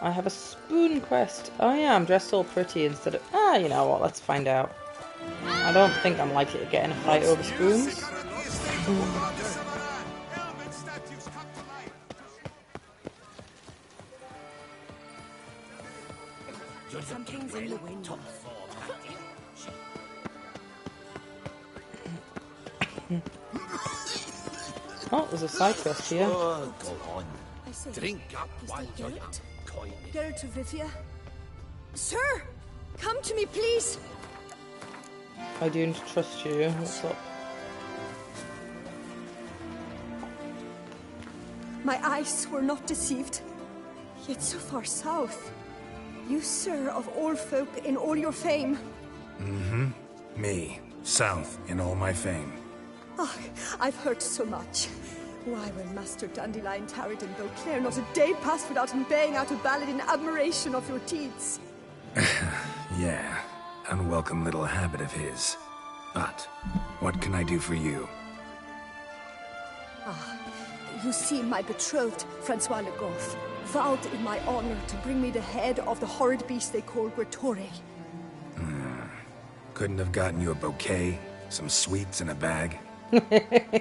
I have a spoon quest. Oh yeah, I'm dressed all pretty instead of... Ah, you know what, let's find out. I don't think I'm likely to get in a fight over spoons. Something's in the wind. Oh, there's a side quest here. Oh, go on. I say, Drink up is while that you're young. Geralt? Coin. Geralt of Rivia? Sir! Come to me, please! I do trust you. What's up? My eyes were not deceived. Yet so far south. You, sir, of all folk in all your fame. Mm-hmm. Me. South in all my fame. Oh, I've heard so much. Why, when Master Dandelion tarried in Beauclair, not a day passed without him baying out a ballad in admiration of your deeds. Yeah, unwelcome little habit of his. But, what can I do for you? You see, my betrothed, Francois Le Goff, vowed in my honor to bring me the head of the horrid beast they call Gretore. Couldn't have gotten you a bouquet, some sweets in a bag?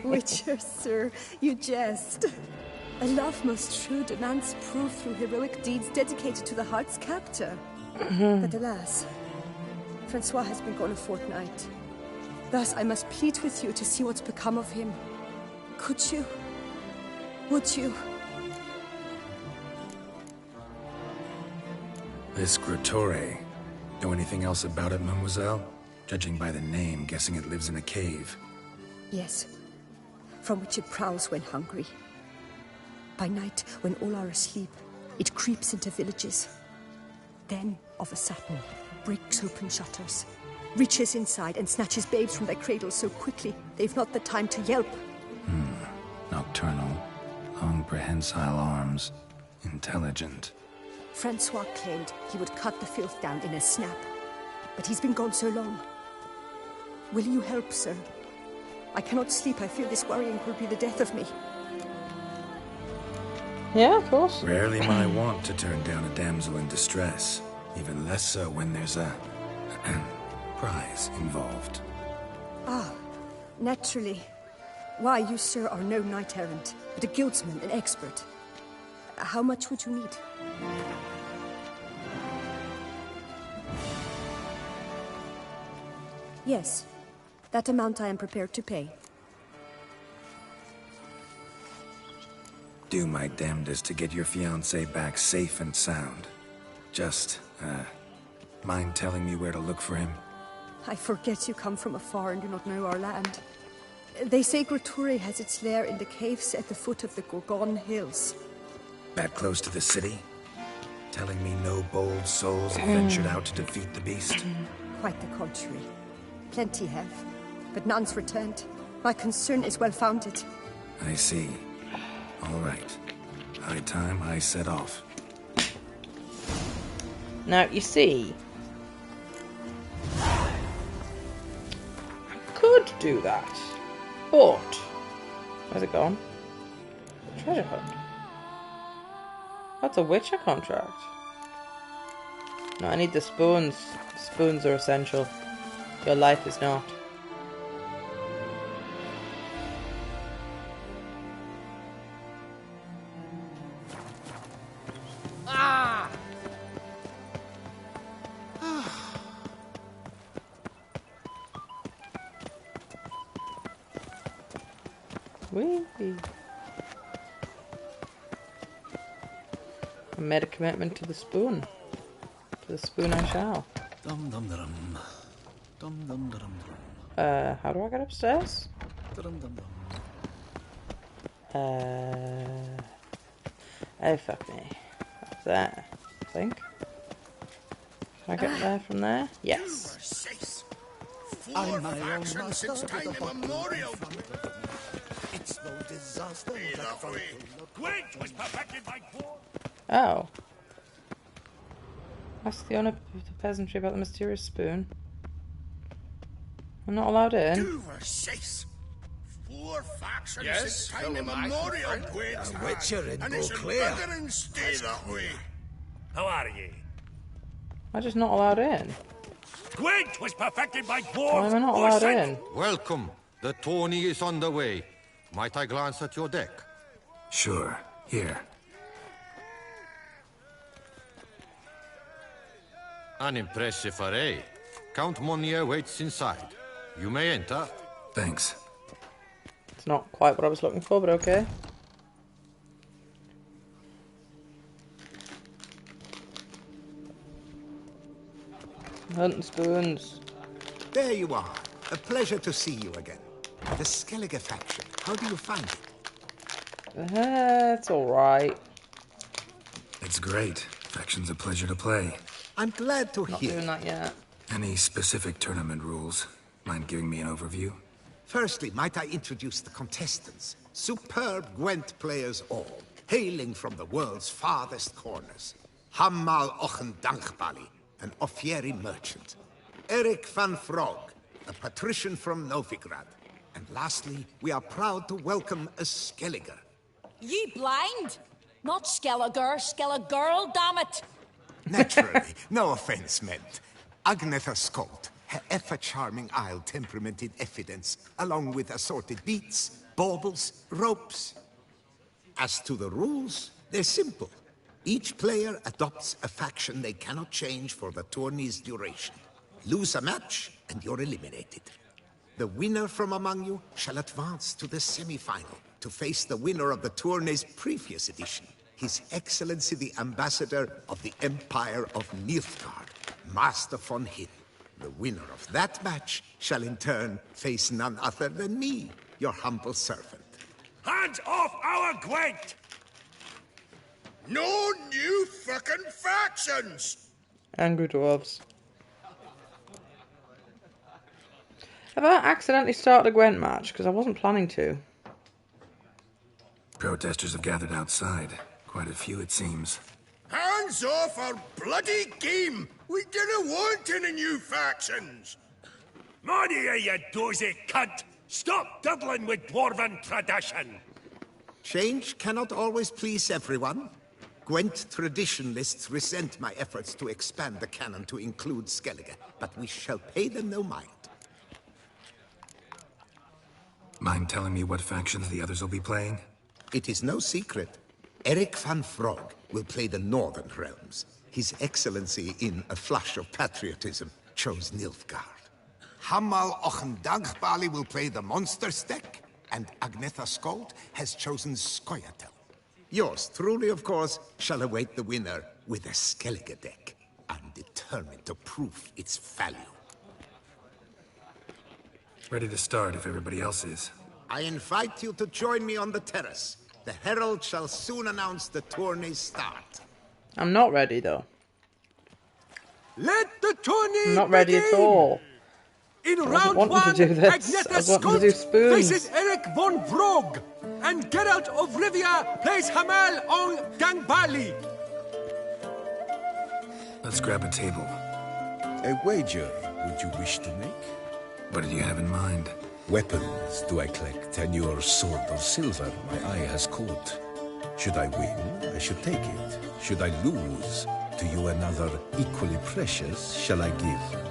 Witcher, sir, you jest. A love most true demands proof through heroic deeds dedicated to the heart's captor. But alas, Francois has been gone a fortnight. Thus I must plead with you to see what's become of him. Could you? Would you? This Gretore. Know anything else about it, mademoiselle? Judging by the name, guessing it lives in a cave. Yes, from which it prowls when hungry. By night, when all are asleep, it creeps into villages. Then, of a sudden, breaks open shutters, reaches inside and snatches babes from their cradles so quickly they've not the time to yelp. Nocturnal. Long prehensile arms. Intelligent. Francois claimed he would cut the filth down in a snap, but he's been gone so long. Will you help, sir? I cannot sleep. I fear this worrying will be the death of me. Yeah, of course. Rarely my wont to turn down a damsel in distress. Even less so when there's a prize involved. Ah, naturally. Why, you, sir, are no knight-errant, but a guildsman, an expert. How much would you need? Yes, that amount I am prepared to pay. Do my damnedest to get your fiancé back safe and sound. Just, mind telling me where to look for him? I forget you come from afar and do not know our land. They say Gretore has its lair in the caves at the foot of the Gorgon Hills. That close to the city? Telling me no bold souls have ventured out to defeat the beast? Quite the contrary. Plenty have, but none's returned. My concern is well-founded. I see. All right. High time I set off. Now, you see, I could do that, but where's it gone? Treasure hunt. That's a Witcher contract. No, I need the spoons. Spoons are essential. Your life is not. Wee. I made a commitment to the spoon. To the spoon I shall. Dum dum dum. Dum dum dum dum. How do I get upstairs? Dum dum dum. Oh fuck me. Up there, I think. Can I get there from there? Yes. I'm my own master. It's no disaster. Wait was perfected by poor. Oh. Ask the owner of the peasantry about the mysterious spoon. I'm not allowed in. Four factions Yes, time immemorial, A Witcher in and it's Beauclair. better and stay that way. How are ye? I'm just not allowed in. Gwent was perfected by Why dwarves. am I not who allowed sent- in? Welcome. The tourney is on the way. Might I glance at your deck? Sure. Here. An impressive array. Count Monnier waits inside. You may enter. Thanks. It's not quite what I was looking for, but okay. Hunting spoons. There you are. A pleasure to see you again. The Skellige faction. How do you find it? It's alright. It's great. Faction's a pleasure to play. I'm glad to Not hear. doing that yet. Any specific tournament rules? Mind giving me an overview? Firstly, might I introduce the contestants? Superb Gwent players all, hailing from the world's farthest corners. Hammal Ochen Dankbali, an Offieri merchant. Eric van Frog, a patrician from Novigrad. And lastly, we are proud to welcome a Skelliger. Ye blind? Not Skelliger, Skelligirl, damn it! Naturally, no offense meant. Agnetha Skolt, her ever-charming isle temperament in evidence, along with assorted beats, baubles, ropes. As to the rules, they're simple. Each player adopts a faction they cannot change for the tourney's duration. Lose a match, and you're eliminated. The winner from among you shall advance to the semi-final to face the winner of the tourney's previous edition, His Excellency the Ambassador of the Empire of Nilfgaard, Master von Hinn. The winner of that match shall in turn face none other than me, your humble servant. Hands off our Gwent! No new fucking factions! Angry dwarves. Have I accidentally started a Gwent match? Because I wasn't planning to. Protesters have gathered outside. Quite a few, it seems. Hands off our bloody game! We didn't want any new factions! Money, you dozy cunt! Stop diddling with dwarven tradition! Change cannot always please everyone. Gwent traditionalists resent my efforts to expand the canon to include Skellige, but we shall pay them no mind. Mind telling me what factions the others will be playing? It is no secret. Eric van Frog will play the Northern Realms. His Excellency, in a flush of patriotism, chose Nilfgaard. Hammal Ochendagbali will play the Monsters deck, and Agnetha Skolt has chosen Skoyatel. Yours truly, of course, shall await the winner with a Skellige deck. I'm determined to prove its value. Ready to start if everybody else is. I invite you to join me on the terrace. The herald shall soon announce the tourney's start. I'm not ready though. Let the tourney I'm not ready begin. at all. In I wasn't round wanting one, to do this. Agnetha I was wanting to do Scott spoons. faces Eric von Brog, and Geralt of Rivia plays Hamal on Gangbali. Let's grab a table. A wager would you wish to make? What did you have in mind? Weapons do I collect, and your sword of silver my eye has caught. Should I win, I should take it. Should I lose, to you another equally precious shall I give.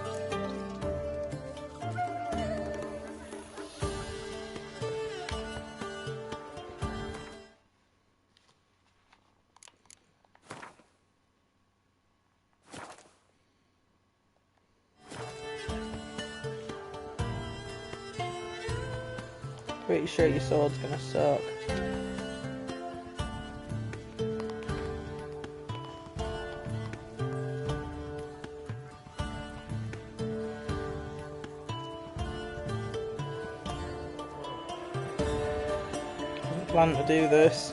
Pretty sure your sword's gonna suck. I plan to do this.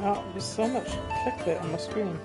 Oh, there's so much clickbait on my screen.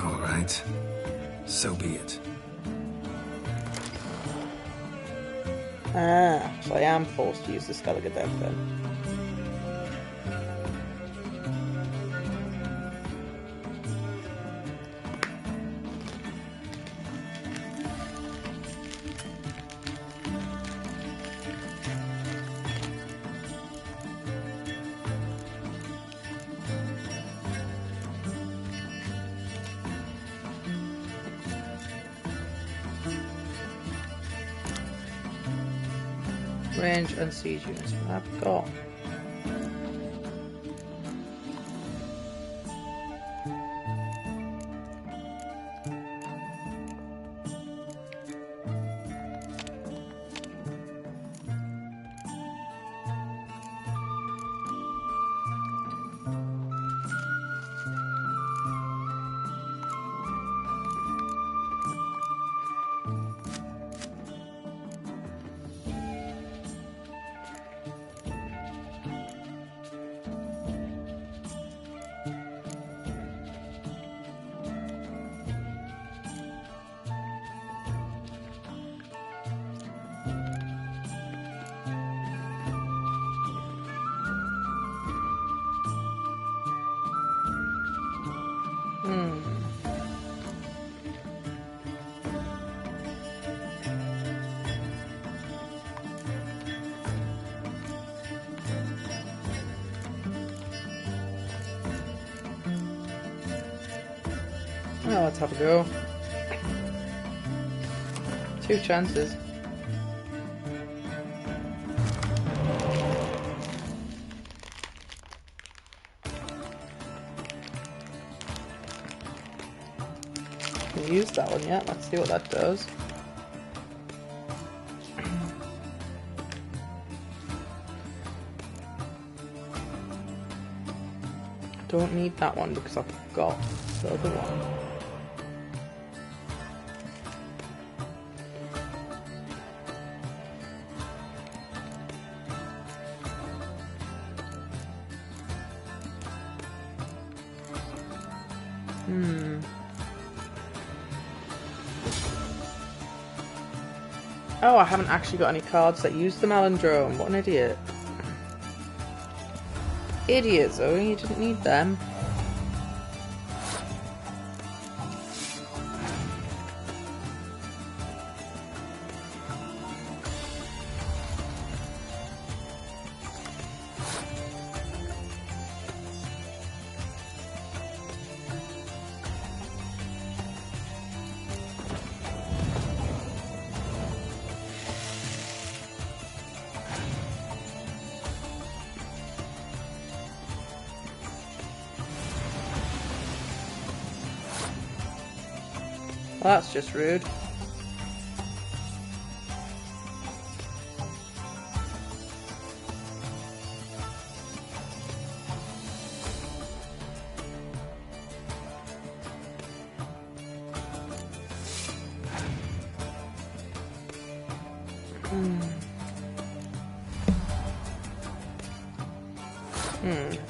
All right. So be it. Ah, so I am forced to use the Skellige deck then. Range and siege units. What have I got? Oh, let's have a go. 2 chances. Haven't used that one yet. Let's see what that does. Don't need that one because I've got the other one. Oh, I haven't actually got any cards that use the Malindrome. What an idiot. Idiot, Zoe. You didn't need them. Well, that's just rude.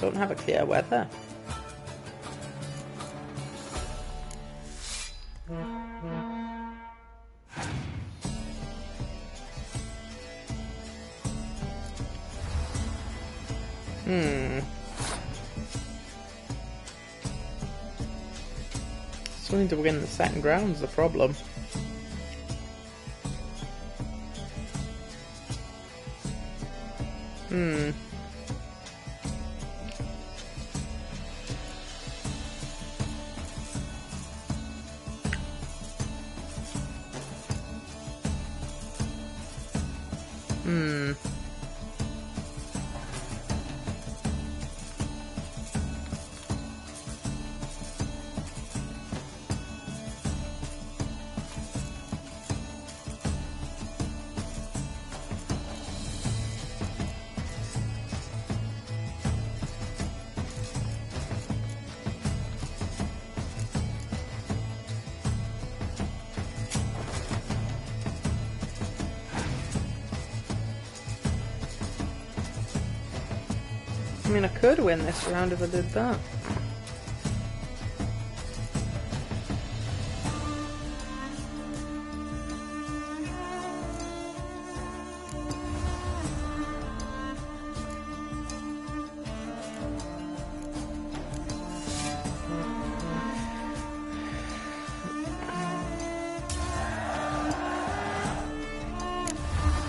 Don't have a clear weather. Still need to win the second round's the problem. I mean, I could win this round if I did that.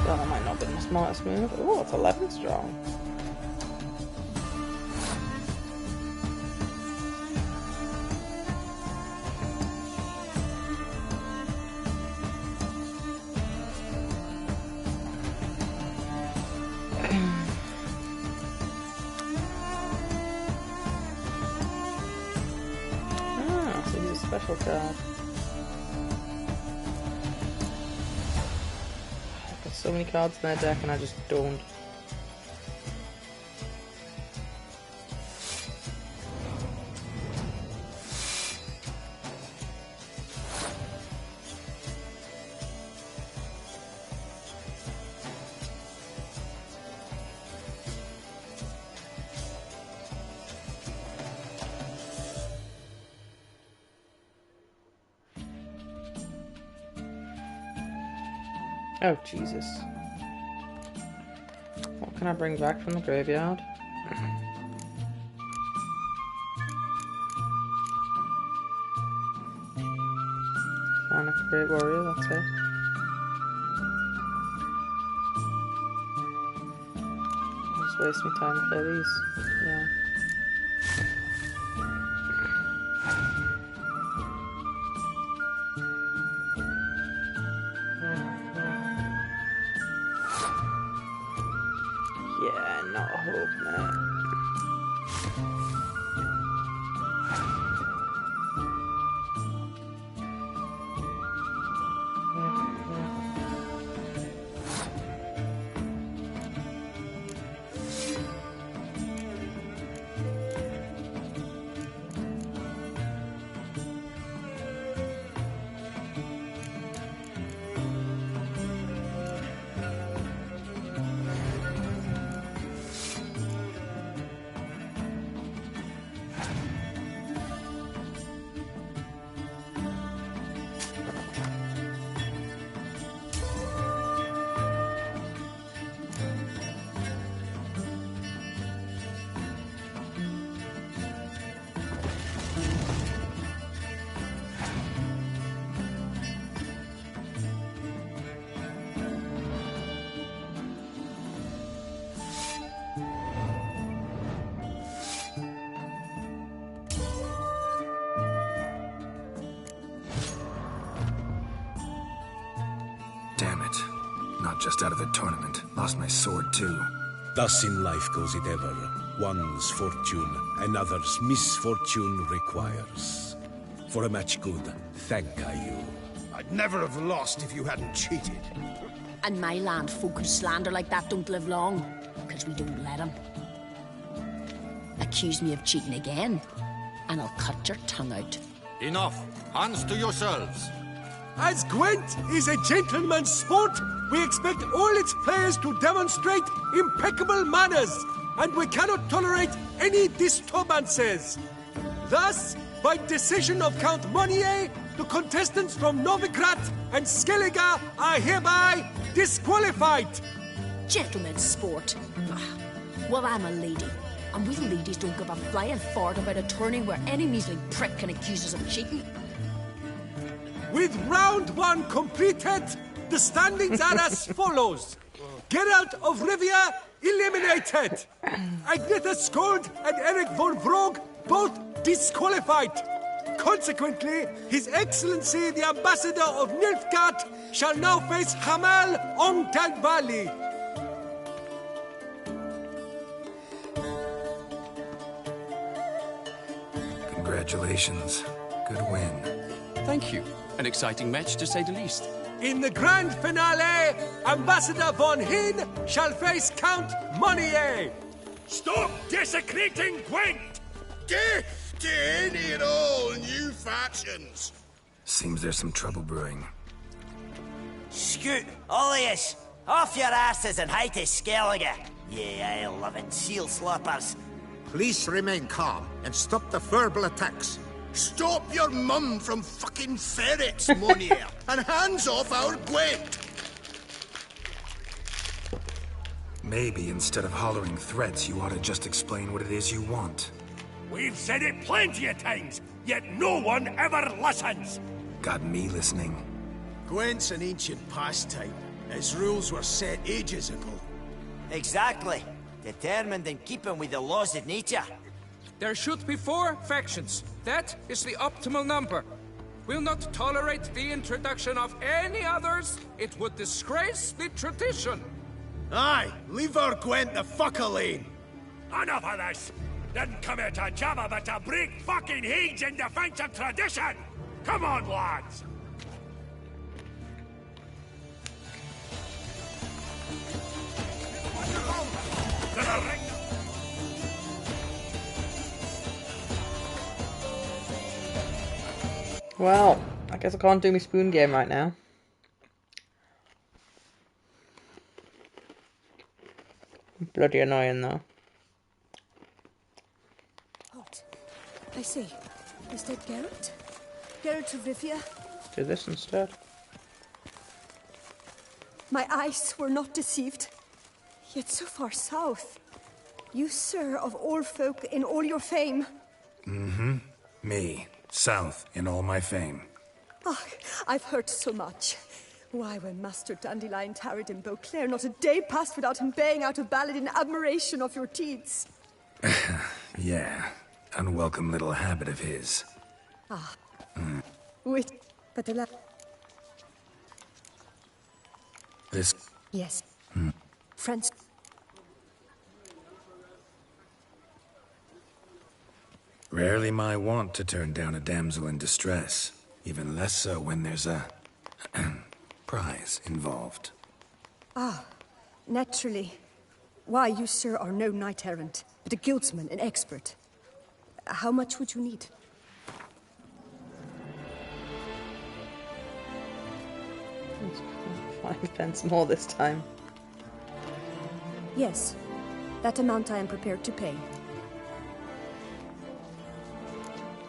Well, that might not be the smartest move. Oh, it's 11 strong. So he's a special card. I've got so many cards in their deck and I just don't. Oh, Jesus. What can I bring back from the graveyard? And a Great Warrior, that's it. I'll just waste my time and play these. Yeah. Yeah, not a hope, mate. Damn it. Not just out of the tournament. Lost my sword, too. Thus in life goes it ever. One's fortune, another's misfortune requires. For a match good, thank I you. I'd never have lost if you hadn't cheated. And my land folk who slander like that don't live long, because we don't let them. Accuse me of cheating again, and I'll cut your tongue out. Enough. Hands to yourselves. As Gwent is a gentleman's sport, we expect all its players to demonstrate impeccable manners, and we cannot tolerate any disturbances. Thus, by decision of Count Monnier, the contestants from Novigrad and Skellige are hereby disqualified. Gentlemen's sport. Well, I'm a lady. And we ladies don't give a flying fart about a tourney where any measly prick can accuse us of cheating. With round 1 completed, the standings are as follows. Geralt of Rivia eliminated. Agnetha Skuld and Eric von Vroeg both disqualified. Consequently, His Excellency the Ambassador of Nilfgaard shall now face Hamal Omtagvali. Congratulations. Good win. Thank you. An exciting match, to say the least. In the grand finale, Ambassador von Hinn shall face Count Monnier. Stop desecrating Gwent! Death to any and all new factions! Seems there's some trouble brewing. Scoot, all of yous, off your asses and hide to Skellige, you I-loving seal slappers. Please remain calm and stop the verbal attacks. Stop your mum from fucking ferrets, Monier, and hands off our Gwent! Maybe instead of hollering threats, you ought to just explain what it is you want. We've said it plenty of times, yet no one ever listens! Got me listening. Gwent's an ancient pastime. Its rules were set ages ago. Exactly. Determined in keeping with the laws of nature. There should be 4 factions. That is the optimal number. We'll not tolerate the introduction of any others. It would disgrace the tradition. Aye, leave our Gwent the fuck alone. Enough of this! Didn't come here to jabba, but to break fucking heads in defense of tradition! Come on, lads! To the ring! Well, I guess I can't do my spoon game right now. Bloody annoying though. Halt. I see. Is that Geralt? Geralt of Rivia? Let's do this instead. My eyes were not deceived. Yet so far south. You, sir, of all folk in all your fame. Mm-hmm. Me. South in all my fame. Ah, I've heard so much. Why, when Master Dandelion tarried in Beauclair, not a day passed without him baying out a ballad in admiration of your deeds. Yeah. Unwelcome little habit of his. Ah. Wait, but the This... Yes. Friends. Rarely my wont to turn down a damsel in distress. Even less so when there's a... prize involved. Ah, naturally. Why, you, sir, are no knight-errant, but a guildsman, an expert. How much would you need? It's 5 pence more this time. Yes, that amount I am prepared to pay.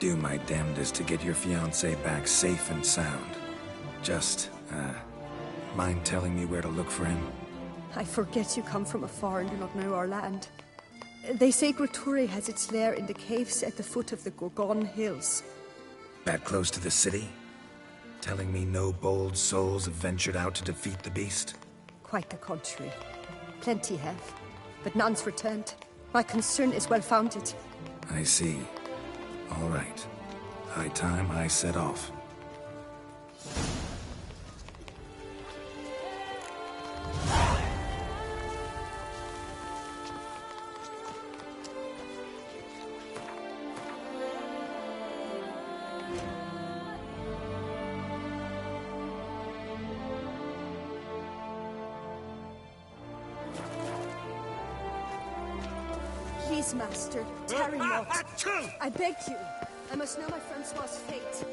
Do my damnedest to get your fiancé back safe and sound. Just, mind telling me where to look for him? I forget you come from afar and do not know our land. They say Grituri has its lair in the caves at the foot of the Gorgon Hills. That close to the city? Telling me no bold souls have ventured out to defeat the beast? Quite the contrary. Plenty have, but none's returned. My concern is well-founded. I see. All right. High time I set off. Please, master, tarry not. I beg you. I must know my Francois' fate.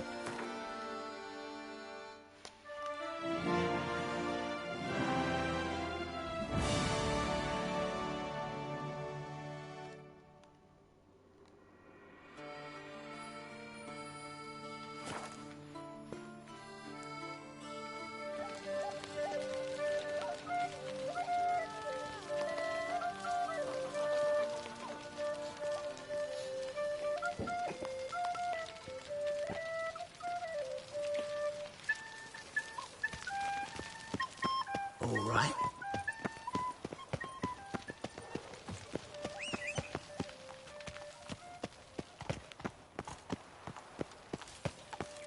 all right.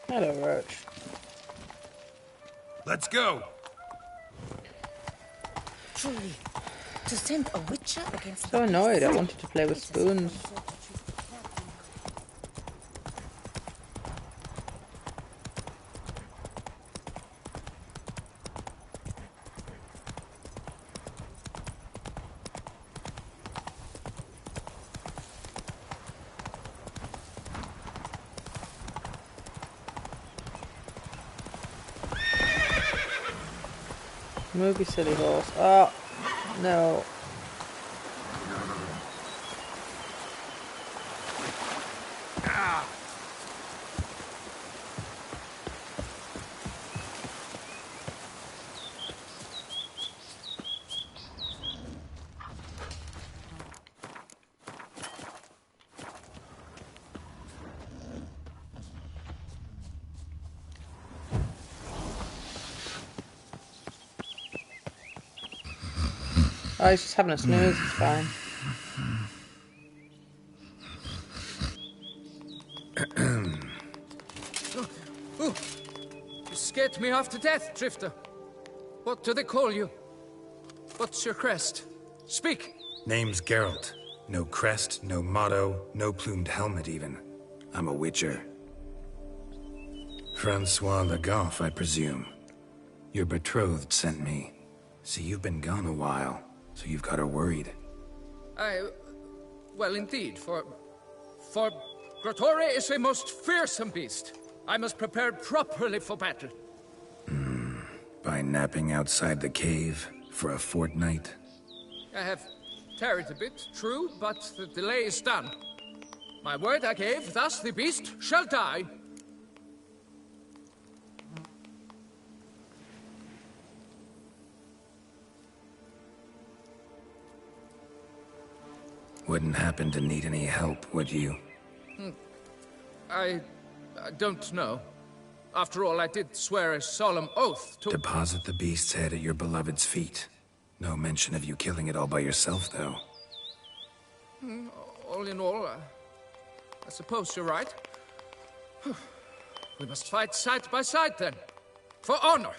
Hello, Roach. Let's go. Truly, to send a witcher against So annoyed. I wanted to play with spoons. Move, you silly horse. Oh, no. Oh, he's just having a snooze, it's fine. You scared me half to death, Drifter. What do they call you? What's your crest? Speak! Name's Geralt. No crest, no motto, no plumed helmet even. I'm a witcher. Francois Le Goff, I presume. Your betrothed sent me. See, you've been gone a while, so you've got her worried. Well, indeed, for Grotore is a most fearsome beast. I must prepare properly for battle. By napping outside the cave for a fortnight? I have tarried a bit, true, but the delay is done. My word I gave, thus the beast shall die. Wouldn't happen to need any help, would you? I don't know. After all, I did swear a solemn oath to— Deposit the beast's head at your beloved's feet. No mention of you killing it all by yourself, though. All in all, I suppose you're right. We must fight side by side, then. For honor!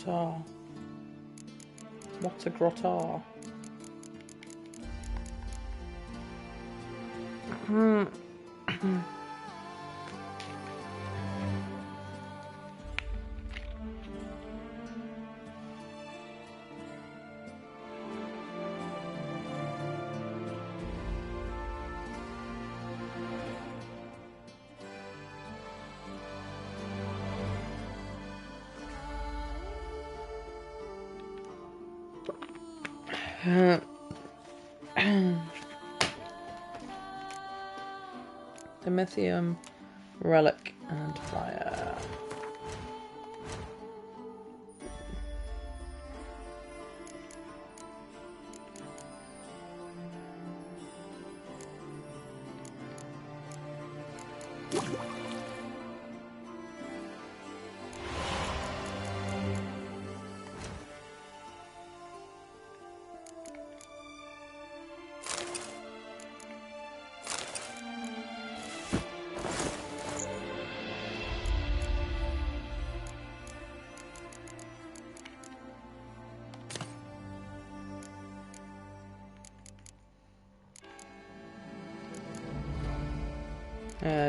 grottar? What's a grottar? Dimethium, relic, and fire.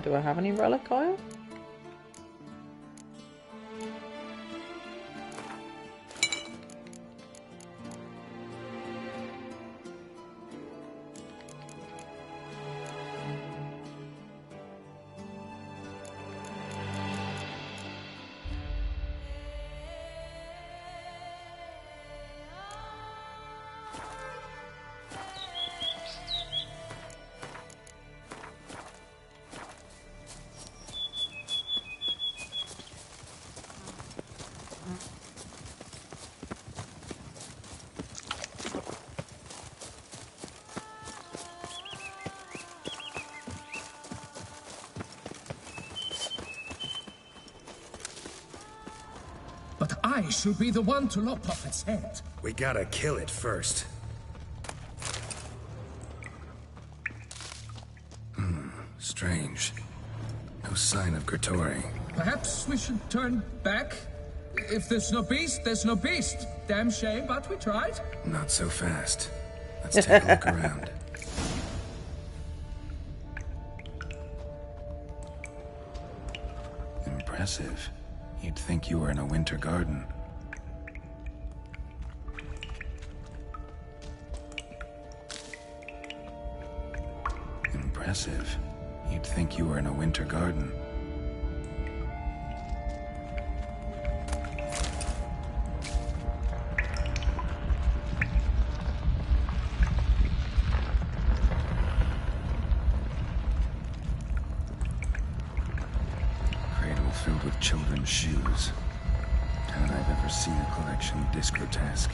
Do I have any relic oil? But I should be the one to lop off its head. We gotta kill it first. Strange. No sign of Gretori. Perhaps we should turn back? If there's no beast, there's no beast. Damn shame, but we tried. Not so fast. Let's take a look around. Impressive. You'd think you were in a winter garden. Impressive. You'd think you were in a winter garden. Cradle filled with children's shoes. Doubt I've ever seen a collection this grotesque.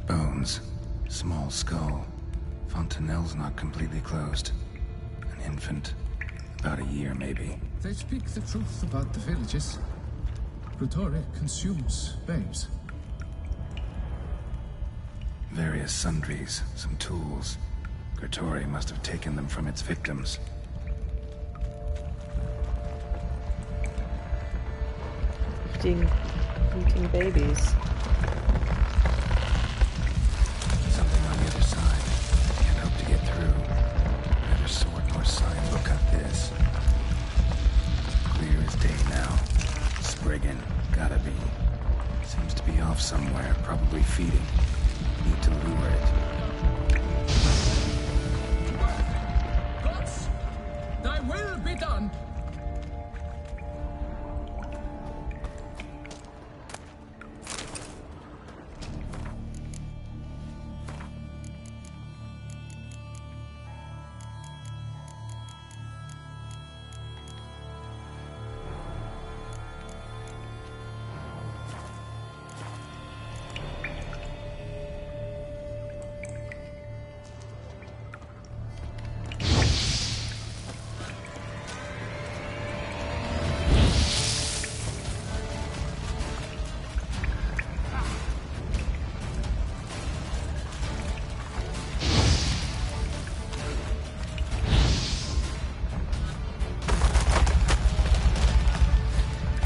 Bones. Small skull. Fontanelle's not completely closed. An infant. About a year, maybe. They speak the truth about the villages. Gretori consumes babes. Various sundries, some tools. Gretori must have taken them from its victims. Eating babies. Something on the other side. Can't hope to get through. Neither sword nor sign will cut this. Clear as day now. Spriggan. Gotta be. Seems to be off somewhere, probably feeding. Need to lure it. Gods, thy will be done.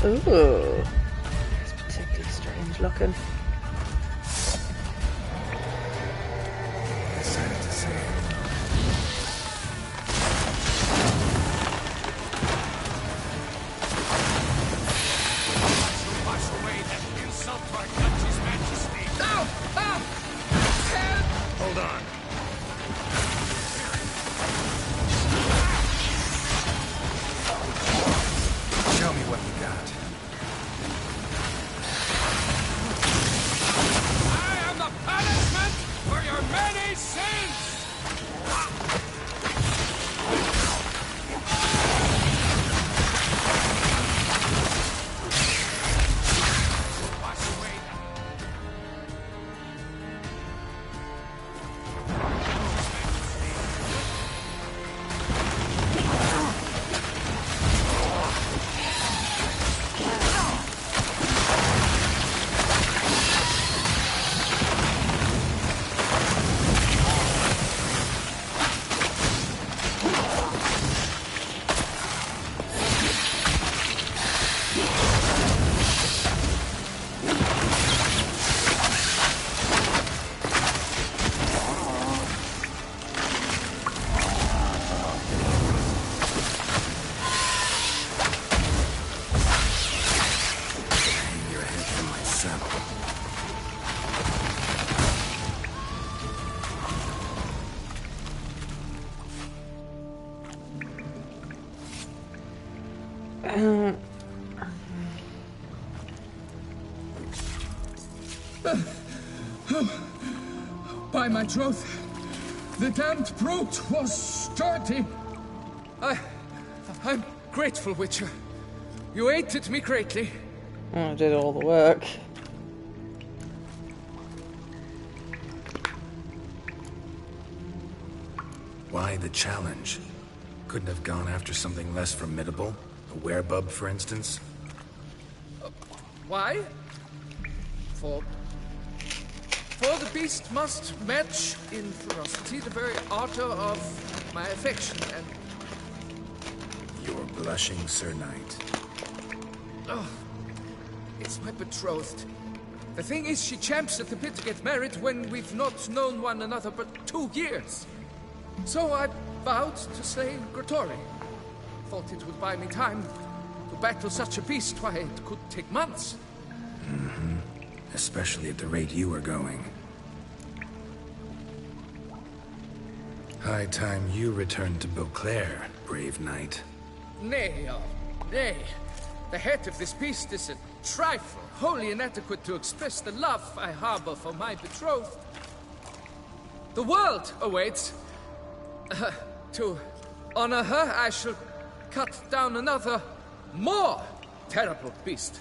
Ooh. It's particularly strange looking. Sad to say. Wash away that insult to our country's majesty. No! Help! Hold on. Show me what you got. I am the punishment for your many sins! Wash away Hang your head from my saddle. By my troth, the damned brute was sturdy. I'm grateful, Witcher. You aided me greatly. I did all the work. Why the challenge? Couldn't have gone after something less formidable? A werebub, for instance? Why? For the beast must match in ferocity the very ardor of my affection, and You're blushing, Sir Knight. oh, it's my betrothed. The thing is, she champs at the bit to get married when we've not known one another but 2 years. So I vowed to slay Grottori. Thought it would buy me time to battle such a beast. Why, it could take months. Mm-hmm. Especially at the rate you were going. High time you returned to Beauclair, brave knight. Nay, nay. The head of this beast is a trifle, wholly inadequate to express the love I harbor for my betrothed. The world awaits. To honor her, I shall cut down another, more terrible beast.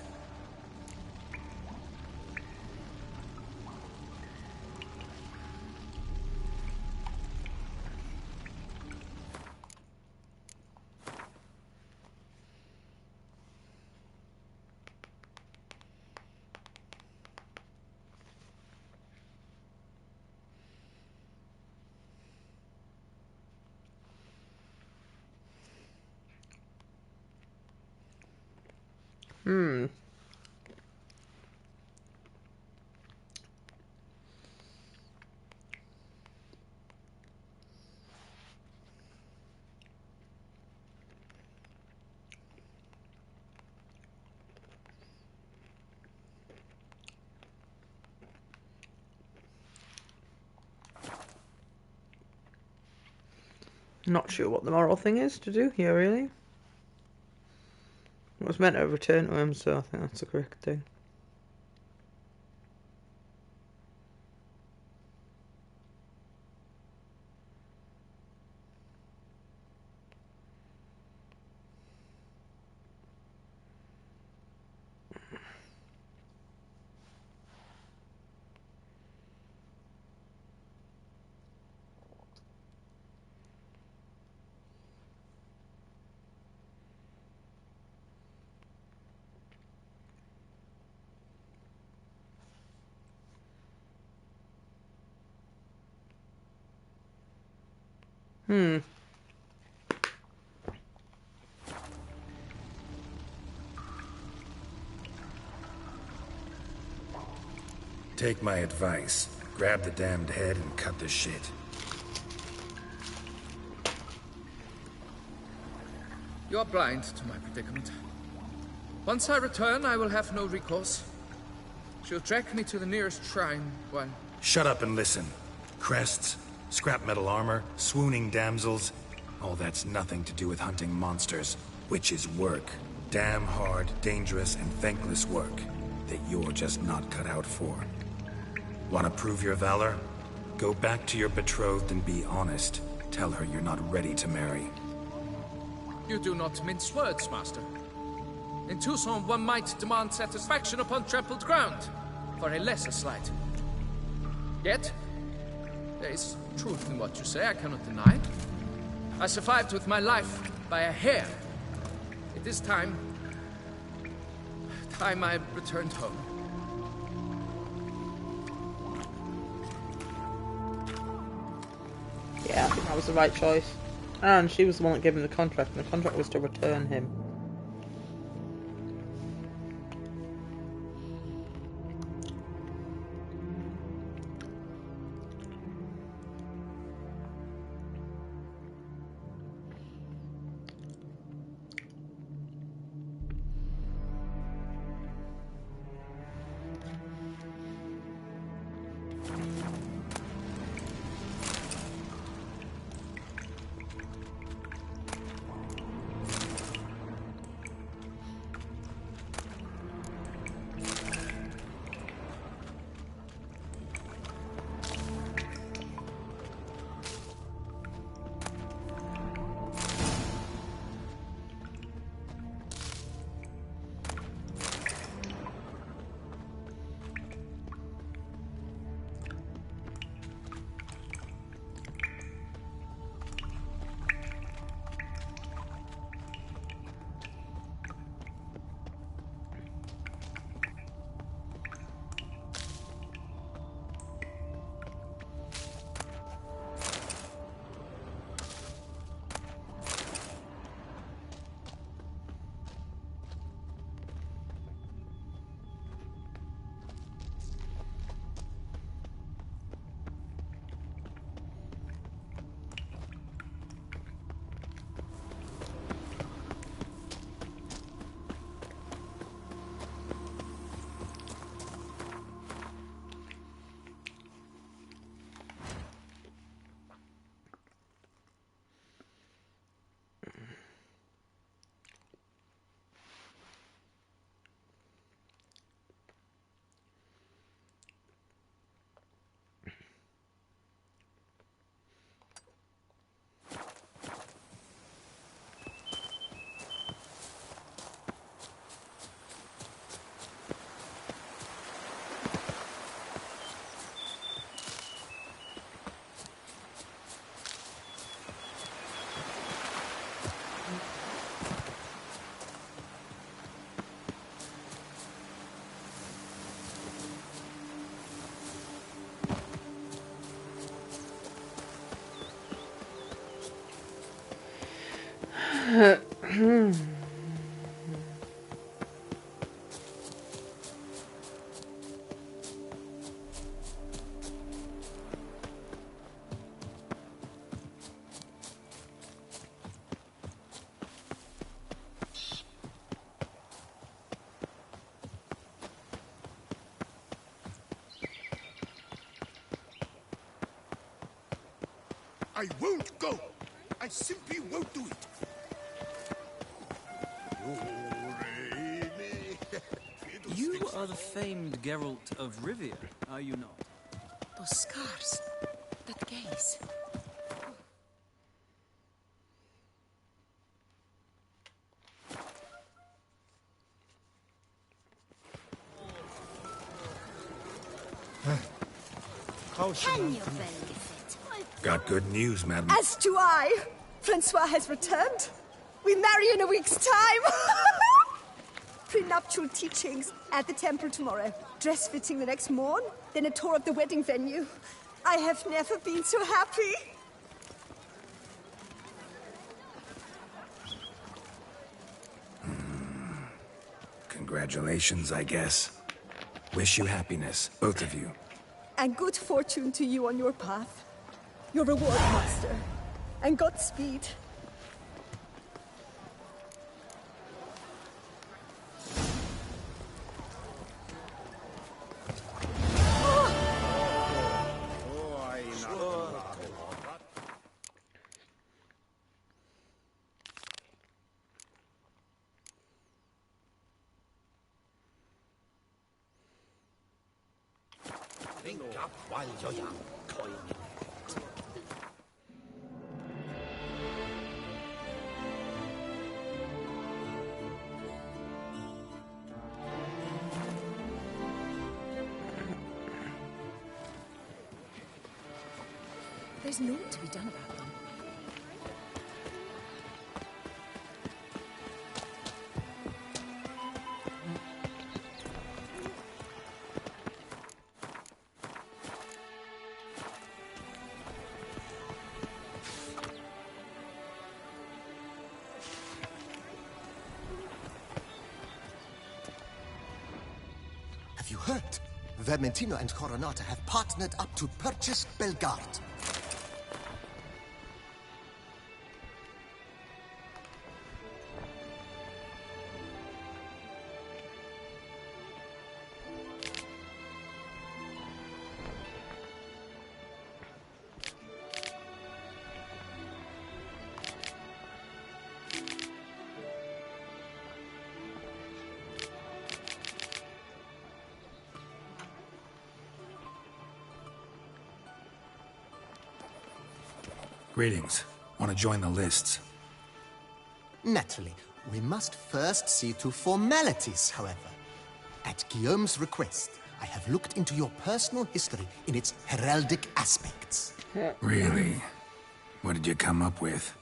Hmm. Not sure what the moral thing is to do here, really. It was meant to return to him, so I think that's the correct thing. Hmm. Take my advice. Grab the damned head and cut the shit. You're blind to my predicament. Once I return, I will have no recourse. She'll track me to the nearest shrine while... Shut up and listen. Crests, scrap metal armor, swooning damsels. All that's nothing to do with hunting monsters, which is work. Damn hard, dangerous, and thankless work that you're just not cut out for. Want to prove your valor? Go back to your betrothed and be honest. Tell her you're not ready to marry. You do not mince words, Master. In Tucson, one might demand satisfaction upon trampled ground for a lesser slight. Yet, there is truth in what you say, I cannot deny. I survived with my life by a hair. It is time I returned home. Yeah, I think that was the right choice. And she was the one that gave him the contract, and the contract was to return him. I won't go. I simply won't do it. You are the famed Geralt of Rivia, are you not? Those scars. That gaze. Can you Got good news, madam. As do I. Francois has returned. We marry in a week's time. Prenuptial teachings at the temple tomorrow. Dress fitting the next morn. Then a tour of the wedding venue. I have never been so happy. Congratulations, I guess. Wish you happiness, both of you. And good fortune to you on your path. Your reward, master. And Godspeed. Drink up while you're young, coin. There's naught to be done about them. Have you heard? Vermentino and Coronata have partnered up to purchase Belgard. Greetings. Want to join the lists? Naturally, we must first see to formalities, however. At Guillaume's request, I have looked into your personal history in its heraldic aspects. Really? What did you come up with?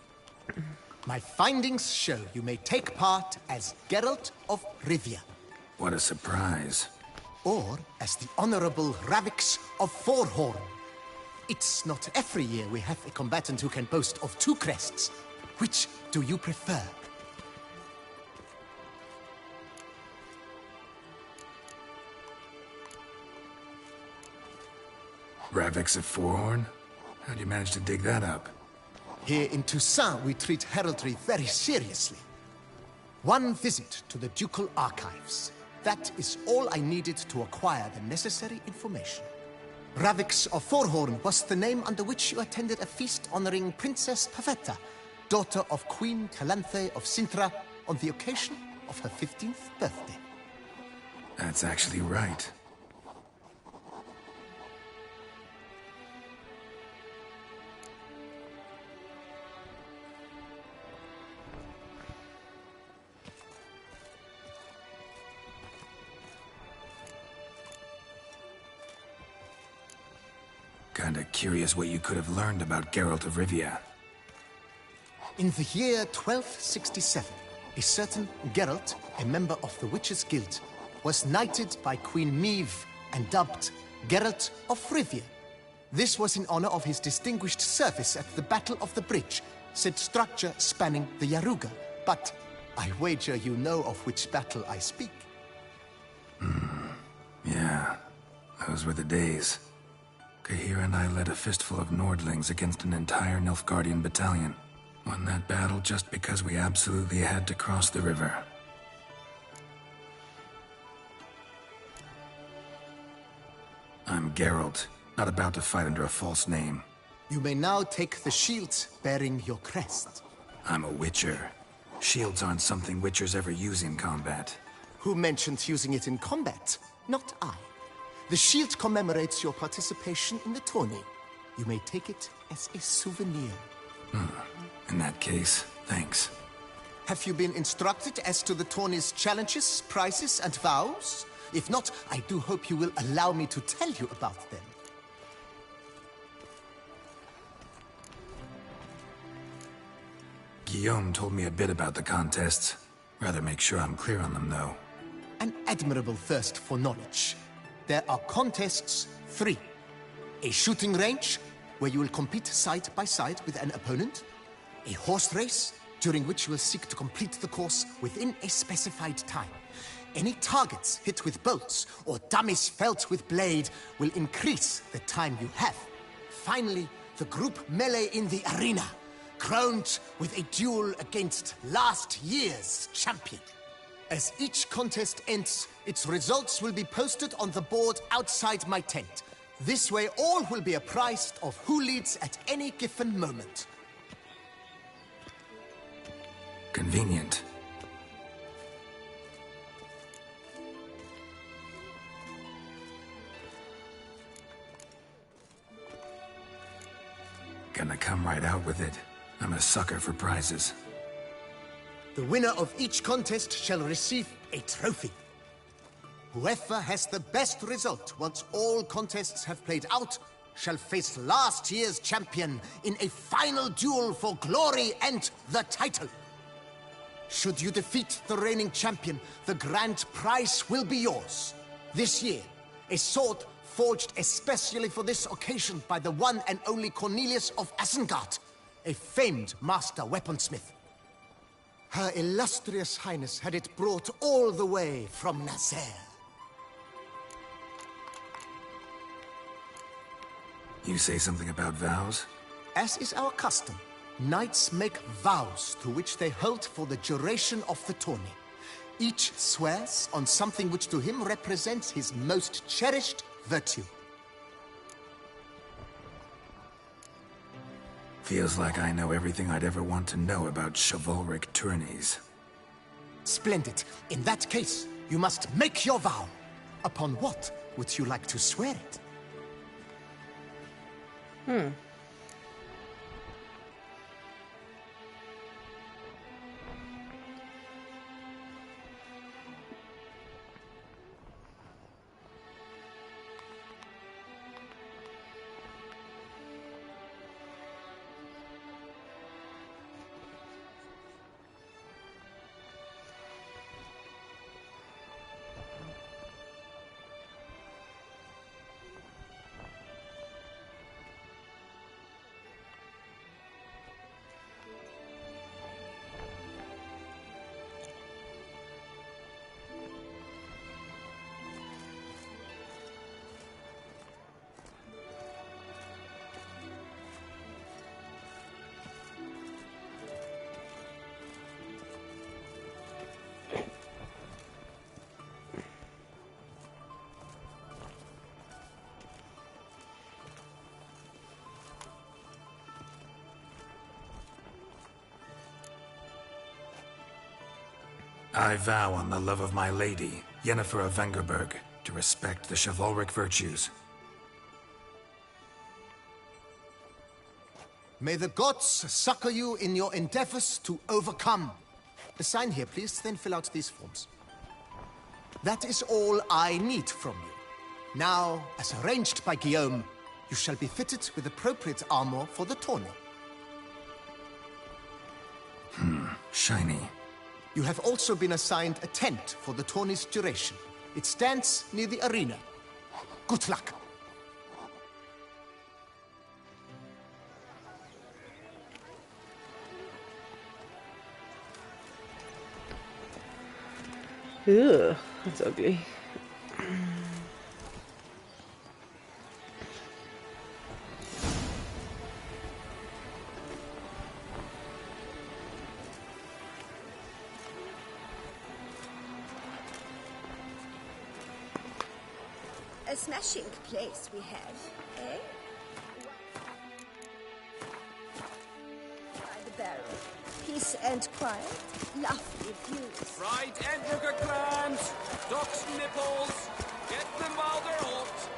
My findings show you may take part as Geralt of Rivia. What a surprise. Or as the Honorable Ravix of Forhorn. It's not every year we have a combatant who can boast of 2 crests. Which do you prefer? Ravix of Forhorn? How'd you manage to dig that up? Here in Toussaint, we treat heraldry very seriously. One visit to the Ducal Archives. That is all I needed to acquire the necessary information. Ravix of Forhorn was the name under which you attended a feast honoring Princess Pavetta, daughter of Queen Calanthe of Sintra, on the occasion of her 15th birthday. That's actually right. Kinda curious what you could have learned about Geralt of Rivia. In the year 1267, a certain Geralt, a member of the Witches' Guild, was knighted by Queen Meve and dubbed Geralt of Rivia. This was in honor of his distinguished service at the Battle of the Bridge, said structure spanning the Yaruga. But I wager you know of which battle I speak. Yeah, those were the days. Kahir and I led a fistful of Nordlings against an entire Nilfgaardian battalion. Won that battle just because we absolutely had to cross the river. I'm Geralt, not about to fight under a false name. You may now take the shield bearing your crest. I'm a Witcher. Shields aren't something Witchers ever use in combat. Who mentioned using it in combat? Not I. The shield commemorates your participation in the tourney. You may take it as a souvenir. In that case, thanks. Have you been instructed as to the tourney's challenges, prizes, and vows? If not, I do hope you will allow me to tell you about them. Guillaume told me a bit about the contests. Rather make sure I'm clear on them, though. An admirable thirst for knowledge. There are contests 3. A shooting range, where you will compete side by side with an opponent. A horse race, during which you will seek to complete the course within a specified time. Any targets hit with bolts or dummies felt with blade will increase the time you have. Finally, the group melee in the arena, crowned with a duel against last year's champion. As each contest ends, its results will be posted on the board outside my tent. This way, all will be apprised of who leads at any given moment. Convenient. Gonna come right out with it. I'm a sucker for prizes. The winner of each contest shall receive a trophy. Whoever has the best result once all contests have played out shall face last year's champion in a final duel for glory and the title. Should you defeat the reigning champion, the grand prize will be yours. This year, a sword forged especially for this occasion by the one and only Cornelius of Isengard, a famed master weaponsmith. Her illustrious highness had it brought all the way from Nazaire. You say something about vows? As is our custom, knights make vows to which they hold for the duration of the tourney. Each swears on something which to him represents his most cherished virtue. Feels like I know everything I'd ever want to know about chivalric tourneys. Splendid. In that case, you must make your vow. Upon what would you like to swear it? I vow on the love of my lady, Yennefer of Vengerberg, to respect the chivalric virtues. May the gods succor you in your endeavors to overcome. Sign here, please, then fill out these forms. That is all I need from you. Now, as arranged by Guillaume, you shall be fitted with appropriate armor for the tourney. Shiny. You have also been assigned a tent for the tourney's duration. It stands near the arena. Good luck. Ugh, that's ugly. A smashing place we have, eh? By the barrel. Peace and quiet. Lovely views. Fried hamburger clams, duck's nipples. Get them while they're hot.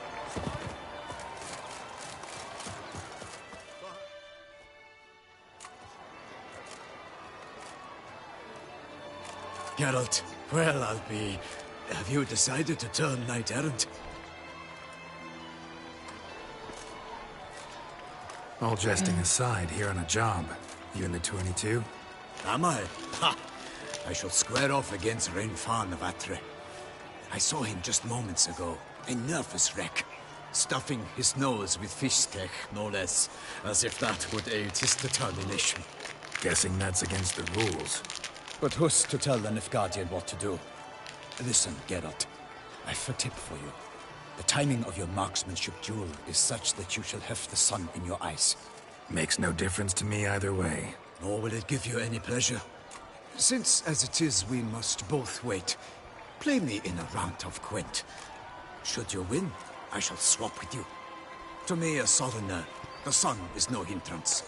Geralt, well, I'll be... Have you decided to turn knight-errant? All jesting aside, here on a job. You in the 22? Am I? Ha! I shall square off against Rainfan of Atre. I saw him just moments ago. A nervous wreck. Stuffing his nose with fish steak, no less. As if that would aid his determination. Guessing that's against the rules. But who's to tell the Nilfgaardian what to do? Listen, Geralt. I've a tip for you. The timing of your marksmanship duel is such that you shall have the sun in your eyes. Makes no difference to me either way. Nor will it give you any pleasure. Since, as it is, we must both wait, play me in a round of Gwent. Should you win, I shall swap with you. To me, a southerner, the sun is no hindrance.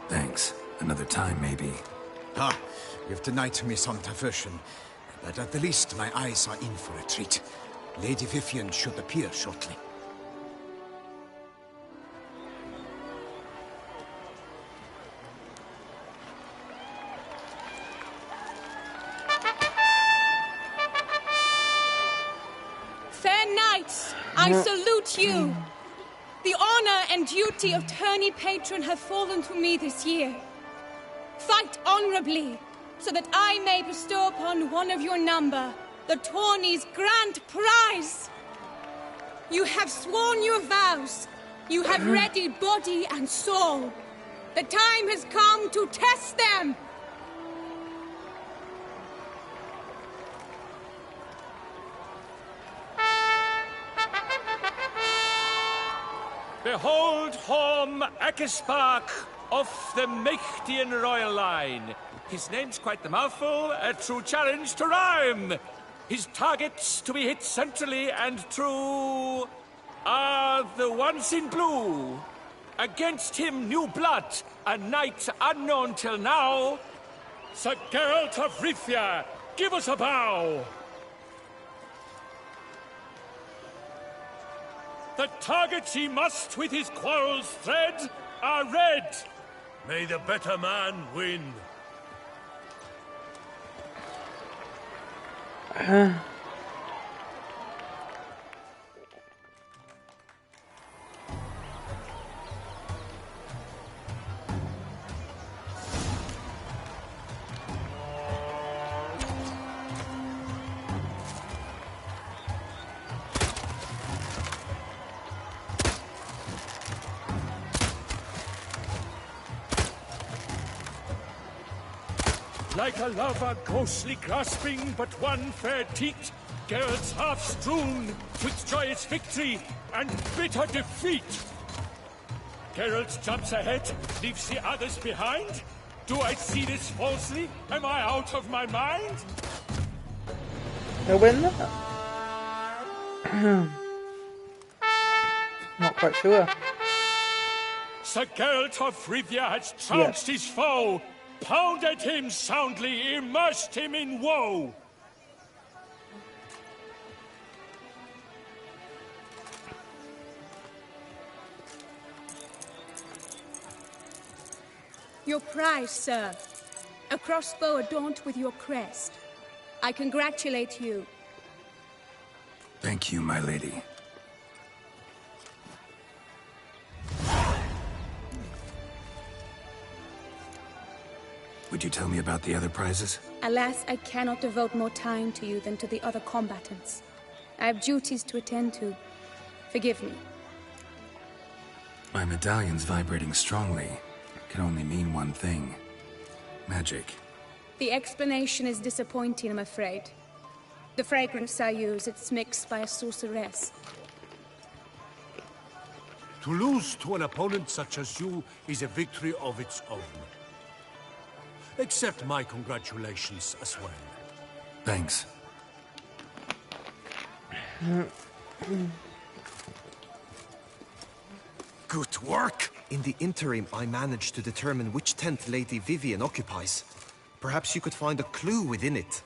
Thanks. Another time, maybe. Ah, you've denied me some diversion, but at the least my eyes are in for a treat. Lady Vivian should appear shortly. Fair knights, I salute you. The honor and duty of tourney patron have fallen to me this year. Fight honorably, so that I may bestow upon one of your number the tourney's grand prize. You have sworn your vows. You have readied body and soul. The time has come to test them. Behold Horm Akespark of the Mechtian royal line. His name's quite the mouthful, a true challenge to rhyme. His targets to be hit centrally and true are the ones in blue. Against him new blood, a knight unknown till now. Sir Geralt of Rivia, give us a bow. The targets he must with his quarrels thread are red. May the better man win. Like a lover ghostly grasping but one fair teat, Geralt's half strewn with joyous victory and bitter defeat. Geralt jumps ahead, leaves the others behind. Do I see this falsely? Am I out of my mind? He'll win that? Not quite sure. Sir Geralt of Rivia has trounced his foe, pounded him soundly, immersed him in woe. Your prize, sir. A crossbow adorned with your crest. I congratulate you. Thank you, my lady. Would you tell me about the other prizes? Alas, I cannot devote more time to you than to the other combatants. I have duties to attend to. Forgive me. My medallion's vibrating strongly. Can only mean one thing. Magic. The explanation is disappointing, I'm afraid. The fragrance I use, it's mixed by a sorceress. To lose to an opponent such as you is a victory of its own. Accept my congratulations as well. Thanks. Good work! In the interim, I managed to determine which tent Lady Vivian occupies. Perhaps you could find a clue within it.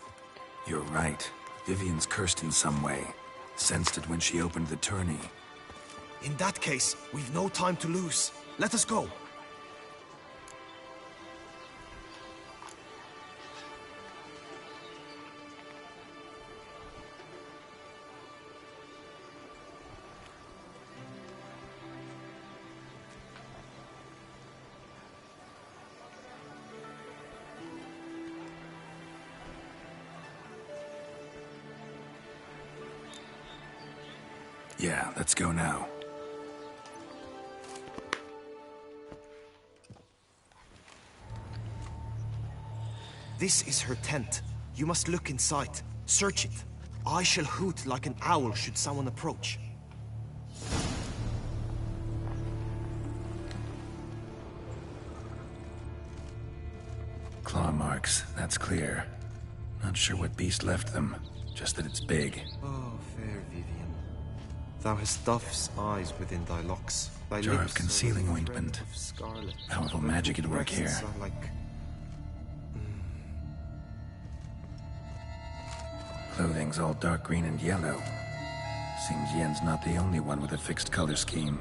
You're right. Vivian's cursed in some way. Sensed it when she opened the tourney. In that case, we've no time to lose. Let us go. Yeah, let's go now. This is her tent. You must look inside. Search it. I shall hoot like an owl should someone approach. Claw marks, that's clear. Not sure what beast left them, just that it's big. Oh, fair Vivian. Thou hast dove's eyes within thy locks. Thy Jar of lips are concealing like a thread ointment. of scarlet. Powerful magic at work here. Breasts are like... Clothing's all dark green and yellow. Seems Yen's not the only one with a fixed color scheme.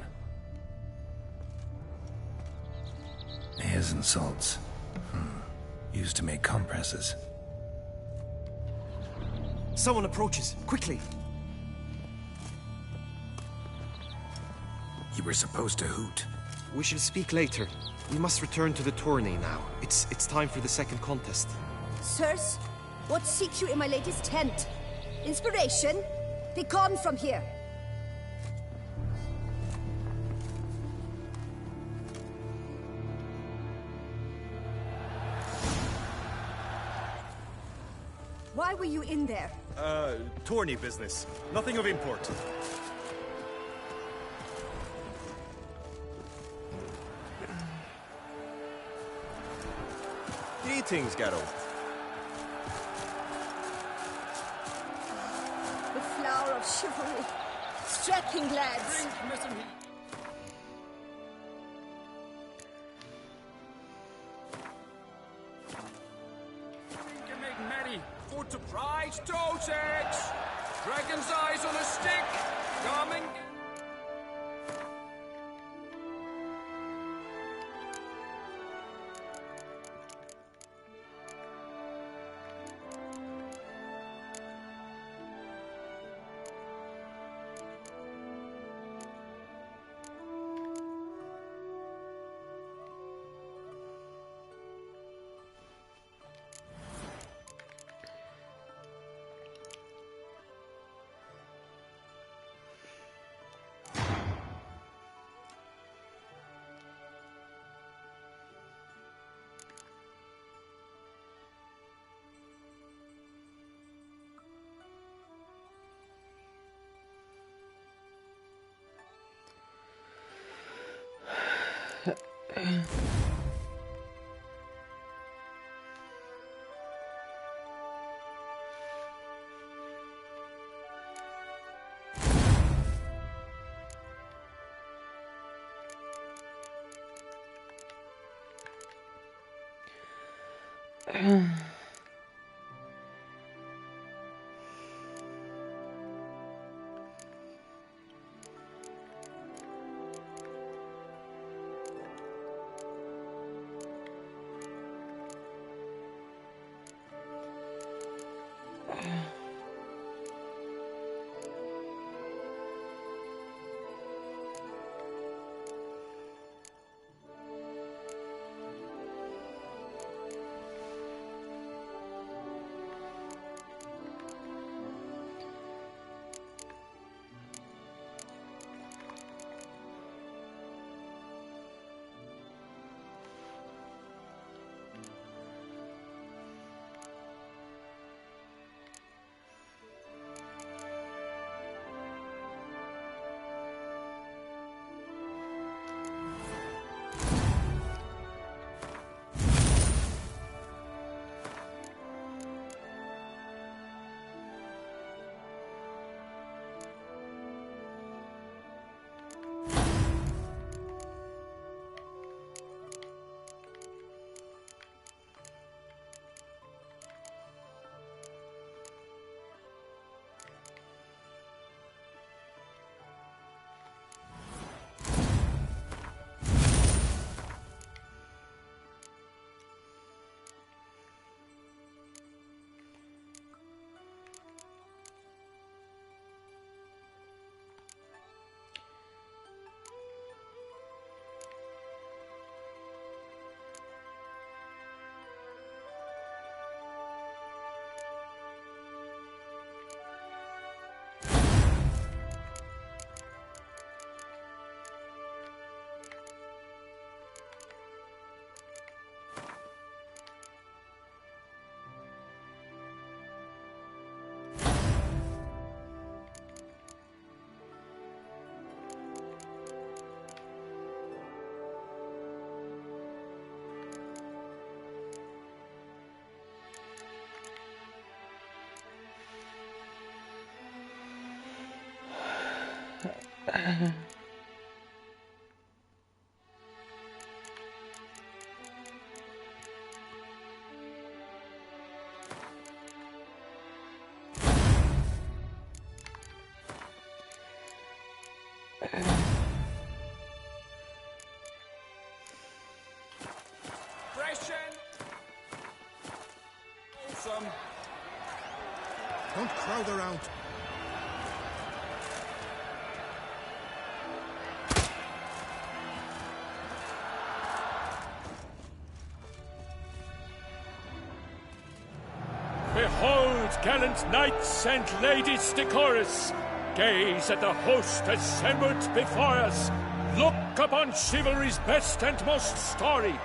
Hairs and salts. Used to make compresses. Someone approaches. Quickly! You were supposed to hoot. We shall speak later. We must return to the tourney now. It's time for the second contest. Sirs, what seeks you in my lady's tent? Inspiration? Be gone from here! Why were you in there? Tourney business. Nothing of import. Greetings, Geralt. The flower of chivalry. Strapping lads. Make merry, for to prize toes eggs. Dragon's eyes on a stick. Coming. Don't crowd around. Behold, gallant knights and ladies decorous, gaze at the host assembled before us. Look upon chivalry's best and most storied.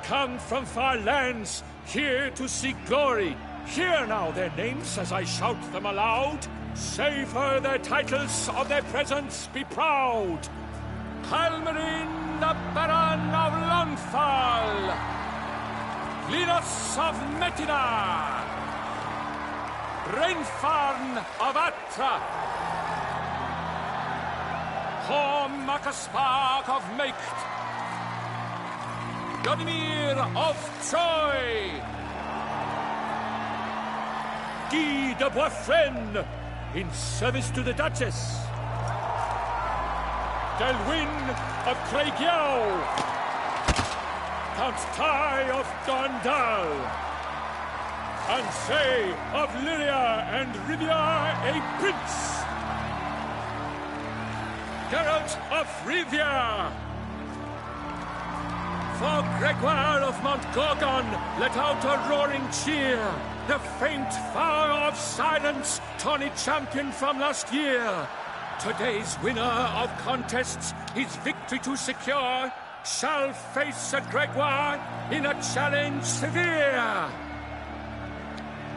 Come from far lands, here to seek glory. Hear now their names as I shout them aloud. Savor their titles, of their presence be proud. Halmarin, the Baron of Lonfal. Linus of Metina. Reinfarn of Atra. Horm Makaspark of Meikt. Godimir of Troy. Guy de Boisfren, in service to the Duchess. Delwyn of Craigiau. Count Tai of Dondal. Ansay of Lyria and Rivia a prince. Geralt of Rivia. For Gregoire of Montgorgon, let out a roaring cheer. The faint fire of silence, tawny champion from last year. Today's winner of contests, his victory to secure, shall face a Gregoire in a challenge severe.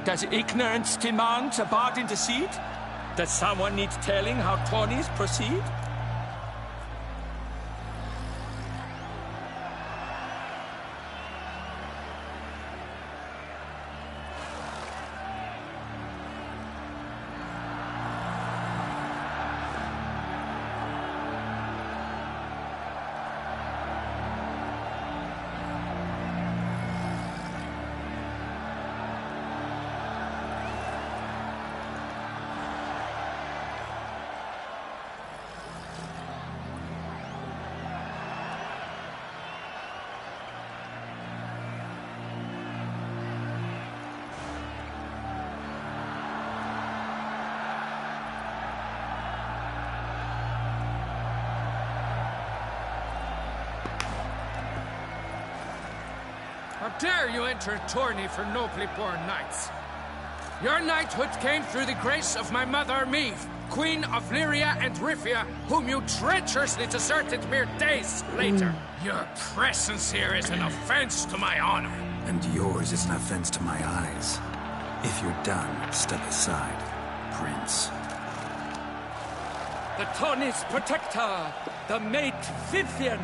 Does ignorance demand a bard intercede? Does someone need telling how tourneys proceed? How dare you enter a tourney for nobly born knights? Your knighthood came through the grace of my mother Meve, Queen of Lyria and Rivia, whom you treacherously deserted mere days later. Your presence here is an offense to my honor. And yours is an offense to my eyes. If you're done, step aside, Prince. The tourney's protector, the mate Vivian.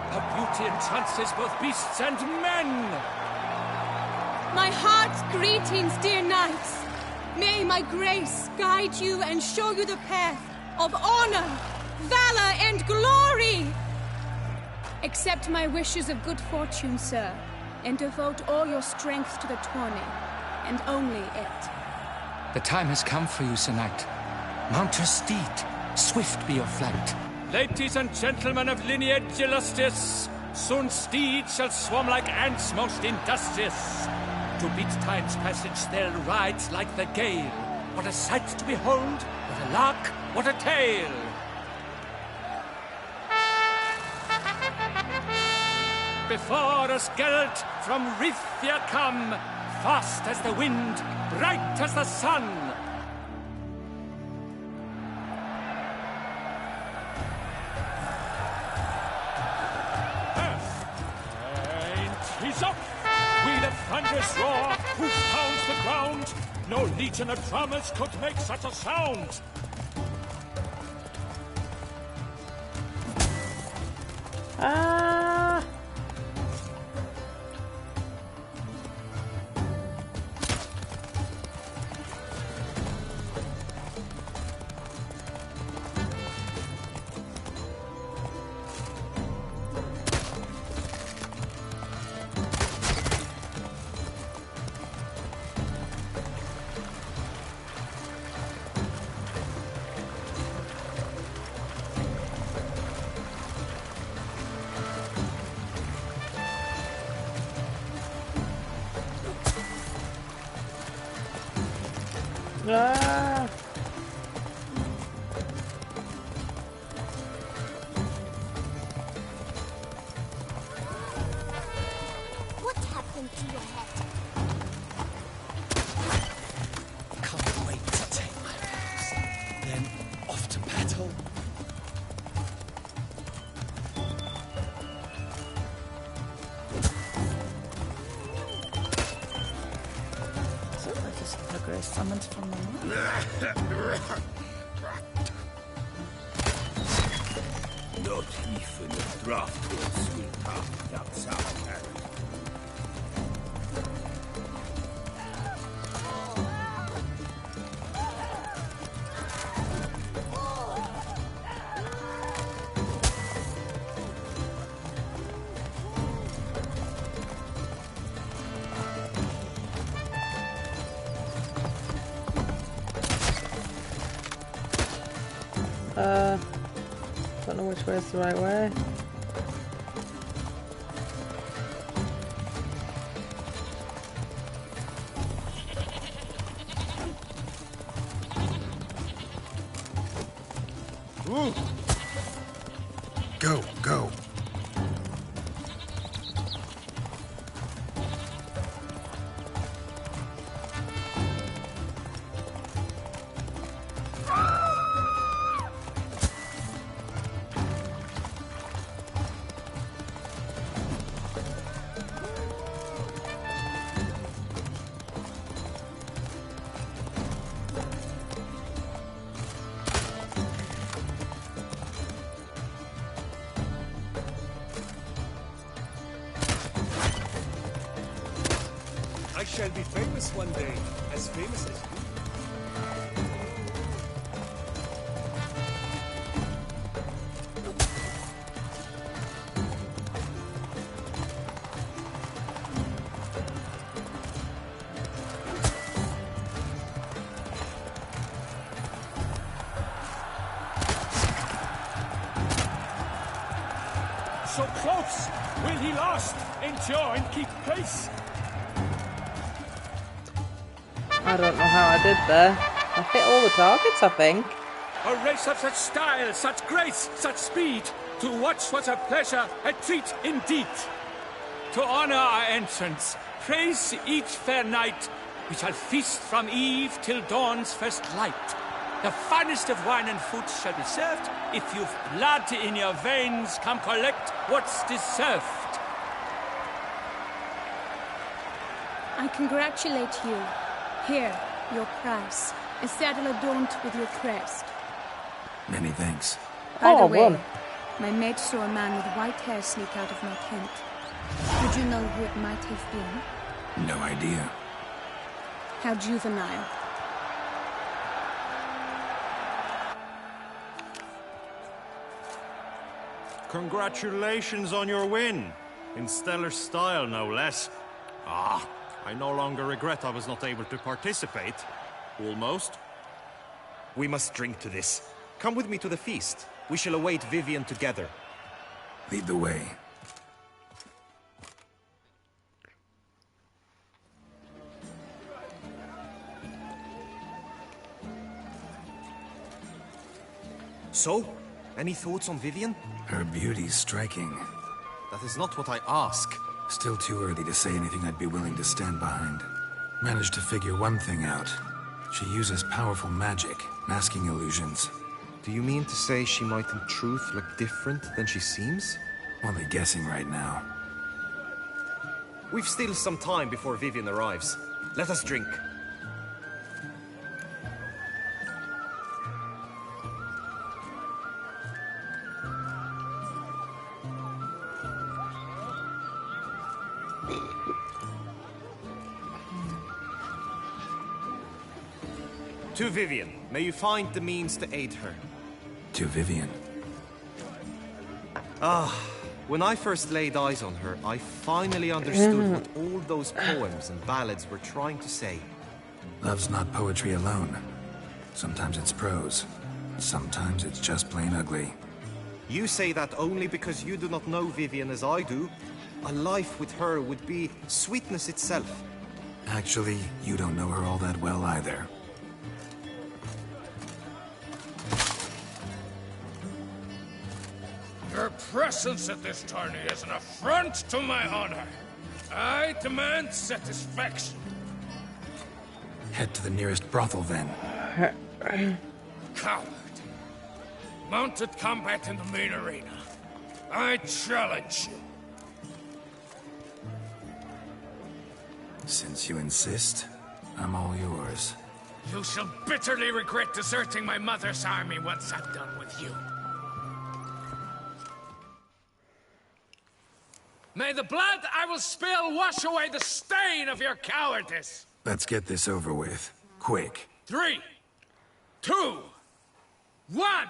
Her beauty entrances both beasts and men. My heart's greetings, dear knights. May my grace guide you and show you the path of honor, valor, and glory. Accept my wishes of good fortune, sir, and devote all your strength to the tourney, and only it. The time has come for you, Sir Knight. Mount your steed. Swift be your flight. Ladies and gentlemen of lineage illustrious, soon steeds shall swarm like ants most industrious. To beat time's passage they'll ride like the gale. What a sight to behold, what a lark, what a tale! Before us Geralt from Rithia come, fast as the wind, bright as the sun. He's up! With a thunderous roar, who pounds the ground? No legion of drummers could make such a sound! Ah. What happened to your head? Can't wait to take my vows. Then off to battle. So that is progress summoned from the moon. Not even a draft will pass that sound. Don't know which way is the right way. Ooh. Go, go. I shall be famous one day, as famous as you. So close! Will he last? Endure and keep pace? I don't know how I did there. I hit all the targets, I think. A race of such style, such grace, such speed. To watch was a pleasure, a treat indeed. To honor our entrance, praise each fair knight. We shall feast from eve till dawn's first light. The finest of wine and food shall be served. If you've blood in your veins, come collect what's deserved. I congratulate you. Here, your prize. A saddle adorned with your crest. Many thanks. By the Oh, way, one. my maid saw a man with white hair sneak out of my tent. Would you know who it might have been? No idea. How juvenile. Congratulations on your win. In stellar style, no less. Ah, I no longer regret I was not able to participate. Almost. We must drink to this. Come with me to the feast. We shall await Vivian together. Lead the way. So, any thoughts on Vivian? Her beauty's striking. That is not what I ask. Still too early to say anything I'd be willing to stand behind. Managed to figure one thing out. She uses powerful magic, masking illusions. Do you mean to say she might in truth look different than she seems? Only guessing right now. We've still some time before Vivian arrives. Let us drink. To Vivian, may you find the means to aid her. To Vivian. Ah, when I first laid eyes on her, I finally understood what all those poems and ballads were trying to say. Love's not poetry alone. Sometimes it's prose. Sometimes it's just plain ugly. You say that only because you do not know Vivian as I do. A life with her would be sweetness itself. Actually, you don't know her all that well either. presence at this tourney is an affront to my honor. I demand satisfaction. Head to the nearest brothel, then. Coward. Mounted combat in the main arena. I challenge you. Since you insist, I'm all yours. You shall bitterly regret deserting my mother's army once I'm done with you. May the blood I will spill wash away the stain of your cowardice! Let's get this over with. Quick. 3, 2, 1!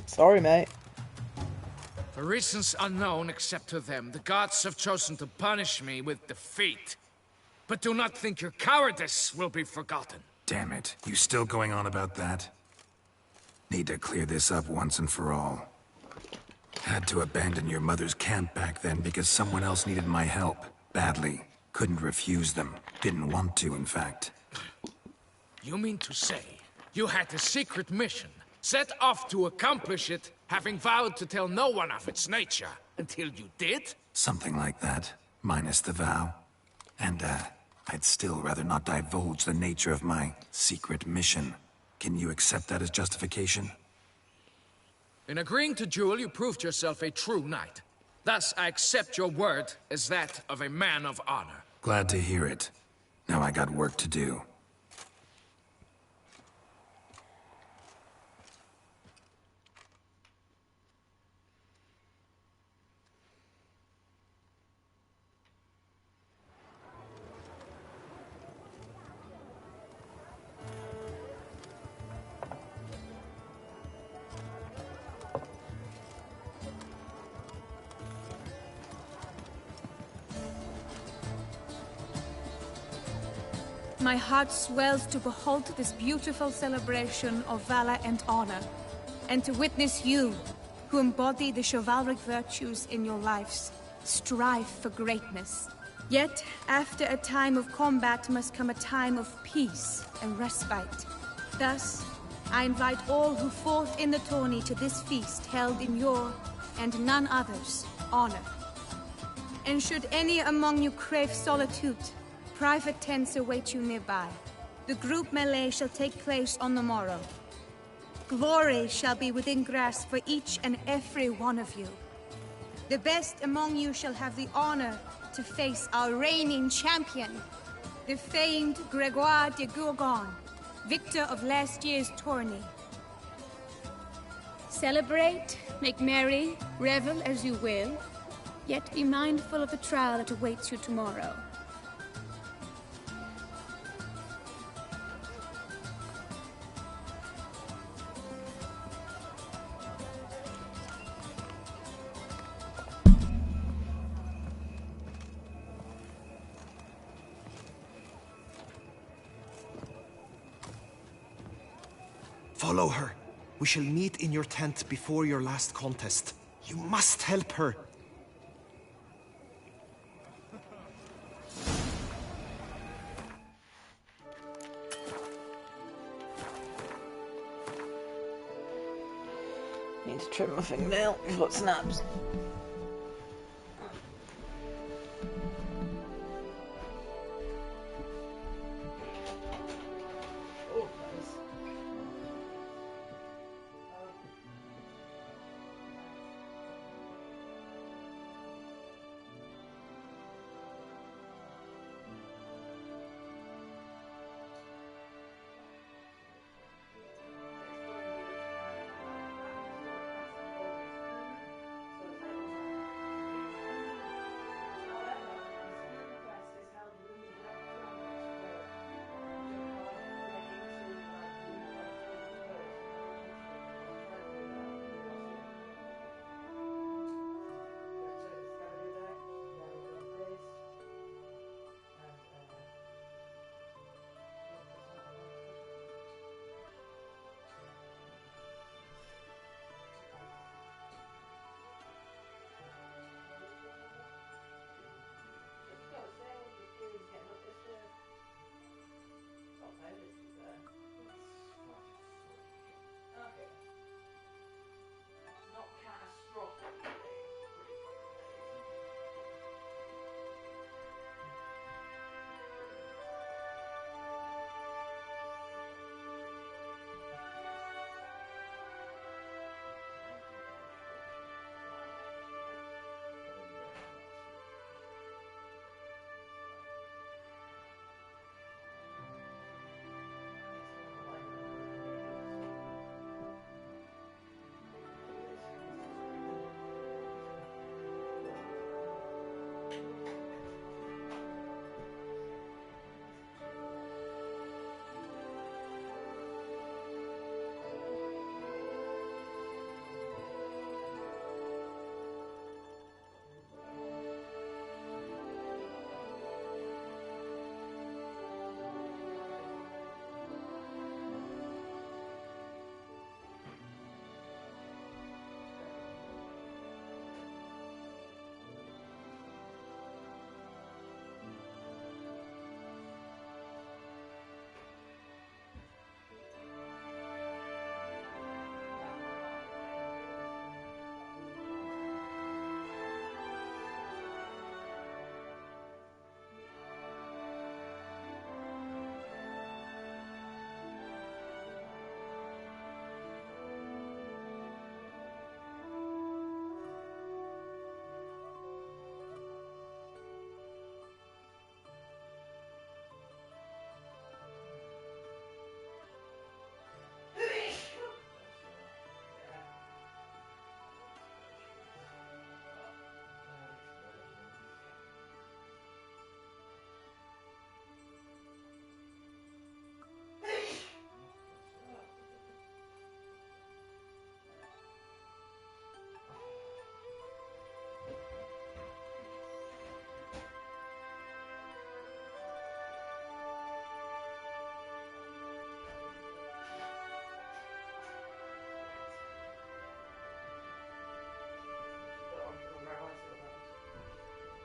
Sorry, mate. For reasons unknown except to them, the gods have chosen to punish me with defeat. But do not think your cowardice will be forgotten. Damn it. You still going on about that? Need to clear this up once and for all. Had to abandon your mother's camp back then because someone else needed my help. Badly. Couldn't refuse them. Didn't want to, in fact. You mean to say you had a secret mission, set off to accomplish it, having vowed to tell no one of its nature, until you did? Something like that, minus the vow. And, I'd still rather not divulge the nature of my secret mission. Can you accept that as justification? In agreeing to duel, you proved yourself a true knight. Thus, I accept your word as that of a man of honor. Glad to hear it. Now I got work to do. My heart swells to behold this beautiful celebration of valor and honor, and to witness you, who embody the chivalric virtues in your lives, strive for greatness. Yet, after a time of combat must come a time of peace and respite. Thus, I invite all who fought in the tourney to this feast held in your, and none other's, honor. And should any among you crave solitude, private tents await you nearby. The group melee shall take place on the morrow. Glory shall be within grasp for each and every one of you. The best among you shall have the honor to face our reigning champion, the famed Gregoire de Gourgon, victor of last year's tourney. Celebrate, make merry, revel as you will, yet be mindful of the trial that awaits you tomorrow. Follow her. We shall meet in your tent before your last contest. You must help her. need to trim my fingernail. I've got snaps.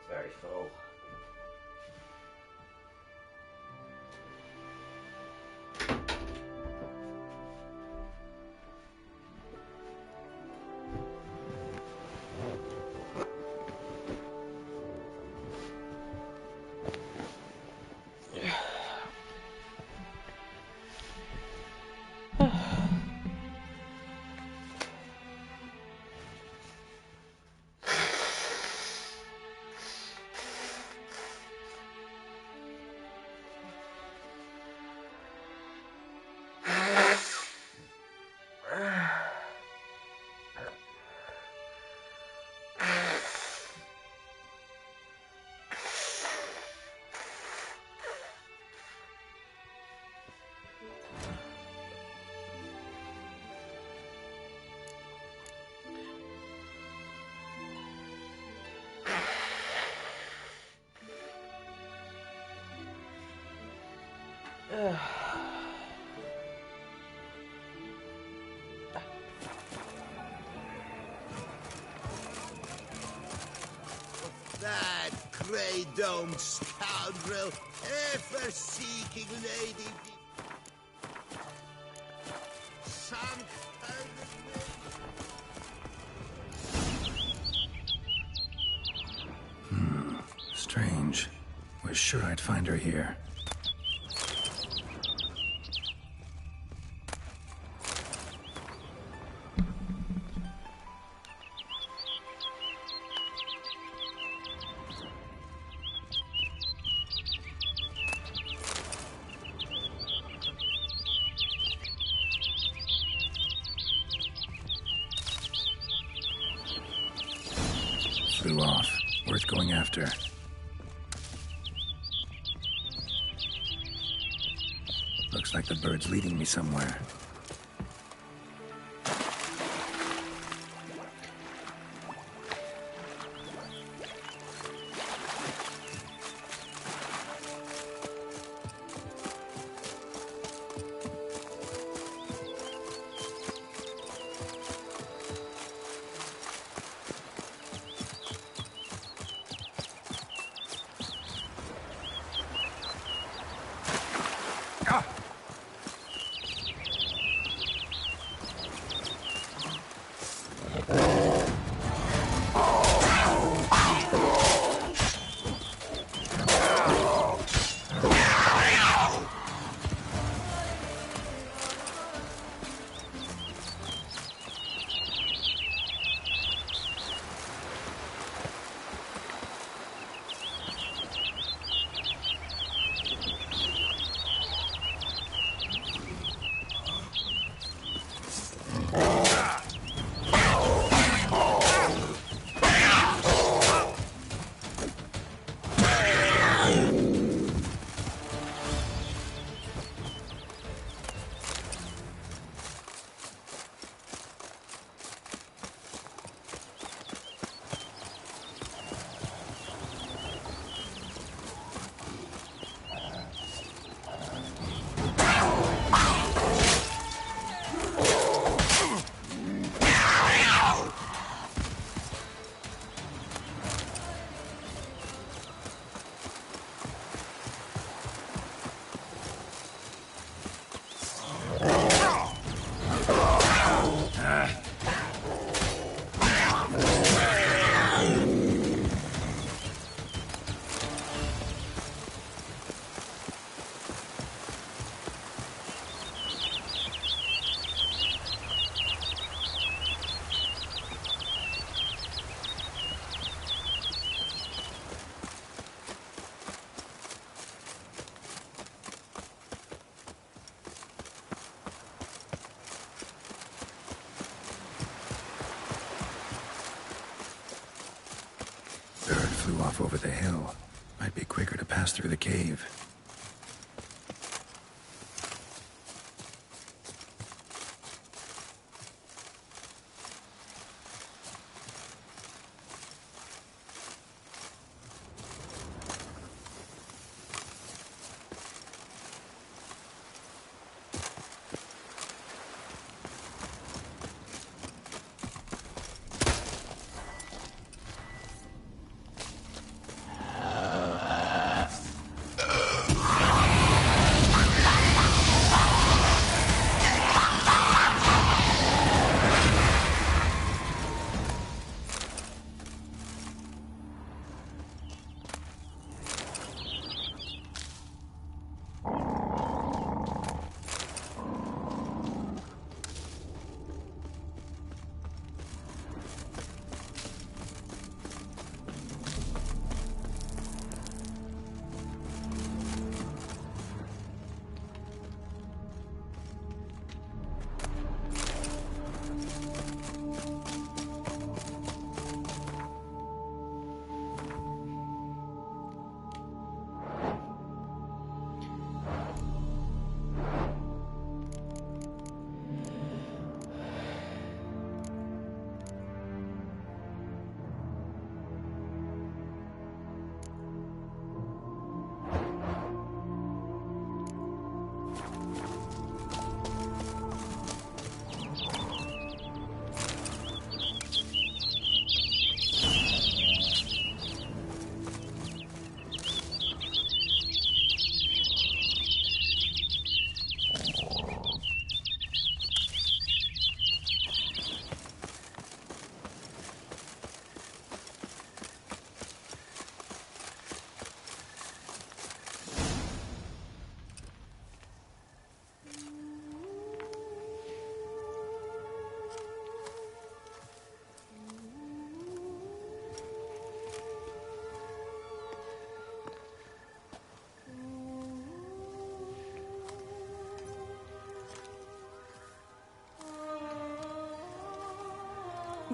Very full. That grey-domed scoundrel, ever seeking lady. Some Strange. Was sure I'd find her here. Flew off. Worth going after. Looks like the bird's leading me somewhere. Flew off over the hill. Might be quicker to pass through the cave.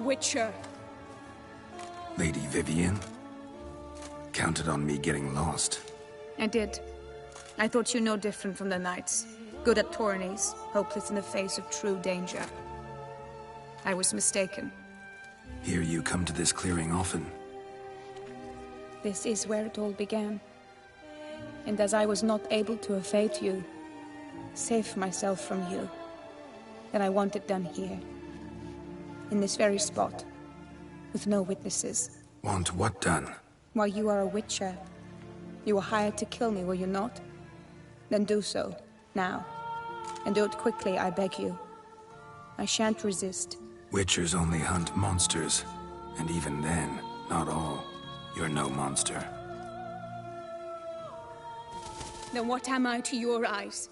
Witcher. Lady Vivian? Counted on me getting lost. I did. I thought you no different from the knights. Good at tourneys, hopeless in the face of true danger. I was mistaken. Hear you come to this clearing often. This is where it all began. And as I was not able to evade you, save myself from you, then I want it done here. In this very spot. With no witnesses. Want what done? Why, you are a witcher. You were hired to kill me, were you not? Then do so, now. And do it quickly, I beg you. I shan't resist. Witchers only hunt monsters. And even then, not all. You're no monster. Then what am I to your eyes?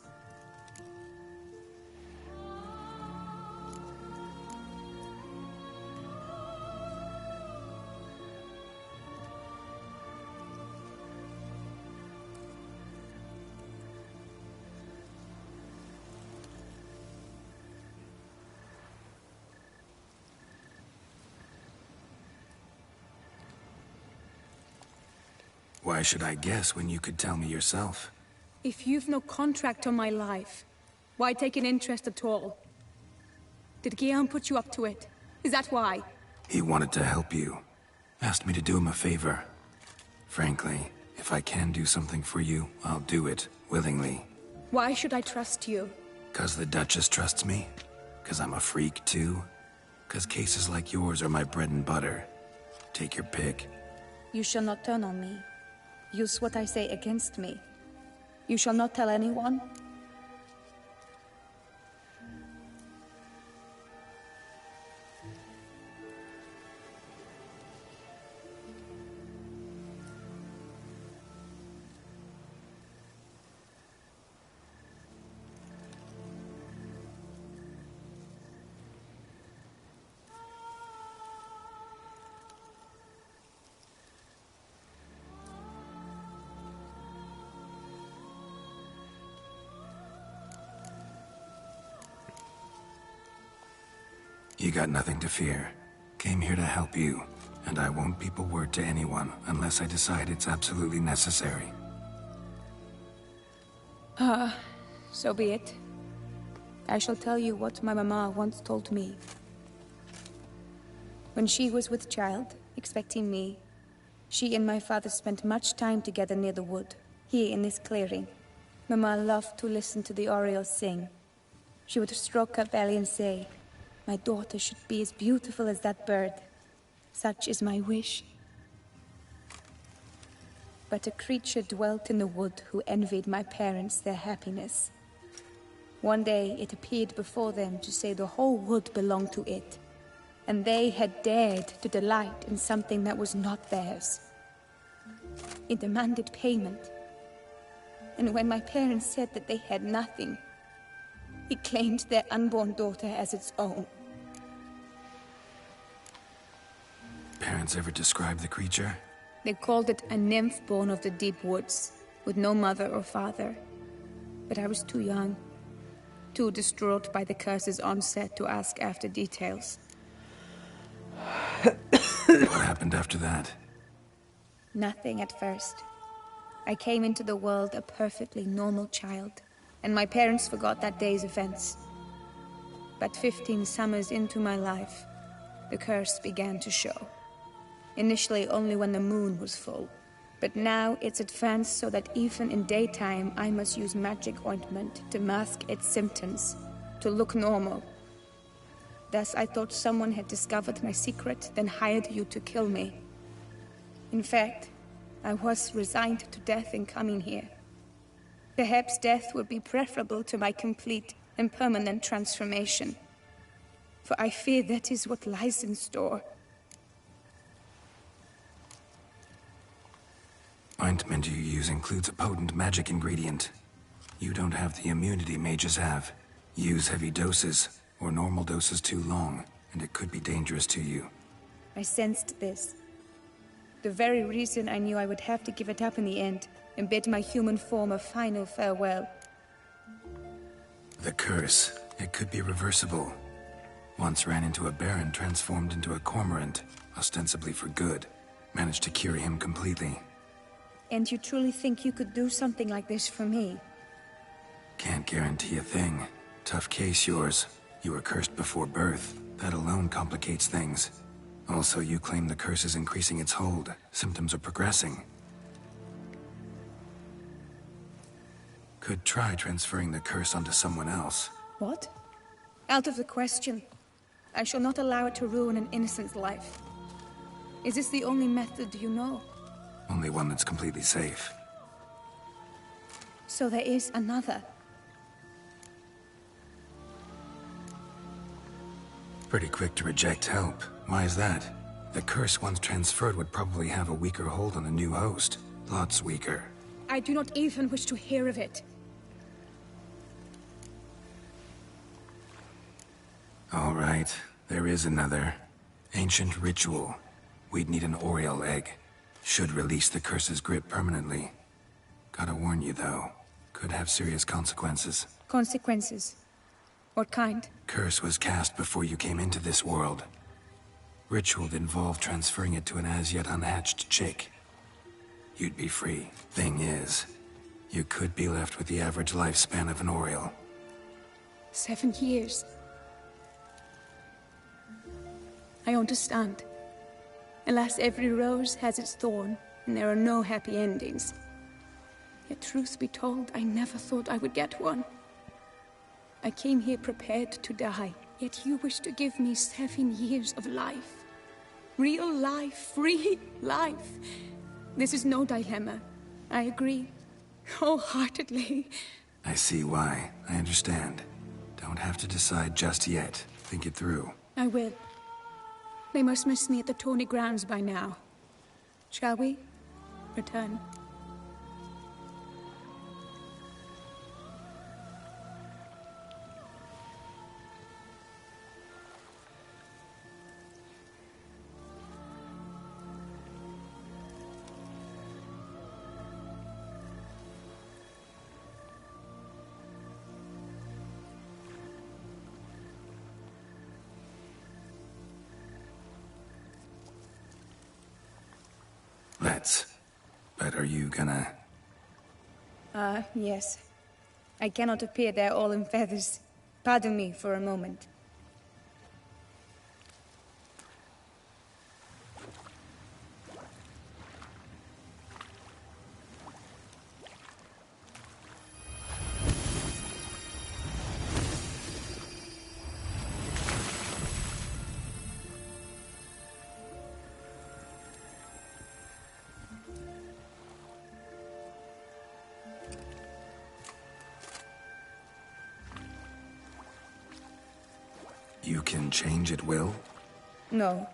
Why should I guess when you could tell me yourself? If you've no contract on my life, why take an interest at all? Did Guillaume put you up to it? Is that why? He wanted to help you. Asked me to do him a favor. Frankly, if I can do something for you, I'll do it, willingly. Why should I trust you? 'Cause the Duchess trusts me? 'Cause I'm a freak, too? 'Cause cases like yours are my bread and butter. Take your pick. You shall not turn on me. Use what I say against me. You shall not tell anyone? You got nothing to fear. Came here to help you, and I won't peep a word to anyone unless I decide it's absolutely necessary. So be it. I shall tell you what my mama once told me. When she was with child, expecting me, she and my father spent much time together near the wood, here in this clearing. Mama loved to listen to the orioles sing. She would stroke her belly and say, "My daughter should be as beautiful as that bird. Such is my wish." But a creature dwelt in the wood who envied my parents their happiness. One day it appeared before them to say the whole wood belonged to it, and they had dared to delight in something that was not theirs. It demanded payment, and when my parents said that they had nothing, it claimed their unborn daughter as its own. Parents ever describe the creature? They called it a nymph born of the deep woods, with no mother or father. But I was too young, too distraught by the curse's onset to ask after details. What happened after that? Nothing at first. I came into the world a perfectly normal child, and my parents forgot that day's events. But 15 summers into my life, the curse began to show. Initially only when the moon was full, but now it's advanced so that even in daytime I must use magic ointment to mask its symptoms, to look normal. Thus I thought someone had discovered my secret, then hired you to kill me. In fact, I was resigned to death in coming here. Perhaps death would be preferable to my complete and permanent transformation, for I fear that is what lies in store. Ointment you use includes a potent magic ingredient. You don't have the immunity mages have. Use heavy doses, or normal doses too long, and it could be dangerous to you. I sensed this. The very reason I knew I would have to give it up in the end, and bid my human form a final farewell. The curse, it could be reversible. Once ran into a baron transformed into a cormorant, ostensibly for good. Managed to cure him completely. And you truly think you could do something like this for me? Can't guarantee a thing. Tough case, yours. You were cursed before birth. That alone complicates things. Also, you claim the curse is increasing its hold. Symptoms are progressing. Could try transferring the curse onto someone else. What? Out of the question. I shall not allow it to ruin an innocent's life. Is this the only method you know? Only one that's completely safe. So there is another. Pretty quick to reject help. Why is that? The curse once transferred would probably have a weaker hold on the new host. Lots weaker. I do not even wish to hear of it. All right, there is another. Ancient ritual. We'd need an Oriole egg. Should release the curse's grip permanently. Gotta warn you, though. Could have serious consequences. Consequences? What kind? Curse was cast before you came into this world. Ritual involved transferring it to an as-yet unhatched chick. You'd be free. Thing is, you could be left with the average lifespan of an Oriole. 7 years. I understand. Alas, every rose has its thorn, and there are no happy endings. Yet truth be told, I never thought I would get one. I came here prepared to die, yet you wish to give me 7 years of life. Real life, free life. This is no dilemma. I agree. Wholeheartedly. I see why. I understand. Don't have to decide just yet. Think it through. I will. They must miss me at the Tawny grounds by now. Shall we? Return. Let's. But are you gonna... Yes. I cannot appear there all in feathers. Pardon me for a moment. You can change at will? No,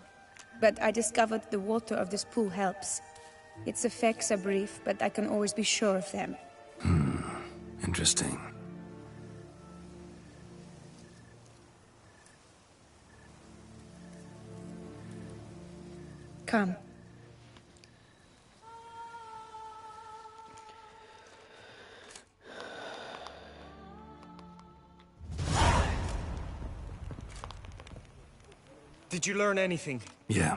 but I discovered the water of this pool helps. Its effects are brief, but I can always be sure of them. Interesting. Come. Did you learn anything? Yeah.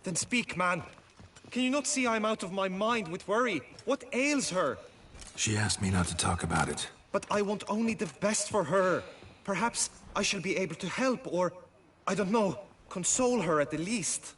Then speak, man. Can you not see I'm out of my mind with worry? What ails her? She asked me not to talk about it. But I want only the best for her. Perhaps I shall be able to help, or, I don't know, console her at the least.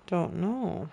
Don't know.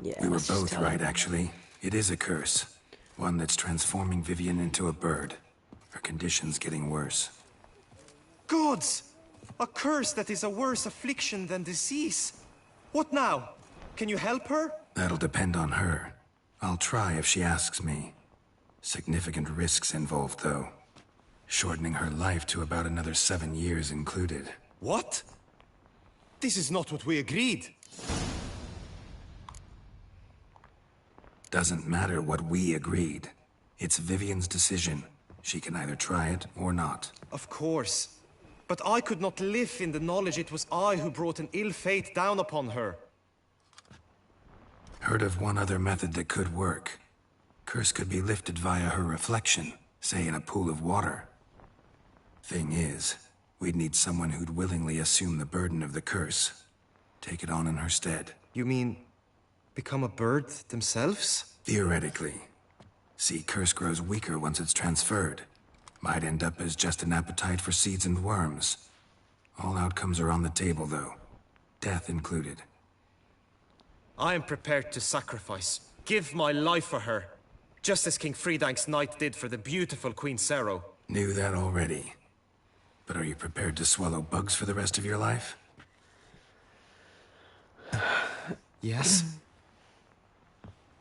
Yeah, We were both right, actually. It is a curse. One that's transforming Vivian into a bird. Her condition's getting worse. Gods! A curse that is a worse affliction than disease. What now? Can you help her? That'll depend on her. I'll try if she asks me. Significant risks involved, though. Shortening her life to about another 7 years included. What? This is not what we agreed. Doesn't matter what we agreed. It's Vivian's decision. She can either try it or not. Of course. But I could not live in the knowledge it was I who brought an ill fate down upon her. Heard of one other method that could work. Curse could be lifted via her reflection, say in a pool of water. Thing is, we'd need someone who'd willingly assume the burden of the curse. Take it on in her stead. You mean become a bird themselves? Theoretically. See, curse grows weaker once it's transferred. Might end up as just an appetite for seeds and worms. All outcomes are on the table, though. Death included. I am prepared to sacrifice. Give my life for her. Just as King Fridank's knight did for the beautiful Queen Sero. Knew that already. But are you prepared to swallow bugs for the rest of your life? Yes.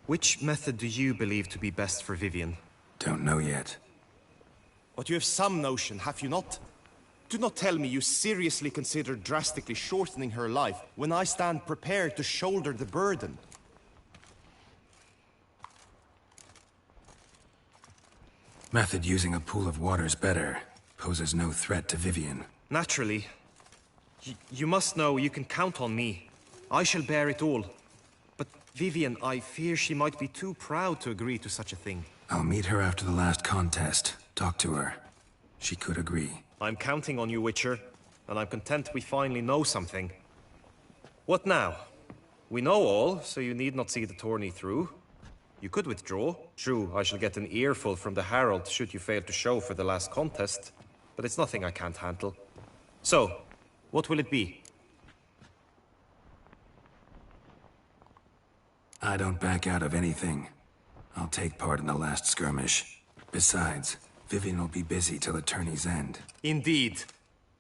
Which method do you believe to be best for Vivian? Don't know yet. But you have some notion, have you not? Do not tell me you seriously consider drastically shortening her life when I stand prepared to shoulder the burden. Method using a pool of water's better. Poses no threat to Vivian. Naturally. You must know you can count on me. I shall bear it all. But Vivian, I fear she might be too proud to agree to such a thing. I'll meet her after the last contest. Talk to her. She could agree. I'm counting on you, Witcher. And I'm content we finally know something. What now? We know all, so you need not see the tourney through. You could withdraw. True, I shall get an earful from the Herald should you fail to show for the last contest. But it's nothing I can't handle. So, what will it be? I don't back out of anything. I'll take part in the last skirmish. Besides, Vivian will be busy till the tourney's end. Indeed.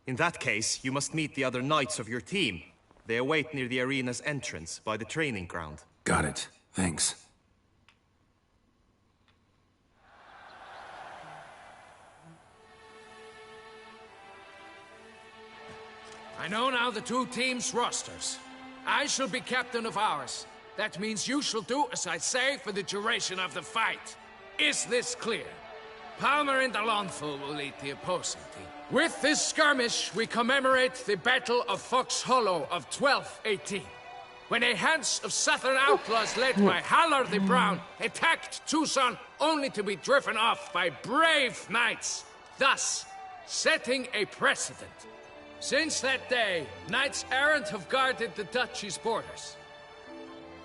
In that case, you must meet the other knights of your team. They await near the arena's entrance, by the training ground. Got it. Thanks. I know now the two teams' rosters. I shall be captain of ours. That means you shall do as I say for the duration of the fight. Is this clear? Palmer and Alonso will lead the opposing team. With this skirmish, we commemorate the Battle of Fox Hollow of 1218, when a Hans of Southern outlaws led by Halar the Brown attacked Tucson only to be driven off by brave knights, thus setting a precedent. Since that day, knights errant have guarded the duchy's borders.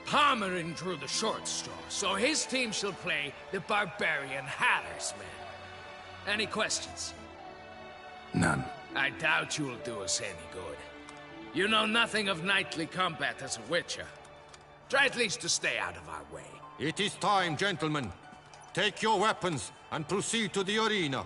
Palmerin drew the short straw, so his team shall play the barbarian Hatter's men. Any questions? None. I doubt you'll do us any good. You know nothing of knightly combat as a witcher. Try at least to stay out of our way. It is time, gentlemen. Take your weapons and proceed to the arena.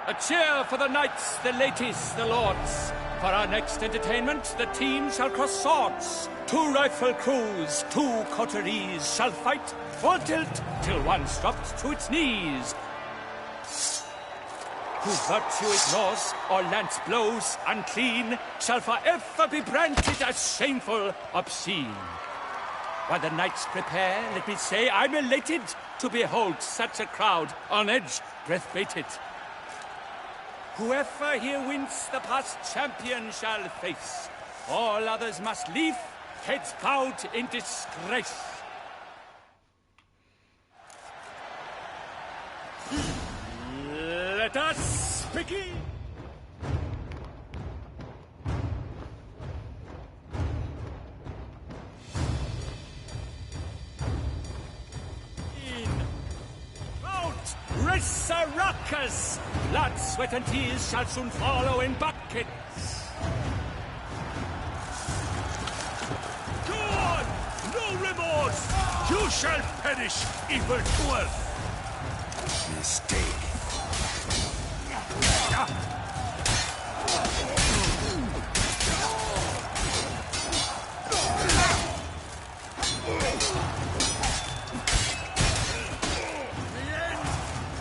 A cheer for the knights, the ladies, the lords. For our next entertainment, the teams shall cross swords. 2 rifle crews, 2 coteries shall fight full tilt till one's dropped to its knees. Who virtue ignores or lance blows unclean shall forever be branded as shameful, obscene. While the knights prepare, let me say I'm elated to behold such a crowd on edge, breath-baited. Whoever here wins the past champion shall face. All others must leave, heads bowed in disgrace. Let us begin. Out, Resurrectors! Blood, sweat, and tears shall soon follow in buckets. Go on! No remorse! You shall perish, evildoer! Mistake.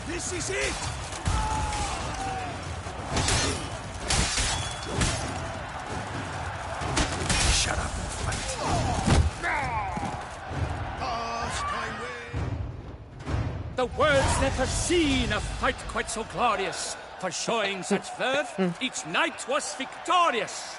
This is it! Shut up and fight. The world's never seen a fight quite so glorious. For showing such verve, each knight was victorious.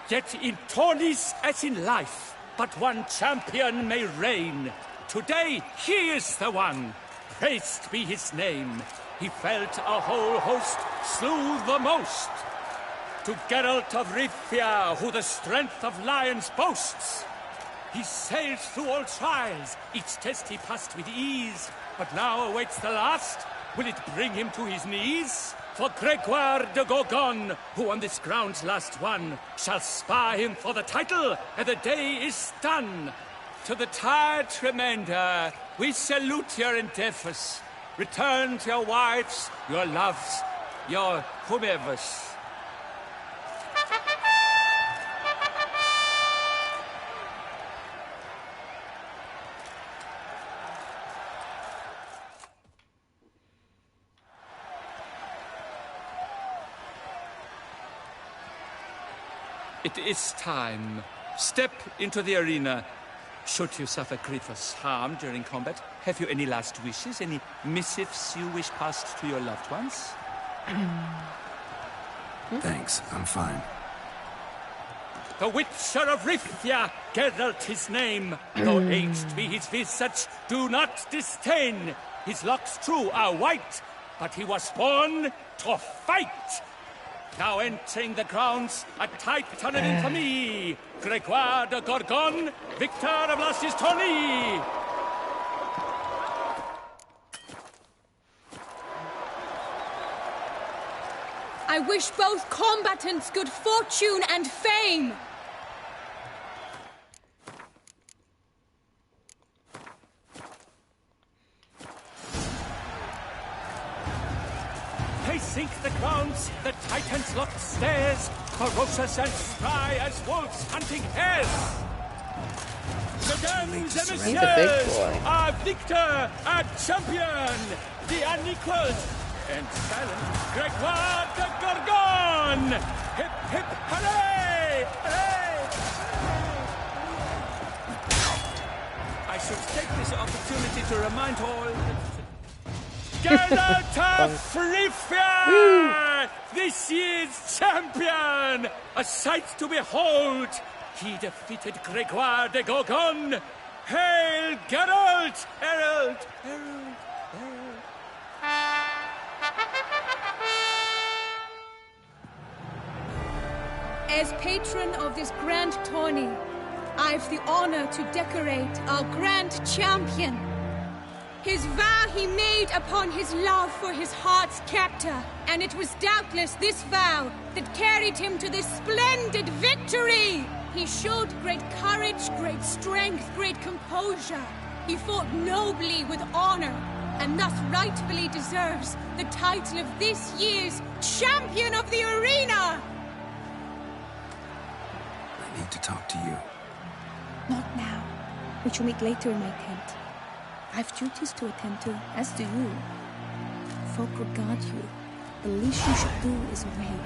Yet in tourneys as in life, but one champion may reign. Today, he is the one. Praised be his name. He felt a whole host, slew the most. To Geralt of Rivia, who the strength of lions boasts. He sailed through all trials, each test he passed with ease. But now awaits the last. Will it bring him to his knees? For Gregoire de Gorgon, who on this ground's last won, shall spar him for the title, and the day is done. To the tired remainder, we salute your endeavors. Return to your wives, your loves, your whomevers. It is time. Step into the arena. Should you suffer grievous harm during combat, have you any last wishes? Any missives you wish passed to your loved ones? Thanks, I'm fine. The Witcher of Rivia, Geralt his name. Though aged be his visage, do not disdain. His locks true are white, but he was born to fight. Now entering the grounds, a titan in infamy, Gregoire de Gorgon, victor of last year's tourney. I wish both combatants good fortune and fame. They sink the grounds, the titans locked stairs, ferocious and spry as wolves hunting hares. Mesdames et messieurs, our victor, our champion, the unequaled and silent Gregoire de Gorgon! Hip, hip, hooray! Hooray! I should take this opportunity to remind all that Geralt of Rivia! This year's champion! A sight to behold! He defeated Gregoire de Gorgon! Hail Geralt! Herald! Herald! Herald! As patron of this grand tourney, I've the honor to decorate our grand champion. His vow he made upon his love for his heart's captor, and it was doubtless this vow that carried him to this splendid victory. He showed great courage, great strength, great composure. He fought nobly with honor, and thus rightfully deserves the title of this year's Champion of the Arena! I need to talk to you. Not now. We shall meet later in my tent. I've duties to attend to, as do you. Folk regard you. The least you should do is wave.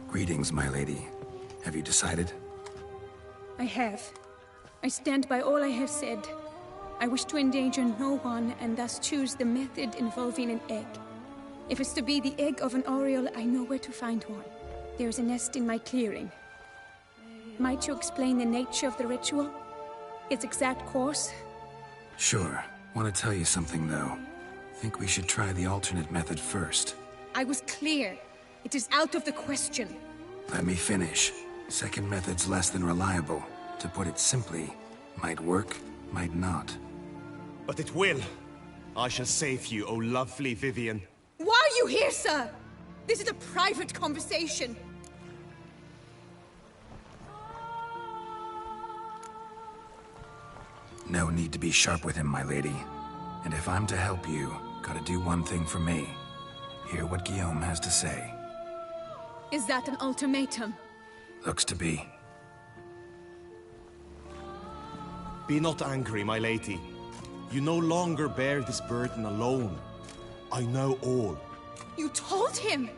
Greetings, my lady. Have you decided? I have. I stand by all I have said. I wish to endanger no one, and thus choose the method involving an egg. If it's to be the egg of an oriole, I know where to find one. There is a nest in my clearing. Might you explain the nature of the ritual? Its exact course? Sure. Want to tell you something, though. Think we should try the alternate method first. I was clear. It is out of the question. Let me finish. Second method's less than reliable. To put it simply, might work, might not. But it will. I shall save you, O lovely Vivian. Why are you here, sir? This is a private conversation. No need to be sharp with him, my lady. And if I'm to help you, gotta do one thing for me. Hear what Guillaume has to say. Is that an ultimatum? Looks to be. Be not angry, my lady. You no longer bear this burden alone. I know all. You told him!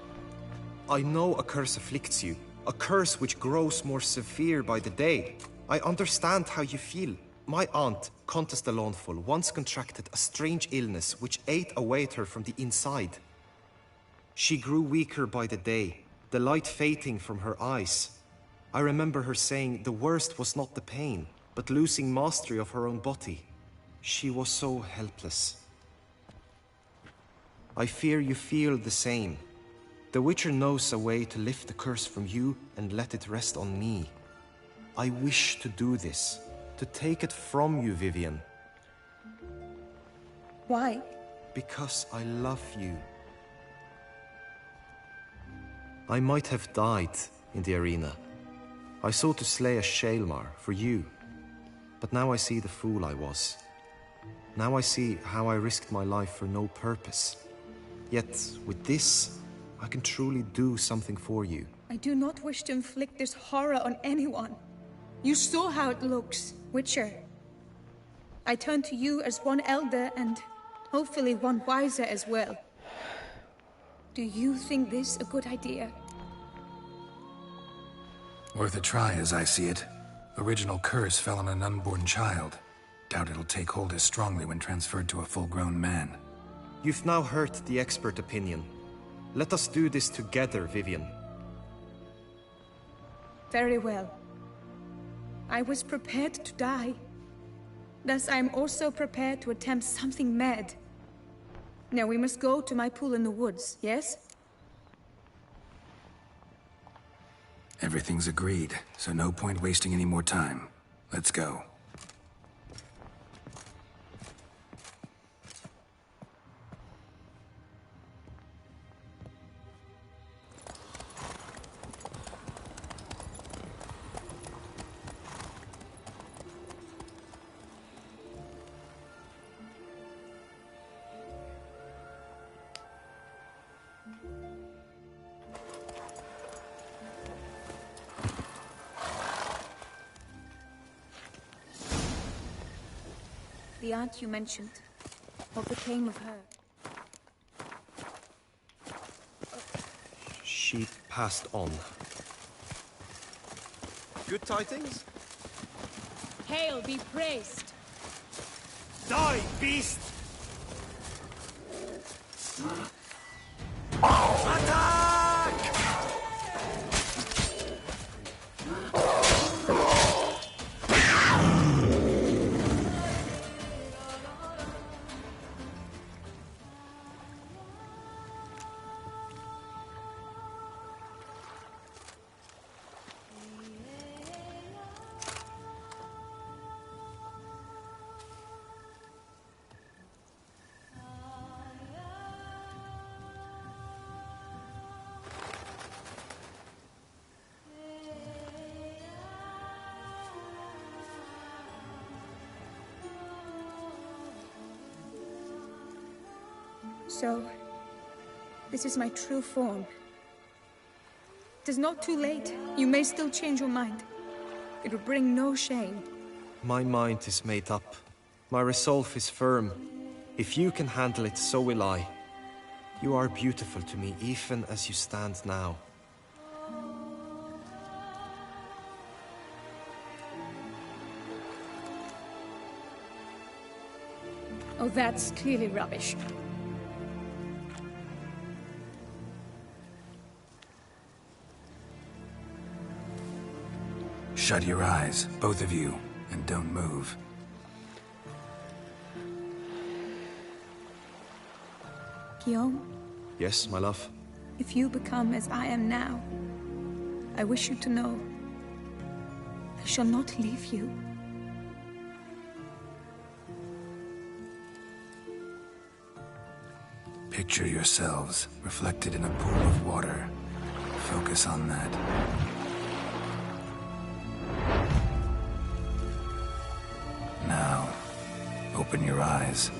I know a curse afflicts you. A curse which grows more severe by the day. I understand how you feel. My aunt, Countess de Lawnful, once contracted a strange illness which ate away at her from the inside. She grew weaker by the day, the light fading from her eyes. I remember her saying the worst was not the pain, but losing mastery of her own body. She was so helpless. I fear you feel the same. The Witcher knows a way to lift the curse from you and let it rest on me. I wish to do this, to take it from you, Vivian. Why? Because I love you. I might have died in the arena. I sought to slay a Shaelmar for you. But now I see the fool I was. Now I see how I risked my life for no purpose. Yet, with this, I can truly do something for you. I do not wish to inflict this horror on anyone. You saw how it looks, Witcher. I turn to you as one elder and hopefully one wiser as well. Do you think this a good idea? Worth a try, as I see it. Original curse fell on an unborn child. Doubt it'll take hold as strongly when transferred to a full-grown man. You've now heard the expert opinion. Let us do this together, Vivian. Very well. I was prepared to die. Thus I am also prepared to attempt something mad. Now we must go to my pool in the woods, yes? Everything's agreed, so no point wasting any more time. Let's go. The aunt you mentioned. What became of her? She passed on. Good tidings? Hail be praised. Die, beast! So, this is my true form. It is not too late. You may still change your mind. It will bring no shame. My mind is made up. My resolve is firm. If you can handle it, so will I. You are beautiful to me, even as you stand now. Oh, that's clearly rubbish. Shut your eyes, both of you, and don't move. Guillaume, Yes, my love? if you become as I am now, I wish you to know I shall not leave you. Picture yourselves reflected in a pool of water. Focus on that. Now, open your eyes.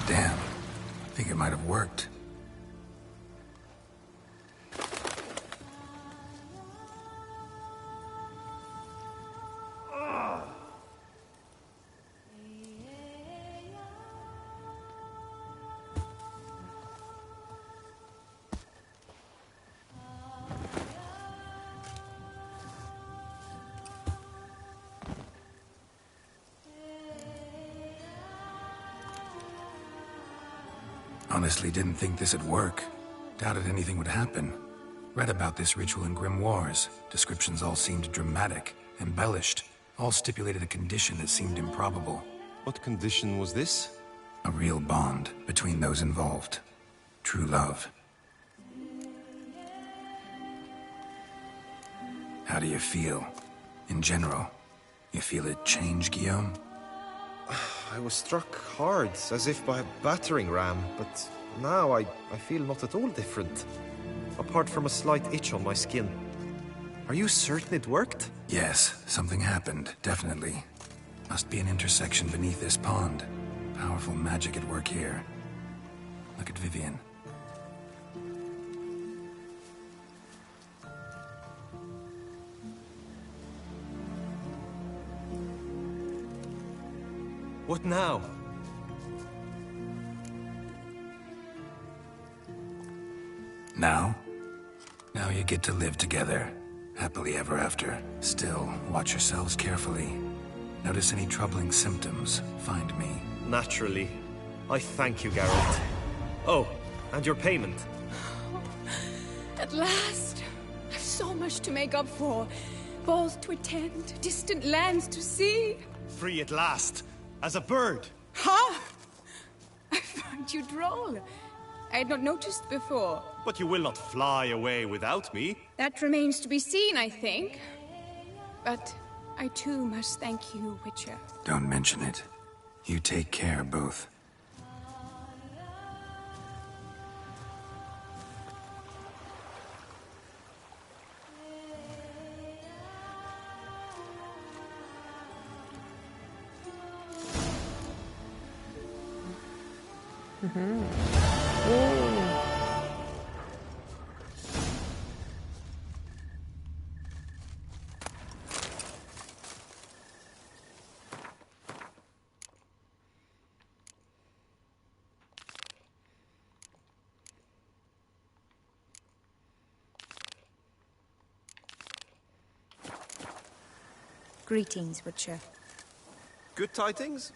Damn. Think it might have worked. Honestly didn't think this'd work. Doubted anything would happen. Read about this ritual in grimoires. Descriptions all seemed dramatic, embellished. All stipulated a condition that seemed improbable. What condition was this? A real bond between those involved. True love. How do you feel? In general? You feel it change, Guillaume? I was struck hard, as if by a battering ram, but now I feel not at all different. Apart from a slight itch on my skin. Are you certain it worked? Yes, something happened, definitely. Must be an intersection beneath this pond. Powerful magic at work here. Look at Vivian. What now? Now? Now you get to live together. Happily ever after. Still, watch yourselves carefully. Notice any troubling symptoms, find me. Naturally. I thank you, Geralt. Oh, and your payment. At last! I've so much to make up for. Balls to attend, distant lands to see. Free at last! As a bird! Huh? I found you droll. I had not noticed before. But you will not fly away without me. That remains to be seen, I think. But I too must thank you, Witcher. Don't mention it. You take care, both. Greetings, Witcher. Good tidings?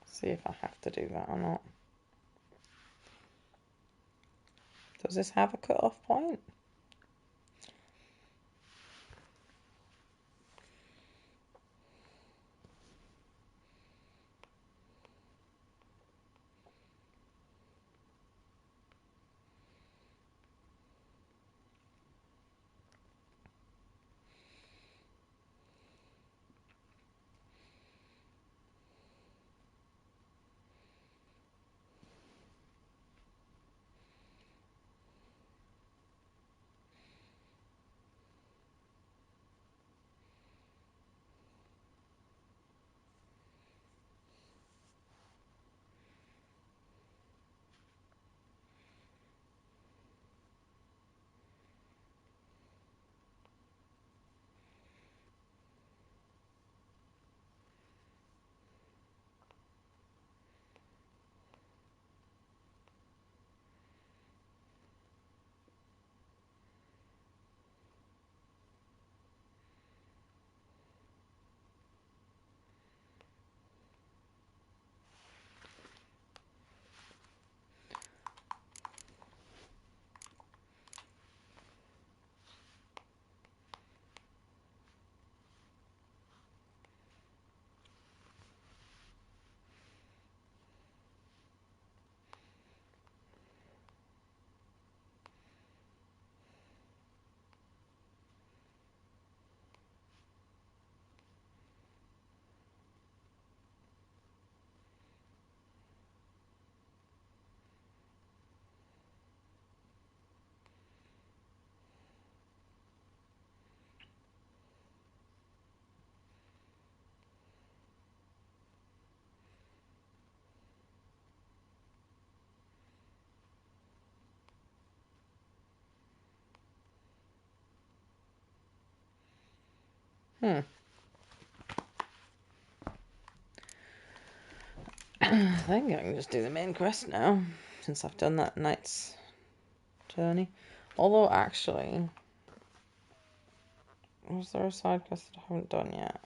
See if I have to do that or not. Does this have a cut-off point? I think I can just do the main quest now, since I've done that knight's journey. Although, actually, was there a side quest that I haven't done yet?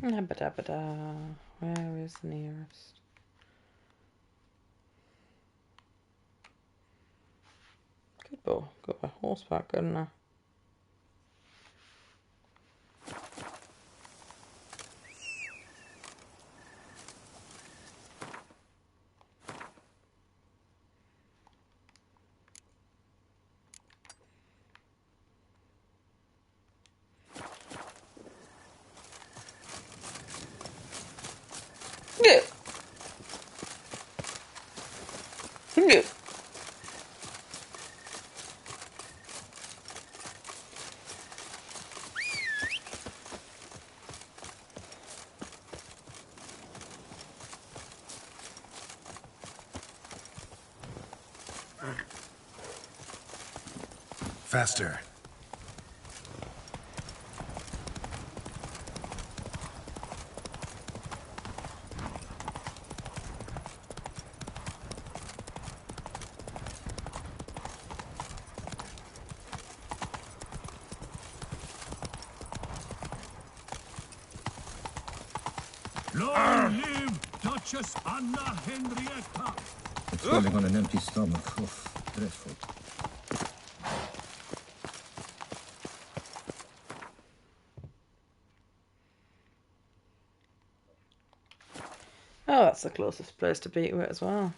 Abba-dabba-da. Where is the nearest? Good boy. Got a horseback, couldn't I? Yeah. Yeah. Faster. Long live Duchess Anna Henrietta! It's falling on an empty stomach. Oof, dreadful. Oh, that's the closest place to be to it as well.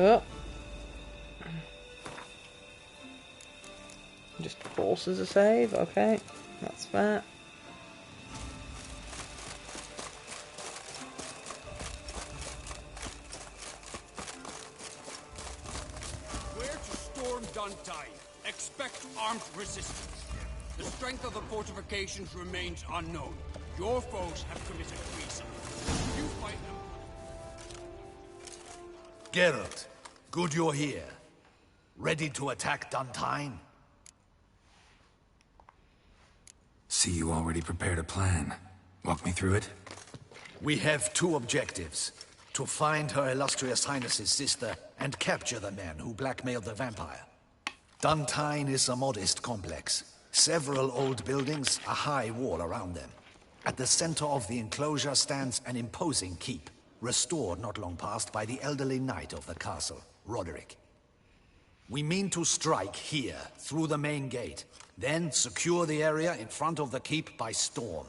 Oh. Just forces a save, okay. That's fair. Where to storm Duntine? Expect armed resistance. The strength of the fortifications remains unknown. Your foes have committed treason. You fight them. Geralt, good you're here. Ready to attack Duntine? See, you already prepared a plan. Walk me through it. We have two objectives. To find Her Illustrious Highness's sister and capture the men who blackmailed the vampire. Duntine is a modest complex. Several old buildings, a high wall around them. At the center of the enclosure stands an imposing keep, restored not long past by the elderly knight of the castle, Roderick. We mean to strike here, through the main gate, then secure the area in front of the keep by storm.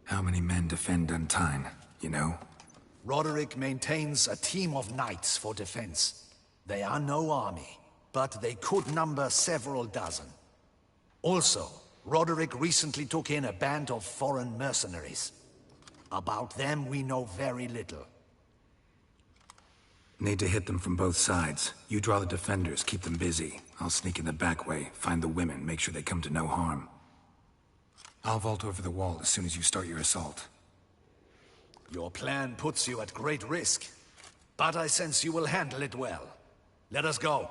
How many men defend Duntine, you know? Roderick maintains a team of knights for defense. They are no army, but they could number several dozen. Also, Roderick recently took in a band of foreign mercenaries. About them we know very little. Need to hit them from both sides. You draw the defenders, keep them busy. I'll sneak in the back way, find the women, make sure they come to no harm. I'll vault over the wall as soon as you start your assault. Your plan puts you at great risk, but I sense you will handle it well. Let us go.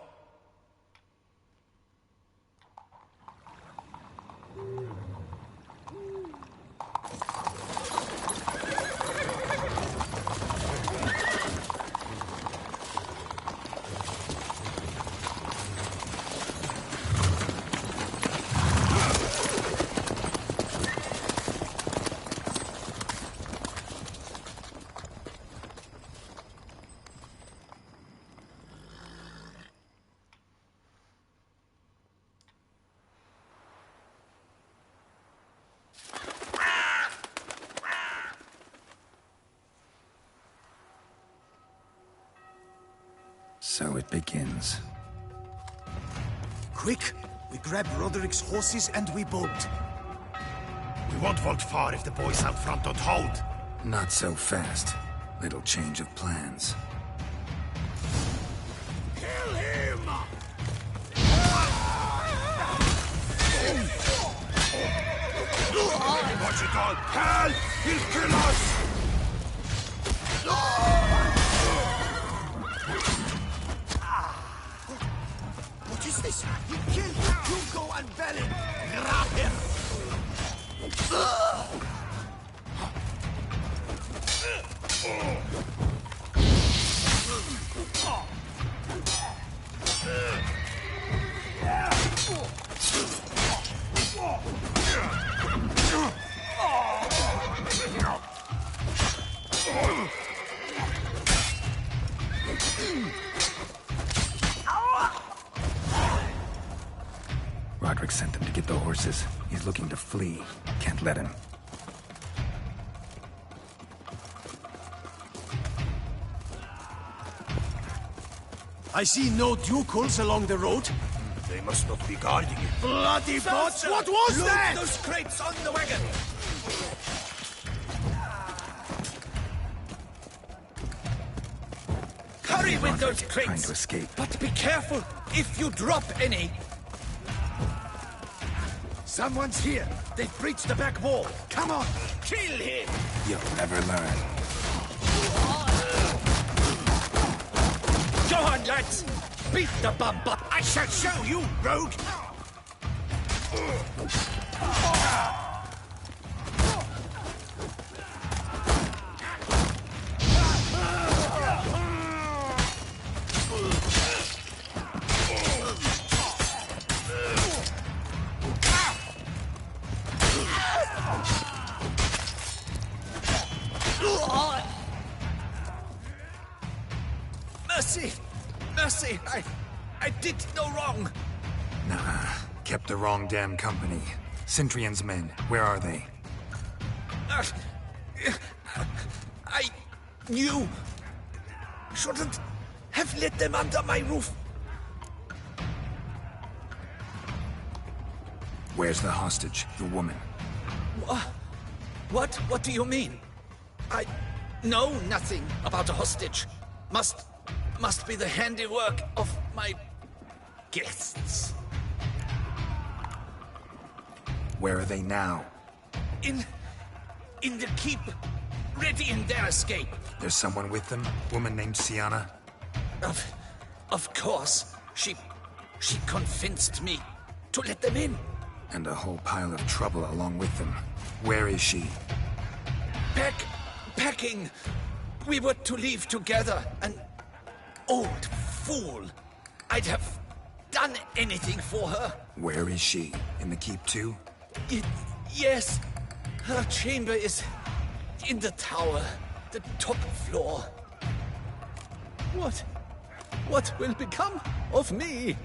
So it begins. Quick! We grab Roderick's horses and we bolt. We won't vault far if the boys out front don't hold. Not so fast. Little change of plans. Kill him! Watch it all! Help! He'll kill us! What is this? He killed Hugo and Velen! Grab him! Roderick sent them to get the horses. He's looking to flee. Can't let him. I see no ducals along the road. They must not be guarding it. Bloody bots! What was Load that? those crates on the wagon! Hurry with those Trying crates! to escape. But be careful if you drop any. Someone's here. They've breached the back wall. Come on, kill him! You'll never learn. Go on, lads! Beat the bum, but I shall show you, rogue! Mercy! Mercy! I did no wrong! Nah, kept the wrong damn company. Centrion's men, where are they? I knew. Shouldn't have let them under my roof. Where's the hostage, the woman? What do you mean? I know nothing about a hostage. Must be the handiwork of my guests. Where are they now? In the keep, ready in their escape. There's someone with them? Woman named Sienna? Of course. She convinced me to let them in. And a whole pile of trouble along with them. Where is she? Packing. We were to leave together. An old fool. I'd have done anything for her. Where is she? In the keep too? Yes. Her chamber is in the tower. The top floor. What will become of me?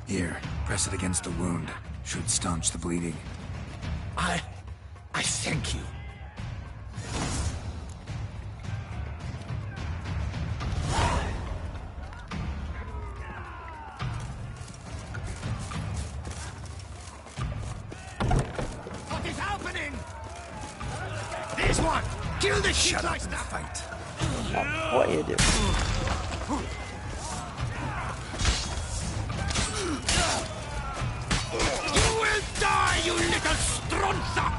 Here, press it against the wound. Should staunch the bleeding. I thank you. What is happening? This one! Kill the shit like that! Fight. What are you doing? You will die, you little stronza!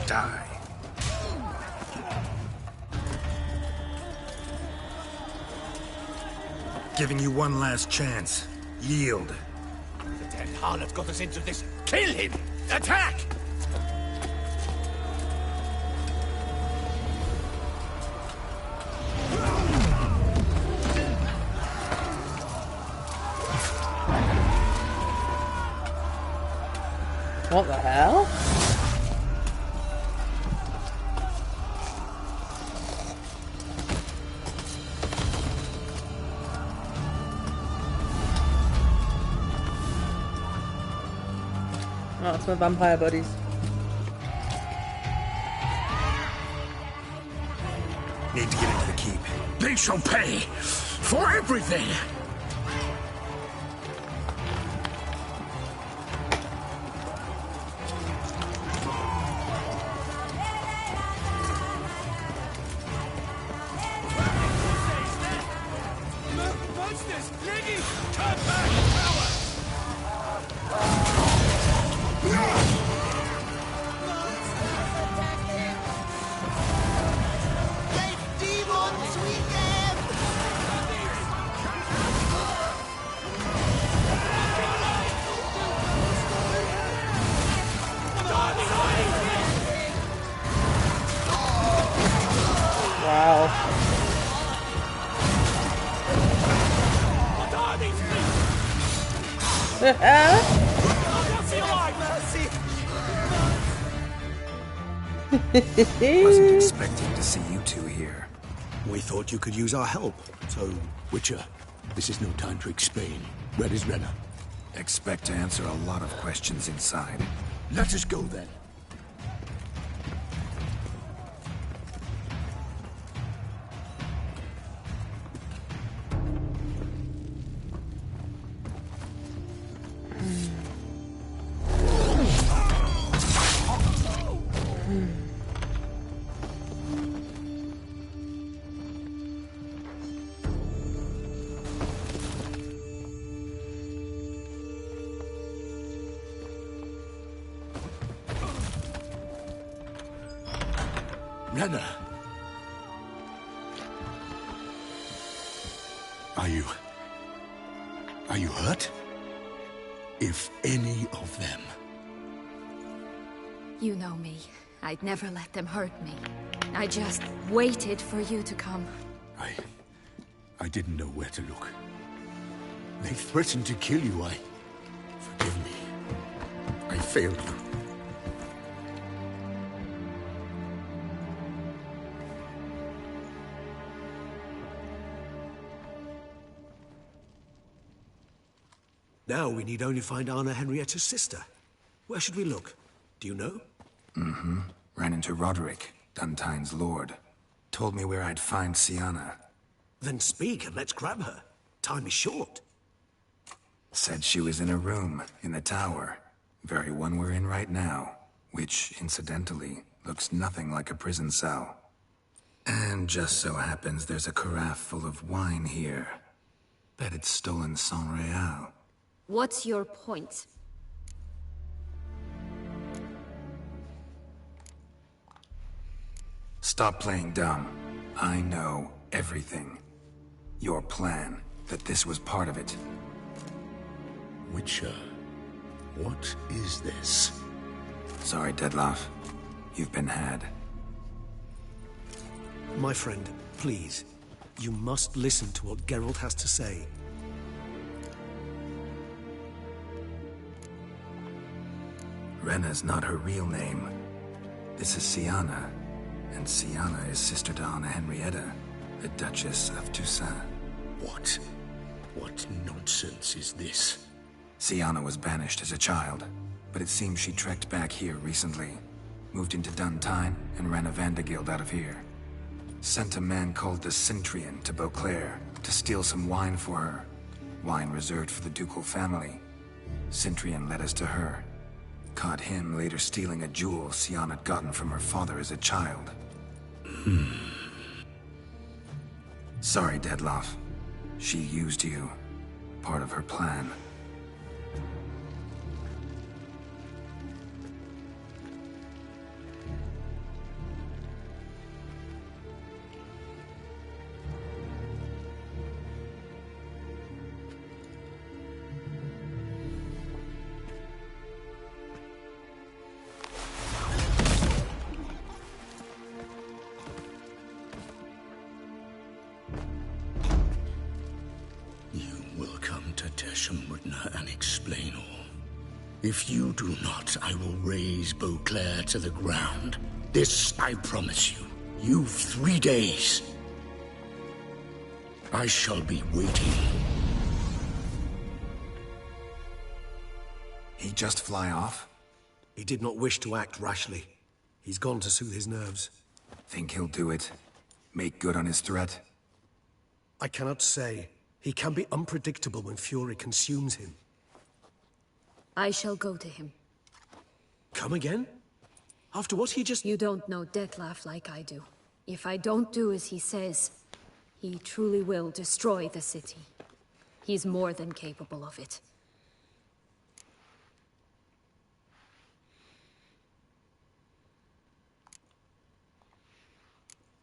Die. Giving you one last chance. Yield. The damned harlot got us into this. Kill him! Attack! What the hell? Oh, it's my vampire buddies. Need to get into the keep. They shall pay for everything! Monsters! Lady! Turn back! Power! Wow. What are these Wasn't expecting to see you two here. We thought you could use our help. So, Witcher, this is no time to explain. Where is Renna? Expect to answer a lot of questions inside. Let us go then. Renna! Are you hurt? If any of them... You know me. I'd never let them hurt me. I just waited for you to come. I didn't know where to look. They threatened to kill you. Forgive me. I failed you. Now we need only find Anna Henrietta's sister. Where should we look? Do you know? Mm-hmm. Ran into Roderick, Duntine's lord. Told me where I'd find Sienna. Then speak and let's grab her. Time is short. Said she was in a room in the tower. Very one we're in right now. Which, incidentally, looks nothing like a prison cell. And just so happens there's a carafe full of wine here. Bet it's stolen San Real. What's your point? Stop playing dumb. I know everything. Your plan, that this was part of it. Witcher, what is this? Sorry, Dettlaff. You've been had. My friend, please. You must listen to what Geralt has to say. Renna's not her real name. This is Sienna. And Sienna is sister to Anna Henrietta, the Duchess of Toussaint. What nonsense is this? Sienna was banished as a child, but it seems she trekked back here recently. Moved into Duntine and ran a Vandergild out of here. Sent a man called the Centrian to Beauclair to steal some wine for her. Wine reserved for the ducal family. Centrian led us to her. Caught him later stealing a jewel Sienna had gotten from her father as a child. Sorry, Dettlaff. She used you. Part of her plan. And explain all. If you do not, I will raze Beauclair to the ground. This I promise you. You've 3 days. I shall be waiting. He just fly off? He did not wish to act rashly. He's gone to soothe his nerves. Think he'll do it? Make good on his threat? I cannot say. He can be unpredictable when fury consumes him. I shall go to him. Come again? After what he just... You don't know Dettlaff like I do. If I don't do as he says, he truly will destroy the city. He's more than capable of it.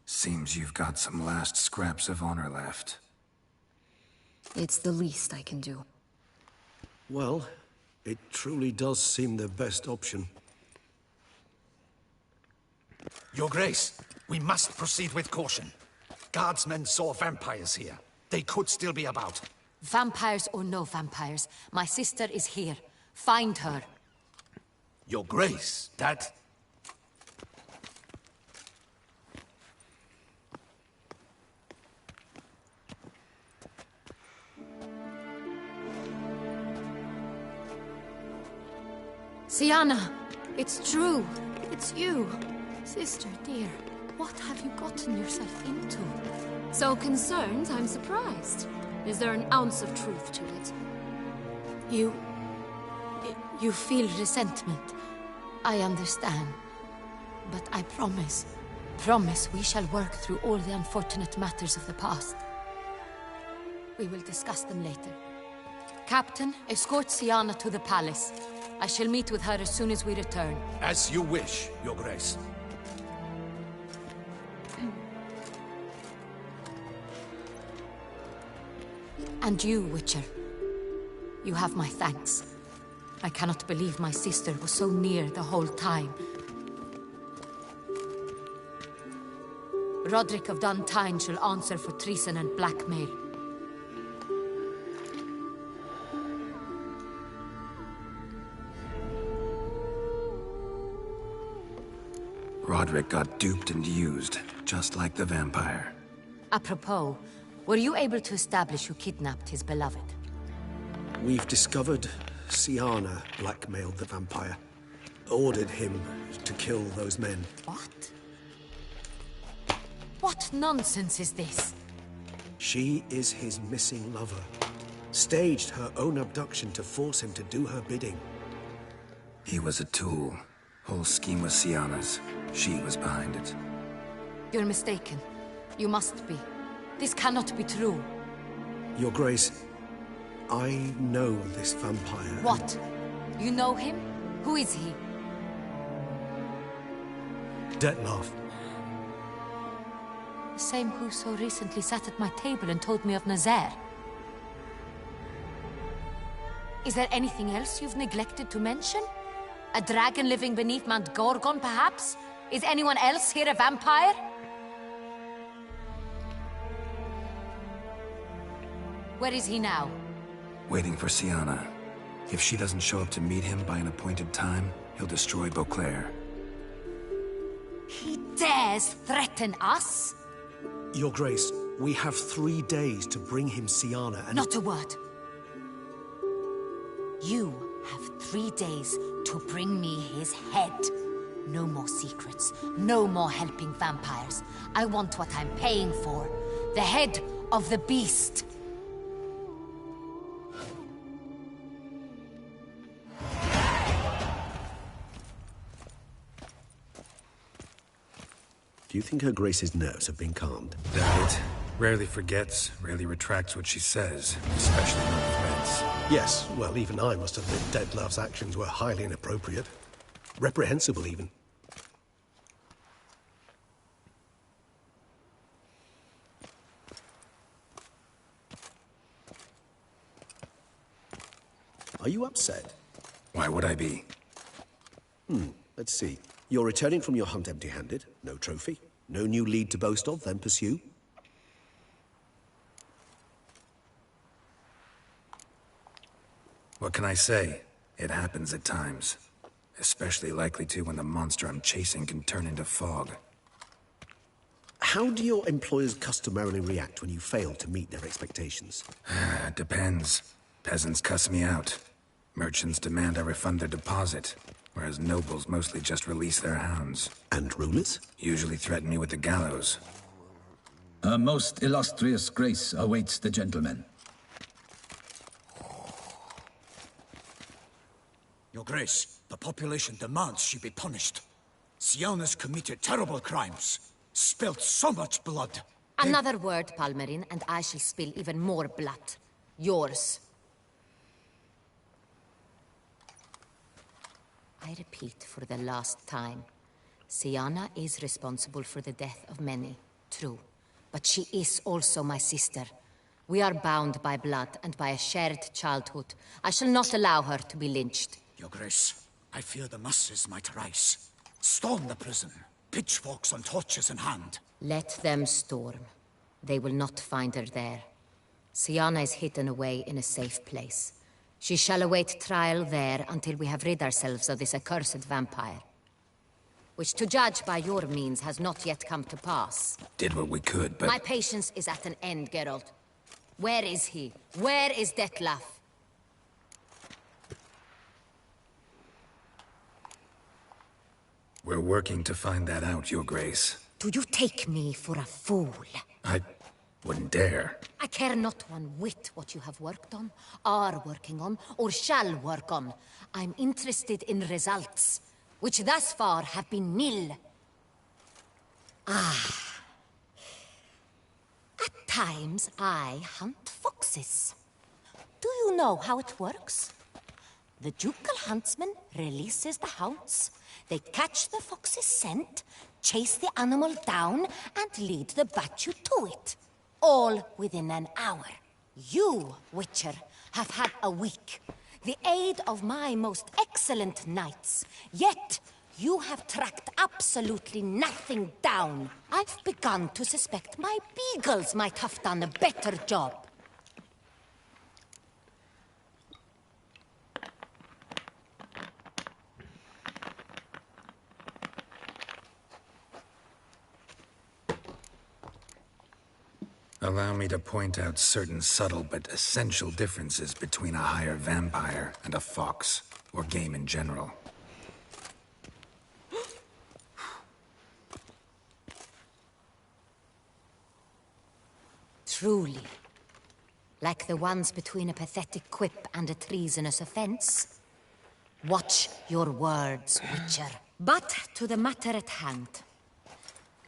Seems you've got some last scraps of honor left. It's the least I can do. Well, it truly does seem the best option. Your Grace, we must proceed with caution. Guardsmen saw vampires here. They could still be about. Vampires or no vampires, my sister is here. Find her. Your Grace, that... Sienna, it's true. It's you. Sister, dear, what have you gotten yourself into? So concerned, I'm surprised. Is there an ounce of truth to it? You feel resentment. I understand. But I promise we shall work through all the unfortunate matters of the past. We will discuss them later. Captain, escort Sienna to the palace. I shall meet with her as soon as we return. As you wish, Your Grace. And you, Witcher. You have my thanks. I cannot believe my sister was so near the whole time. Roderick of Duntine shall answer for treason and blackmail. Roderick got duped and used, just like the vampire. Apropos, were you able to establish who kidnapped his beloved? We've discovered Siana blackmailed the vampire. Ordered him to kill those men. What? What nonsense is this? She is his missing lover. Staged her own abduction to force him to do her bidding. He was a tool. Whole scheme was Siana's. She was behind it. You're mistaken. You must be. This cannot be true. Your Grace, I know this vampire. What? You know him? Who is he? Dettlaff. The same who so recently sat at my table and told me of Nazaire. Is there anything else you've neglected to mention? A dragon living beneath Mount Gorgon, perhaps? Is anyone else here a vampire? Where is he now? Waiting for Siana. If she doesn't show up to meet him by an appointed time, he'll destroy Beauclair. He dares threaten us? Your Grace, we have 3 days to bring him Siana and— Not a word. You have 3 days to bring me his head. No more secrets. No more helping vampires. I want what I'm paying for. The head of the beast. Do you think Her Grace's nerves have been calmed? Doubt it. Rarely forgets, rarely retracts what she says, especially on threats. Yes, well, even I must admit Dettlaff's actions were highly inappropriate. Reprehensible, even. Are you upset? Why would I be? Let's see. You're returning from your hunt empty-handed. No trophy. No new lead to boast of, then pursue. What can I say? It happens at times. Especially likely to when the monster I'm chasing can turn into fog. How do your employers customarily react when you fail to meet their expectations? Depends. Peasants cuss me out. Merchants demand I refund their deposit, whereas nobles mostly just release their hounds. And rulers? Usually threaten me with the gallows. Her most illustrious grace awaits the gentleman. Your Grace, the population demands she be punished. Siana's committed terrible crimes. Spilt so much blood. Another word, Palmerin, and I shall spill even more blood. Yours. I repeat for the last time. Siana is responsible for the death of many, true. But she is also my sister. We are bound by blood and by a shared childhood. I shall not allow her to be lynched. Your Grace, I fear the masses might rise. Storm the prison, pitchforks and torches in hand. Let them storm. They will not find her there. Siana is hidden away in a safe place. She shall await trial there until we have rid ourselves of this accursed vampire. Which, to judge by your means, has not yet come to pass. Did what we could, but— My patience is at an end, Geralt. Where is he? Where is Dettlaff? We're working to find that out, Your Grace. Do you take me for a fool? I wouldn't dare. I care not one whit what you have worked on, are working on, or shall work on. I'm interested in results, which thus far have been nil. At times, I hunt foxes. Do you know how it works? The ducal huntsman releases the hounds. They catch the fox's scent, chase the animal down, and lead the battue to it. All within an hour. You, Witcher, have had a week. The aid of my most excellent knights. Yet, you have tracked absolutely nothing down. I've begun to suspect my beagles might have done a better job. Allow me to point out certain subtle but essential differences between a higher vampire and a fox, or game in general. Truly. Like the ones between a pathetic quip and a treasonous offense. Watch your words, Witcher. But to the matter at hand.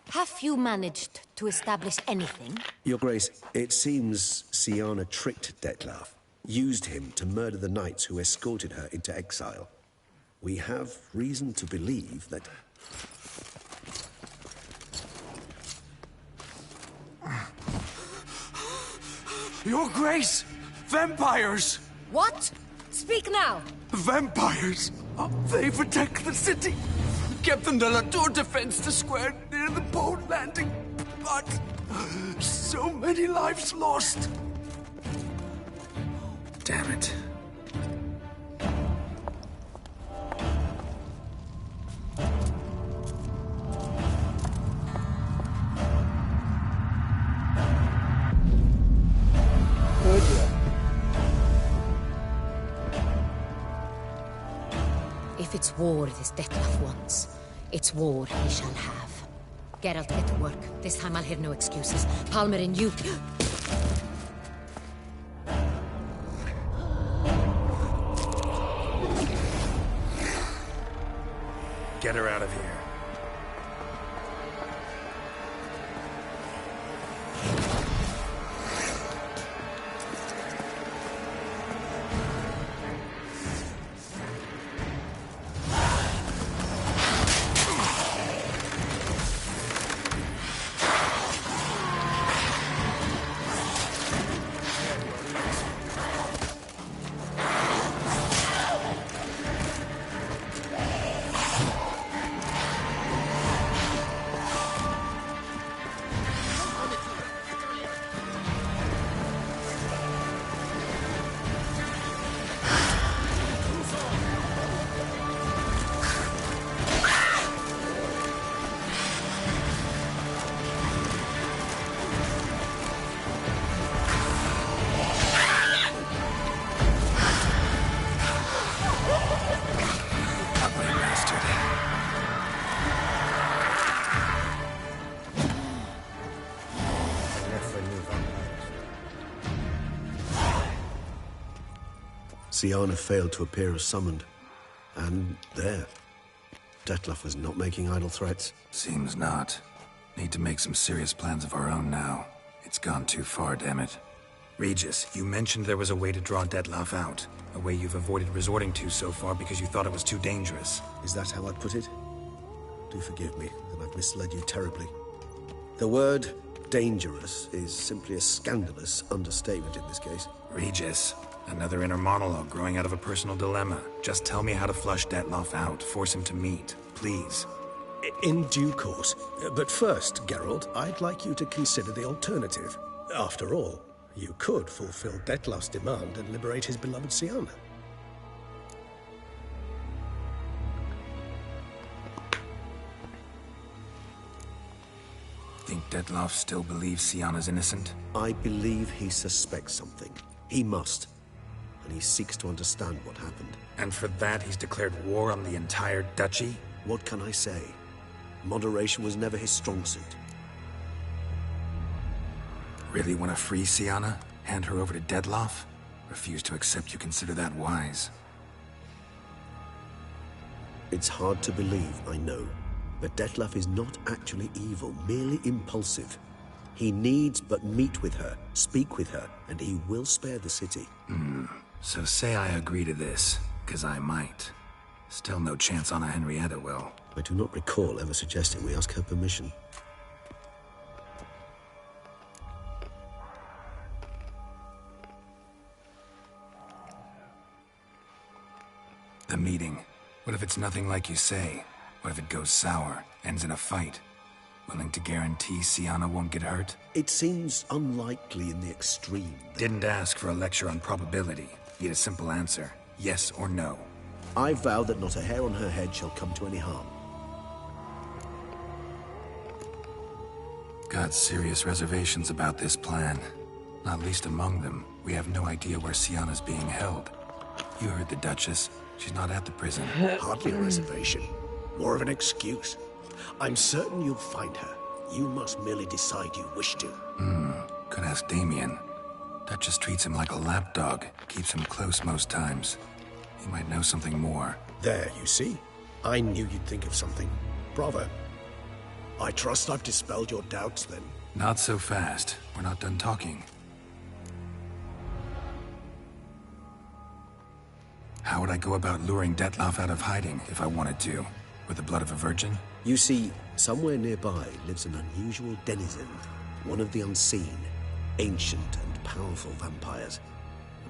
Have you managed to establish anything? Your Grace, it seems Siana tricked Detlaf, used him to murder the knights who escorted her into exile. We have reason to believe that... Your Grace! Vampires! What? Speak now! Vampires! They've attacked the city! Captain de la Tour defends the square near the boat landing, but so many lives lost. Damn it. If it's war this Detlaf wants, it's war he shall have. Geralt, get to work. This time I'll hear no excuses. Palmer and you... Get her out of here. Siana failed to appear as summoned. And there. Detlaf was not making idle threats. Seems not. Need to make some serious plans of our own now. It's gone too far, damn it. Regis, you mentioned there was a way to draw Detlaf out. A way you've avoided resorting to so far because you thought it was too dangerous. Is that how I'd put it? Do forgive me that I've misled you terribly. The word dangerous is simply a scandalous understatement in this case. Regis, another inner monologue growing out of a personal dilemma. Just tell me how to flush Detlaf out. Force him to meet, please. In due course. But first, Geralt, I'd like you to consider the alternative. After all, you could fulfill Detlaf's demand and liberate his beloved Siana. Think Detlaf still believes Siana's innocent? I believe he suspects something. He must. And he seeks to understand what happened. And for that, he's declared war on the entire duchy? What can I say? Moderation was never his strong suit. Really want to free Siana? Hand her over to Detlaf? Refuse to accept you consider that wise. It's hard to believe, I know. But Detlaf is not actually evil, merely impulsive. He needs but meet with her, speak with her, and he will spare the city. So say I agree to this, because I might. Still no chance Anna Henrietta will. I do not recall ever suggesting we ask her permission. if it's nothing like you say? What if it goes sour, ends in a fight? Willing to guarantee Sienna won't get hurt? It seems unlikely in the extreme. Didn't ask for a lecture on probability. Need a simple answer. Yes or no. I vow that not a hair on her head shall come to any harm. Got serious reservations about this plan. Not least among them, we have no idea where Sienna's being held. You heard the Duchess. She's not at the prison. Hardly a reservation. More of an excuse. I'm certain you'll find her. You must merely decide you wish to. Could ask Damien. Duchess treats him like a lapdog. Keeps him close most times. He might know something more. There, you see? I knew you'd think of something. Bravo. I trust I've dispelled your doubts, then. Not so fast. We're not done talking. How would I go about luring Detloff out of hiding if I wanted to? With the blood of a virgin? You see, somewhere nearby lives an unusual denizen, one of the unseen, ancient and powerful vampires,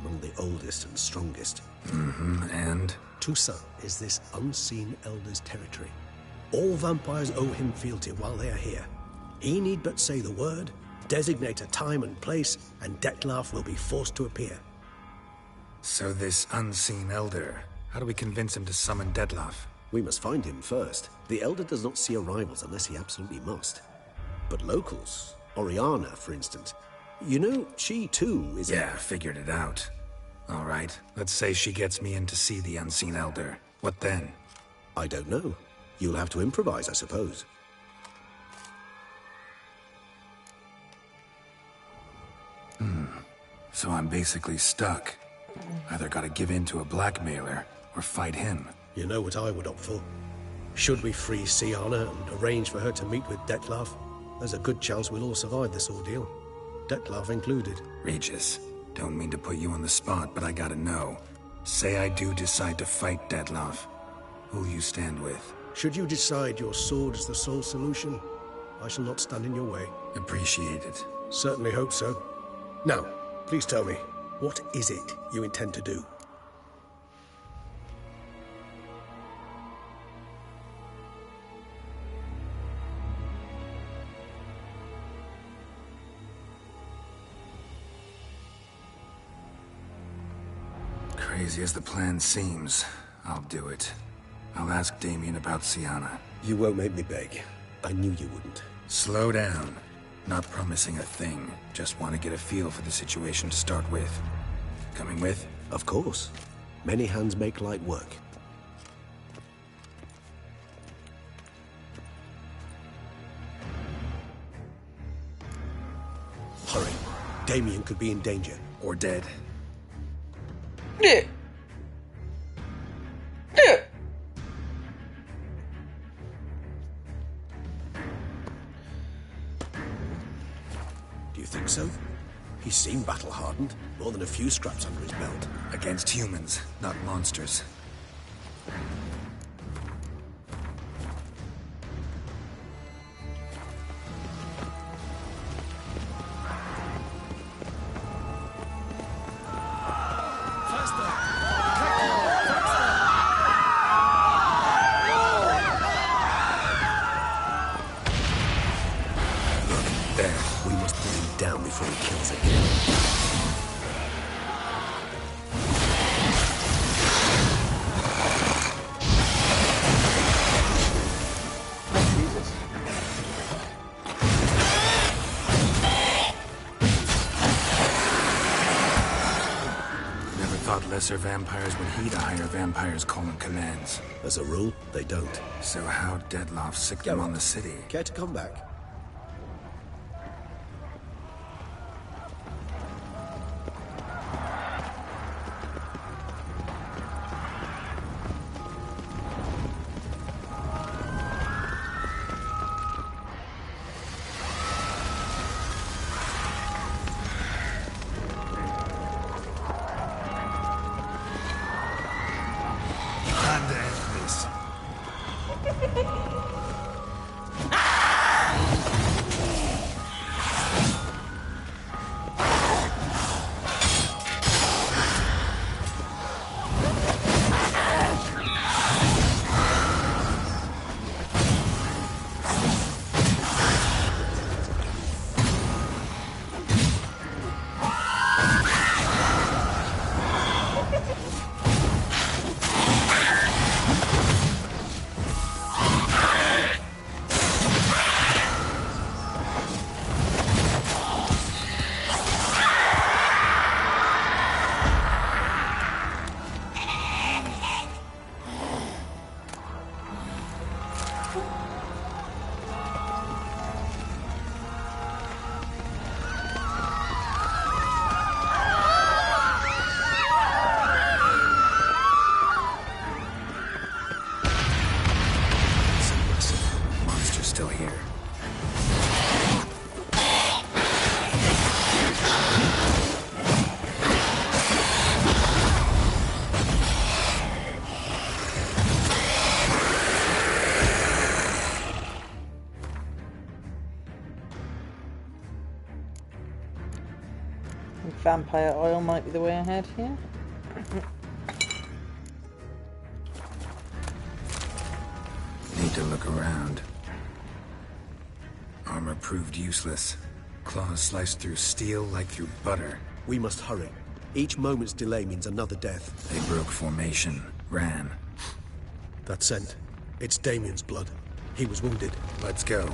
among the oldest and strongest. And? Toussaint is this unseen elder's territory. All vampires owe him fealty while they are here. He need but say the word, designate a time and place, and Detloff will be forced to appear. So this unseen elder, how do we convince him to summon Detloff? We must find him first. The elder does not see arrivals unless he absolutely must. But locals, Oriana, for instance, you know, she too is... Yeah, figured it out. All right, let's say she gets me in to see the unseen elder. What then? I don't know. You'll have to improvise, I suppose. So I'm basically stuck. Either gotta give in to a blackmailer, or fight him. You know what I would opt for? Should we free Sienna and arrange for her to meet with Detloff, there's a good chance we'll all survive this ordeal. Detloff included. Regis, don't mean to put you on the spot, but I gotta know. Say I do decide to fight Detloff. Who'll you stand with? Should you decide your sword is the sole solution, I shall not stand in your way. Appreciate it. Certainly hope so. Now, please tell me, what is it you intend to do? Crazy as the plan seems, I'll do it. I'll ask Damien about Sienna. You won't make me beg. I knew you wouldn't. Slow down. Not promising a thing. Just want to get a feel for the situation to start with. Coming with? Of course. Many hands make light work. Hurry. Damien could be in danger. Or dead. Do you think so? He seemed battle-hardened. More than a few scraps under his belt. Against humans, not monsters. Lesser vampires would heed a higher vampire's calling commands. As a rule, they don't. So how'd Detloff sick them on the city? Care to come back? Monster's still here. Vampire oil might be the way ahead here. Need to look around. Armor proved useless. Claws sliced through steel like through butter. We must hurry. Each moment's delay means another death. They broke formation, ran. That scent. It's Damien's blood. He was wounded. Let's go.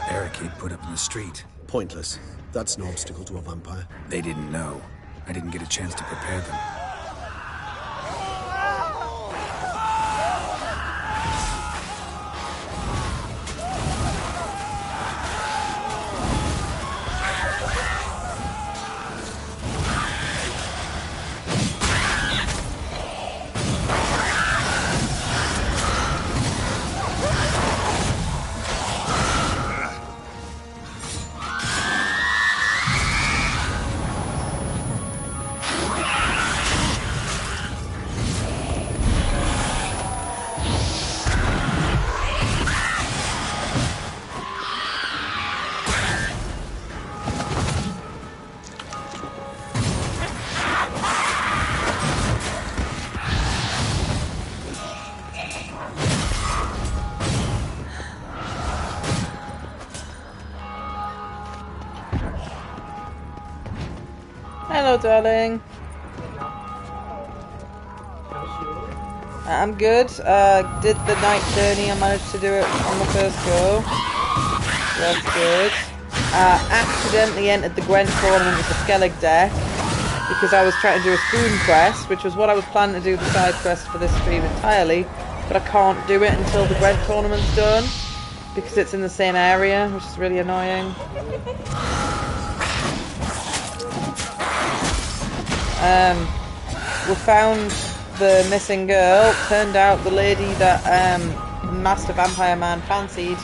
Barricade put up in the street. Pointless. That's no obstacle to a vampire. They didn't know. I didn't get a chance to prepare them. Hello, darling. I'm good. Did the night journey. I managed to do it on the first go. That's good. Accidentally entered the Gwent tournament with the Skellig deck because I was trying to do a spoon quest, which was what I was planning to do the side quest for this stream entirely, but I can't do it until the Gwent tournament's done because it's in the same area, which is really annoying. We found the missing girl. Turned out the lady that Master Vampire Man fancied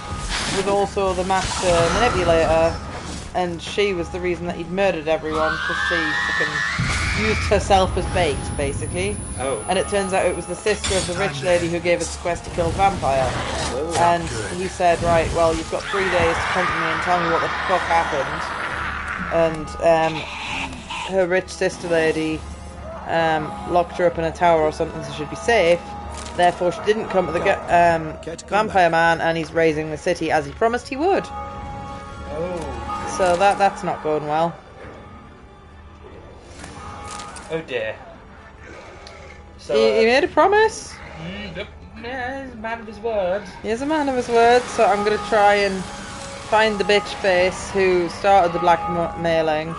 was also the Master Manipulator, and she was the reason that he'd murdered everyone because she fucking used herself as bait, basically. Oh. And it turns out it was the sister of the rich lady who gave us the quest to kill the vampire. Oh, and good. he said, right, well, you've got 3 days to come to me and tell me what the fuck happened. And her rich sister lady locked her up in a tower or something so she'd be safe. Therefore, she didn't come to the Vampire Man, and he's raising the city as he promised he would. Oh. So that's not going well. Oh dear. So, He made a promise. Yeah, he's a man of his word. He is a man of his word, so I'm going to try and find the bitch face who started the blackmailing,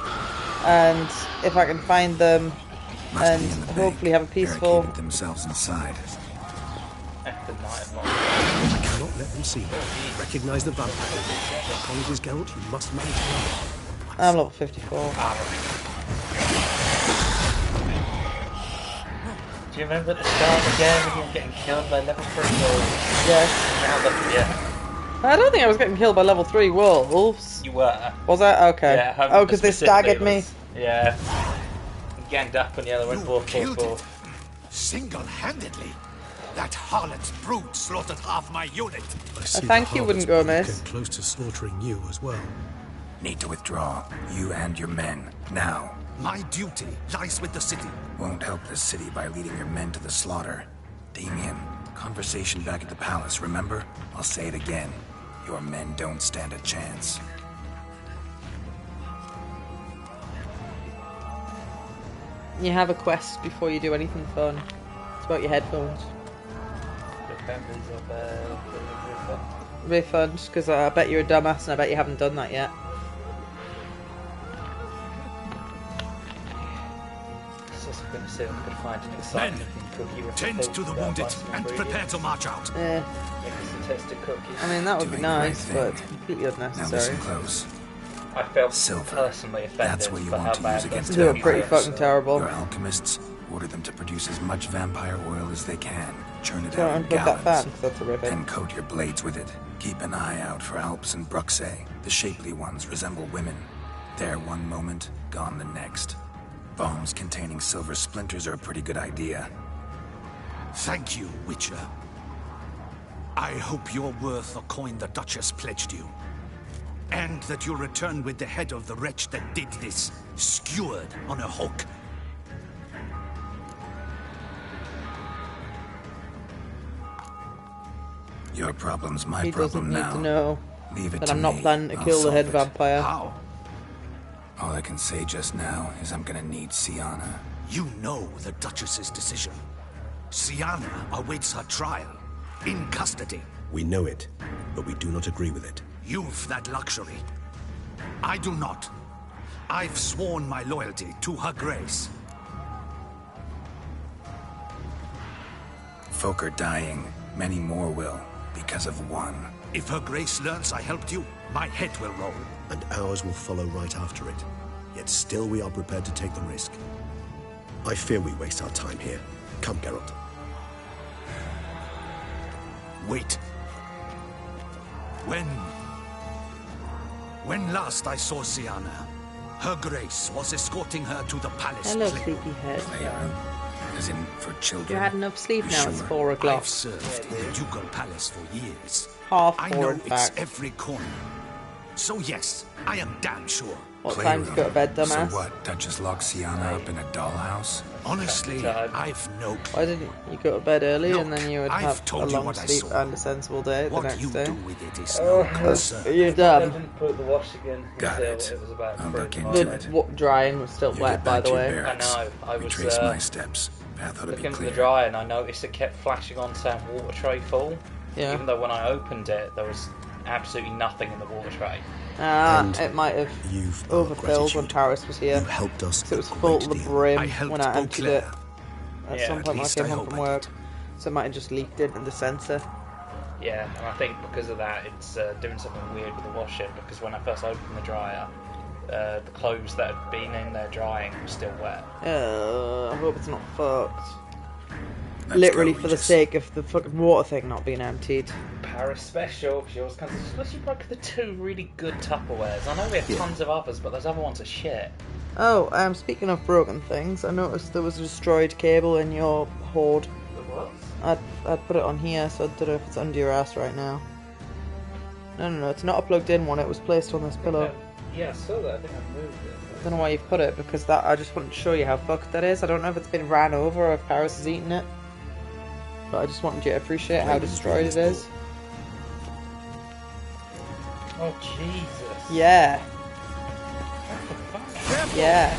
and if I can find them and hopefully have a peaceful... themselves inside. I cannot let them see you. Recognize the vampire. Upon his count, you must manage to... I'm level 54. Do you remember at the start of the game when you were getting killed by level 3 wolves? Yes. Now look, yeah. I don't think I was getting killed by level 3 wolves. You were. Was I? Okay. Yeah, oh, because they staggered me. Yeah. Ganged up on the other went 4-4-4. Single-handedly? That harlot's brute slaughtered half my unit. I see thank you wouldn't go amiss. Came close to slaughtering you as well. Need to withdraw. You and your men. Now. My duty lies with the city. Won't help the city by leading your men to the slaughter. Damien, conversation back at the palace, remember? I'll say it again. Your men don't stand a chance. You have a quest before you do anything fun. It's about your headphones. refund, because I bet you're a dumbass and I bet you haven't done that yet. I'm going to see if I can find an exciting cookie. Tend to the wounded and prepare to march out. Yeah. I mean, that would be nice, but it's completely unnecessary. Now listen close. I felt Silver. personally offended. That's what you want to use against They were vampires. pretty fucking terrible. Your alchemists, order them to produce as much vampire oil as they can. Churn it So out in unplug that fan, gallons. 'cause that's horrific. Then coat your blades with it. Keep an eye out for Alps and Bruxay. The shapely ones resemble women. There one moment, gone the next. Bombs containing silver splinters are a pretty good idea. Thank you, Witcher. I hope you're worth the coin the Duchess pledged you. And that you'll return with the head of the wretch that did this, skewered on a hook. Your problem's my He doesn't problem need now. to know Leave it that to I'm not me. planning to I'll kill the solve head it. vampire. How? All I can say just now is I'm gonna need Sienna. You know the Duchess's decision. Sienna awaits her trial, in custody. We know it, but we do not agree with it. You've that luxury. I do not. I've sworn my loyalty to her grace. Folk are dying. Many more will, because of one. If her grace learns I helped you, my head will roll. And ours will follow right after it. Yet still we are prepared to take the risk. I fear we waste our time here. Come, Geralt. Wait. When last I saw Sienna, her grace was escorting her to the palace. Hello, playroom. sleepyhead. Playroom? As in for children? You had enough sleep now, it's Sure. 4 o'clock. I've served in the ducal palace for years. Half I 4, know in its fact. every corner. So yes, I am damn sure. What time to go to bed, dumbass? So what, Duchess locked Sienna up in a dollhouse? Honestly, I've no clue. Why didn't you go to bed early and then you would I've have a told you long what I sleep saw. and a sensible day the What next you day? do with it is no concern. You're I done. didn't put the wash again Got until it. it was about I'll 3 look o'clock. into it. The drying was still You wet, get by back the to your way. barracks. I know, I was, Retrace my steps. Path ought to be Looking for clear. the dryer and I noticed it kept flashing on saying water tray full. Yeah. Even though when I opened it, there was absolutely nothing in the water tray. And it might have you've our overfilled when gratitude. Paris was here. You helped us So it was a full great to the deal. brim I helped when I emptied it Beauclair. at Yeah, some at point when I least came I home hope from I work. So it might have just leaked into the sensor. Yeah, and I think because of that, it's doing something weird with the washing. Because when I first opened the dryer, the clothes that had been in there drying were still wet. I hope it's not fucked. Let's Literally go, for the Regis. sake of the fucking water thing not being emptied. Paris special, because yours comes. Especially broke the 2 really good Tupperwares. I know we have tons of others, but those other ones are shit. Oh, speaking of broken things, I noticed there was a destroyed cable in your hoard. The what? I'd put it on here, so I don't know if it's under your ass right now. No, it's not a plugged in one, it was placed on this pillow. Yeah, I saw that. I think I moved it. I don't know why you've put it, because that I just wanted to show you how fucked that is. I don't know if it's been ran over or if Paris has eaten it. But I just wanted you to appreciate how destroyed it is. Oh, Jesus. Yeah. Yeah.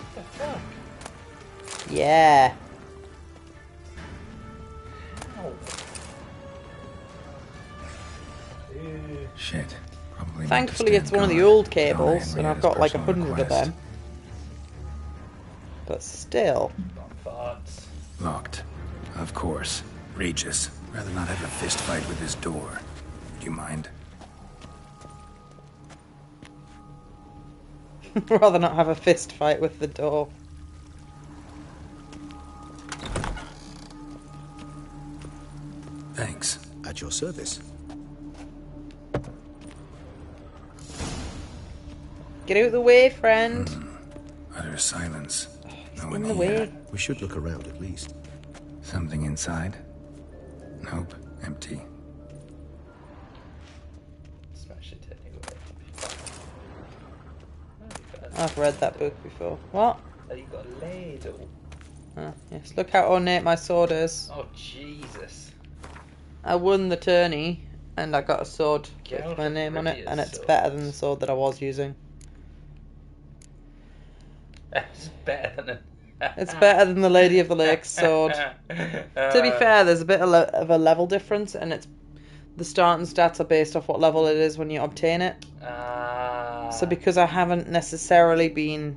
What the fuck? Yeah. Oh. Ew. Shit. Probably meant to Thankfully stand it's one of the guard. old John cables, Henry and had I've his got like personal 100 of request. them. But still. Farts. Locked. Of course. Regis. Rather not have a fist fight with his door. Do you mind? Rather not have a fist fight with the door. Thanks. At your service. Get out of the way, friend. Utter silence. No one in the here. way. We should look around at least. Something inside? Nope. Empty. Smash it anyway. I've read that book before. What? Oh, you got a ladle. Oh, yes. Look how ornate my sword is. Oh, Jesus. I won the tourney, and I got a sword Get with off my of name on it, and it's Riviera's better than the sword that I was using. It's better than It's better than the Lady of the Lake sword. To be fair, there's a bit of a level difference, and it's the starting stats are based off what level it is when you obtain it. So because I haven't necessarily been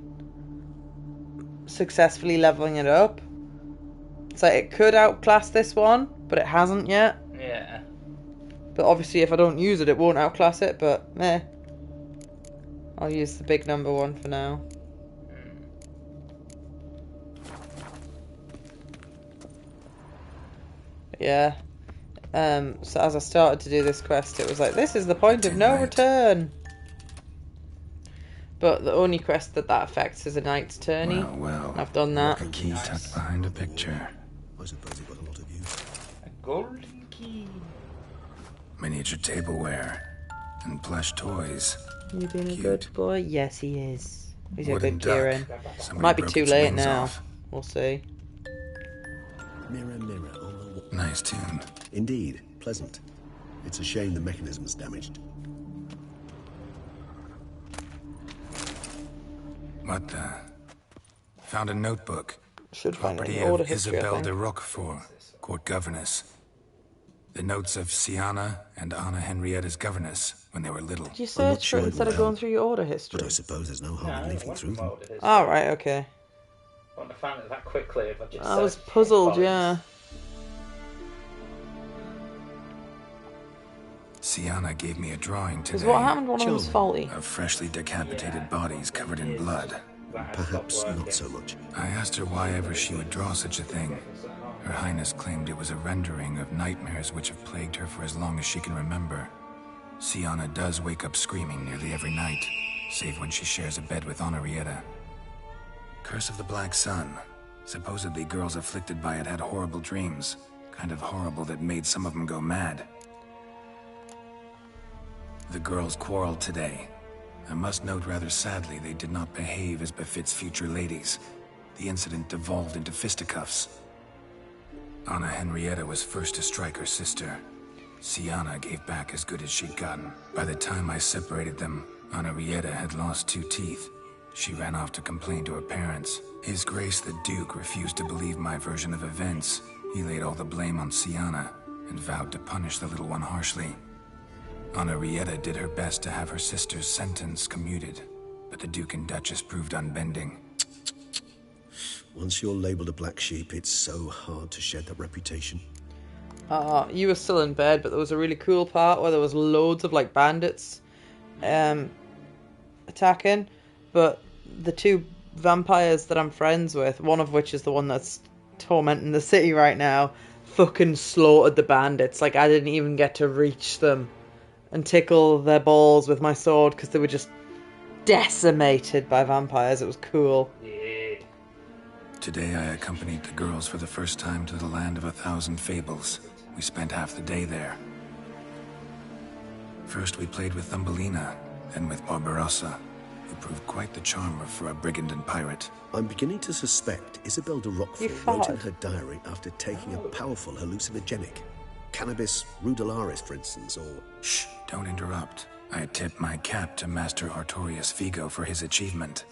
successfully leveling it up, so it could outclass this one, but it hasn't yet. Yeah. But obviously if I don't use it, it won't outclass it, but I'll use the big number one for now. Yeah. So as I started to do this quest, it was like, this is the point of no return. But the only quest that affects is a knight's tourney. Well, I've done that. A key tucked behind a picture. I suppose it got a lot of use. A golden key. Miniature tableware. And plush toys. You being a good boy? Yes, he is. He's a Wooden good Kieran. Somebody Might be broke too its late wings now. off. We'll see. Mirror, mirror on the wall. Nice tune. Indeed, pleasant. It's a shame the mechanism's damaged. What the? Found a notebook. Should find Property an order of history, I Isabel think. de Roquefort, court governess. The notes of Siana and Anna Henrietta's governess when they were little. Did you search for it instead of going through your order history? But I suppose there's no harm in leafing through them. Oh, right, okay. I wouldn't have found it that quickly if I just I was searched puzzled, for yeah. Siana gave me a drawing today. Because what happened when I was faulty? Of freshly decapitated bodies covered in blood. Perhaps not so much. I asked her why ever she would draw such a thing. Her Highness claimed it was a rendering of nightmares which have plagued her for as long as she can remember. Siana does wake up screaming nearly every night, save when she shares a bed with Henrietta. Curse of the Black Sun. Supposedly girls afflicted by it had horrible dreams. Kind of horrible that made some of them go mad. The girls quarreled today. I must note rather sadly they did not behave as befits future ladies. The incident devolved into fisticuffs. Anna Henrietta was first to strike her sister. Siana gave back as good as she'd gotten. By the time I separated them, Henrietta had lost 2 teeth. She ran off to complain to her parents. His Grace the Duke refused to believe my version of events. He laid all the blame on Siana and vowed to punish the little one harshly. Henrietta did her best to have her sister's sentence commuted, but the Duke and Duchess proved unbending. Once you're labelled a black sheep, it's so hard to shed that reputation. You were still in bed, but there was a really cool part where there was loads of like bandits attacking, but the 2 vampires that I'm friends with, one of which is the one that's tormenting the city right now, fucking slaughtered the bandits. Like, I didn't even get to reach them and tickle their balls with my sword because they were just decimated by vampires. It was cool. Today I accompanied the girls for the first time to the land of 1,000 fables. We spent half the day there. First we played with Thumbelina, then with Barbarossa, who proved quite the charmer for a brigand and pirate. I'm beginning to suspect Isabel de Roquefort wrote in her diary after taking a powerful hallucinogenic. Cannabis rudularis, for instance, or... Shh, don't interrupt. I tip my cap to Master Artorius Vigo for his achievement.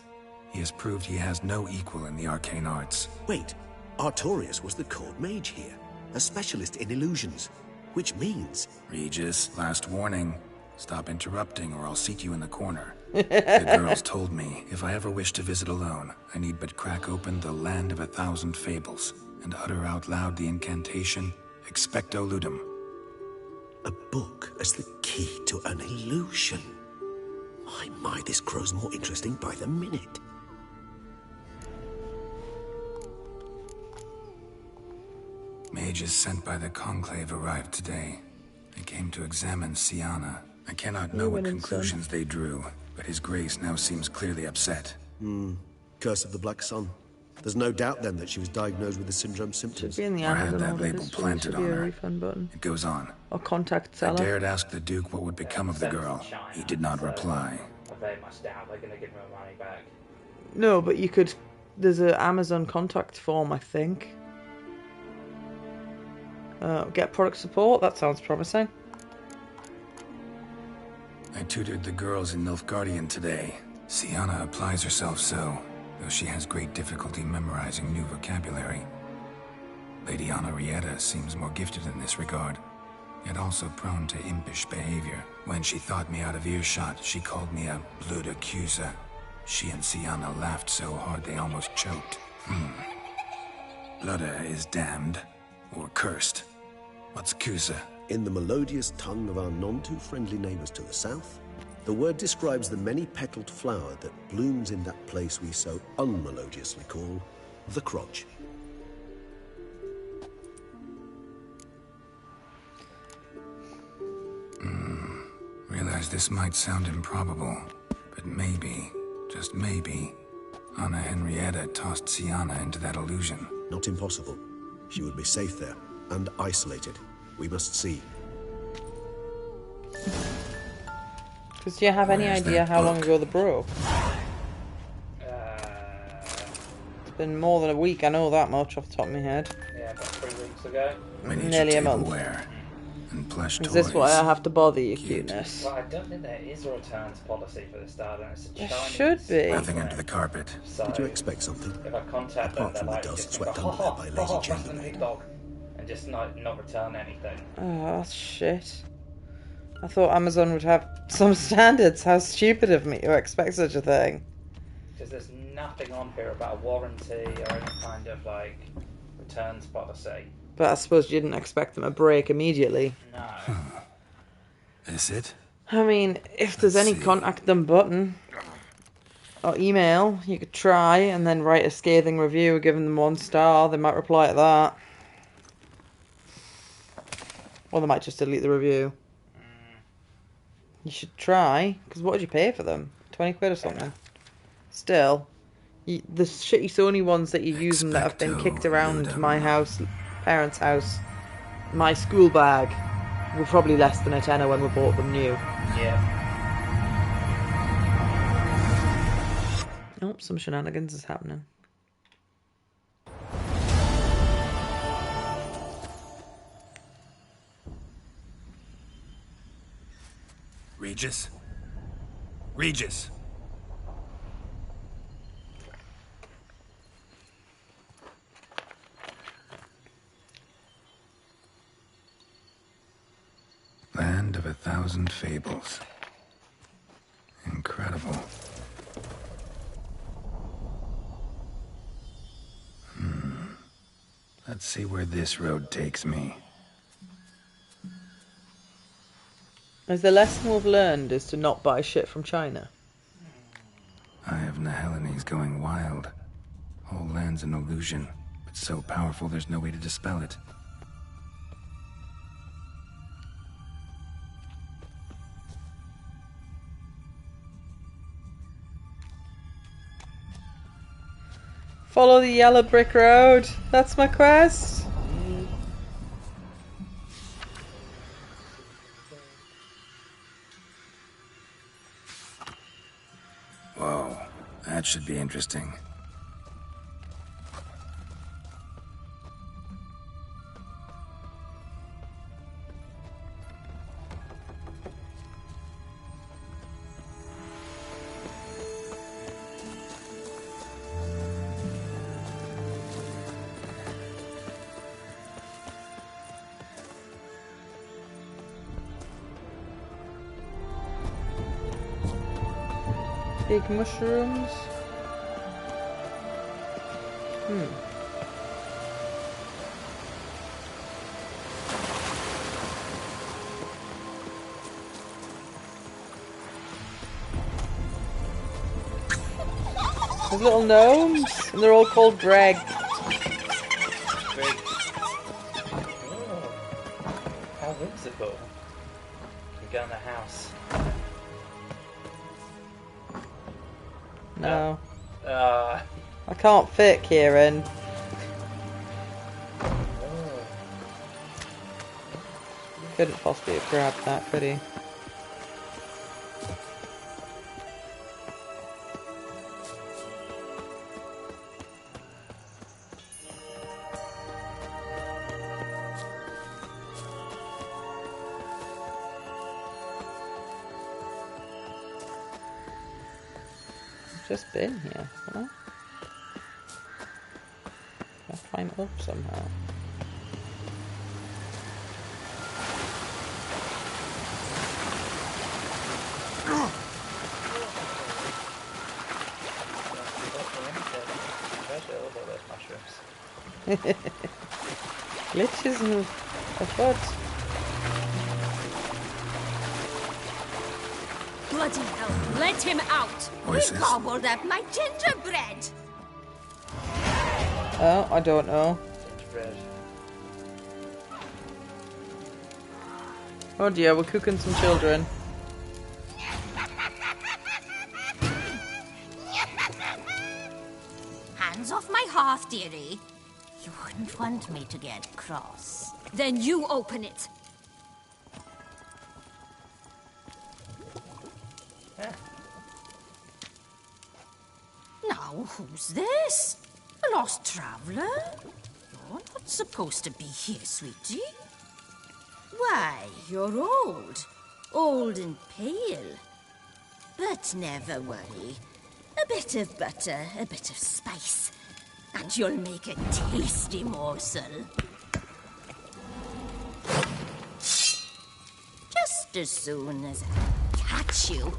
He has proved he has no equal in the arcane arts. Wait, Artorius was the court mage here, a specialist in illusions, which means... Regis, last warning. Stop interrupting or I'll seat you in the corner. The girls told me if I ever wish to visit alone, I need but crack open the land of 1,000 fables and utter out loud the incantation Expecto Ludum. A book as the key to an illusion. My, this grows more interesting by the minute. Mages sent by the Conclave arrived today. They came to examine Siana. I cannot know what conclusions they drew, but His Grace now seems clearly upset. Curse of the Black Sun. There's no doubt then that she was diagnosed with the syndrome symptoms. Should be in the Or had Amazon that order label history. planted Should be on a her. refund button. It goes on. Or contact I seller. dared ask the Duke what would become of the girl. He did not reply. I very much doubt they're going to give me my money back. No, but you could... There's an Amazon contact form, I think. Get product support? That sounds promising. I tutored the girls in Nilfgaardian today. Siana applies herself so. though she has great difficulty memorizing new vocabulary. Lady Henrietta seems more gifted in this regard, yet also prone to impish behavior. When she thought me out of earshot, she called me a blood accuser. She and Sienna laughed so hard they almost choked. Blooda is damned, or cursed. What's Cusa? In the melodious tongue of our none-too-friendly neighbors to the south, the word describes the many-petaled flower that blooms in that place we so unmelodiously call the crotch. Realize this might sound improbable, but maybe, just maybe, Anna Henrietta tossed Sienna into that illusion. Not impossible. She would be safe there, and isolated. We must see. Because do you have any idea how long ago the broke? It's been more than a week, I know that much off the top of my head. Yeah, about 3 weeks ago. Nearly a month. And plush Is this why I have to bother you, cuteness? Well, I don't think there is a returns policy for this data. It's a There Chinese should be. Nothing under the carpet. So Did you expect something? if I contact them, Apart they're from the like, dust just swept go, under there by lazy that's a chambermaid. new dog, and just not return anything. Oh, shit. I thought Amazon would have some standards. How stupid of me to expect such a thing. Because there's nothing on here about a warranty or any kind of like returns policy. But I suppose you didn't expect them to break immediately. No. Is it? I mean, if there's any contact them button or email, you could try and then write a scathing review, giving them 1 star. They might reply to that. Or they might just delete the review. You should try, because what did you pay for them? 20 quid or something? Still, the shitty Sony ones that you're using that have been kicked around my house, parents' house, my school bag, were probably less than a tenner when we bought them new. Yeah. Oh, some shenanigans is happening. Regis? Regis! Land of 1,000 fables. Incredible. Let's see where this road takes me. As the lesson we've learned is to not buy shit from China. Eye of Nehelines going wild. Whole land's an illusion, but so powerful there's no way to dispel it. Follow the yellow brick road. That's my quest. Whoa, that should be interesting. Big mushrooms. There's little gnomes, and they're all called Greg. Greg. Oh, how whimsical. You go in the house. No. I can't fit, Kieran. Couldn't possibly have grabbed that, could he? Just been here, haven't I? climb up somehow. Glitches and afoot. Bloody hell, let him out! We gobbled up my gingerbread! Oh, I don't know. Oh dear, we're cooking some children. Hands off my hearth, dearie. You wouldn't want me to get cross. Then you open it. Now, who's this? A lost traveler? You're not supposed to be here, sweetie. Why, you're old. Old and pale. But never worry. A bit of butter, a bit of spice, and you'll make a tasty morsel. Just as soon as I catch you.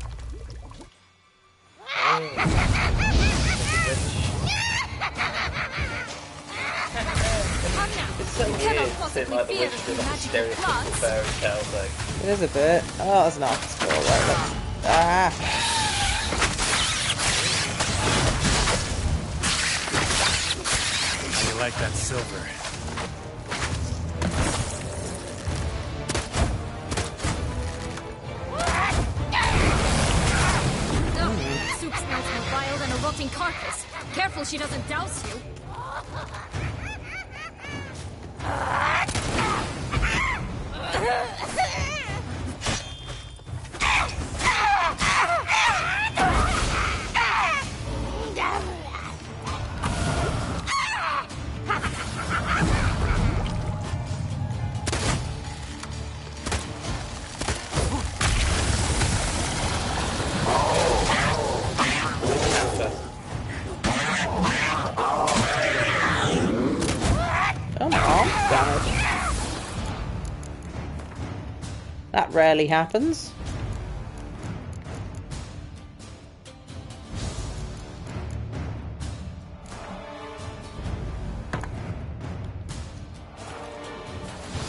It's so weird seeing like the witch do like a stereotypical fairy tale thing. It is a bit. Oh, that's not school, right? Let's... Ah! You like that silver? Ugh, soup smells more vile than a rotting carcass. Careful she doesn't douse you. Oh, my arm's damaged. That rarely happens.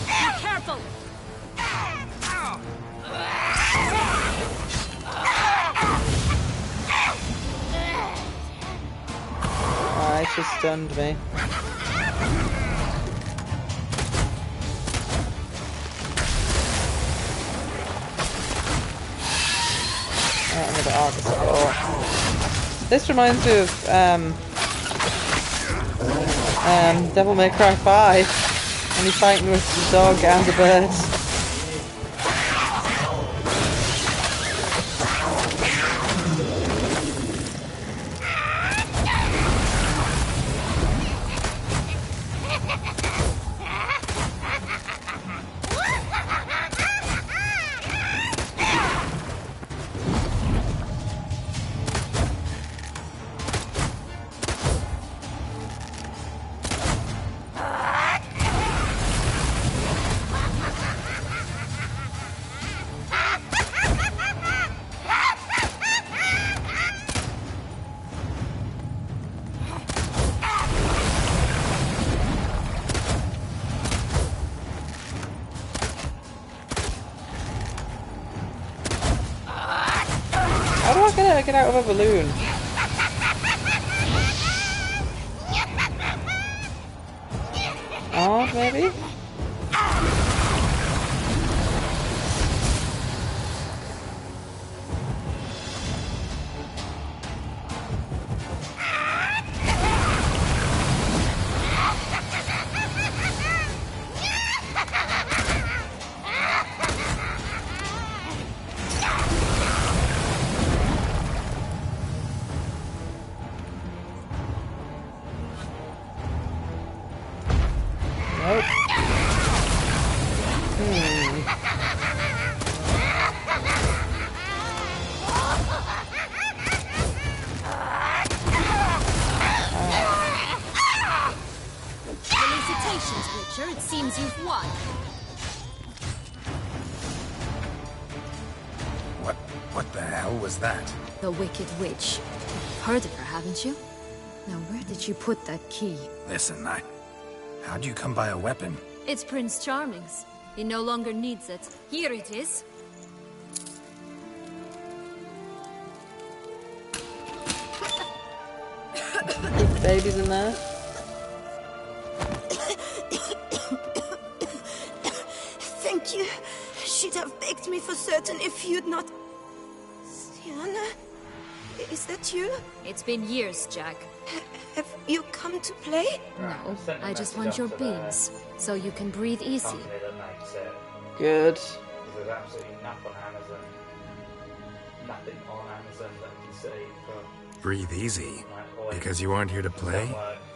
Be careful! Alright, she stunned me. This reminds me of Devil May Cry 5 when he's fighting with the dog and the bird. How do I get out of a balloon? Oh, maybe? Nope. You've won. What the hell was that? The Wicked Witch. You've heard of her, haven't you? Now, where did you put that key? Listen, how'd you come by a weapon? It's Prince Charming's. He no longer needs it. Here it is. There's babies in there. Thank you. She'd have begged me for certain if you'd not... Sienna? Is that you? It's been years, Jack. Have you come to play? No, I just want your beans, so you can breathe easy. Company that makes it. Good. There's absolutely nothing on Amazon. Nothing on Amazon that I can see for... Breathe easy? Because you aren't here to play?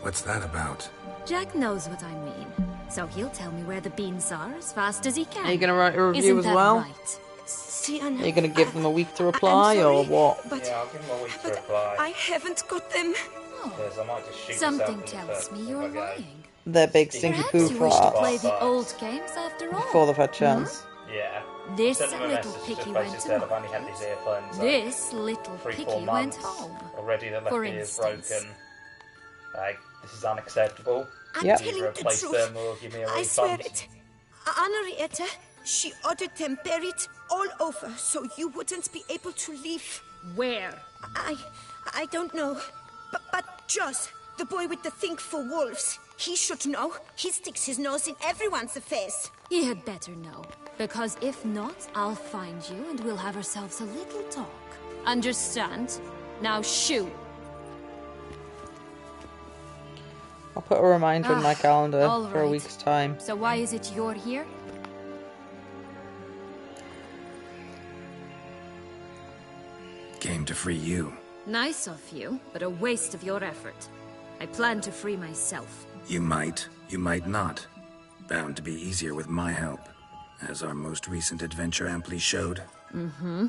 What's that about? Jack knows what I mean, so he'll tell me where the beans are as fast as he can. Are you going to write a review Isn't as that well? Right? Sienna, Are you going to give them a week to reply, or what? But, yeah, I'll give him a week to reply. I haven't got them. Because I might just shoot Something myself in the tells foot me if you're I go. lying. They're big stinky Perhaps poo you wish to play farts. the old games after all. Before they've had chance. Yeah. This Sent him a little message, picky just went basically to said I've mom. only had these earphones. This little 3-4 picky went months. home. Already the left For ear's instance. broken. Like, this is unacceptable. I'm Yep. telling Either the replace truth. them or give me a I swear refund. it. Henrietta, she ordered them buried all over so you wouldn't be able to leave. Where? I don't know. But Joss, the boy with the thing for wolves, he should know. He sticks his nose in everyone's affairs. He had better know. Because if not, I'll find you and we'll have ourselves a little talk. Understand? Now shoo. I'll put a reminder in my calendar all for a right. week's time. So why is it you're here? Came to free you. Nice of you, but a waste of your effort. I plan to free myself. You might not. Bound to be easier with my help, as our most recent adventure amply showed. Mm-hmm.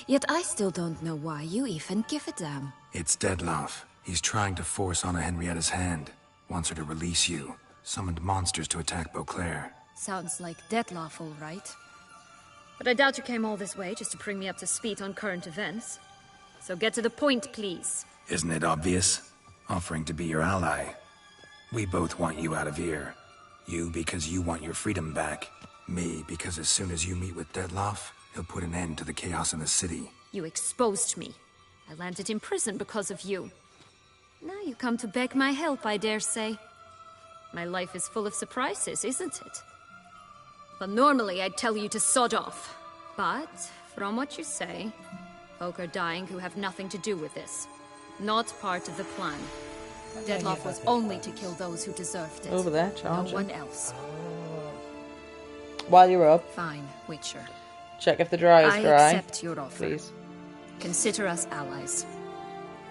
Yet I still don't know why you even give a damn. It's Deadloff. He's trying to force Anna Henrietta's hand. Wants her to release you. Summoned monsters to attack Beauclair. Sounds like Dettlaff, all right. But I doubt you came all this way just to bring me up to speed on current events. So get to the point, please. Isn't it obvious? Offering to be your ally. We both want you out of here. You because you want your freedom back. Me because as soon as you meet with Deadloff, he'll put an end to the chaos in the city. You exposed me. I landed in prison because of you. Now you come to beg my help, I dare say. My life is full of surprises, isn't it? Well, normally I'd tell you to sod off. But, from what you say, folk are dying who have nothing to do with this. Not part of the plan. Deadloff was only to kill those who deserved it. Over there, No charging. one else. While you're up, Fine, Witcher. check if the dryer's I dry. accept your offer. Please. Consider us allies.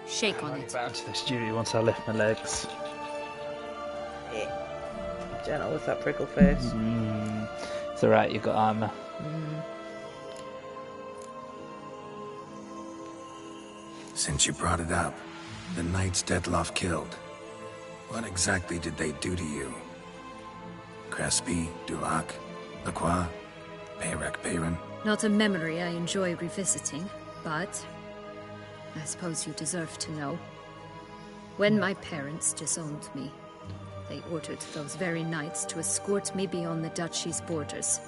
Shake on it. Bound to the studio once I lift my legs. Jenna with that prickle face. It's alright, you've got armor. Since you brought it up, the knights Deadloff killed. What exactly did they do to you? Crespi, Dulac, Lacroix, Peyrac Peyran? Not a memory I enjoy revisiting, but I suppose you deserve to know. When my parents disowned me, they ordered those very knights to escort me beyond the duchy's borders.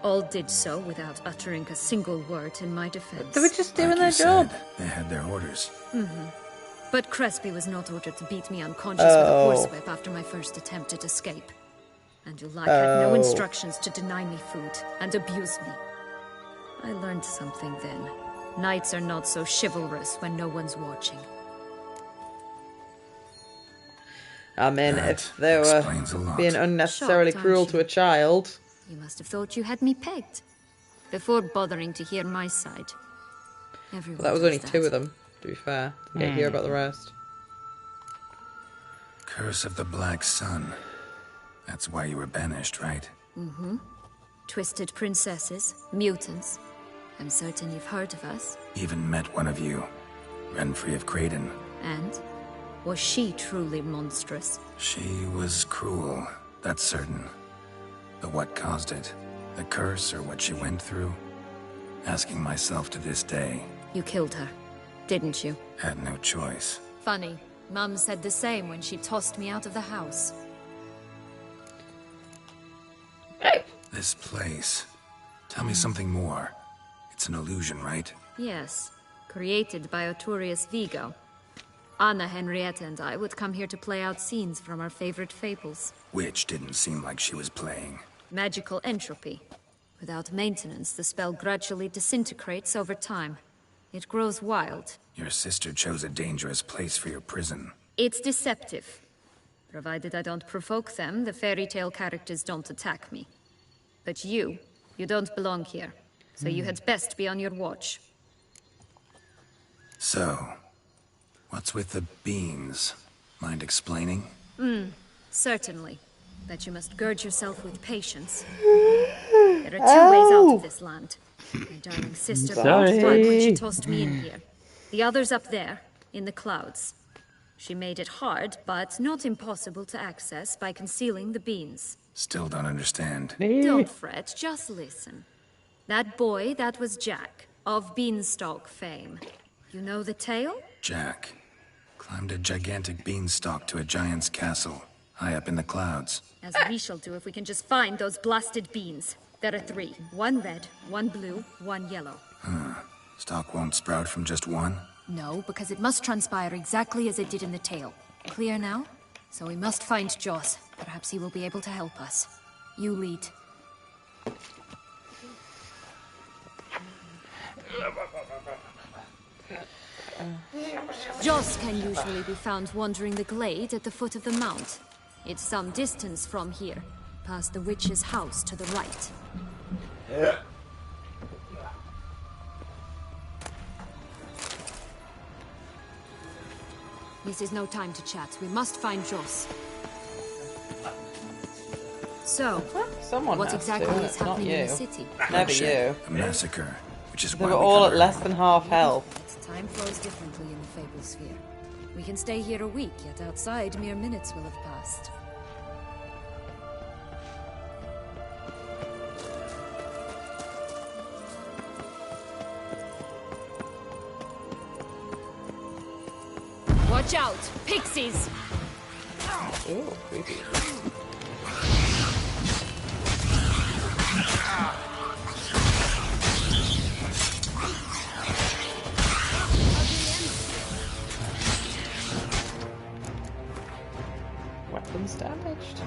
All did so without uttering a single word in my defense. They were just doing Like their you job. said, they had their orders. But Crespi was not ordered to beat me unconscious with a Oh. horsewhip after my first attempted escape. And Dulac had no instructions to deny me food and abuse me. I learned something then. Knights are not so chivalrous when no one's watching. I mean, That if they explains a were lot. being unnecessarily Shocked, cruel aren't to a child, You must have thought you had me pegged. Before bothering to hear my side. Everyone well, that was does only two of them, to be fair. Didn't get to hear about the rest. Curse of the Black Sun. That's why you were banished, right? Mm-hmm. Twisted princesses, mutants. I'm certain you've heard of us. Even met one of you. Renfrey of Craden. And? Was she truly monstrous? She was cruel. That's certain. But what caused it? The curse or what she went through? Asking myself to this day. You killed her, didn't you? Had no choice. Funny. Mum said the same when she tossed me out of the house. This place. Tell me something more. It's an illusion, right? Yes, created by Arturius Vigo. Anna, Henrietta, and I would come here to play out scenes from our favorite fables. Which didn't seem like she was playing. Magical entropy. Without maintenance, the spell gradually disintegrates over time. It grows wild. Your sister chose a dangerous place for your prison. It's deceptive. Provided I don't provoke them, the fairy tale characters don't attack me. But you don't belong here. So you had best be on your watch. So, what's with the beans? Mind explaining? Certainly. But you must gird yourself with patience. There are 2 ways out of this land. My darling sister blocked one when she tossed me in here. The other's up there, in the clouds. She made it hard, but not impossible to access by concealing the beans. Still don't understand. Don't fret, just listen. That boy, that was Jack, of Beanstalk fame. You know the tale? Jack climbed a gigantic beanstalk to a giant's castle, high up in the clouds. As we shall do if we can just find those blasted beans. There are 3. 1 red, 1 blue, 1 yellow. Stalk won't sprout from just one? No, because it must transpire exactly as it did in the tale. Clear now? So we must find Joss. Perhaps he will be able to help us. You lead. Joss can usually be found wandering the glade at the foot of the mount. It's some distance from here, past the witch's house to the right. This is no time to chat. We must find Joss. So, what exactly is happening in the city? Never you. A massacre, which is They why were we all cover- at less than half health. Time flows differently in the Fable Sphere. We can stay here a week, yet outside mere minutes will have passed. Watch out! Pixies! Ooh, creepy. Weapons damaged.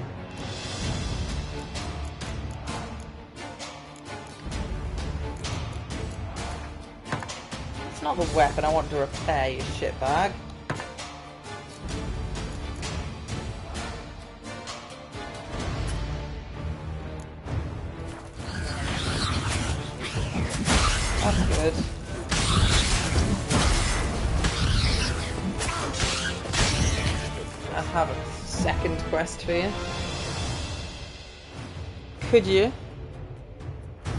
It's not the weapon I want to repair, you shitbag. That's good. I have a second quest for you. Could you?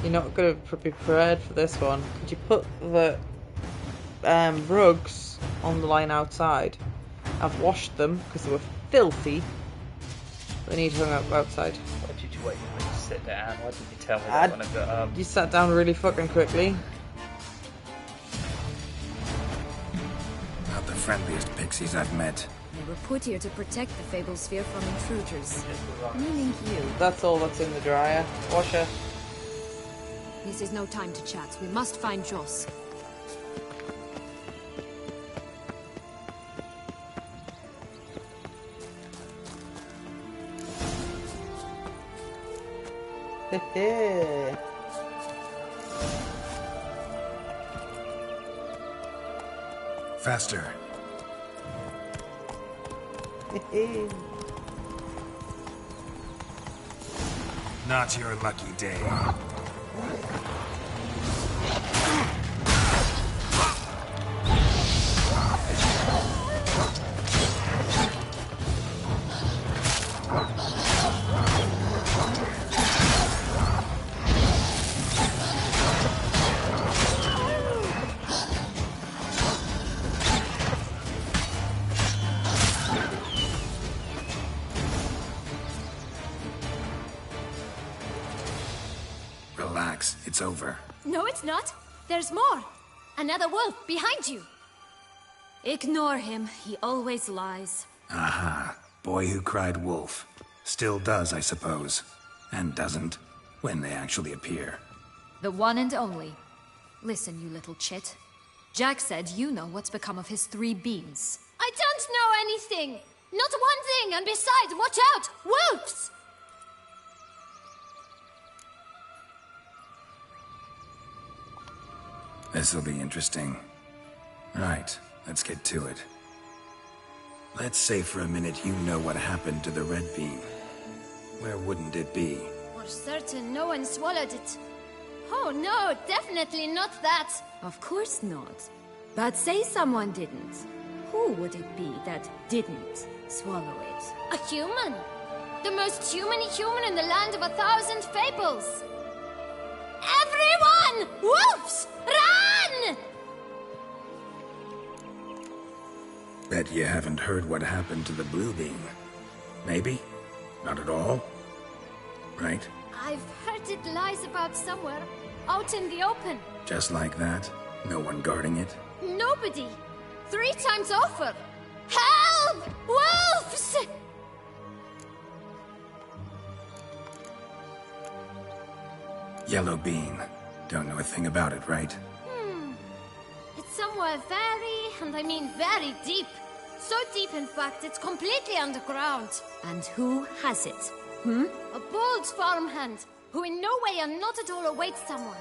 You're not going to be prepared for this one. Could you put the rugs on the line outside? I've washed them because they were filthy. They need hung up outside. Why did you wait for me to sit down? Why didn't you tell me that when I got up? You sat down really fucking quickly. Not the friendliest pixies I've met. They were put here to protect the Fable Sphere from intruders. Meaning you. That's all that's in the dryer. Wash her. This is no time to chat. We must find Joss. Faster. Not your lucky day. Relax, it's over. No, it's not. There's more. Another wolf behind you. Ignore him. He always lies. Aha. Boy who cried wolf. Still does, I suppose. And doesn't, when they actually appear. The one and only. Listen, you little chit. Jack said you know what's become of his 3 beams. I don't know anything! Not one thing, and besides, watch out! Wolves! This'll be interesting. Right, let's get to it. Let's say for a minute you know what happened to the red beam. Where wouldn't it be? For certain, no one swallowed it. Oh no, definitely not that. Of course not. But say someone didn't. Who would it be that didn't swallow it? A human. The most human in the land of 1,000 fables. Everyone! Wolves! Run! Bet you haven't heard what happened to the blue beam. Maybe? Not at all? Right? I've heard it lies about somewhere, out in the open. Just like that? No one guarding it? Nobody. 3 times over. Help! Wolves! Yellow beam. Don't know a thing about it, right? It's somewhere very, and I mean very deep. So deep, in fact, it's completely underground. And who has it? A bold farmhand, who in no way and not at all awaits someone.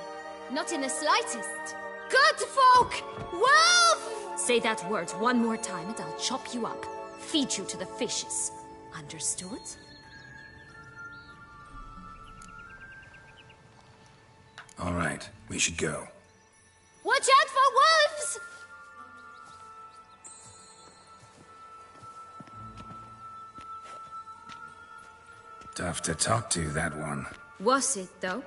Not in the slightest. Good folk! Wolf! Say that word one more time and I'll chop you up. Feed you to the fishes. Understood? All right, we should go. Watch out for wolves! Tough to talk to, that one. Was it, though?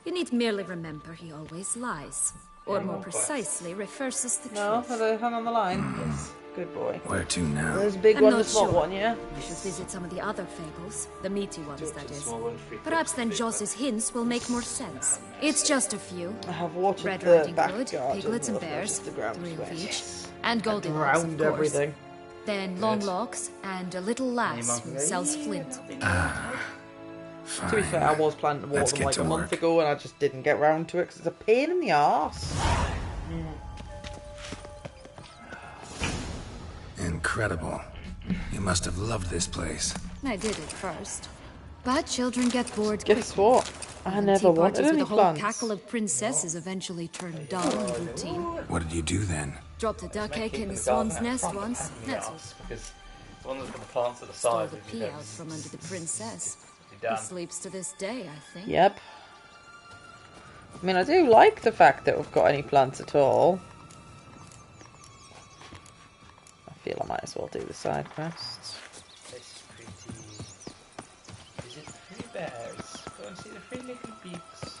You need merely remember he always lies. Or more precisely, reverses the No, truth. hang on the line. Yes. Good boy. Where to now? There's a big I'm one, not the small sure. one, yeah? You should visit some of the other fables. The meaty ones, that is. Perhaps then Joss's hints will make more sense. It's just a few. I have watered Red the Riding back Hood, garden Piglets and of Bears, the ground 3 of square. each. And Goldilocks, of Drowned course. everything. Then Longlocks and a little lass who sells flint. To be fair, I was planning to water them like a month ago and I just didn't get round to it because it's a pain in the arse. Incredible. You must have loved this place. I did at first. But children get bored Guess quickly. what? I And never tea parties wanted any with a whole plants. cackle of princesses eventually turned dull and routine. What did you do then? Dropped a duck egg in the swan's nest once. That's all. Because the one that's got the plants at the Stole side. the pea out from under the princess. He done. sleeps to this day, I think. Yep. I mean, I do like the fact that we've got any plants at all. I feel I might as well do the side quests. It's pretty. Is it 3 bears? Go and see the 3 little peeps.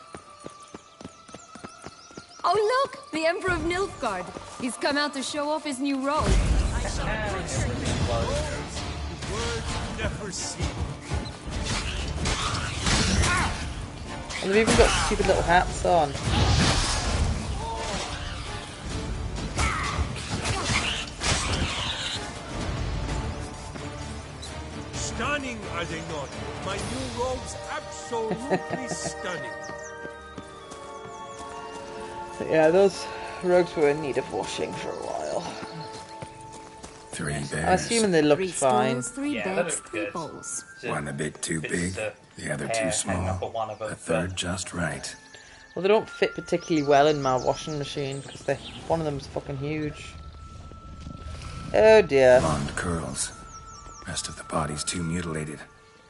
Oh look! The Emperor of Nilfgaard! He's come out to show off his new robe. Words never cease. And they've even got stupid little hats on. Stunning, are they not? My new robes absolutely stunning. But yeah, those robes were in need of washing for a while. 3 bears. I'm assuming they looked 3 fine. stools, 3 Yeah, they beds, look 3 good. bowls. One a bit too It's, big, the other too hanging small, up on one of them, the third just right. Well, they don't fit particularly well in my washing machine because one of them's fucking huge. Oh dear. Blonde curls. Rest of the body's too mutilated.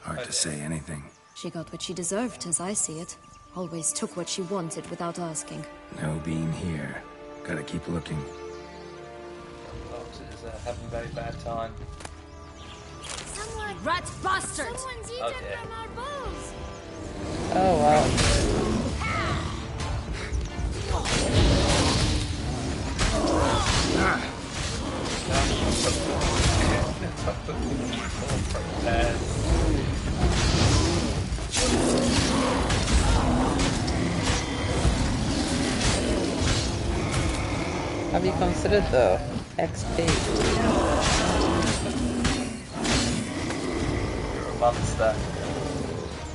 Hard to say anything. She got what she deserved, as I see it. Always took what she wanted without asking. No beam here. Gotta keep looking. Foxes are having a very bad time. Rat bastard! Someone's eaten Oh, dear. from our bowls. Oh wow. Have you considered though? XP. You're a monster.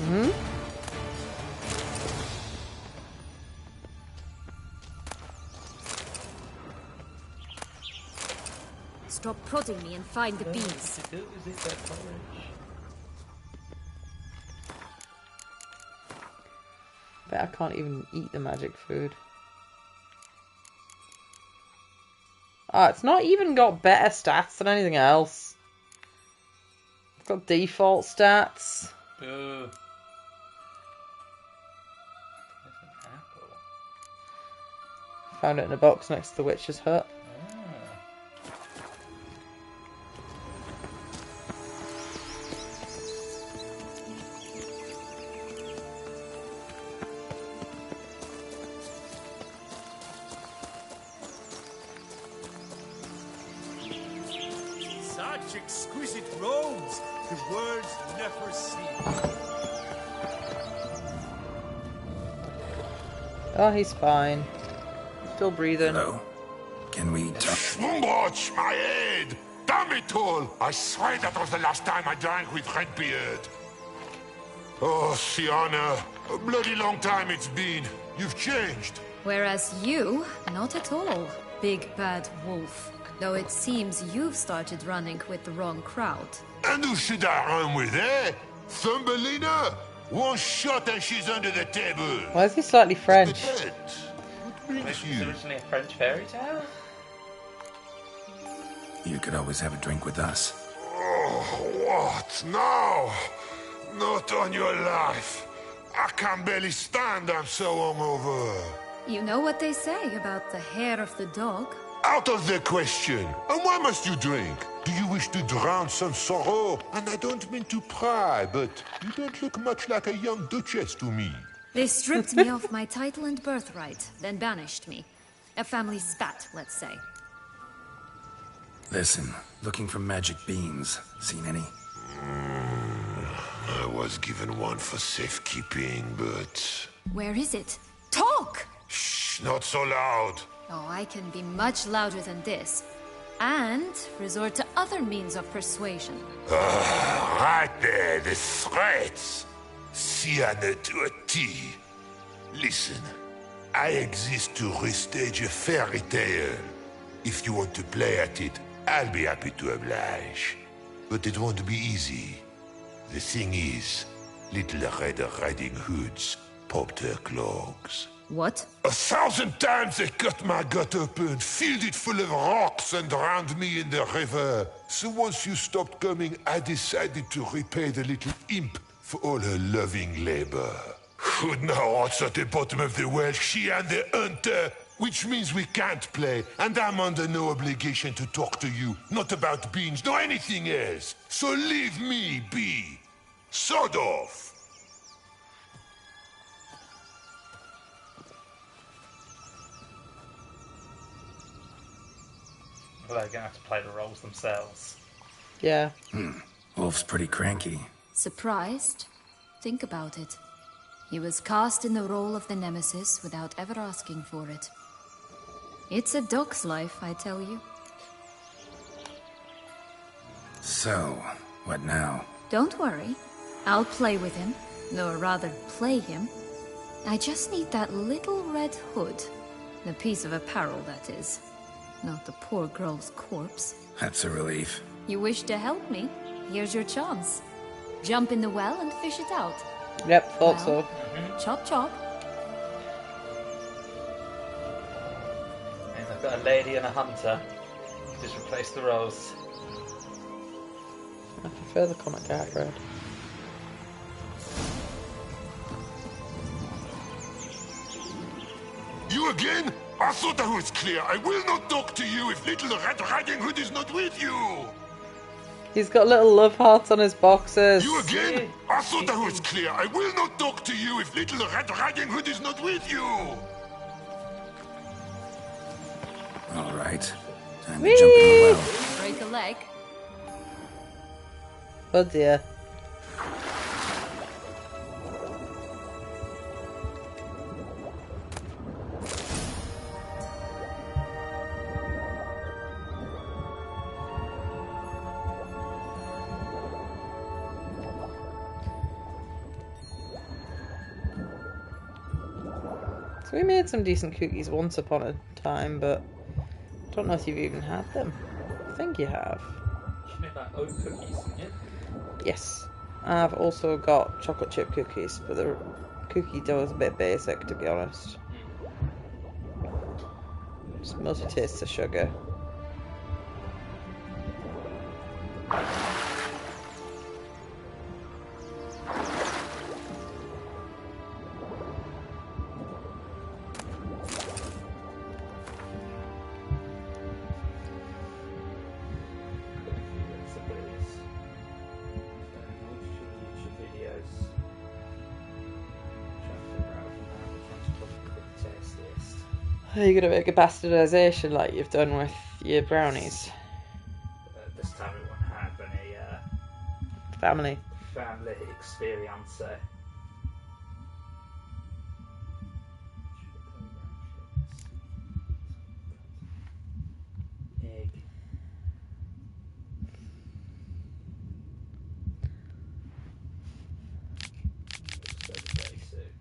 Hmm? Stop prodding me and find the bees. Bet I can't even eat the magic food. Oh, it's not even got better stats than anything else. It's got default stats. Boo. Found it in a box next to the witch's hut. Such exquisite robes, the world's never seen. Oh, he's fine. Still breathing. Hello. Can we talk? Watch my head! Damn it all! I swear that was the last time I drank with Redbeard. Oh, Sienna, a bloody long time it's been. You've changed. Whereas you, not at all, big bad wolf. Though it seems you've started running with the wrong crowd. And who should I run with, eh? Thumbelina? One shot and she's under the table. Why is he slightly French? This is originally a French fairy tale? You could always have a drink with us. Oh, what now? Not on your life. I can barely stand, I'm so hungover. You know what they say about the hair of the dog? Out of the question. And why must you drink? Do you wish to drown some sorrow? And I don't mean to pry, but you don't look much like a young duchess to me. They stripped me of my title and birthright, then banished me. A family spat, let's say. Listen, looking for magic beans. Seen any? I was given one for safekeeping, but... Where is it? Talk! Shh, not so loud. Oh, I can be much louder than this. And resort to other means of persuasion. Right there, the threats. Sienna to a T. Listen, I exist to restage a fairy tale. If you want to play at it, I'll be happy to oblige. But it won't be easy. The thing is, little Red Riding Hoods popped her clogs. What? 1,000 times they cut my gut open, filled it full of rocks and drowned me in the river. So once you stopped coming, I decided to repay the little imp for all her loving labor. Who now what's at the bottom of the well, she and the hunter, which means we can't play, and I'm under no obligation to talk to you, not about beans, nor anything else. So leave me be. Sod off. Well, they're gonna have to play the roles themselves. Yeah. Wolf's pretty cranky. Surprised? Think about it. He was cast in the role of the Nemesis without ever asking for it. It's a dog's life, I tell you. So, what now? Don't worry. I'll play with him. Or rather, play him. I just need that little red hood. The piece of apparel, that is. Not the poor girl's corpse. That's a relief. You wish to help me? Here's your chance. Jump in the well and fish it out. Yep, thought so. Chop chop. And I've got a lady and a hunter. Just replace the roles. I prefer the comic art red. You again? I thought I was clear. I will not talk to you if little Red Riding Hood is not with you. He's got little love hearts on his boxes. You again? I thought I was clear. I will not talk to you if little Red Riding Hood is not with you. All right. Time to jump in the well. Break a leg. Oh dear. We made some decent cookies once upon a time, but I don't know if you've even had them. I think you have. You made like oat cookies, didn't you? Yes. I've also got chocolate chip cookies, but the cookie dough is a bit basic, to be honest. Just mostly tastes of sugar. Are you going to make a bastardization like you've done with your brownies? This time it won't have any Family. family experience. Egg. So basic.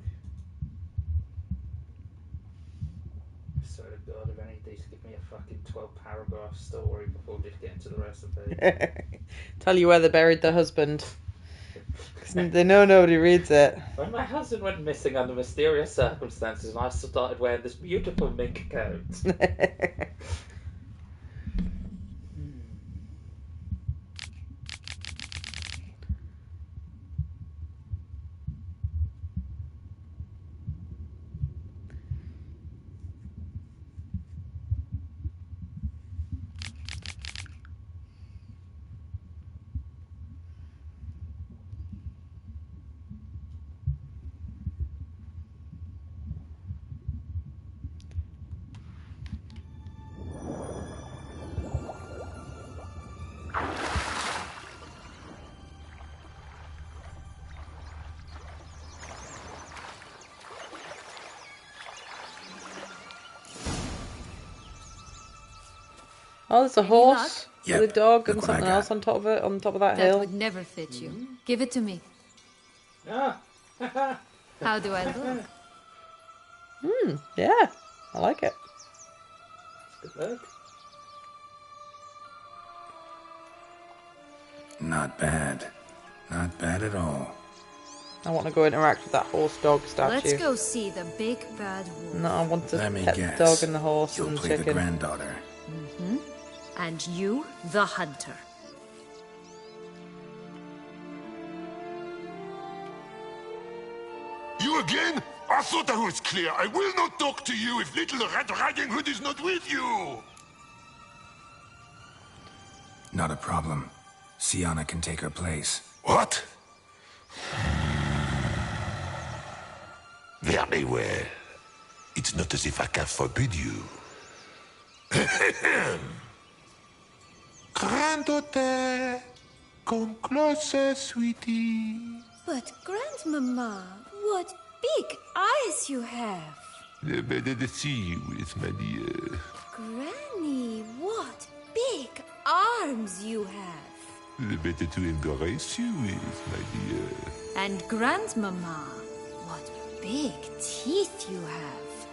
Swear to God, if any of these give me a fucking 12-paragraph story before just getting to the recipe. Tell you where they buried the husband. Because they know nobody reads it. When my husband went missing under mysterious circumstances, and I started wearing this beautiful mink coat. Oh, there's a horse Yep, with a dog and look what I something got. else on top of it, on top of that That hill. would never fit you. Give it to me. Ah. How do I look? Yeah, I like it. Good look. Not bad. Not bad at all. I want to go interact with that horse dog statue. Let's go see the big bad wolf. No, I want to Let me pet guess. the dog and the horse You'll and the play chicken. the granddaughter. Mm-hmm. And you, the hunter. You again? I thought I was clear. I will not talk to you if little Red Riding Hood is not with you. Not a problem. Sienna can take her place. What? Very well. It's not as if I can forbid you. Granddaughter, come closer, sweetie. But, Grandmama, what big eyes you have! The better to see you with, my dear. Granny, what big arms you have! The better to embrace you with, my dear. And Grandmama, what big teeth you have.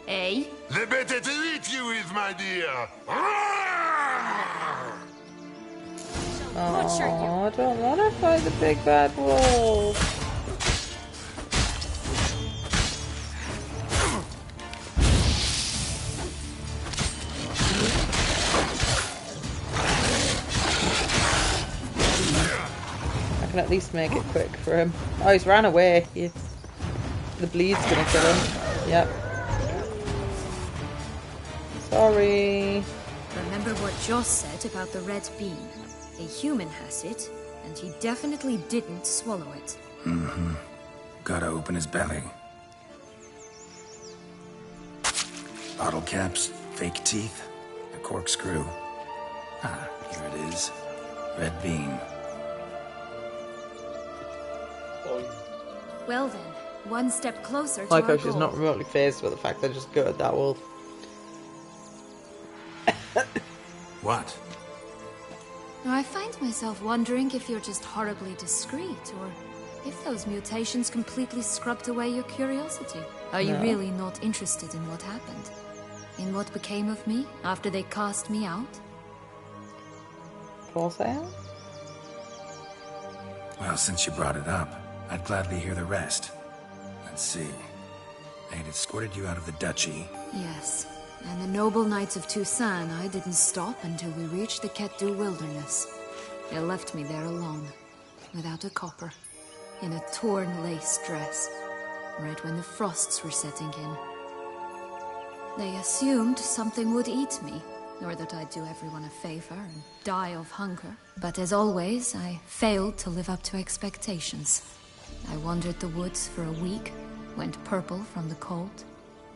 Eh? The better to eat you with, my dear. Oh, I don't want to fight the big bad wolf. I can at least make it quick for him. Oh, he's ran away. The bleed's gonna kill him. Yep. Sorry. Remember what Joss said about the red bean? A human has it, and he definitely didn't swallow it. Mm-hmm. Gotta open his belly. Bottle caps, fake teeth, a corkscrew. Ah, here it is. Red bean. Well then, one step closer to Like our how she's goal. not remotely phased with the fact they just gutted that wolf. What? I find myself wondering if you're just horribly discreet, or if those mutations completely scrubbed away your curiosity. Are you No. really not interested in what happened? In what became of me after they cast me out? Of course I am. Well, since you brought it up, I'd gladly hear the rest. Let's see. They'd escorted you out of the duchy. Yes. And the noble knights of Toussaint, I didn't stop until we reached the Ketdu wilderness. They left me there alone, without a copper, in a torn lace dress, right when the frosts were setting in. They assumed something would eat me, or that I'd do everyone a favor and die of hunger. But as always, I failed to live up to expectations. I wandered the woods for a week, went purple from the cold,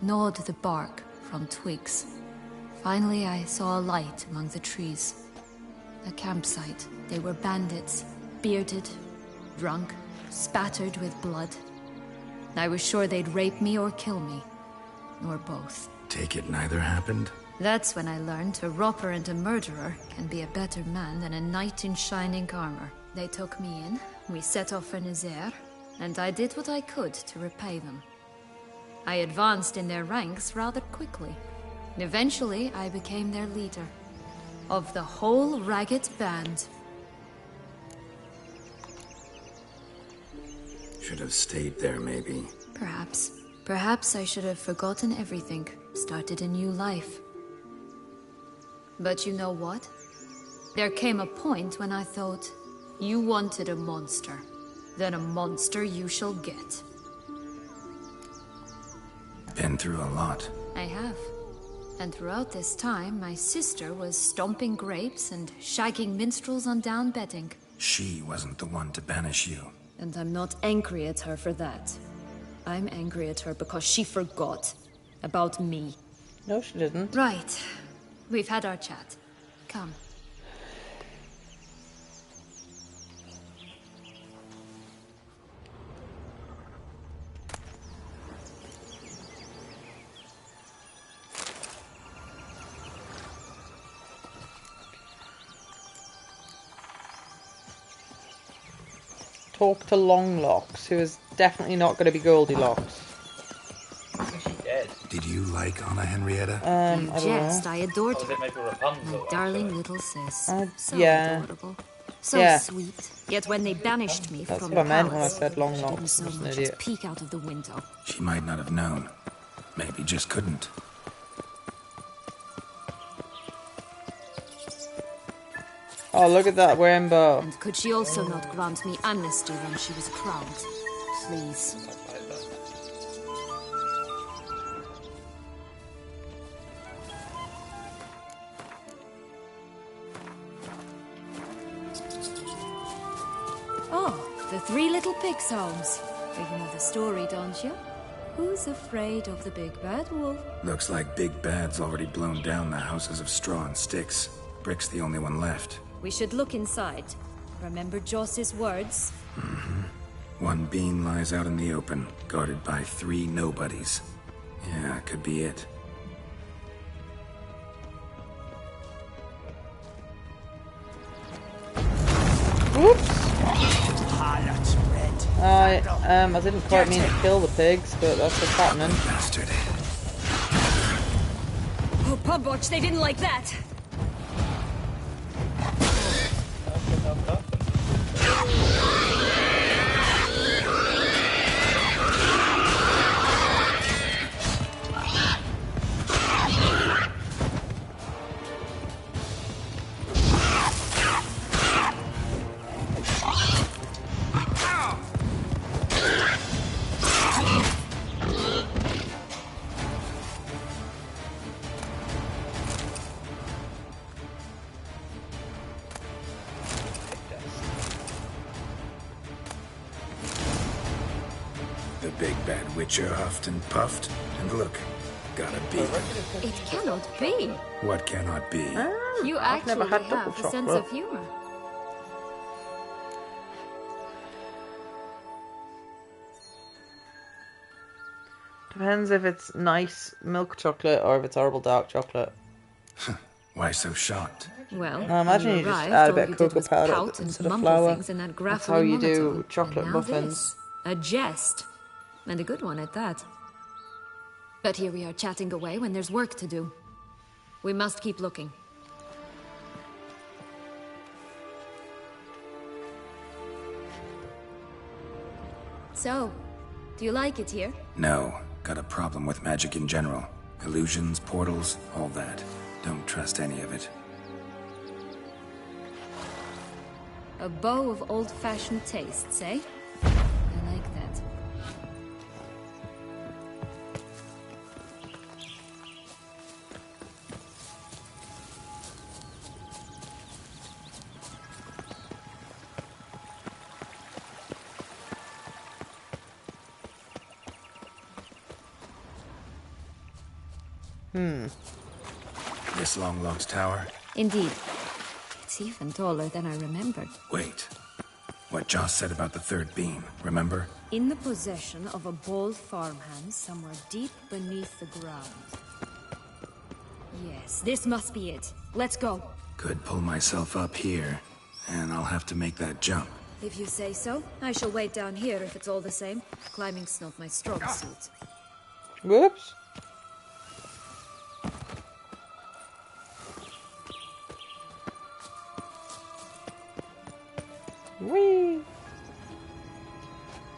gnawed the bark from twigs. Finally, I saw a light among the trees. A campsite. They were bandits, bearded, drunk, spattered with blood. I was sure they'd rape me or kill me, or both. Take it neither happened? That's when I learned a robber and a murderer can be a better man than a knight in shining armor. They took me in, we set off for Nazaire, and I did what I could to repay them. I advanced in their ranks rather quickly. Eventually, I became their leader. Of the whole ragged band. Should have stayed there, maybe. Perhaps. Perhaps I should have forgotten everything, started a new life. But you know what? There came a point when I thought, you wanted a monster. Then a monster you shall get. Been through a lot. I have. And throughout this time, my sister was stomping grapes and shagging minstrels on down bedding. She wasn't the one to banish you. And I'm not angry at her for that. I'm angry at her because she forgot about me. No, she didn't. Right. We've had our chat. Come. Talk to Longlocks, who is definitely not going to be Goldilocks. Dead. Did you like Anna Henrietta? I You don't jest, know. I adored Or was her. it maybe Rapunzel? My darling little sis. So yeah. adorable. So Yeah. sweet. Yet when they banished me That's from what the I meant when I palace, said she didn't Longlocks. so I'm just an much as idiot. peek out of the window. She might not have known. Maybe just couldn't. Oh, look at that rainbow. And could she also not grant me amnesty when she was crowned? Please. Oh, the Three Little Pigs homes. You know the story, don't you? Who's afraid of the big bad wolf? Looks like Big Bad's already blown down the houses of straw and sticks. Brick's the only one left. We should look inside. Remember Joss's words? One bean lies out in the open, guarded by 3 nobodies. Yeah, could be it. Oops. I didn't quite mean to kill the pigs, but that's what's happening. Bastard. Oh, Pubwatch, they didn't like that. The big bad witcher huffed and puffed, and look, gotta be. It cannot be. What cannot be? You I've actually never had have double a sense chocolate. of humor. Depends if it's nice milk chocolate or if it's horrible dark chocolate. Why so shocked? Well, I imagine when you just arrived, add a all bit you of did cocoa was powder pout and instead of mumble flour. things in that That's gravelly how you do monotone. chocolate And now muffins. this. A jest. And a good one at that. But here we are chatting away when there's work to do. We must keep looking. So, do you like it here? No, got a problem with magic in general. Illusions, portals, all that. Don't trust any of it. A bow of old-fashioned tastes, eh? I like that. This Longlock's tower? Indeed. It's even taller than I remembered. Wait. What Joss said about the third beam, remember? In the possession of a bold farmhand somewhere deep beneath the ground. Yes, this must be it. Let's go. Could pull myself up here, and I'll have to make that jump. If you say so, I shall wait down here if it's all the same. Climbing's not my strong suit. Whoops. Whee!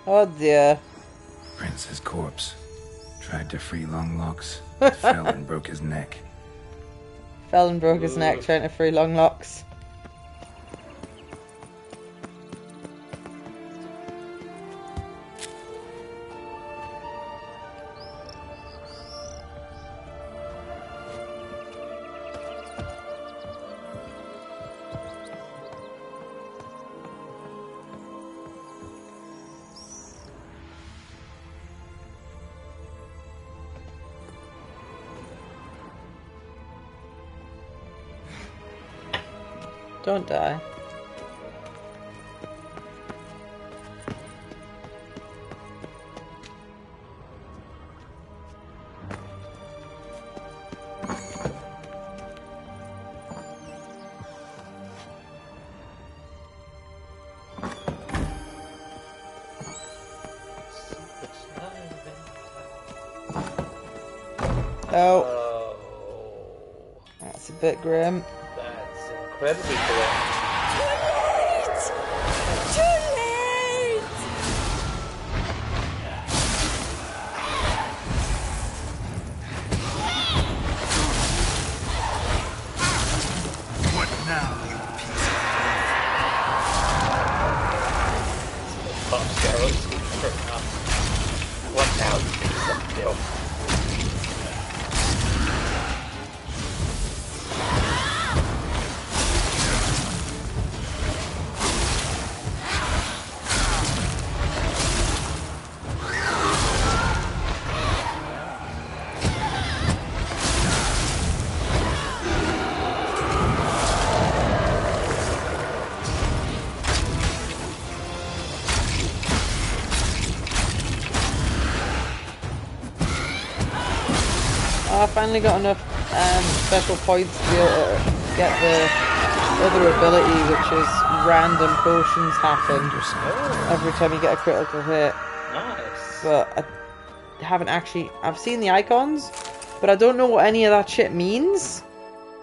Oh dear. Prince's corpse. Tried to free Longlocks. Fell and broke his neck. Fell and broke his neck trying to free Longlocks. Don't die. Oh. That's a bit grim. That's incredibly correct. Too late! What now, you piece What now, you piece of filth? I finally got enough special points to be able to get the other ability, which is random potions happen every time you get a critical hit. Nice. But I haven't actually... I've seen the icons, but I don't know what any of that shit means.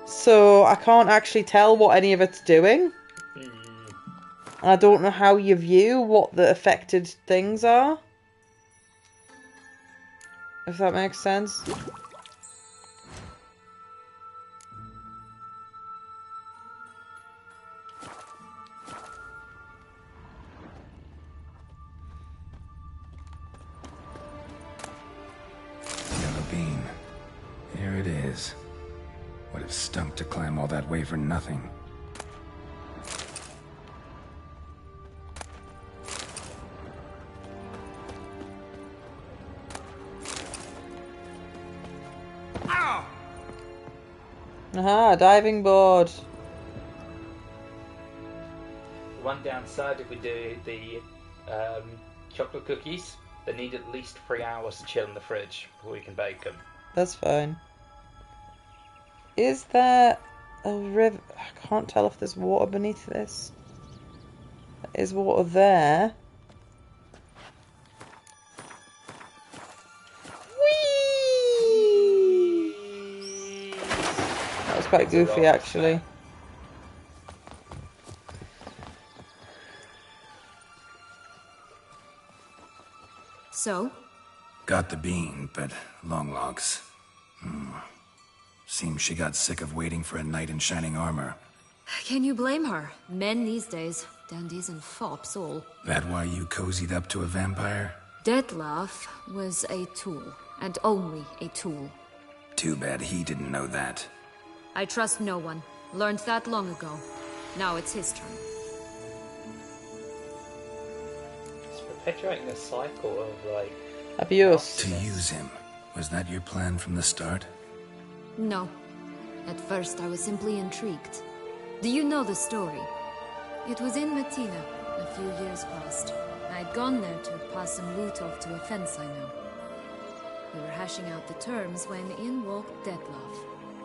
So I can't actually tell what any of it's doing. And I don't know how you view what the affected things are. If that makes sense. Here it is. Would have stunk to climb all that way for nothing. Aha, diving board. One downside, if we do the chocolate cookies, they need at least 3 hours to chill in the fridge before we can bake them. That's fine. Is there a river? I can't tell if there's water beneath this. There is water there. Whee! quite goofy, actually. So? Got the bean, but long logs. Seems she got sick of waiting for a knight in shining armor. Can you blame her? Men these days, dandies and fops all. That why you cozied up to a vampire? Detlef was a tool, and only a tool. Too bad he didn't know that. I trust no one. Learned that long ago. Now it's his turn. It's perpetuating a cycle of, like... Abuse. To use him. Was that your plan from the start? No. At first I was simply intrigued. Do you know the story? It was in Matina, a few years past. I'd gone there to pass some loot off to a fence I know. We were hashing out the terms when in walked Detlef.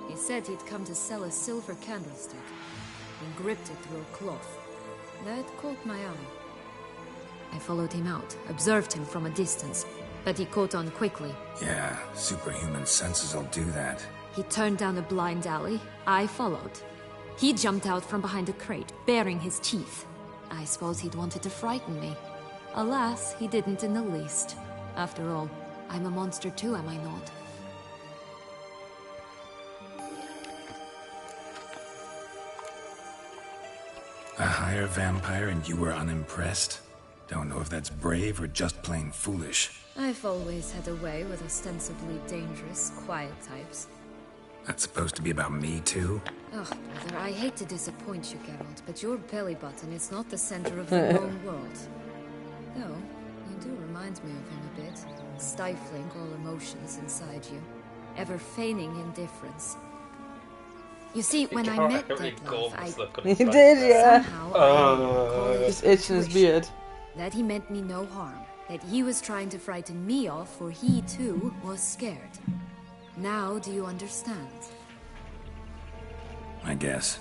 He said he'd come to sell a silver candlestick. He gripped it through a cloth. That caught my eye. I followed him out, observed him from a distance, but he caught on quickly. Yeah, superhuman senses will do that. He turned down a blind alley. I followed. He jumped out from behind a crate, baring his teeth. I suppose he'd wanted to frighten me. Alas, he didn't in the least. After all, I'm a monster too, am I not? A higher vampire and you were unimpressed? Don't know if that's brave or just plain foolish. I've always had a way with ostensibly dangerous, quiet types. That's supposed to be about me too? Oh, brother, I hate to disappoint you, Geralt, but your belly button is not the center of the known world. Though, you do remind me of him a bit. Stifling all emotions inside you. Ever feigning indifference. You see, when I met Detlef, He did, yeah. Somehow Just itching his beard. that he meant me no harm. That he was trying to frighten me off, for he, too, was scared. Now do you understand? I guess.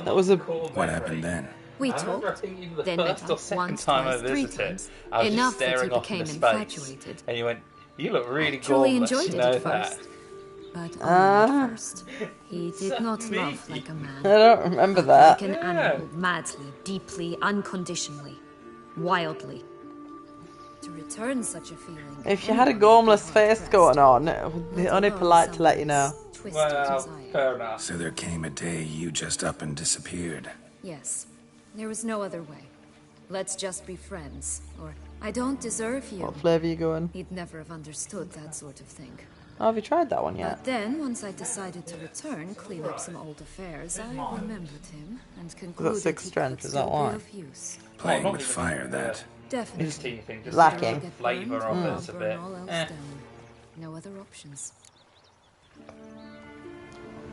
That was a... What happened then? We I remember, talked, I think even the then first met or up second once, time twice, I three visited, times. I was just Enough that he staring off became into infatuated. space, and you went, "You look really Truly gorgeous." enjoyed You it know at that. first. But only at first. He did not love like a man. I don't remember But that. like an animal, madly, deeply, unconditionally, wildly. To return such a feeling... If you had a gormless face going on, it would be only polite to let you know. Well, fair enough. So there came a day you just up and disappeared. Yes. There was no other way. Let's just be friends. Or, I don't deserve you. What flavour you going? He'd never have understood that sort of thing. Oh, have you tried that one yet? But then, once I decided to return, clean up some old affairs, I remembered him and concluded sixth he strength, could is that still why? be of use. Playing with fire, that. Definitely. Just lacking. the flavour of it's a Burn bit. all else Eh. down. No other options.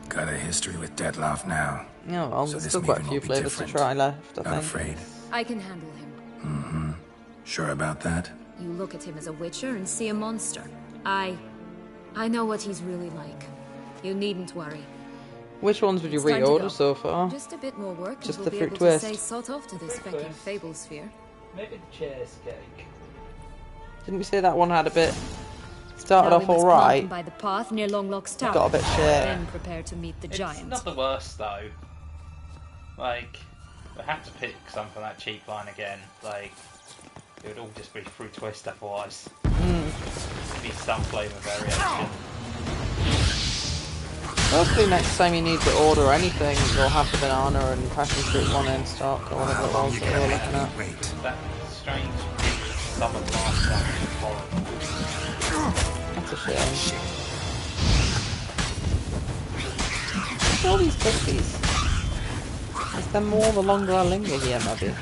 Got a history with Detlef now. Yeah, well, So there's this still quite a meeting few will be flavours to different. try left, I Not think. afraid. I can handle him. Mm-hmm. Sure about that? You look at him as a witcher and see a monster. I know what he's really like. You needn't worry. Which ones would you It's time to go. reorder so far? Just a bit more work Just and the we'll be fruit able twist. to say sort off to this Fruit fecking twist. fable sphere. Maybe the cheesecake. Didn't we say that one had a bit... Started Now off we must plant alright. them by the path near Longlock's tower. Got a bit shit. Then prepare to meet the It's giant. not the worst though. Like, I have to pick some from that cheap line again. Like, it would all just be fruit twist otherwise. Be some flavour variation. Hopefully next time you need to order anything, you'll have the banana and passion fruit one in stock or whatever it was that we were looking at. That strange summer blast sound is horrible. That's a shame. Look at all these cookies. Is there more the longer I linger here, maybe?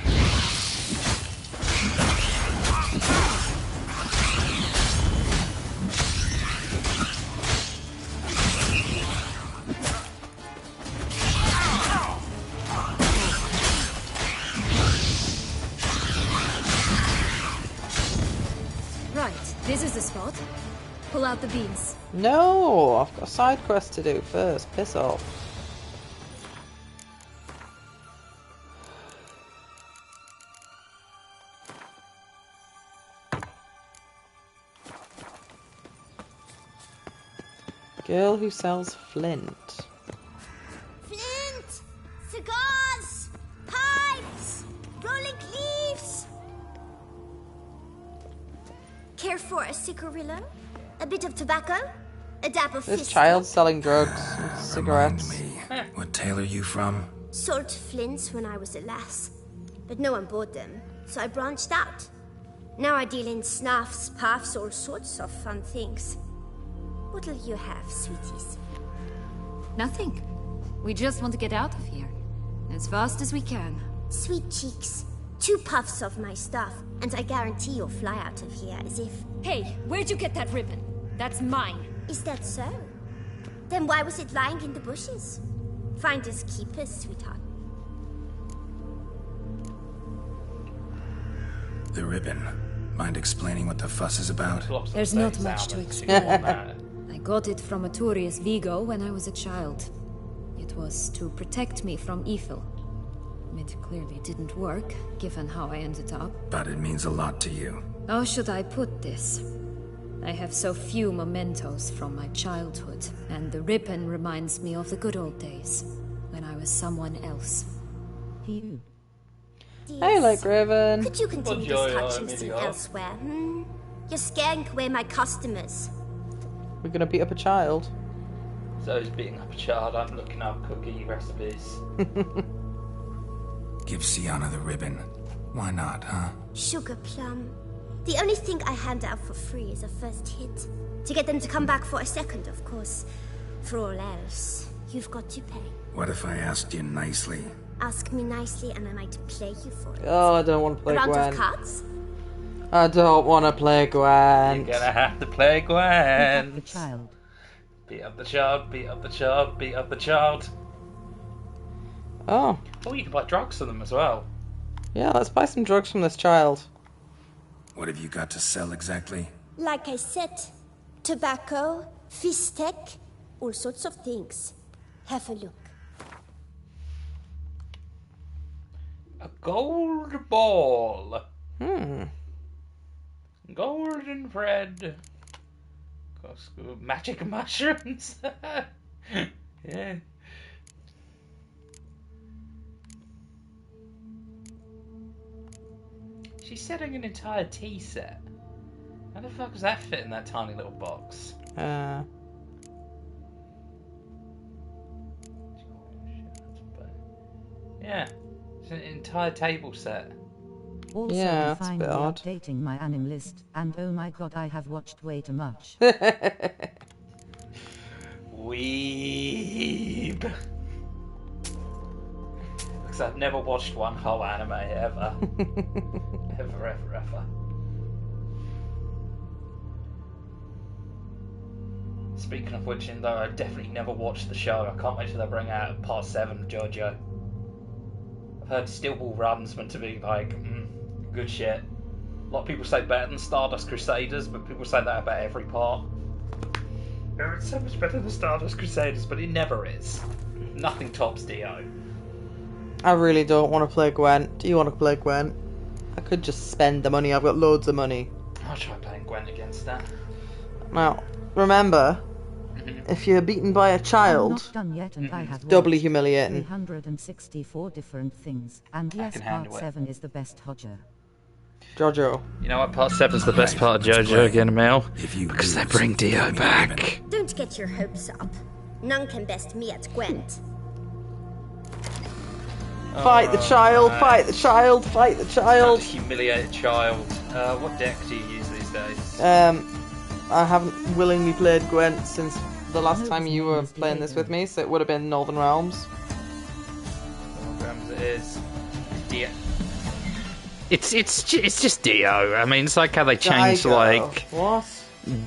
Right, this is the spot. Pull out the beans. No, I've got a side quest to do first. Piss off. Girl who sells flint. Flint! Cigars! Pipes! Rolling leaves! Care for a cigarillo? A bit of tobacco? A dab of This fish? child selling drugs and cigarettes. What tale are you from? Sold flints when I was a lass, but no one bought them, so I branched out. Now I deal in snuffs, puffs, all sorts of fun things. What'll you have, sweeties? Nothing. We just want to get out of here. As fast as we can. Sweet cheeks. 2 puffs of my stuff, and I guarantee you'll fly out of here as if... Hey, where'd you get that ribbon? That's mine. Is that so? Then why was it lying in the bushes? Finders keepers, sweetheart. The ribbon. Mind explaining what the fuss is about? There's not much to explain. I got it from a Turius Vigo when I was a child. It was to protect me from evil. It clearly didn't work, given how I ended up. But it means a lot to you. How should I put this? I have so few mementos from my childhood, and the ribbon reminds me of the good old days, when I was someone else. Hey, like Raven. Could you continue this touching scene elsewhere, You're scaring away my customers. We're gonna beat up a child. Zoe's beating up a child. I'm looking up cookie recipes. Give Sienna the ribbon. Why not, huh? Sugar plum. The only thing I hand out for free is a first hit. To get them to come back for a second, of course. For all else, you've got to pay. What if I asked you nicely? Ask me nicely and I might play you for it. Oh, I don't want to play A round Gwen. of cards? I don't want to play Gwen. You're gonna have to play Gwen. Beat up the child. Beat up the child, beat up the child, beat up the child. Oh. Oh, you can buy drugs for them as well. Yeah, let's buy some drugs from this child. What have you got to sell exactly? Like I said, tobacco, fish tech, all sorts of things. Have a look. A gold ball. Hmm. Golden thread. Magic mushrooms. Yeah. She's selling an entire tea set. How the fuck does that fit in that tiny little box? Yeah. It's an entire table set. Also, Yeah, I'm that's a finally bit odd. updating my anime list, and oh my god, I have watched way too much. Weeb. Because I've never watched one whole anime ever. ever. Speaking of which, though, I've definitely never watched the show. I can't wait till they bring out part 7 of JoJo. I've heard Steel Ball Run's meant to be like, good shit. A lot of people say better than Stardust Crusaders, but people say that about every part. Oh, it's so much better than Stardust Crusaders, but it never is. Nothing tops Dio. I really don't want to play Gwen. Do you want to play Gwen? I could just spend the money. I've got loads of money. I'll try playing Gwen against that. Now, remember, if you're beaten by a child, I'm not done yet, and I have doubly watched humiliating. 364 different things, and yes, can part handle it. 7 is the best Hodger. Jojo. You know what? Part 7's the best part of JoJo again, Mel. Because they bring Dio back. Don't get your hopes up. None can best me at Gwent. Fight the child, fight the child, fight the child. Humiliated child. What deck do you use these days? I haven't willingly played Gwent since the last time you were playing this with me, so it would have been Northern Realms. Northern Realms it is. Dio. It's just Dio. I mean, it's like how they changed Diego. like What?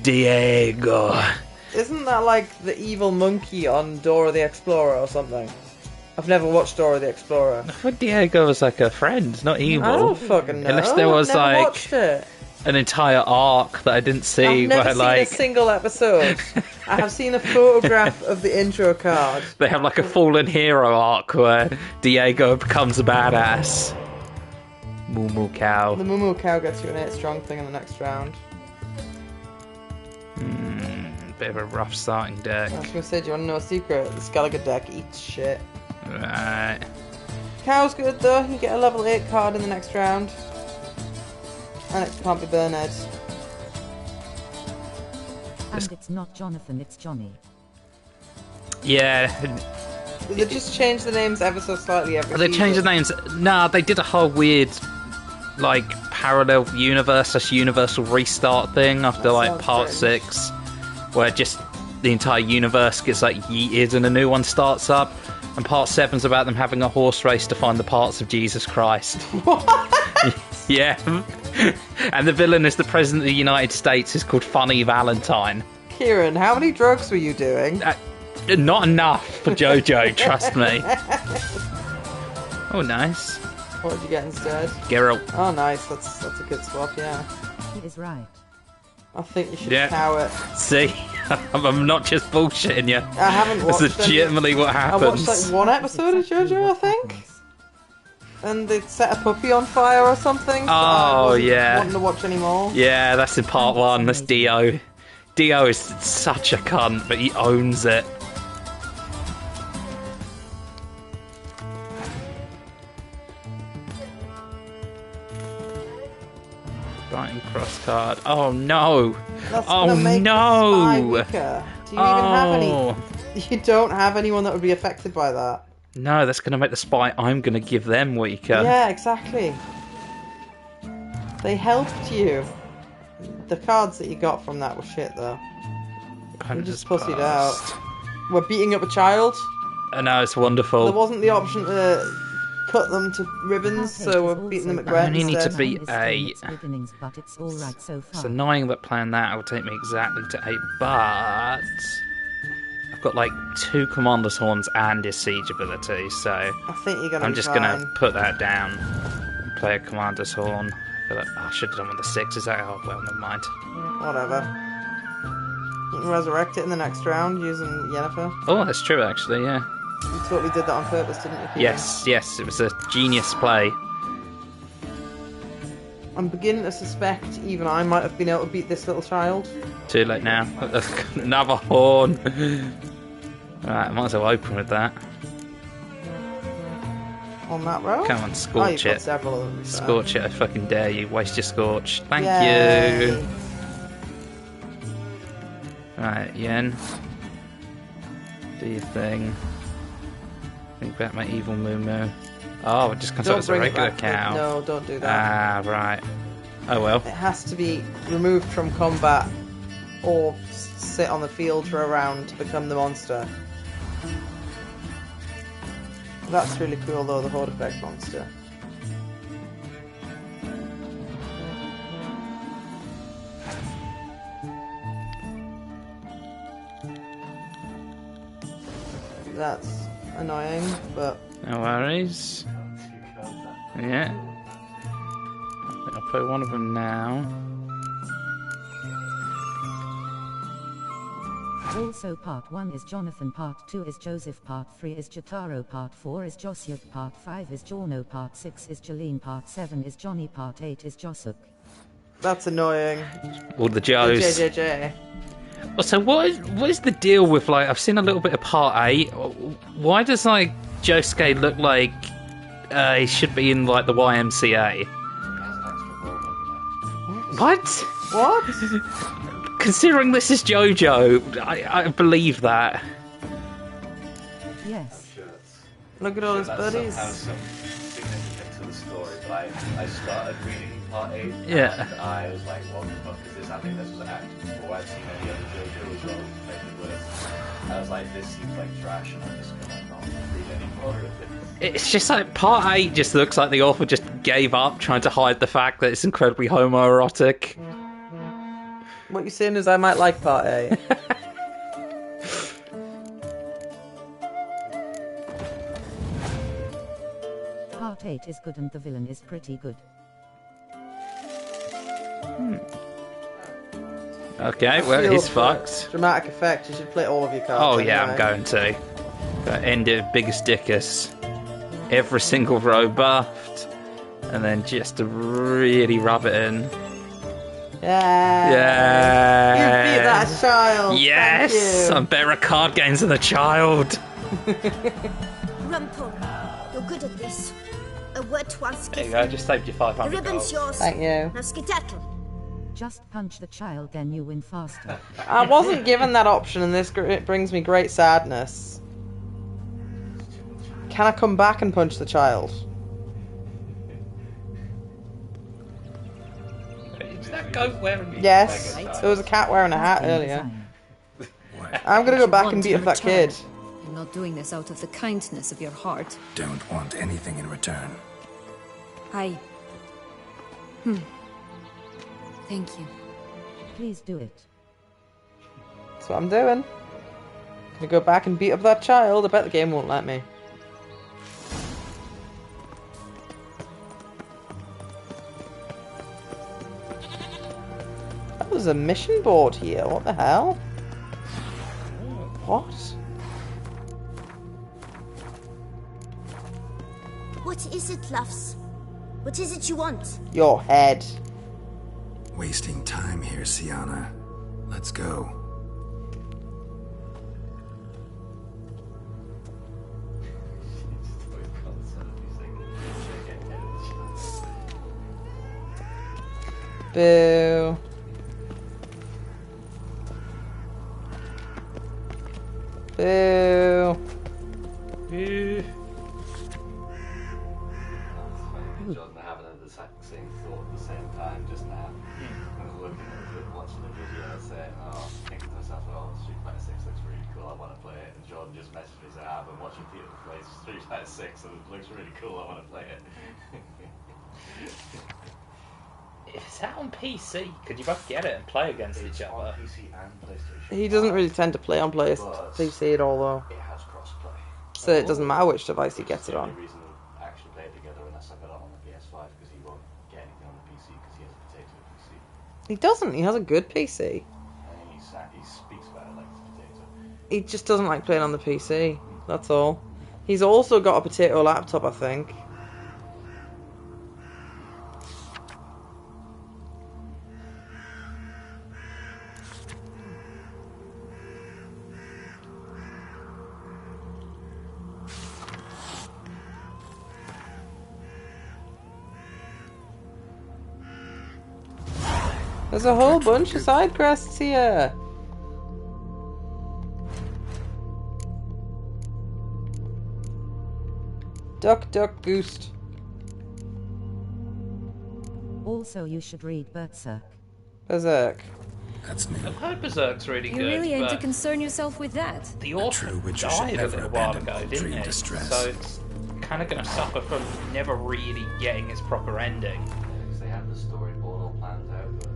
Diego. Isn't that like the evil monkey on Dora the Explorer or something? I've never watched Dora the Explorer. But Diego was like a friend, not evil. I don't fucking know. Unless there was I've never like watched it. an entire arc that I didn't see. I've never where seen like a single episode. I have seen a photograph of the intro card. they have like a fallen hero arc where Diego becomes a badass. Moo moo cow. The Moo Moo Cow gets you an 8 strong thing in the next round. bit of a rough starting deck. I was going to say, do you want to know a secret? The Skellige deck eats shit. Right. Cow's good though, you get a level 8 card in the next round. And it can't be Burned. And it's not Jonathan, it's Johnny. Yeah. They just changed the names ever so slightly every They season. changed the names. Nah, they did a whole weird, like, parallel universe / universal restart thing after, like, part 6. Where just the entire universe gets, like, yeeted and a new one starts up. And part 7's about them having a horse race to find the parts of Jesus Christ. What? Yeah. And the villain is the President of the United States, is called Funny Valentine. Kieran, how many drugs were you doing? Not enough for JoJo, trust me. Oh, nice. What did you get instead? Geralt. Oh, nice. That's a good swap, yeah. He is right. I think you should cow it. See? I'm not just bullshitting you. I haven't watched That's legitimately what happens. I watched like one episode of JoJo, I think. And they'd set a puppy on fire or something. So I wasn't wanting to watch anymore. Yeah, that's in part 1. That's Dio. Dio is such a cunt, but he owns it. Writing cross card. Oh no! That's oh gonna make no! the spy weaker. Do you even have any? You don't have anyone that would be affected by that. No, that's going to make the spy I'm going to give them weaker. Yeah, exactly. They helped you. The cards that you got from that were shit, though. You just pussied out. We're beating up a child. I know, it's wonderful. There wasn't the option to cut them to ribbons, so we're beating them at Gwent. I only need to instead. beat 8. But it's all right so far. It's annoying that playing that will take me exactly to 8, but I've got like 2 Commander's Horns and his siege ability, so I think you're gonna I'm be just fine. gonna put that down and play a Commander's Horn. I feel like I should have done with the 6. Is that? Oh well, never mind. Whatever. You can resurrect it in the next round using Yennefer. Oh, that's true actually. Yeah. You totally did that on purpose, didn't you? Kieran? Yes, it was a genius play. I'm beginning to suspect even I might have been able to beat this little child. Too late now. Another horn. Right, I might as well open with that. On that row? Come on, scorch you've got it. several of them. So. Scorch it, I fucking dare you. Waste your scorch. Thank Yay. you. Right, Yen. Do your thing. Think about my evil moo. Oh, it just comes out as a regular cow. No, don't do that. Ah, right. Oh well. It has to be removed from combat or sit on the field for a round to become the monster. That's really cool though, the Horde Effect monster. That's annoying, but... No worries. Yeah. I'll play one of them now. Also part 1 is Jonathan, part 2 is Joseph, part 3 is Jotaro, part 4 is Josyuk, part 5 is Jorno, part 6 is Jolene, part 7 is Johnny, part 8 is Josuk. That's annoying. All the Joes. The JJJ. So what is the deal with, like, I've seen a little bit of part 8. Why does, like, Josuke look like he should be in, like, the YMCA? What? What? Considering this is JoJo, I believe that. Yes. Look at all his buddies. Has some significance to the story, but I started reading part 8. Yeah. And I was like, what the fuck is this? I think this was an act before I'd seen any other JoJo as well. Maybe with. I was like, this seems like trash, and I'm just gonna not read any more of it. It's just like part 8 just looks like the author just gave up trying to hide the fact that it's incredibly homoerotic. What you're saying is I might like part 8. Part 8 is good and the villain is pretty good. Okay, well, he's fucked. Dramatic effect, you should play all of your cards. Oh yeah, anyway. I'm going to. End it with biggest dickus. Every single row buffed. And then just to really rub it in. Yeah. Yeah. You beat that Yes, child. Yes! Thank you. I'm better at card games than a child. Rumpel, you're good at this. A word once There you given. go, just saved you 500 The ribbon's gold. yours. Thank you. Now skedaddle. Just punch the child, then you win faster. I wasn't given that option, and this it brings me great sadness. Can I come back and punch the child? Is that goat wearing? Yes. There was a cat wearing a hat earlier. I'm gonna go back and beat up that kid. You're not doing this out of the kindness of your heart. Don't want anything in return. Thank you. Please do it. That's what I'm doing. Gonna go back and beat up that child. I bet the game won't let me. Oh, there's a mission board here. What the hell? What? What is it, loves? What is it you want? Your head. Wasting time here, Sienna. Let's go. Boo. Boo. Boo. Jordan having the same thought at the same time just now. I was looking at it, watching the video, saying, thinking to myself, Street Fighter 6 looks really cool, I want to play it. And Jordan just messaged me saying, I've been watching people play Street Fighter 6 and it looks really cool, I want to play it. If it's out on PC, could you both get it and play against each other? On PC and PlayStation. He doesn't really tend to play on PC at all, though. It has crossplay. So it doesn't matter which device he gets it on. The only reason we actually play it together unless I got it on the PS5 because he won't get anything on the PC because he has a potato PC. He doesn't. He has a good PC. And he speaks about it like it's a potato. He just doesn't like playing on the PC. That's all. He's also got a potato laptop, I think. There's a whole bunch of side quests here. Duck, duck, goose. Also, you should read Berserk. Berserk. That's new. I've heard Berserk's really You good. really aim to but concern yourself with that? the author died a little while ago, didn't he? So it's kind of going to suffer from never really getting its proper ending. Because they have the storyboard all planned out, but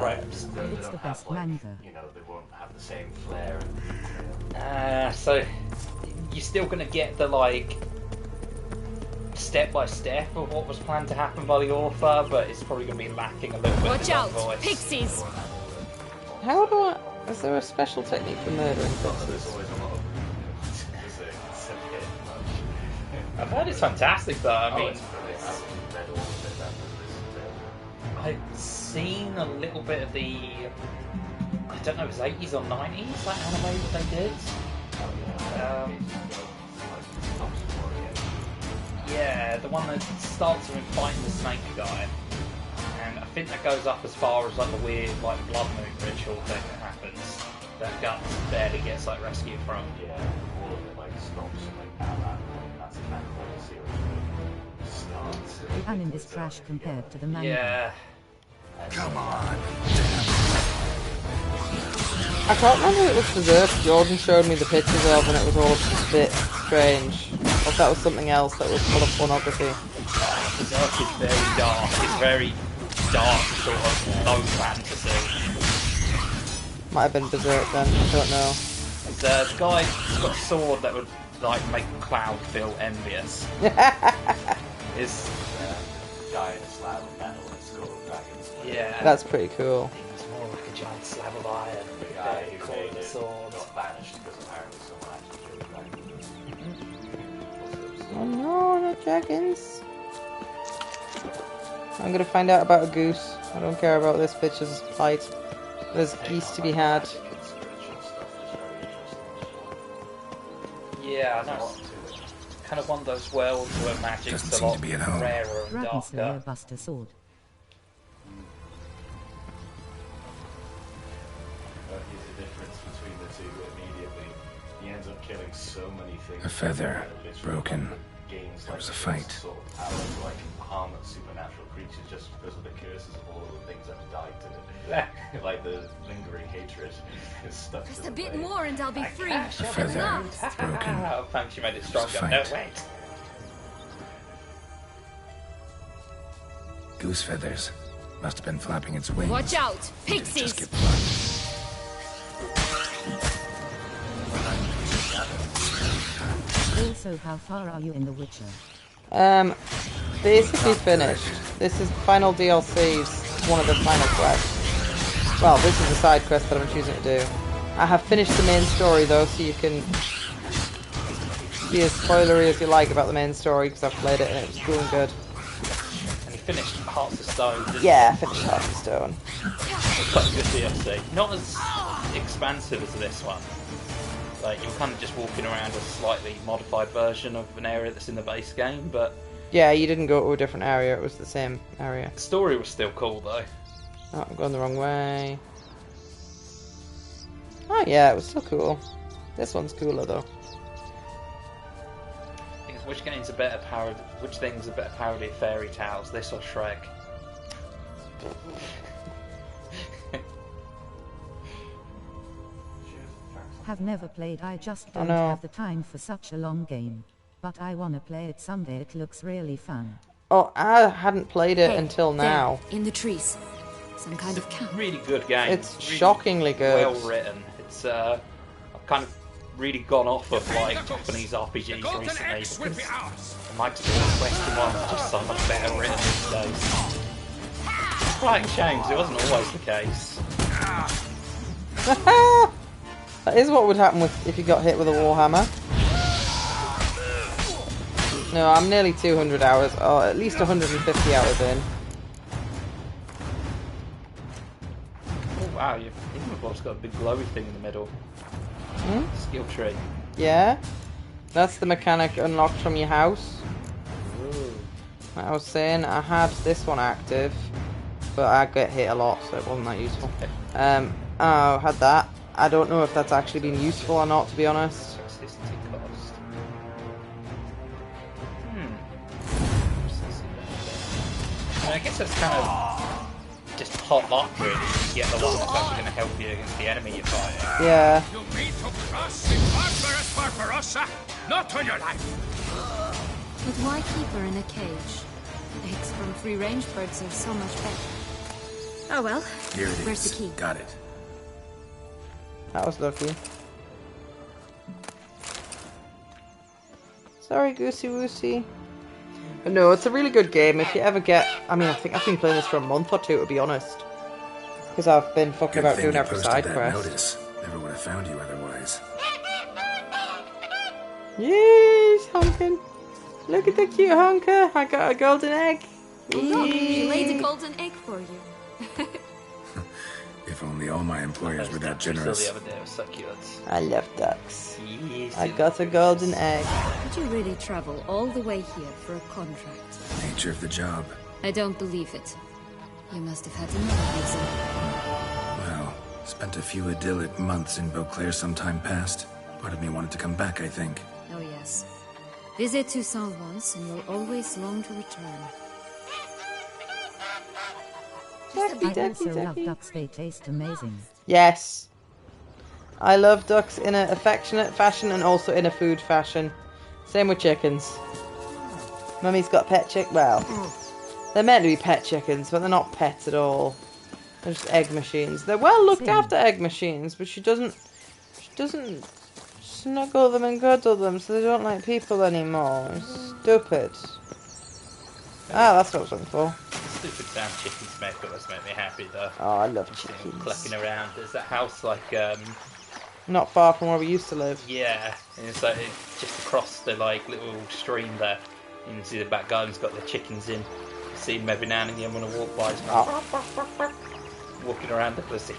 right. It's the best manga. they won't have the same flair and detail. So you're still going to get the step by step of what was planned to happen by the author, but it's probably going to be lacking a little bit. Watch out, of voice. pixies! How do I... Is there a special technique for murdering pixies? I've heard it's fantastic though. I mean, I've seen a little bit of the, I don't know, it was 80s or 90s, that anime that they did. Yeah, the one that starts with fighting the snake guy. And I think that goes up as far as the weird blood moon ritual thing that happens. That Guts barely gets rescued from. Yeah, all of it stops and that's exactly what the series starts. The anime is trash compared to the manga. Yeah. Come on. I can't remember if it was Berserk Jordan showed me the pictures of, and it was all a bit strange. Or if that was something else that was full of pornography. Berserk is very dark. It's very dark, sort of low fantasy. Might have been Berserk then, I don't know. The guy's got a sword that would make Cloud feel envious. Is giant slab of metal and skull of dragons. Yeah. That's pretty cool. It's more like a giant slab of iron. The guy who called made the it sword. got banished because apparently someone actually killed dragons. Oh no, not dragons. I'm gonna find out about a goose. I don't care about this bitch's plight. There's geese to be had. Yeah, I know. Kind of one of those worlds where magic's a lot rarer and Dragon Slayer darker. Buster Sword. Here's the difference between the two immediately. He ends up killing so many things. A feather, Literally, broken. games There was a like fight. this sort of power to like harm supernatural creatures just because of the curses of all of the things that have died to it. Like the lingering hatred is stuck Just to a the bit blade. more and I'll be free. A feather, broken. Oh, thanks, you made it stronger. fight. No, wait. Goose feathers. Must have been flapping its wings. Watch out, Didn't just pixies! get plucked. Also, how far are you in The Witcher? Basically finished. This is the final DLC, it's one of the final quests. Well, this is the side quest that I'm choosing to do. I have finished the main story though, so you can be as spoilery as you like about the main story, because I've played it and it was cool and good. And you finished Hearts of Stone, didn't Yeah, I finished Hearts of Stone. It's quite a good DLC. Not as expansive as this one. Like, you're kind of just walking around a slightly modified version of an area that's in the base game, but Yeah, you didn't go to a different area, it was the same area. the story was still cool, though. Oh, I'm going the wrong way. Oh yeah, it was still cool. This one's cooler though. Thing is, which thing's a better parody of fairy tales, this or Shrek? Have never played, I just I don't know. have the time for such a long game. But I wanna play it someday, it looks really fun. Oh, I hadn't played it Hey, until there, now. in the trees. Some kind of camp. Really good game. It's really shockingly good. Well written. It's I've kind of really gone off of like Japanese RPGs recently because my experience Western ones are just so much better written these days. It's quite a shame 'cause it wasn't always the case. That is what would happen if you got hit with a warhammer. No, I'm nearly 200 hours, or at least 150 hours in. Oh wow, your Ingeborg's got a big glowy thing in the middle. Hmm? Skill tree. Yeah? That's the mechanic unlocked from your house. Ooh. Like I was saying, I had this one active, but I get hit a lot, so it wasn't that useful. I had that. I don't know if that's actually been useful or not, to be honest. Toxicity cost. I guess that's kind of just hot luck, really. You get the one that's actually going to help you against the enemy you're fighting. Yeah. You mean to cross the barbarous Barbarossa? Not on your life! But why keep her in a cage? Eggs from free-range birds are so much better. Oh well. Here it Where's is. the key? Got it. That was lucky. Sorry, Goosey Woosey. But no, it's a really good game. If you ever get... I mean, I think I've been playing this for a month or two, to be honest. Because I've been fucking about thing doing you every posted side that quest. notice. Never would have found you otherwise. Yes, honkin'. Look at the cute honker. I got a golden egg. Look, she laid a Yay. golden egg for you. If only all my employers were that Still generous. the other day, it was so cute. I love ducks. Yes, I got a golden egg. Did you really travel all the way here for a contract? Nature of the job. I don't believe it. You must have had another reason. Well, spent a few idyllic months in Beauclair some time past. Part of me wanted to come back, I think. Oh yes. Visit Toussaint once and you'll always long to return. I also love ducks, they taste amazing. Yes. I love ducks in an affectionate fashion and also in a food fashion. Same with chickens. Mummy's got pet well, they're meant to be pet chickens, but they're not pets at all. They're just egg machines. They're well looked after egg machines, but she doesn't snuggle them and cuddle them, so they don't like people anymore. Stupid. Ah, that's what I was looking for. Stupid damn chicken smack always make me happy though. Oh, I love Just chickens. clucking around. There's that house like Not far from where we used to live. yeah, and it's like just across the like little stream there. You can see the back garden's got the chickens in. You see them every now and again when I walk by. It's like, walking around the pussy.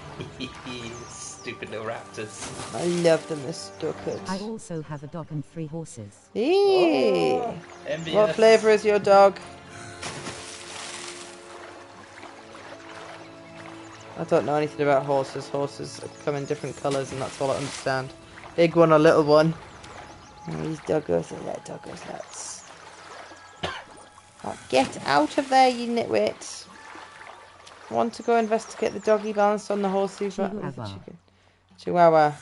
Stupid little raptors. I love them as stuckers. I also have a dog and 3 horses. Eee. Oh, What flavour is your dog? I don't know anything about horses. Horses come in different colours and that's all I understand. Big one or little one. And these doggos are like doggos, lads. Oh, get out of there, you nitwit. I want to go investigate the doggy balanced on the horsey. Chihuahua.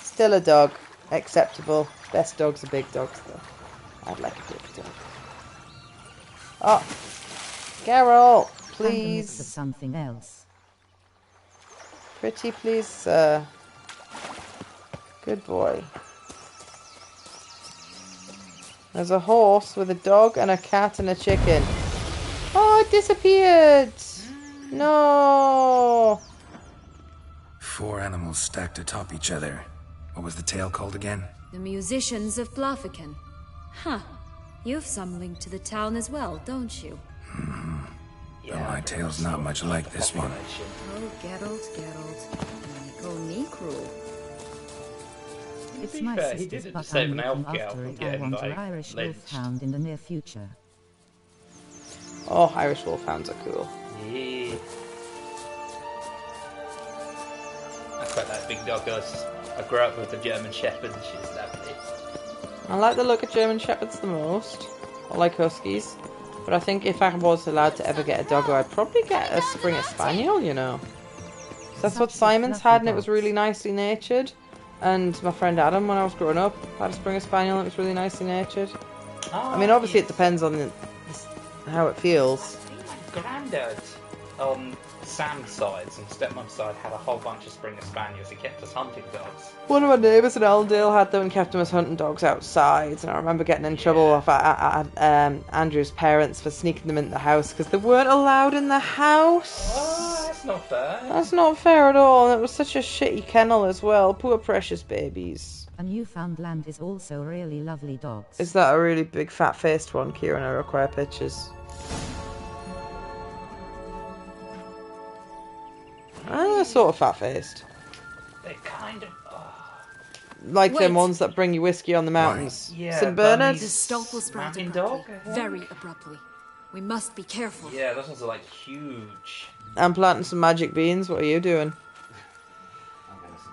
Still a dog. Acceptable. Best dogs are big dogs, though. I'd like a big dog. Oh. Carol, please. Something else. Pretty please, sir. Good boy. There's a horse with a dog and a cat and a chicken. Oh, it disappeared! No! 4 animals stacked atop each other. What was the tale called again? The musicians of Blaviken. Huh. You've some link to the town as well, don't you? But my tale's not much like this one. Oh, Geralt. You call me cruel. It's my sister's, but I'm looking after it. I want an Irish wolfhound in the near future. Oh, Irish wolfhounds are cool. Yeah. I quite like big doggos. I grew up with a German Shepherd and she's lovely. I like the look of German Shepherds the most. I like Huskies. But I think if I was allowed to ever get a doggo, I'd probably get a Springer Spaniel, you know. That's what Simon's had and it was really nicely natured. And my friend Adam, when I was growing up, had a Springer Spaniel and it was really nicely natured. Oh, I mean, obviously it depends on how it feels. Grandad on Sam's side and stepmom's side had a whole bunch of Springer Spaniels. He kept us hunting dogs. One of my neighbours in Allendale had them and kept them as hunting dogs outside. And I remember getting in trouble with Andrew's parents for sneaking them into the house because they weren't allowed in the house. Oh, that's not fair. That's not fair at all. And it was such a shitty kennel as well. Poor precious babies. A Newfoundland is also really lovely dogs. Is that a really big fat-faced one, Kieran? I require pictures. Sort of fat-faced. They're kind of... Like them ones that bring you whiskey on the mountains. Yeah, St. Bernard? The stalk will sprout Mountain abruptly. dog? Very abruptly. We must be careful. Yeah, those ones are like huge. I'm planting some magic beans. What are you doing?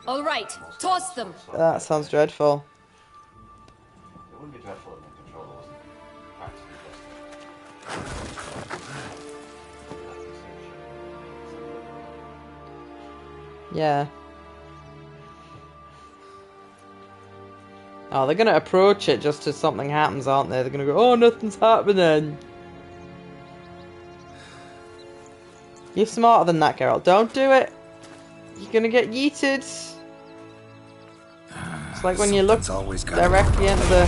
All right, toss them. That sounds dreadful. It wouldn't be dreadful if the controller wasn't practically Yeah. Oh, they're going to approach it just as something happens, aren't they? They're going to go, oh, nothing's happening. You're smarter than that, Geralt. Don't do it. You're going to get yeeted. It's like when you look directly into the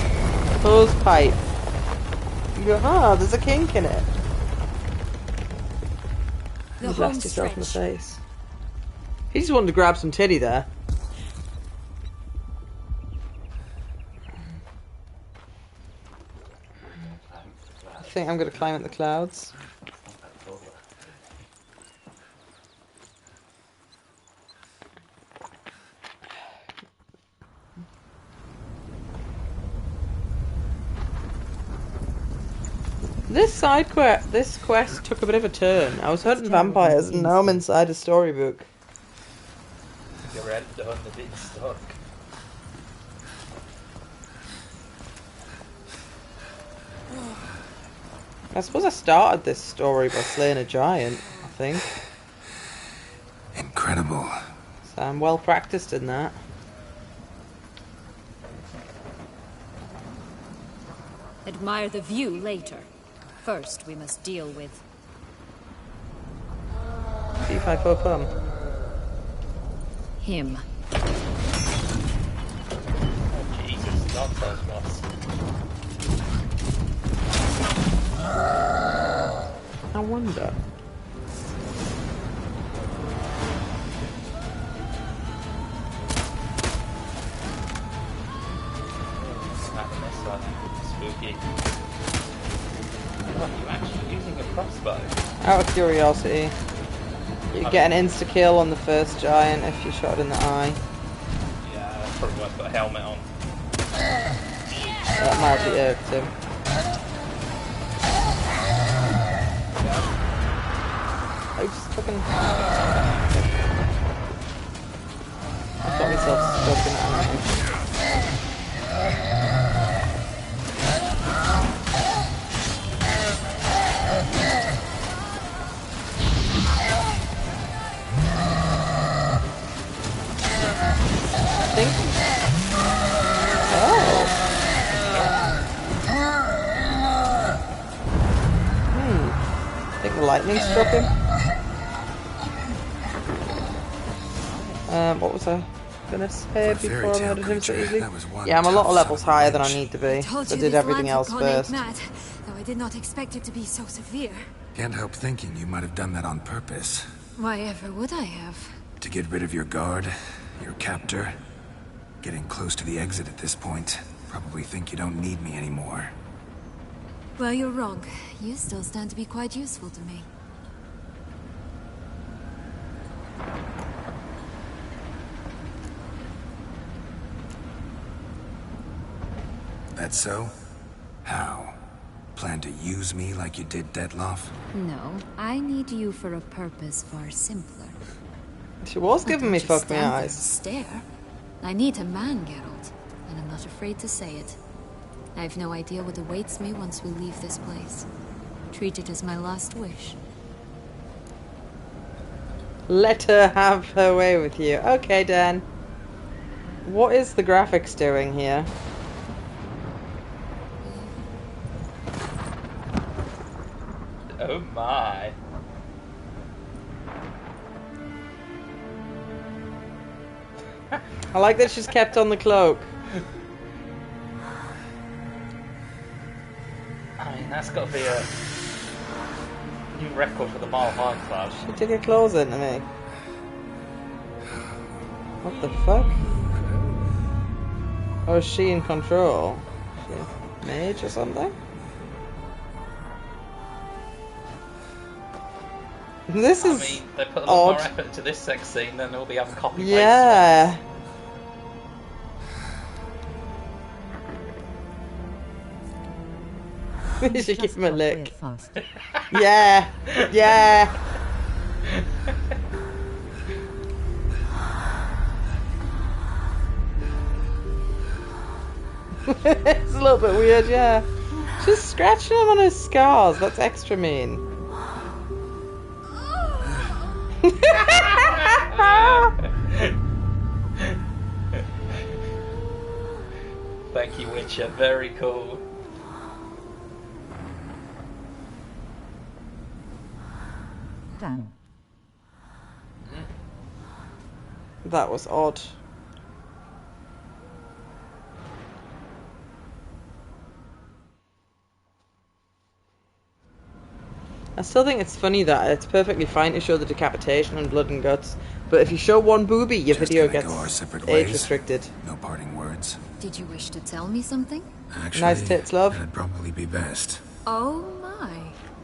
hose pipe. You go, ah, there's a kink in it. You blast yourself in the face. He just wanted to grab some titty there. I think I'm going to climb up the clouds. This quest took a bit of a turn. I was hunting vampires and now I'm inside a storybook. You're on the big stock. I suppose I started this story by slaying a giant, I think. Incredible. So I'm well practiced in that. Admire the view later. First, we must deal with... D5 him. Jesus, not those boss. I wonder. Spooky. Oh, you're actually using a crossbow. Out of curiosity, you You get an insta-kill on the first giant if you shot it in the eye. Yeah, that's probably why it's got a helmet on. That mildly irked him. I just fucking... I got myself stuck in animation. I think... Oh! I think the lightning struck him. What was I gonna say before I murdered him so easily? Yeah, I'm a lot of levels higher than I need to be. I did everything else first. Mad, though I did not expect it to be so severe. Can't help thinking you might have done that on purpose. Why ever would I have? To get rid of your guard, your captor. Getting close to the exit at this point. Probably think you don't need me anymore. Well, you're wrong. You still stand to be quite useful to me. That's so? How? Plan to use me like you did Detloff? No, I need you for a purpose far simpler. She was giving me fuck me eyes. Stare. I need a man, Geralt, and I'm not afraid to say it. I have no idea what awaits me once we leave this place. Treat it as my last wish. Let her have her way with you. Okay, Dan. What is the graphics doing here? Oh my. I like that she's kept on the cloak. I mean, that's got to be a new record for the Mile High Club. She took her clothes into me. What the fuck? Oh, is she in control? Is she a mage or something? This is I mean, they put a lot odd. more effort into this sex scene than all the other copy paste Yeah. We should give him a lick. Yeah, yeah. It's a little bit weird, yeah. She's scratching him on his scars. That's extra mean. Thank you, Witcher. Very cool. Damn. That was odd. I still think it's funny that it's perfectly fine to show the decapitation and blood and guts, but if you show one boobie, your video gets age restricted. No parting words. Did you wish to tell me something? Actually, Nice tits, love. that'd probably be best. Oh my.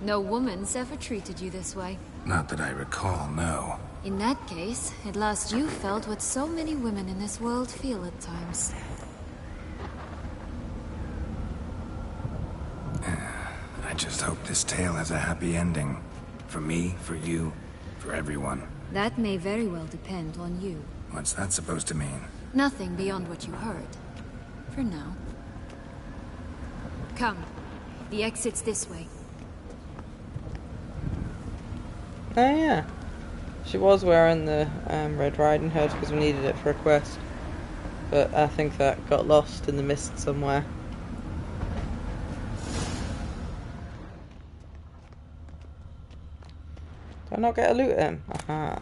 No woman's ever treated you this way. Not that I recall, no. In that case, at last you felt what so many women in this world feel at times. I just hope this tale has a happy ending. For me, for you, for everyone. That may very well depend on you. What's that supposed to mean? Nothing beyond what you heard. For now. Come. The exit's this way. Oh yeah. She was wearing the Red Riding Hood because we needed it for a quest. But I think that got lost in the mist somewhere. Do I not get to loot him? Aha.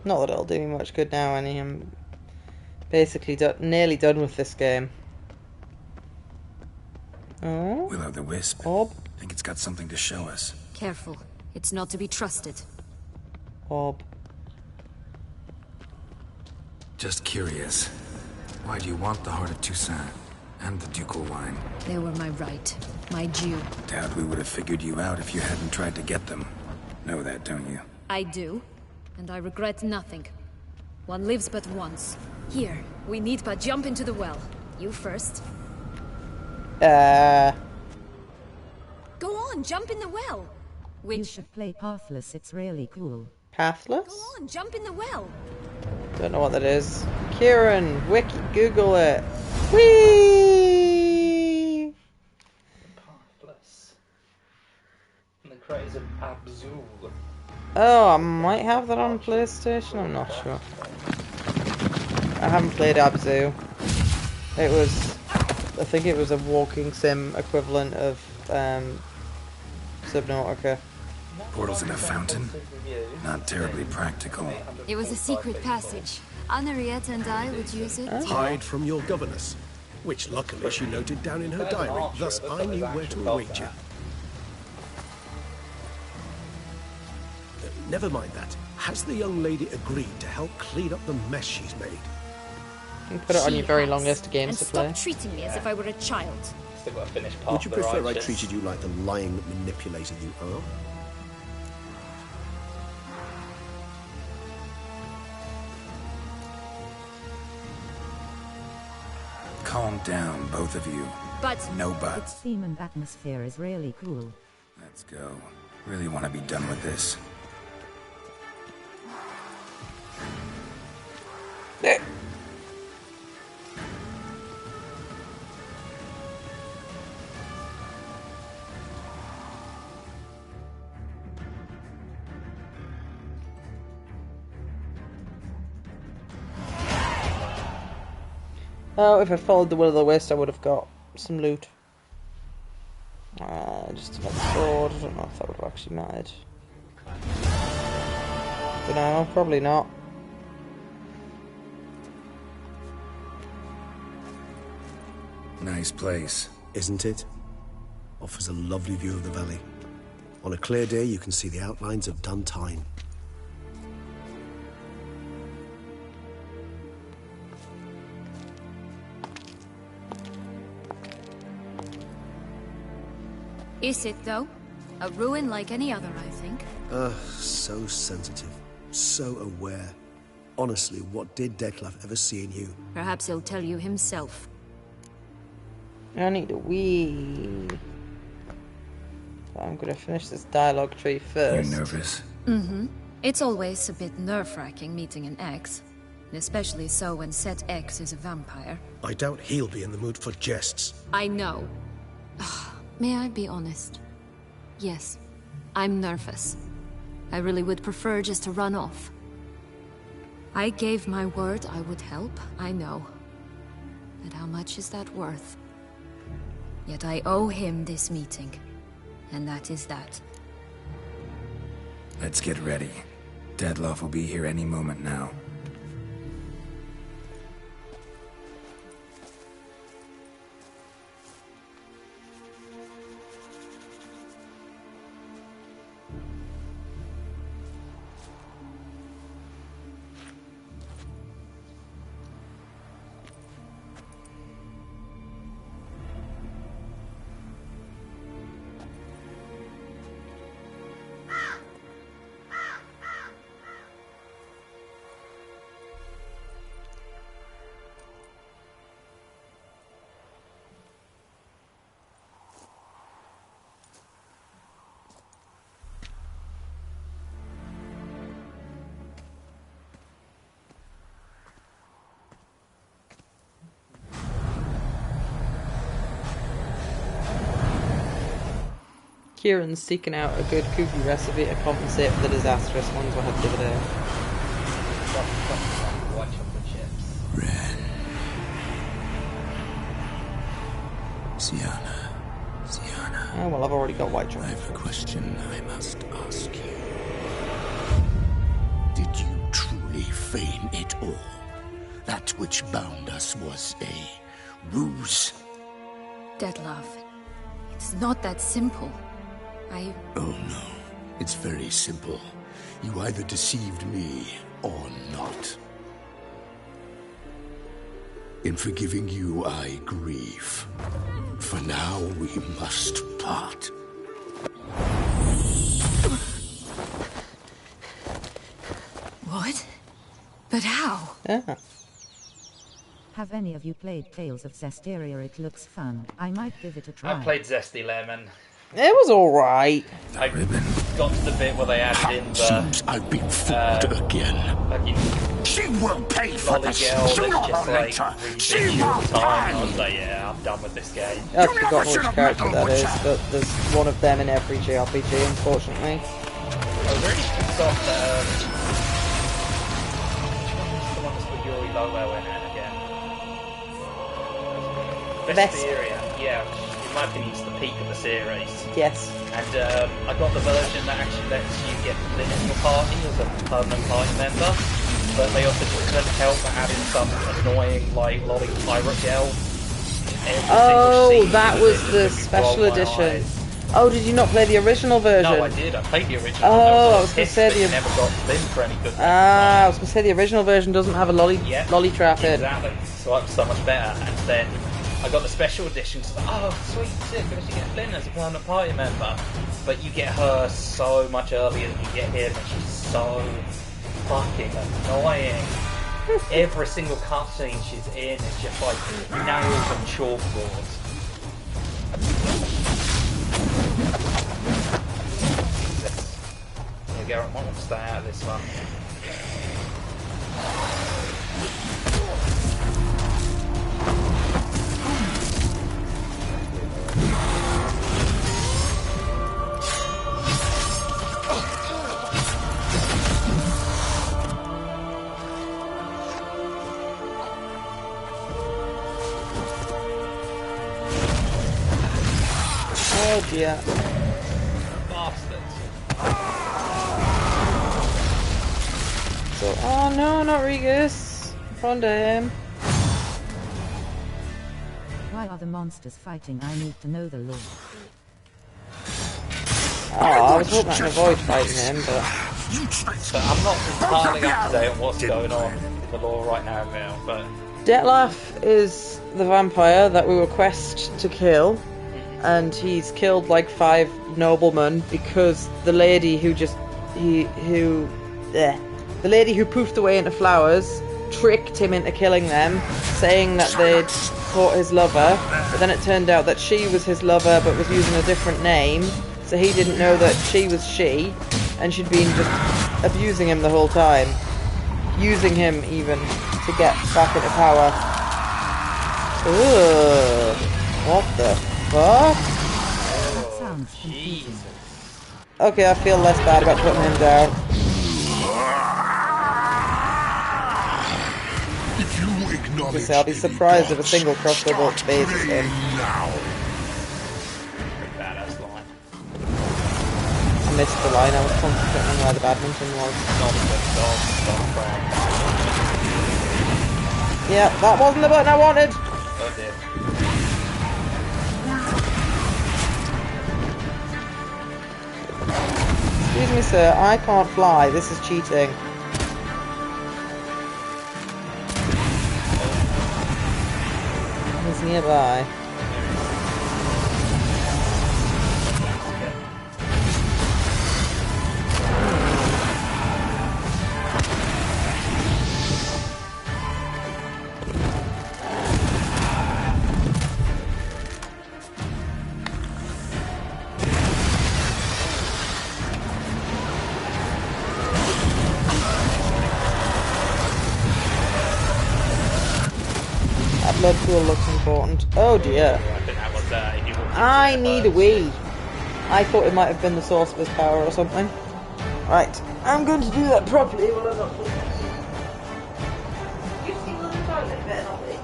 Not that it'll do me much good now, Annie. I'm basically nearly done with this game. Oh? Will-o'-the-wisp. Orb? Think it's got something to show us. Careful. It's not to be trusted. Orb. Just curious. Why do you want the Heart of Toussaint? And the ducal wine? They were my right. My due. Doubt we would have figured you out if you hadn't tried to get them. Know that, don't you? I do, and I regret nothing. One lives but once. Here, we need but jump into the well. You first. Go on, jump in the well. You should play Pathless, it's really cool. Pathless? Go on, jump in the well. Don't know what that is. Kieran, wiki, Google it. Whee! Pathless. And the creators of Abzul. Oh, I might have that on PlayStation, I'm not sure. I haven't played Abzu. It was, I think it was a walking sim equivalent of Subnautica. Portals in a fountain? Not terribly practical. It was a secret passage. Henriette and I would use it. Hide from your governess, which luckily she noted down in her diary, thus I knew where to await you. Never mind that. Has the young lady agreed to help clean up the mess she's made? You can put it on your very long list of games to play. Stop treating me as if I were a child. Still got to finish part Would you of the prefer I righteous. treated you like the lying manipulator you are? Calm down, both of you. But no buts. Its theme and atmosphere is really cool. Let's go. Really want to be done with this. Oh, if I followed the will of the wisp, I would have got some loot. Just about the sword. I don't know if that would have actually mattered. Don't know, probably not. Nice place. Isn't it? Offers a lovely view of the valley. On a clear day, you can see the outlines of Duntine. is it, though? A ruin like any other, I think. So sensitive. So aware. Honestly, what did Detlef ever see in you? Perhaps he'll tell you himself. I need a wee. I'm gonna finish this dialogue tree first. You nervous? Mm-hmm. It's always a bit nerve-wracking meeting an ex. And especially so when said ex is a vampire. I doubt he'll be in the mood for jests. I know. May I be honest? Yes, I'm nervous. I really would prefer just to run off. I gave my word I would help, I know. But how much is that worth? Yet I owe him this meeting. And that is that. Let's get ready. Detlef will be here any moment now. Kieran's seeking out a good cookie recipe to compensate for the disastrous ones we had the other day. White chocolate chips. Sienna. Oh, well, I've already got white chocolate. I have a question I must ask you. Did you truly feign it all? That which bound us was a ruse? Detlef, it's not that simple. Oh no, it's very simple. You either deceived me or not. In forgiving you, I grieve. For now, we must part. What? But how? Yeah. Have any of you played Tales of Zestiria? It looks fun. I might give it a try. I played Zesty Lemon. It was alright. I got to the bit where they added in the... Seems I've been fooled again. She will pay for this sooner or later. She will pay. I was like, yeah, I'm done with this game. I forgot which character that is, but there's one of them in every JRPG, unfortunately. I was really pissed off that, the one that's got Yuri Lowell in it again. Vesperia, yeah, in my opinion, it's the peak of the series. Yes. And I got the version that actually lets you get Flynn in your party as a permanent party member, but they also couldn't help but add in some annoying, like, lolly pirate girl. Oh, that was the special edition. Oh, did you not play the original version? No, I did. I played the original. Oh, I was going to say the... never got Flynn for any good. I was going to say the original version doesn't have a lolly trap in. Exactly. So that was so much better. And then I got the special edition. So sweet, sick. At least you get Flynn as a permanent party member. But you get her so much earlier than you get him, and she's so fucking annoying. Every single cutscene she's in is just like nails on chalkboard. There you go, I want to stay out of this one. Oh dear. Bastards. So, oh no, not Regus. Front of him. Why are the monsters fighting? I need to know the lore. Oh, I was hoping I could avoid fighting him, but... So I'm not entirely up to date on what's going on in the lore right now, but... Detlef is the vampire that we were quest to kill, and he's killed like 5 noblemen because the lady who the lady who poofed away into flowers tricked him into killing them, saying that they'd caught his lover, but then it turned out that she was his lover but was using a different name, so he didn't know that she was she, and she'd been just abusing him the whole time, using him even to get back into power. Ugh, what the fuck? Oh, Jesus. Okay, I feel less bad about putting him down. I'll be surprised if a single crossbow bolt phases him. Badass line. I missed the line, I was concentrating on where the badminton was. Yeah, that wasn't the button I wanted! Oh dear. Excuse me sir, I can't fly, this is cheating. He's nearby. Blood pool looks important. Oh dear. I need a wee. I thought it might have been the source of his power or something. Right, I'm going to do that properly while I'm not doing this. You see the toilet better not be.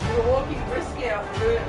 We're walking briskly out the room.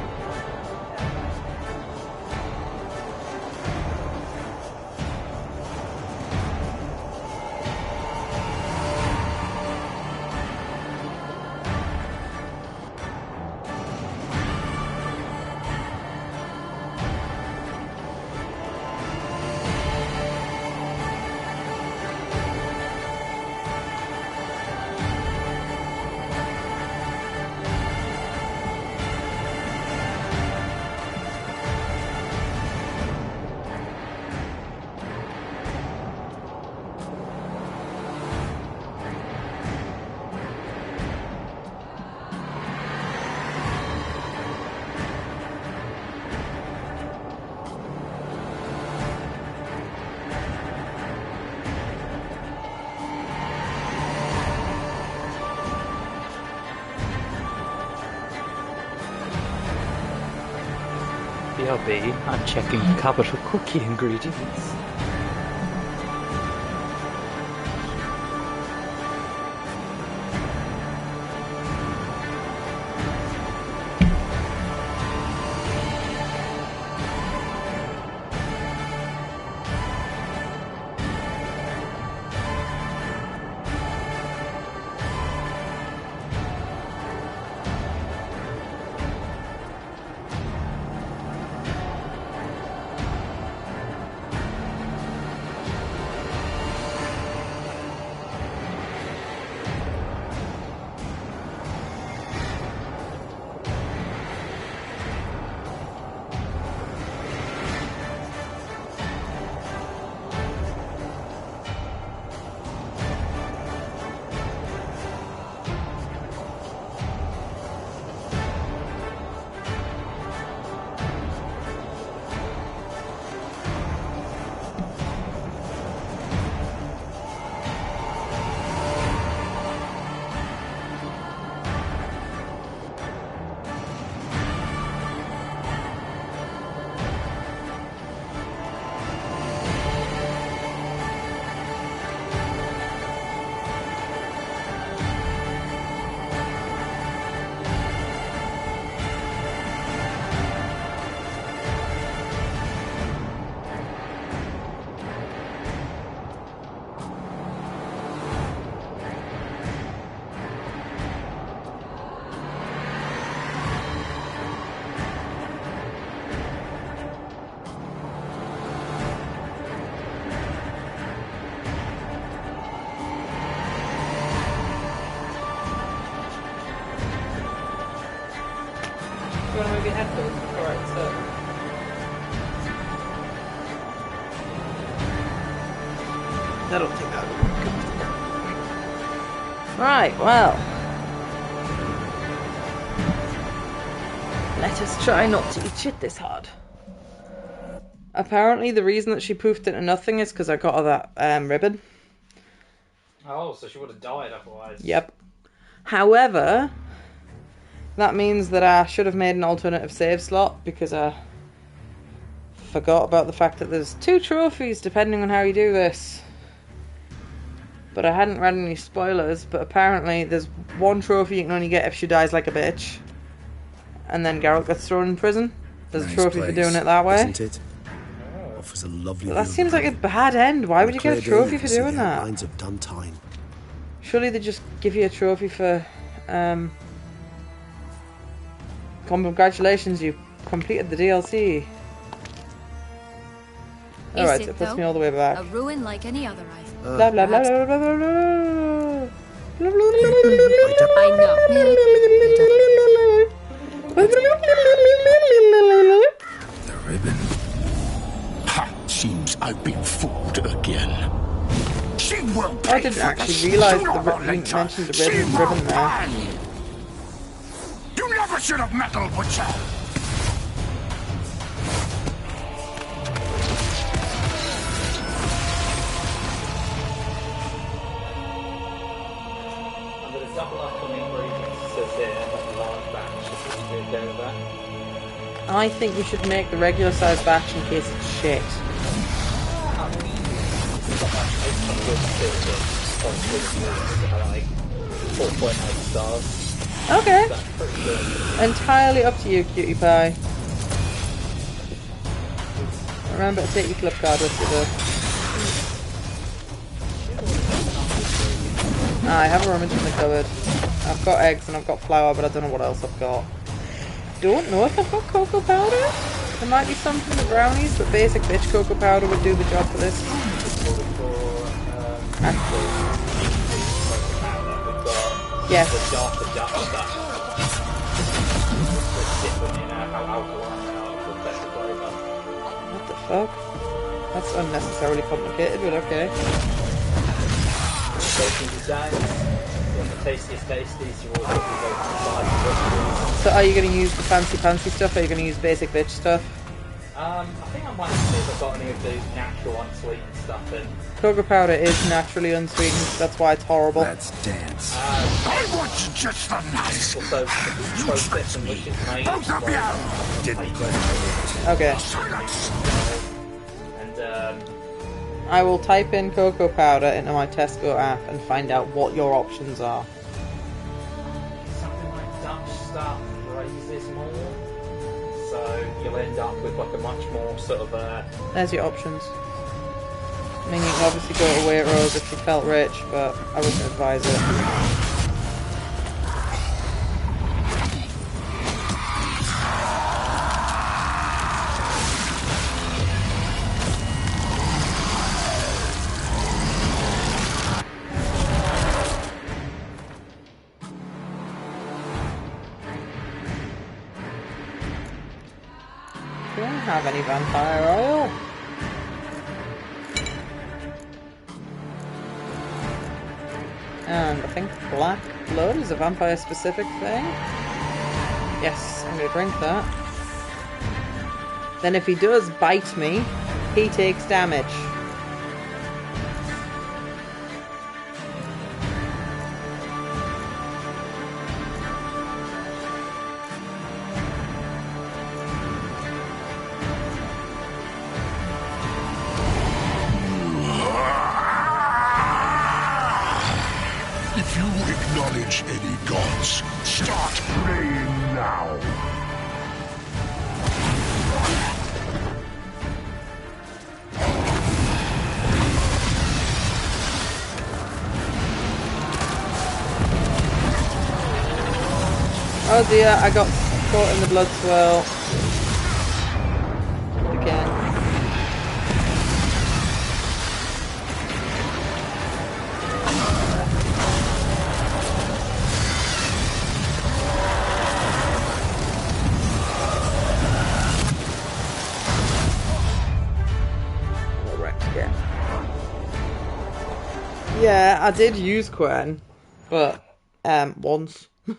BRB, I'm checking the cupboard for cookie ingredients. You want to move your headphones? Alright, so. I don't think that would work. Right, well. Let us try not to eat shit this hard. Apparently the reason that she poofed into nothing is because I got her that ribbon. Oh, so she would have died otherwise. Yep. However, that means that I should have made an alternative save slot because I forgot about the fact that there's 2 trophies depending on how you do this. But I hadn't read any spoilers, but apparently there's 1 trophy you can only get if she dies like a bitch. And then Geralt gets thrown in prison. There's a trophy for doing it that way. Isn't it? Offers a lovely But that seems like a bad end. Why would you get a trophy for doing that? Lines of Duntine. Surely they just give you a trophy for congratulations, you completed the DLC. Alright, so it puts me all the way back. A ruin like any other, Blah blah blah blah blah blah blah blah. I know. The ribbon. Ha! Seems I've been fooled again. She will pay. I didn't actually realise the ribbon mentioned the ribbon there. You never should have meddled with her. I'm going to double up on ingredients so there and a large batch if you can go with that. I think you should make the regular size batch in case it's shit. Like 4.8 stars. Okay. Entirely up to you, cutie pie. Remember to take your club card with you though. I have a rummage in the cupboard. I've got eggs and I've got flour, but I don't know what else I've got. Don't know if I've got cocoa powder. There might be some from the brownies, but basic bitch cocoa powder would do the job for this. Yes. What the fuck? That's unnecessarily complicated, but okay. So are you going to use the fancy stuff, or are you going to use basic bitch stuff? I think I might see if I've got any of the natural unsweetened stuff in. Cocoa powder is naturally unsweetened, that's why it's horrible. Let's dance. I want just the nice. Also, the process in which it's made. Both of you! Didn't play. Okay. And I will type in cocoa powder into my Tesco app and find out what your options are. something like Dutch stuff raises more. So you'll end up with like a much more sort of There's your options. I mean, you can obviously go to Waitrose if you felt rich, but I wouldn't advise it. Do I have any vampire oil? And I think black blood is a vampire specific thing. Yes, I'm gonna drink that. Then if he does bite me, he takes damage. If you acknowledge any gods, start praying now. Oh dear, I got caught in the blood swirl. Again. Yeah, I did use Quen, but once. Quen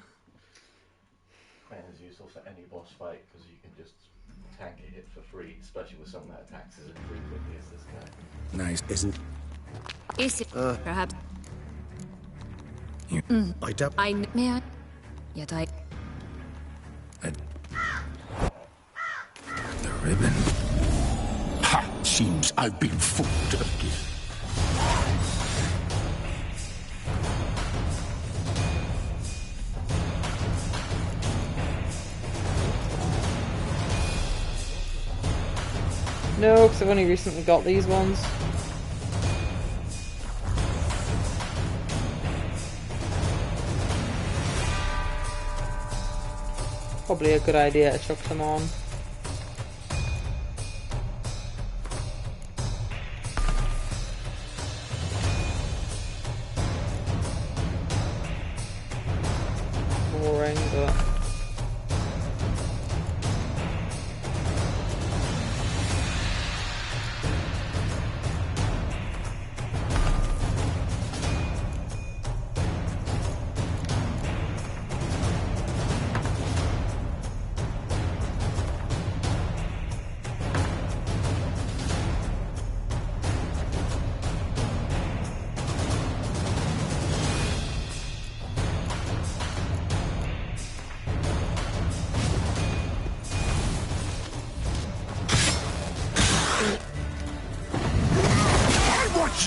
is useful for any boss fight because you can just tank a hit for free, especially with something that attacks as infrequently as this guy. Nice, isn't? Is it perhaps? I doubt. May I? Yet I. The ribbon. Ha! Seems I've been fooled again. No, because I've only recently got these ones. Probably a good idea to chuck them on. Boring, but...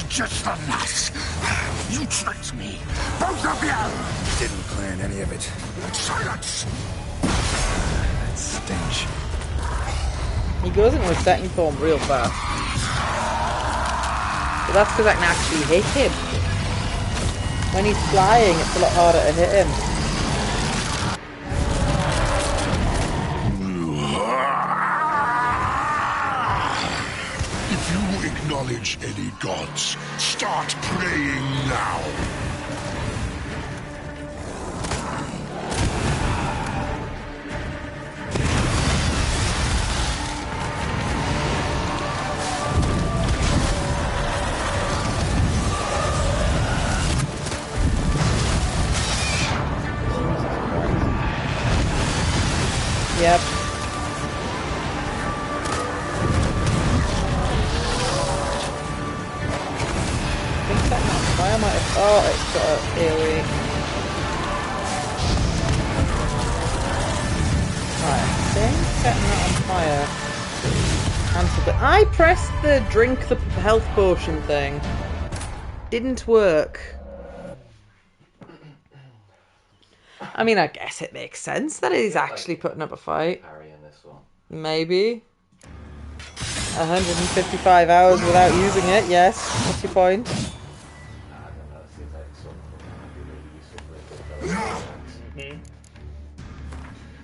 Just the nuts! You tricked me! Both of you! Didn't plan any of it. Silence! That stench. He goes into a second form real fast. But that's because I can actually hit him. When he's flying, it's a lot harder to hit him. Acknowledge any gods. Start praying now. Yep. Fire might have... Oh, it's got a AoE. Right, I think setting that on fire. Cancelled it. I pressed the drink the health potion thing. Didn't work. I mean, I guess it makes sense that he's actually putting up a fight. Parrying this one. Maybe. 155 hours without using it, yes. What's your point?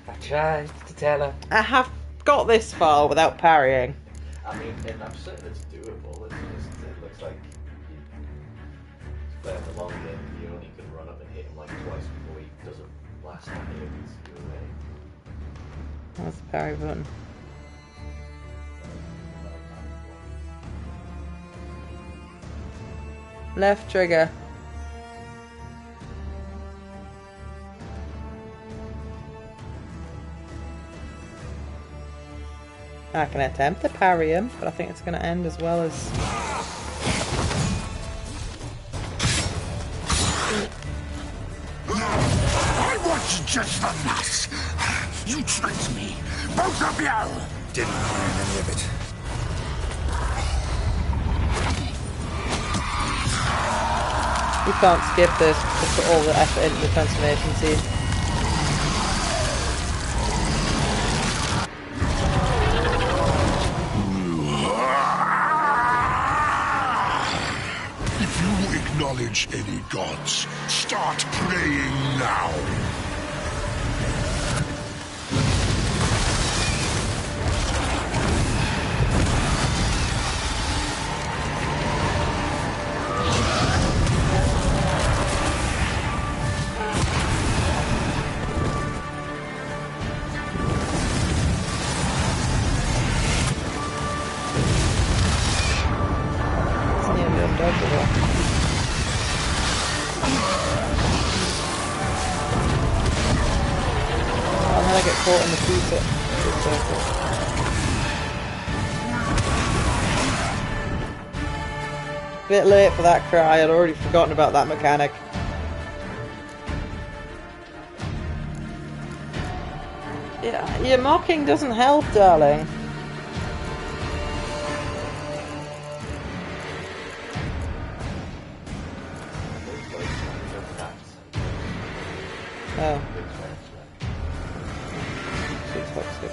I tried to tell her. I have got this far without parrying. I mean, I'm certain it's doable. It looks like it's playing the long game. You only can run up and hit him like twice before he does a blast on you and he's you away. That's the parry button. Left trigger. I can attempt to parry him, but I think it's going to end as well as... I was just a mess. You tricked me, both of you. Didn't learn any of it. You can't skip this to put all the effort into the transformation scene. If you acknowledge any gods, start praying now. Caught in the future. Bit late for that cry, I'd already forgotten about that mechanic. Yeah, your mocking doesn't help, darling. Oh. Toxic.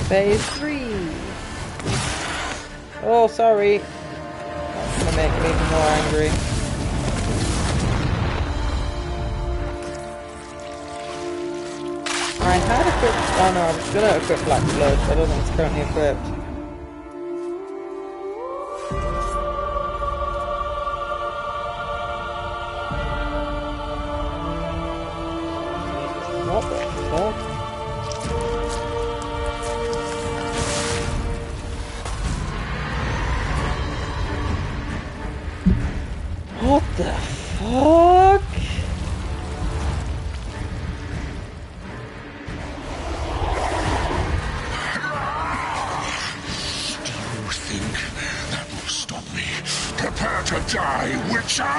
Phase 3. Oh, sorry. That's gonna make me even more angry. I had equipped. Oh no, I was gonna equip Black Blood, but I don't think it's currently equipped. What the fuck? What the fuck? Do you think that will stop me? Prepare to die, Witcher!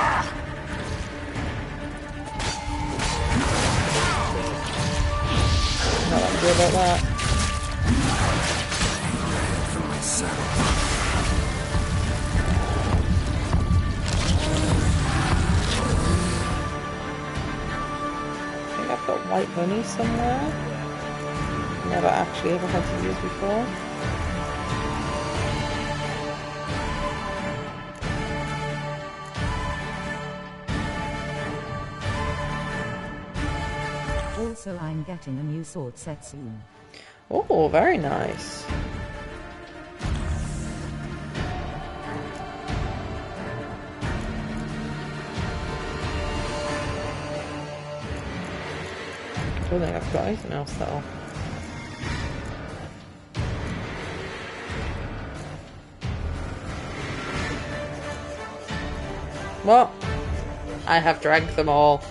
Not that good about that. Got white honey somewhere. Never actually ever had to use before. Also, I'm getting a new sword set soon. Oh, very nice. don't think I've got anything else though. Well, I have drank them all.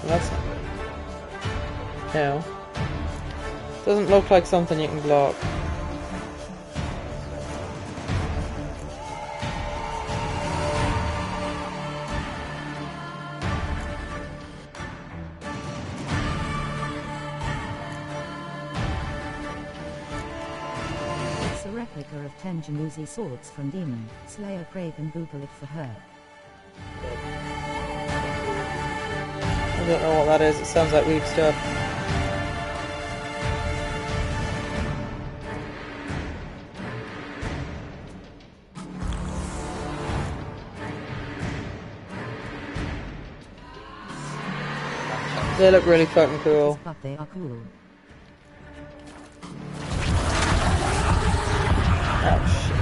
That's no. Doesn't look like something you can block. It's a replica of 10 Januzi swords from Demon Slayer Craven. Google it for her. I don't know what that is. It sounds like weak stuff. They look really fucking cool. But they are cool. Oh shit.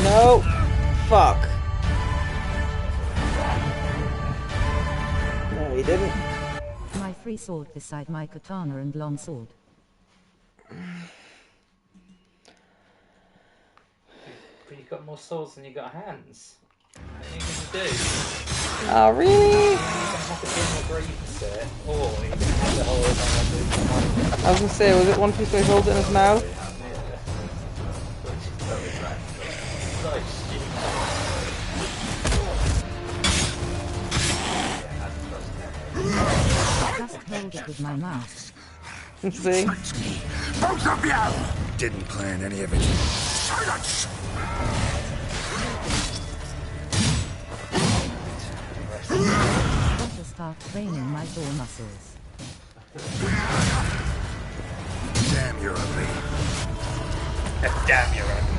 No. Fuck. No, he didn't. My free sword beside my katana and long sword. But you've got more swords than you've got hands. What are you going to do? Oh, really? You can have the general grievance it, or you can have the whole thing. I was going to say, was it one piece where he holds it in his mouth? Just hold it with my mouth. See? Both of you! Didn't plan any of it. Silence! Got to start training my jaw muscles. Damn, you're ugly. Damn, you're ugly.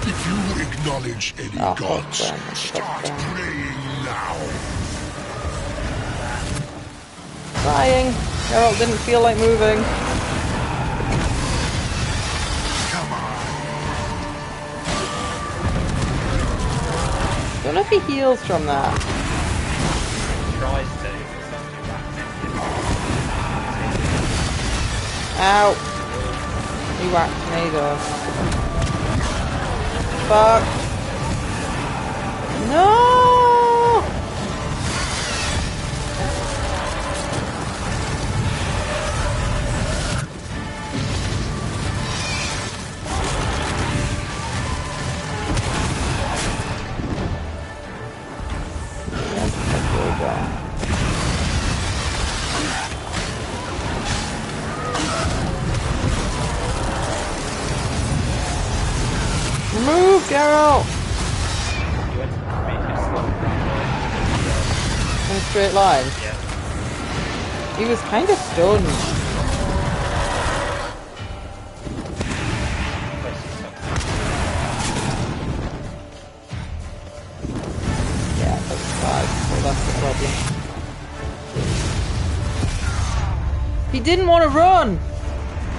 If you acknowledge any gods, start praying now. Trying. Geralt didn't feel like moving. Don't know if he heals from that. Tries to. Ow. He whacked me though. Fuck. No! Move, Geralt! In a straight line? Yeah. He was kind of stunned. Yeah, that's 5, so that's the problem. He didn't want to run!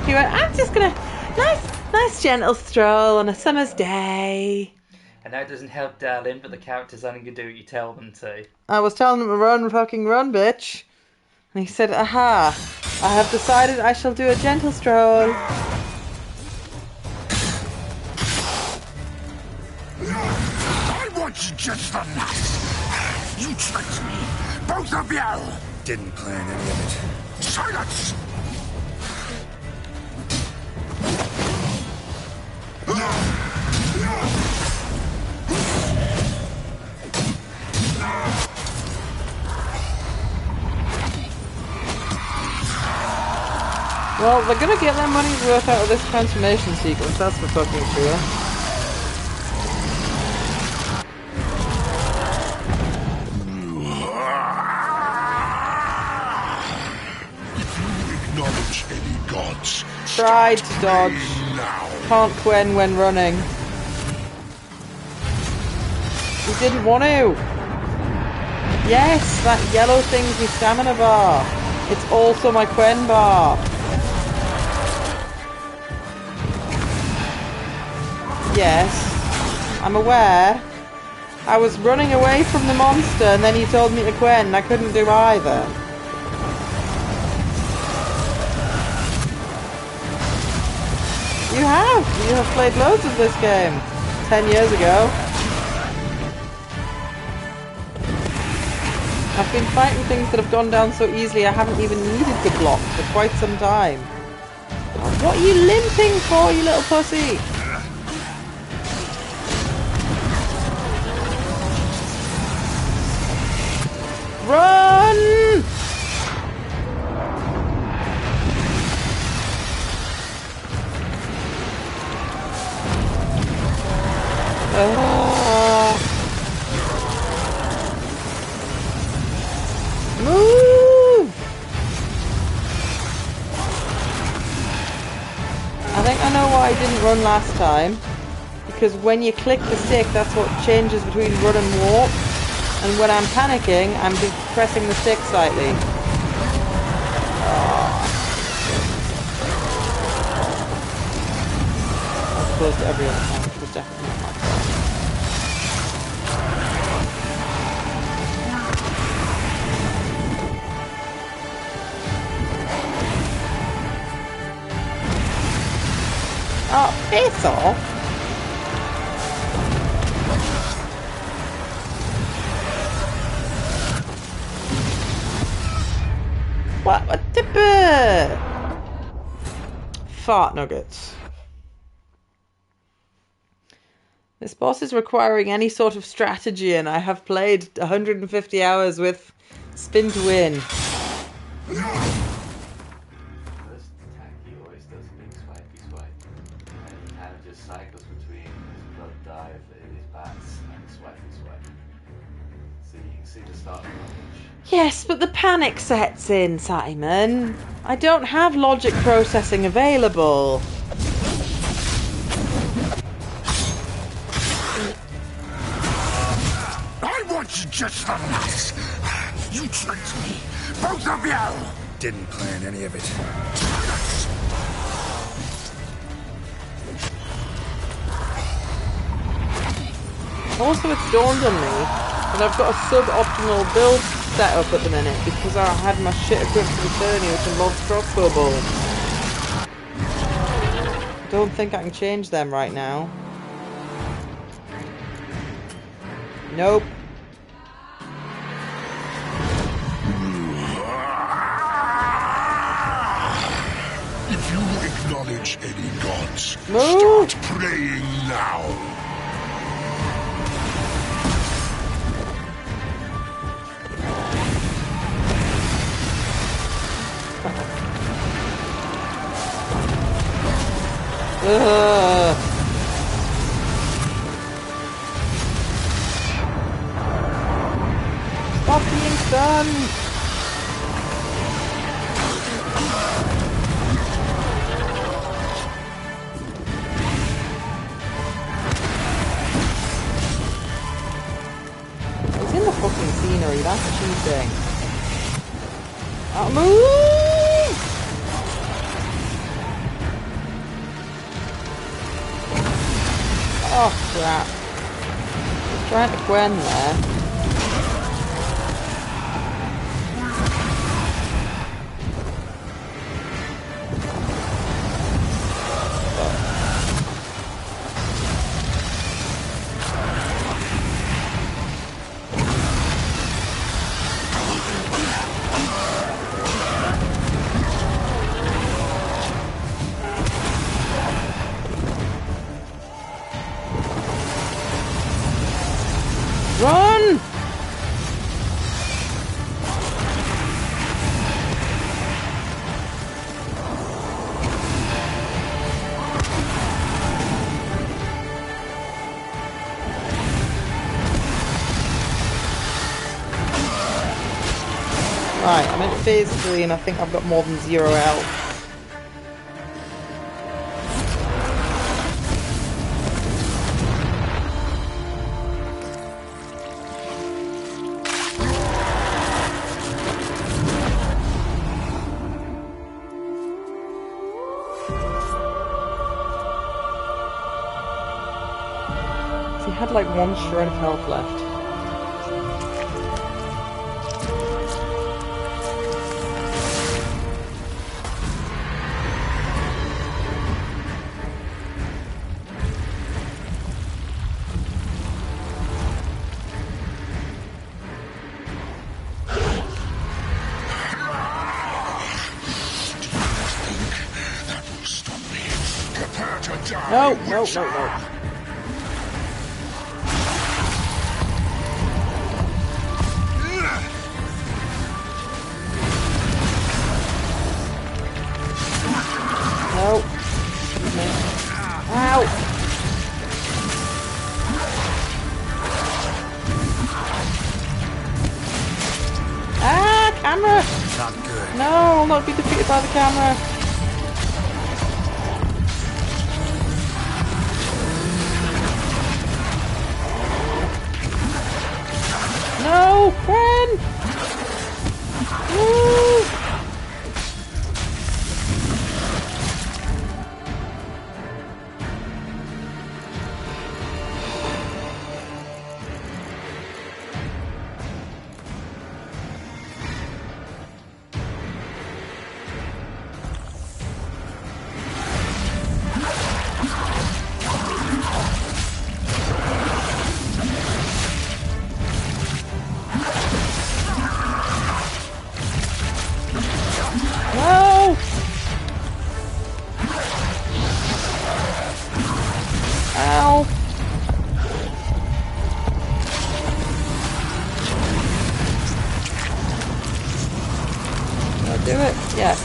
He went, I'm just gonna... Nice gentle stroll on a summer's day. And that doesn't help, darling, but the characters only can do what you tell them to. I was telling him to run, fucking run, bitch. And he said, aha, I have decided I shall do a gentle stroll. I want you just for that. You tricked me, both of you. Didn't plan any of it. Silence! Well, they're gonna get their money's worth out of this transformation sequence, that's for fucking sure. Acknowledge any gods. Tried to dodge. Can't Quen when running. He didn't want to. Yes, that yellow thing's my stamina bar. It's also my Quen bar. Yes, I'm aware. I was running away from the monster and then he told me to Quen and I couldn't do either. You have played loads of this game 10 years ago. I've been fighting things that have gone down so easily I haven't even needed to block for quite some time. What are you limping for, you little pussy? Run! Move! I think I know why I didn't run last time. Because when you click the stick, that's what changes between run and walk. And when I'm panicking, I'm just pressing the stick slightly. As opposed to every other time, which was definitely not my fault. Oh, piss off! What a tipper! Fart nuggets. This boss is requiring any sort of strategy, and I have played 150 hours with spin to win. First attack he always does a big swipey swipe. And he kind of just cycles between his blood dive in his bats and swipey swipe. So you can see the start of the Yes, but the panic sets in, Simon. I don't have logic processing available. I want you just for that. You tricked me, both of you. Didn't plan any of it. Also, it's dawned on me that I've got a suboptimal build set up at the minute because I had my shit equipped to the tourney, which involves crossbow bolts. I don't think I can change them right now. Nope. If you acknowledge any gods, Move. start praying now. Stop being stunned! It's in the fucking scenery, that's cheating. Move! Oh crap. Just trying to Quen there. Run! Right, I'm in phase 3 and I think I've got more than 0 health. So he had like 1 shred of health left. No, no, no, no. No. Ow! Ah, camera! Not good. No, I'll not be defeated by the camera. No, Gwen! Woo! No! Ow! Did I do it? Yes.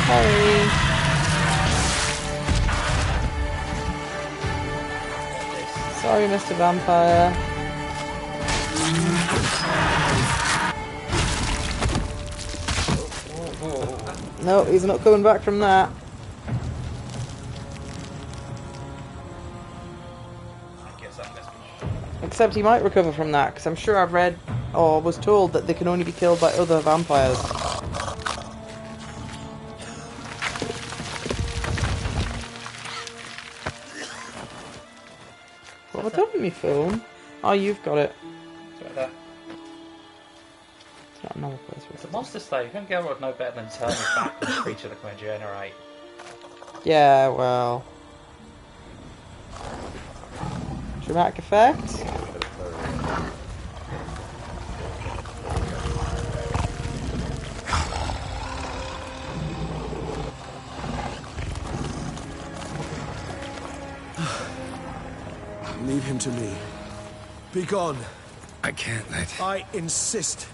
Sorry. Sorry, Mr. Vampire. No, he's not coming back from that. Except he might recover from that, because I'm sure I've read or was told that they can only be killed by other vampires. What have I done with my phone? Oh, you've got it. It's right there. It's not another place. The monster slave, you think Gilroy would know better than turn his back on the creature that can regenerate. Yeah, well. Dramatic effect. Leave him to me. Be gone. I can't let... I insist.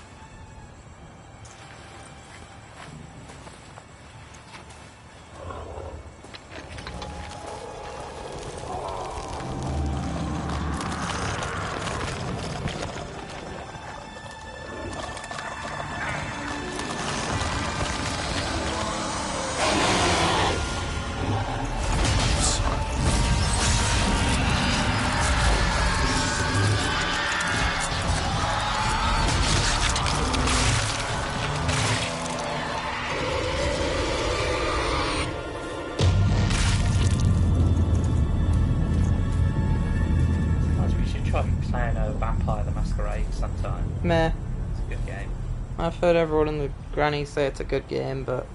Playing a Vampire the Masquerade sometime. Meh. It's a good game. I've heard everyone in the granny say it's a good game, but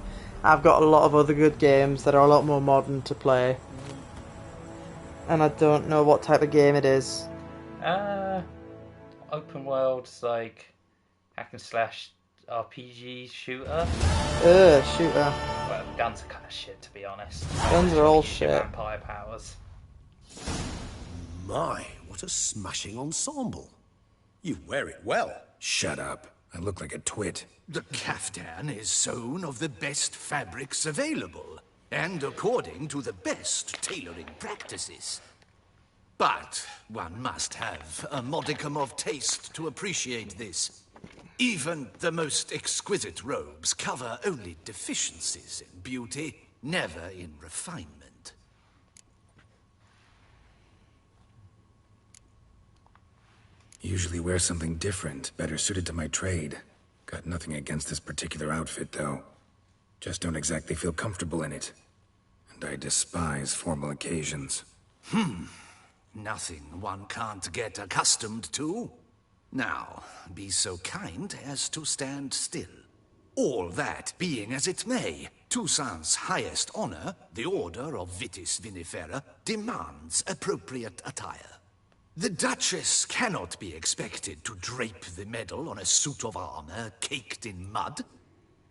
I've got a lot of other good games that are a lot more modern to play. And I don't know what type of game it is. Open world, like hack and slash RPG shooter. Shooter. Well, guns are kind of shit, to be honest. Guns are all Use shit. your vampire powers. My, what a smashing ensemble. You wear it well. Shut up. I look like a twit. The caftan is sewn of the best fabrics available, and according to the best tailoring practices. But one must have a modicum of taste to appreciate this. Even the most exquisite robes cover only deficiencies in beauty, never in refinement. Usually wear something different, better suited to my trade. Got nothing against this particular outfit, though. Just don't exactly feel comfortable in it. And I despise formal occasions. Nothing one can't get accustomed to. Now, be so kind as to stand still. All that being as it may, Toussaint's highest honor, the Order of Vitis Vinifera, demands appropriate attire. The Duchess cannot be expected to drape the medal on a suit of armor caked in mud.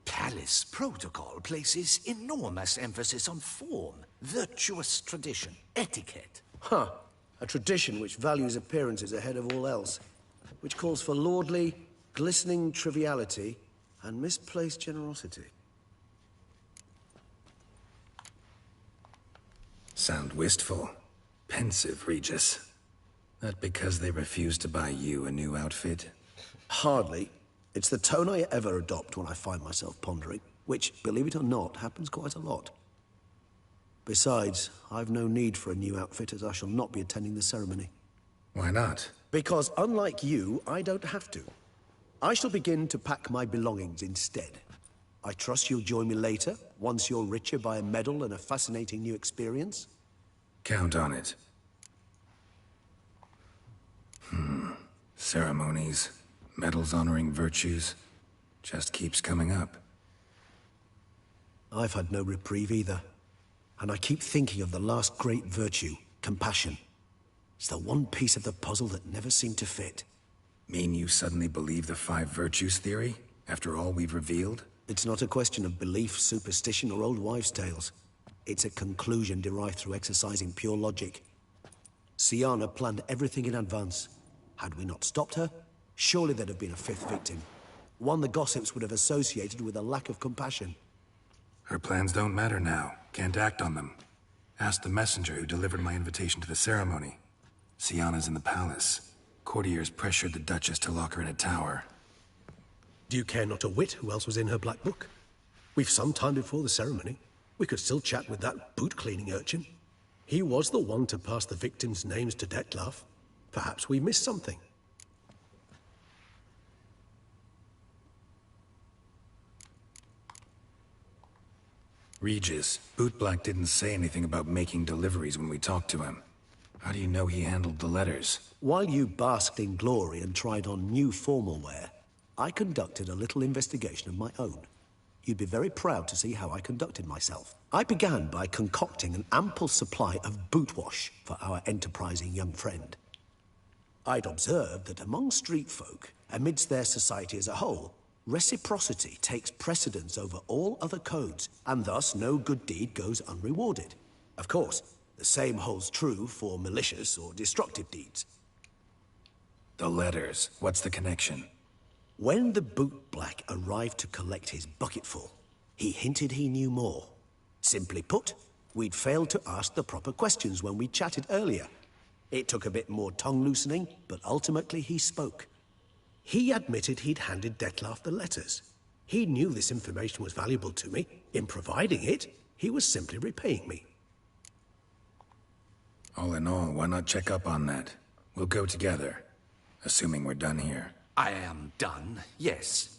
Palace protocol places enormous emphasis on form, virtuous tradition, etiquette. Huh. A tradition which values appearances ahead of all else. Which calls for lordly, glistening triviality and misplaced generosity. Sound wistful. Pensive, Regis. That because they refuse to buy you a new outfit? Hardly. It's the tone I ever adopt when I find myself pondering, which, believe it or not, happens quite a lot. Besides, I've no need for a new outfit as I shall not be attending the ceremony. Why not? Because unlike you, I don't have to. I shall begin to pack my belongings instead. I trust you'll join me later, once you're richer by a medal and a fascinating new experience? Count on it. Ceremonies, medals honoring virtues, just keeps coming up. I've had no reprieve either. And I keep thinking of the last great virtue, compassion. It's the one piece of the puzzle that never seemed to fit. Mean you suddenly believe the 5 virtues theory, after all we've revealed? It's not a question of belief, superstition, or old wives' tales. It's a conclusion derived through exercising pure logic. Siana planned everything in advance. Had we not stopped her, surely there'd have been a 5th victim. One the gossips would have associated with a lack of compassion. Her plans don't matter now. Can't act on them. Ask the messenger who delivered my invitation to the ceremony. Siana's in the palace. Courtiers pressured the Duchess to lock her in a tower. Do you care not a whit who else was in her black book? We've some time before the ceremony. We could still chat with that boot-cleaning urchin. He was the one to pass the victims' names to Dettlaff. Perhaps we missed something. Regis, Bootblack didn't say anything about making deliveries when we talked to him. How do you know he handled the letters? While you basked in glory and tried on new formal wear, I conducted a little investigation of my own. You'd be very proud to see how I conducted myself. I began by concocting an ample supply of boot wash for our enterprising young friend. I'd observed that among street folk, amidst their society as a whole, reciprocity takes precedence over all other codes, and thus no good deed goes unrewarded. Of course, the same holds true for malicious or destructive deeds. The letters, what's the connection? When the bootblack arrived to collect his bucketful, he hinted he knew more. Simply put, we'd failed to ask the proper questions when we chatted earlier. It took a bit more tongue-loosening, but ultimately he spoke. He admitted he'd handed Dettlaff the letters. He knew this information was valuable to me. In providing it, he was simply repaying me. All in all, why not check up on that? We'll go together, assuming we're done here. I am done, yes.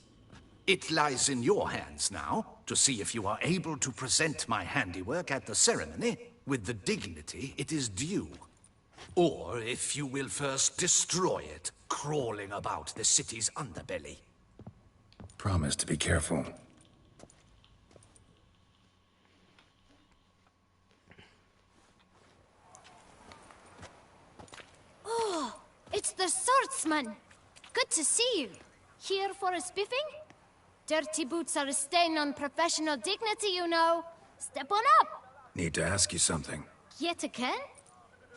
It lies in your hands now to see if you are able to present my handiwork at the ceremony with the dignity it is due. Or if you will first destroy it, crawling about the city's underbelly. Promise to be careful. Oh, it's the swordsman. Good to see you. Here for a spiffing? Dirty boots are a stain on professional dignity, you know. Step on up. Need to ask you something. Yet again?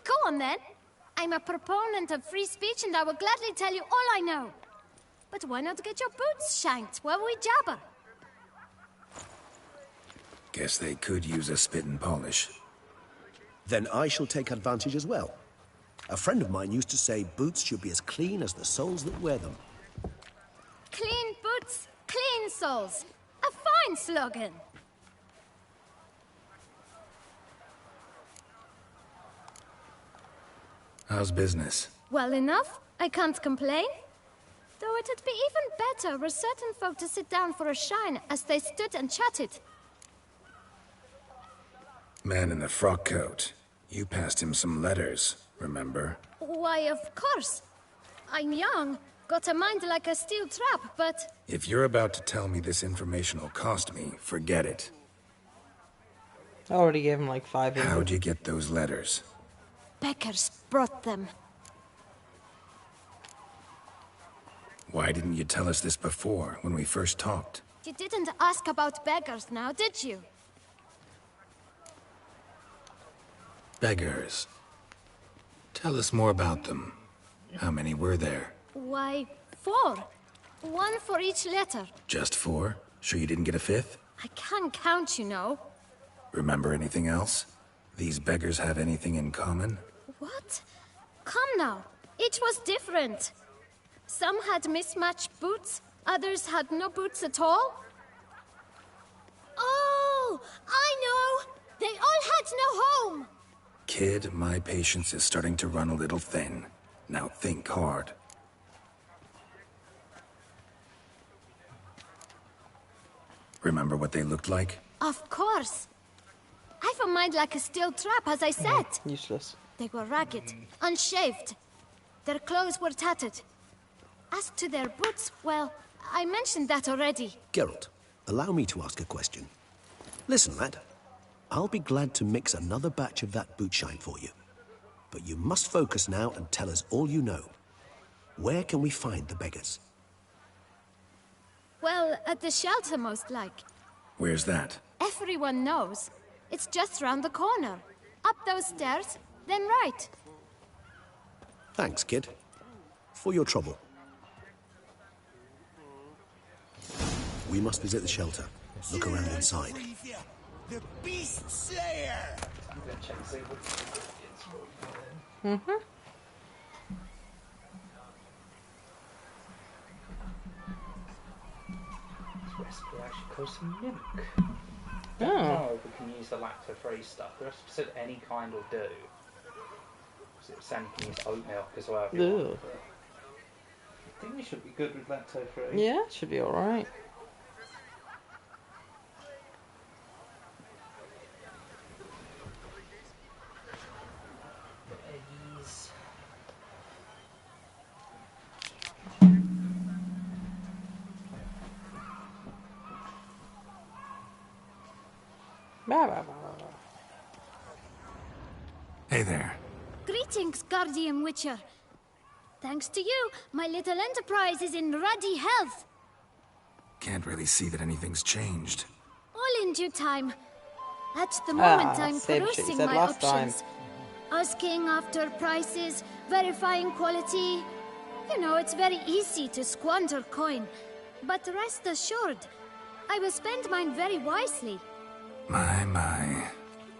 Go on then. I'm a proponent of free speech and I will gladly tell you all I know. But why not get your boots shanked while we jabber? Guess they could use a spit and polish. Then I shall take advantage as well. A friend of mine used to say boots should be as clean as the soles that wear them. Clean clean souls. A fine slogan. How's business? Well enough. I can't complain. Though it'd be even better were certain folk to sit down for a shine as they stood and chatted. Man in the frock coat. You passed him some letters, remember? Why, of course. I'm young, got a mind like a steel trap, but... If you're about to tell me this information will cost me, forget it. I already gave him like 5 years. How'd you get those letters? Beggars brought them. Why didn't you tell us this before, when we first talked? You didn't ask about beggars now, did you? Beggars. Tell us more about them. How many were there? Why, 4. 1 for each letter. Just 4? Sure you didn't get a 5th? I can't count, you know. Remember anything else? These beggars have anything in common? What? Come now. Each was different. Some had mismatched boots, others had no boots at all. Oh, I know! They all had no home! Kid, my patience is starting to run a little thin. Now think hard. Remember what they looked like? Of course. I've a mind like a steel trap, as I said. Useless. They were ragged, unshaved. Their clothes were tattered. As to their boots, well, I mentioned that already. Geralt, allow me to ask a question. Listen, lad. I'll be glad to mix another batch of that boot shine for you. But you must focus now and tell us all you know. Where can we find the beggars? Well, at the shelter, most like. Where's that? Everyone knows. It's just round the corner. Up those stairs, then right. Thanks, kid. For your trouble. We must visit the shelter. Look around inside. The Beast Slayer! Mm-hmm. This recipe actually calls some milk. Oh. No, we can use the lacto-free stuff. The recipe said any kind will do. So it was saying you can use oat milk as well if you want. Ugh. But I think we should be good with lacto-free. Yeah, it should be alright. Eggies. Hey there. Greetings, Guardian Witcher. Thanks to you, my little enterprise is in ruddy health. Can't really see that anything's changed. All in due time. At the moment, I'm same shit you perusing said my last time. options. Asking after prices, verifying quality. You know, it's very easy to squander coin. But rest assured, I will spend mine very wisely. My.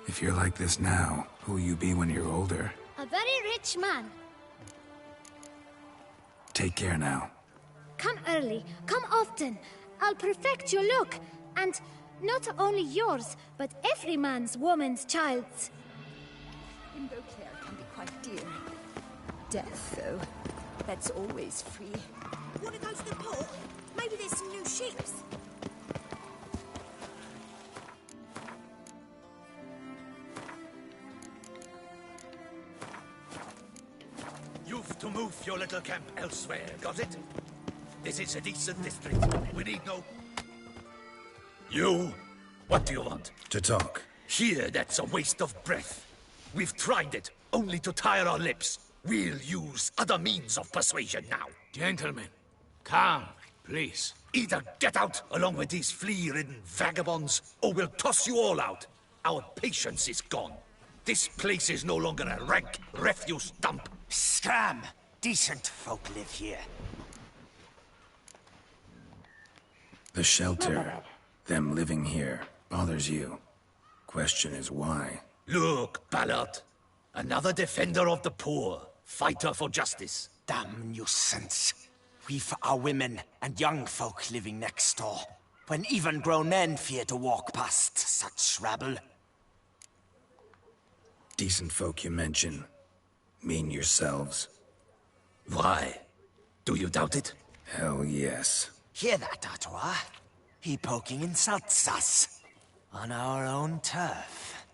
If you're like this now, who will you be when you're older? A very rich man. Take care now. Come early, come often. I'll perfect your look. And not only yours, but every man's woman's child's. Imbocare can be quite dear. Death, though, that's always free. Wanna go to the port? Maybe there's some new ships. You've to move your little camp elsewhere, got it? This is a decent district. We need no... You? What do you want? To talk. Here, that's a waste of breath. We've tried it, only to tire our lips. We'll use other means of persuasion now. Gentlemen, calm, please. Either get out along with these flea-ridden vagabonds, or we'll toss you all out. Our patience is gone. This place is no longer a rank refuse dump. Scram! Decent folk live here. The shelter, them living here, bothers you. Question is why? Look, Ballard. Another defender of the poor. Fighter for justice. Damn nuisance. We've our women and young folk living next door. when even grown men fear to walk past such rabble. Decent folk you mention. Mean yourselves. Why? Do you doubt it? Hell yes. Hear that, Artois? He poking insults us. On our own turf.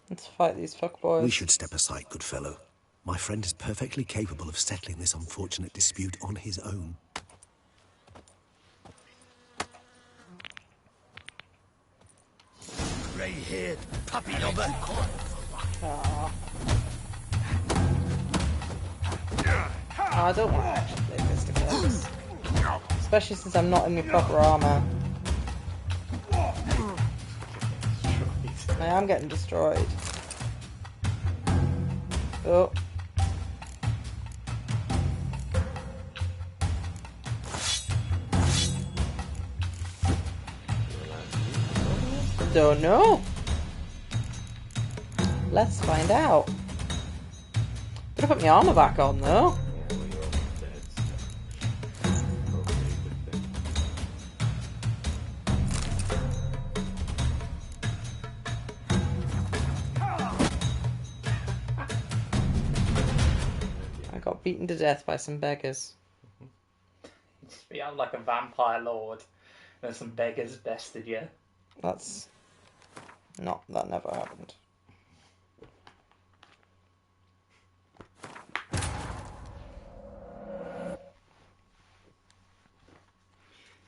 Let's fight these fuckboys. We should step aside, good fellow. My friend is perfectly capable of settling this unfortunate dispute on his own. Grey-haired puppy lover. I don't want to actually play fisticuffs. Especially since I'm not in my proper armour. I am getting destroyed. Oh. Don't know. Let's find out. Gotta put my armour back on though. I got beaten to death by some beggars. You have like a vampire lord and some beggars bested you. That never happened.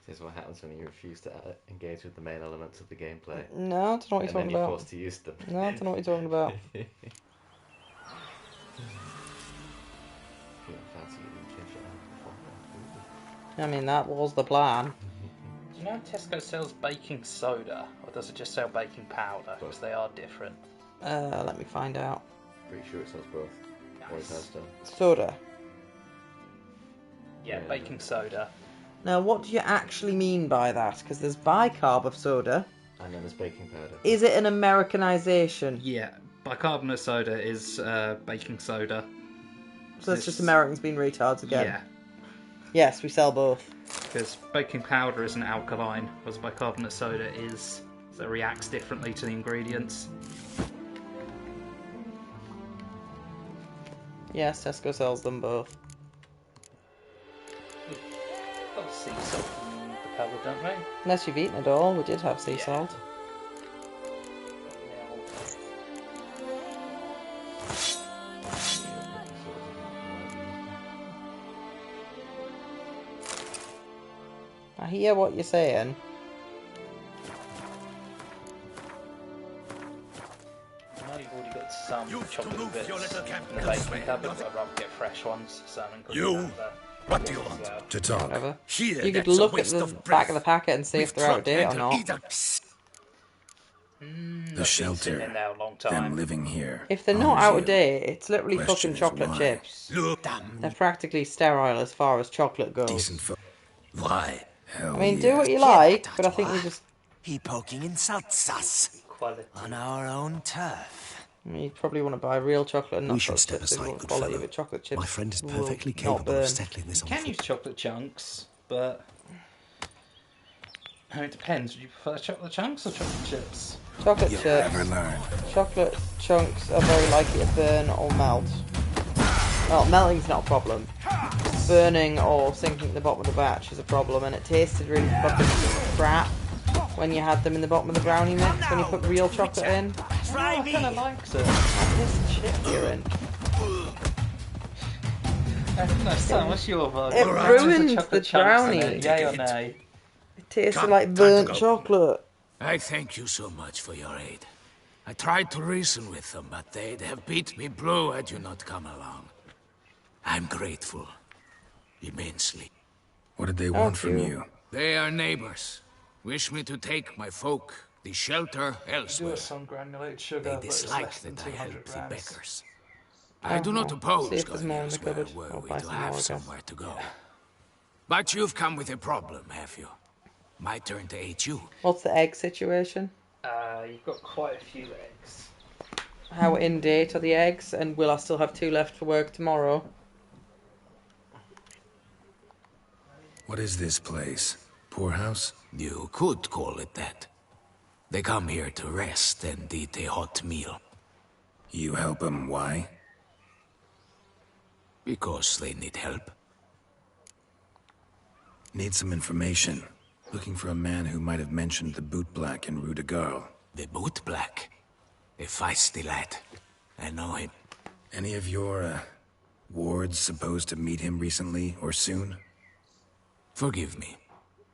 This is what happens when you refuse to engage with the main elements of the gameplay. No, I don't know what you're talking about. And then you're forced to use them. No, I don't know what you're talking about. I mean, that was the plan. Do you know Tesco sells baking soda, or does it just sell baking powder? Because they are different. Let me find out. Pretty sure it sells both. Always has done. Soda. Yeah, baking soda. Now, what do you actually mean by that? Because there's bicarb of soda. And then there's baking powder. Is it an Americanization? Yeah, bicarbonate soda is baking soda. So it's just Americans being retards again? Yeah. Yes, we sell both. Because baking powder isn't alkaline, whereas bicarbonate soda is. So it reacts differently to the ingredients. Yes, Tesco sells them both. Got sea salt in the powder, don't we? Unless you've eaten it all, we did have sea salt. I hear what you're saying. I know you've already got some chocolate bits in the baking cupboard, but I'd rather get fresh ones. Salmon What do you want? To talk. Whatever. Here, You could that's a look at waste the of back of breath. the packet and see if they're out of date or not. The shelter. In there a long time. Them living here. If they're not out of date, it's literally Question fucking is chocolate why? chips. Look, damn. They're practically sterile as far as chocolate goes. Decent folk. Why? Hell I mean, yeah. do what you like, but I think you just... He poking insults us. Quality. On our own turf. I mean, you probably want to buy real chocolate and not We should those step chips. They aside, want good quality, fellow. but chocolate chips My friend is will perfectly not capable burn. of settling this You can use chocolate chunks, but it depends. Do you prefer chocolate chunks or chocolate chips? Chocolate You'll chips. never learn. Chocolate chunks are very likely to burn or melt. Well, melting's not a problem. Burning or sinking at the bottom of the batch is a problem, and it tasted really fucking crap when you had them in the bottom of the brownie mix when you put real chocolate in. Try I me. kind of like it. I taste shit you're in. No, Sam, what's your version? It ruined the Chocolate chunks in brownie. it, yay or nay? It tasted Come, like time to burnt go. chocolate. I thank you so much for your aid. I tried to reason with them, but they'd have beat me blue had you not come along. I'm grateful. Immensely. What did they want from you? They are neighbors. Wish me to take my folk, the shelter, Do elsewhere. it some granulated sugar, They but it's dislike less than that I 200 help the grams. beggars. I do not oppose See if there's going more in the elsewhere cupboard. were I'll we buy to some more, I have guess. somewhere to go. But you've come with a problem, have you? My turn to aid you. What's the egg situation? You've got quite a few eggs. How in date are the eggs? And will I still have 2 left for work tomorrow? What is this place? Poorhouse? You could call it that. They come here to rest and eat a hot meal. You help them, why? Because they need help. Need some information. Looking for a man who might have mentioned the Boot Black in Rue de Garl. The Boot Black? A feisty lad. I know him. Any of your, wards supposed to meet him recently or soon? Forgive me.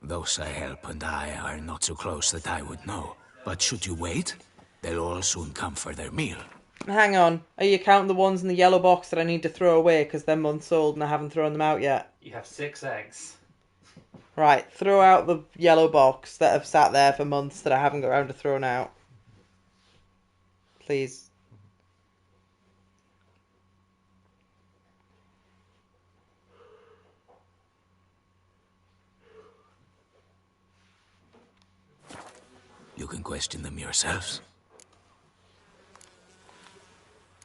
Those I help and I are not so close that I would know. But should you wait, they'll all soon come for their meal. Hang on. Are you counting the ones in the yellow box that I need to throw away because they're months old and I haven't thrown them out yet? You have 6 eggs. Right, throw out the yellow box that have sat there for months that I haven't got around to throwing out. Please. You can question them yourselves.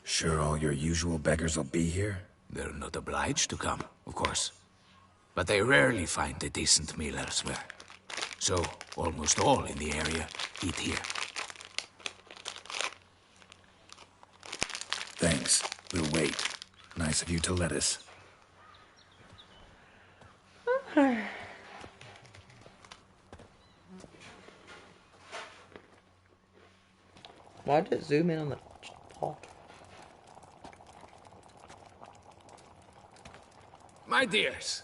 Sure all your usual beggars will be here? They're not obliged to come, of course. But they rarely find a decent meal elsewhere. So, almost all in the area eat here. Thanks. We'll wait. Nice of you to let us. Why did it zoom in on the pot? My dears,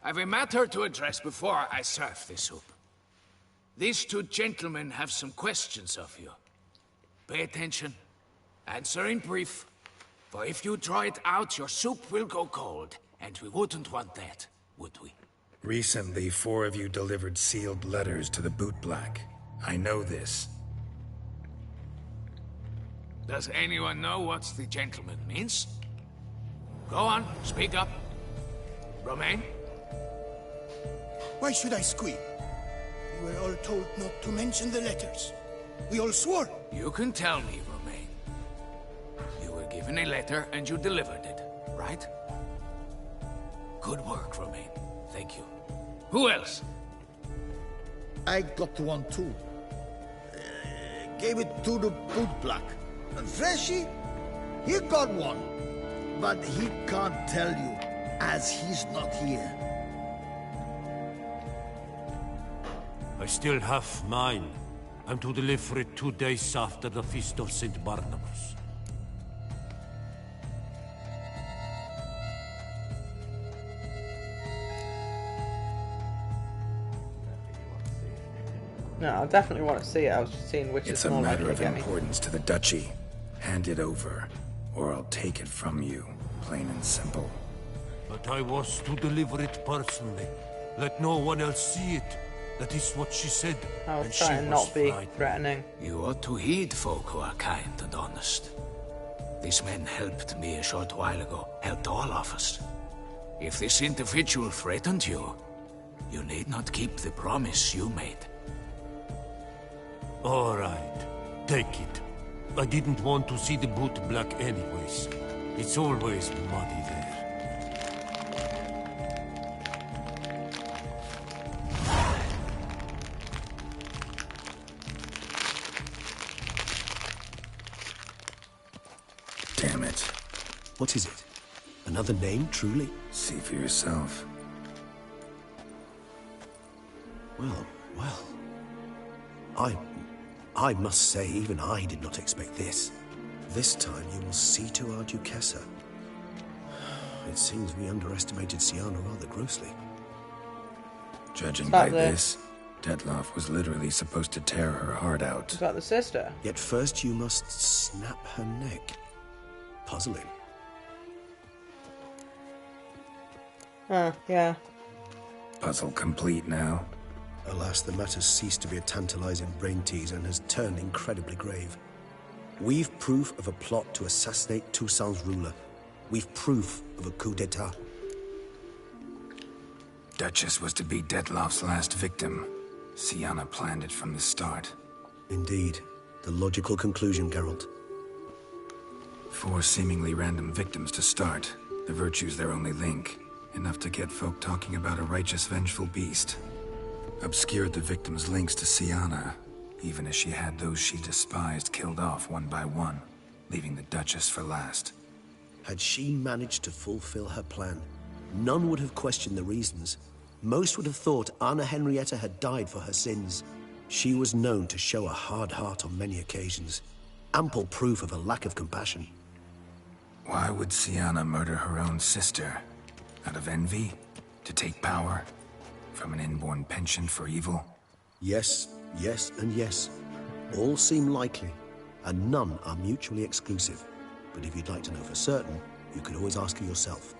I've a matter to address before I serve the soup. These 2 gentlemen have some questions of you. Pay attention. Answer in brief. For if you draw it out, your soup will go cold. And we wouldn't want that, would we? Recently, 4 of you delivered sealed letters to the Boot Black. I know this. Does anyone know what the gentleman means? Go on, speak up. Romain? Why should I squeal? We were all told not to mention the letters. We all swore. You can tell me, Romain. You were given a letter and you delivered it, right? Good work, Romain. Thank you. Who else? I got one too. Gave it to the Boot Black. Freshy, he got one. But he can't tell you, as he's not here. I still have mine. I'm to deliver it 2 days after the Feast of St. Barnabas. No, I definitely want to see it. I was just seeing which It's is a more matter likely of to get me. importance to the Duchy. Hand it over, or I'll take it from you. Plain and simple. But I was to deliver it personally. Let no one else see it. That is what she said. I was and trying she to was not be frightened. threatening. You ought to heed folk who are kind and honest. These men helped me a short while ago, helped all of us. If this individual threatened you, you need not keep the promise you made. All right, take it. I didn't want to see the Boot Black anyways. It's always muddy there. Damn it. What is it? Another name, truly? See for yourself. Well, well. I must say, even I did not expect this. This time you will see to our Duchessa. It seems we underestimated Sienna rather grossly. Judging by this, Detloff was literally supposed to tear her heart out. Is that the sister? Yet first you must snap her neck. Puzzling. Yeah. Puzzle complete now. Alas, the matter ceased to be a tantalizing brain tease and has turned incredibly grave. We've proof of a plot to assassinate Toussaint's ruler. We've proof of a coup d'etat. Duchess was to be Detloff's last victim. Sienna planned it from the start. Indeed. The logical conclusion, Geralt. 4 seemingly random victims to start. The virtue's their only link. Enough to get folk talking about a righteous, vengeful beast. obscured the victim's links to Siana, even as she had those she despised killed off one by one, leaving the Duchess for last. Had she managed to fulfill her plan, none would have questioned the reasons. Most would have thought Anna Henrietta had died for her sins. She was known to show a hard heart on many occasions, ample proof of a lack of compassion. Why would Siana murder her own sister? Out of envy? To take power? From an inborn penchant for evil? Yes, yes, and yes. All seem likely, and none are mutually exclusive. But if you'd like to know for certain, you could always ask her yourself.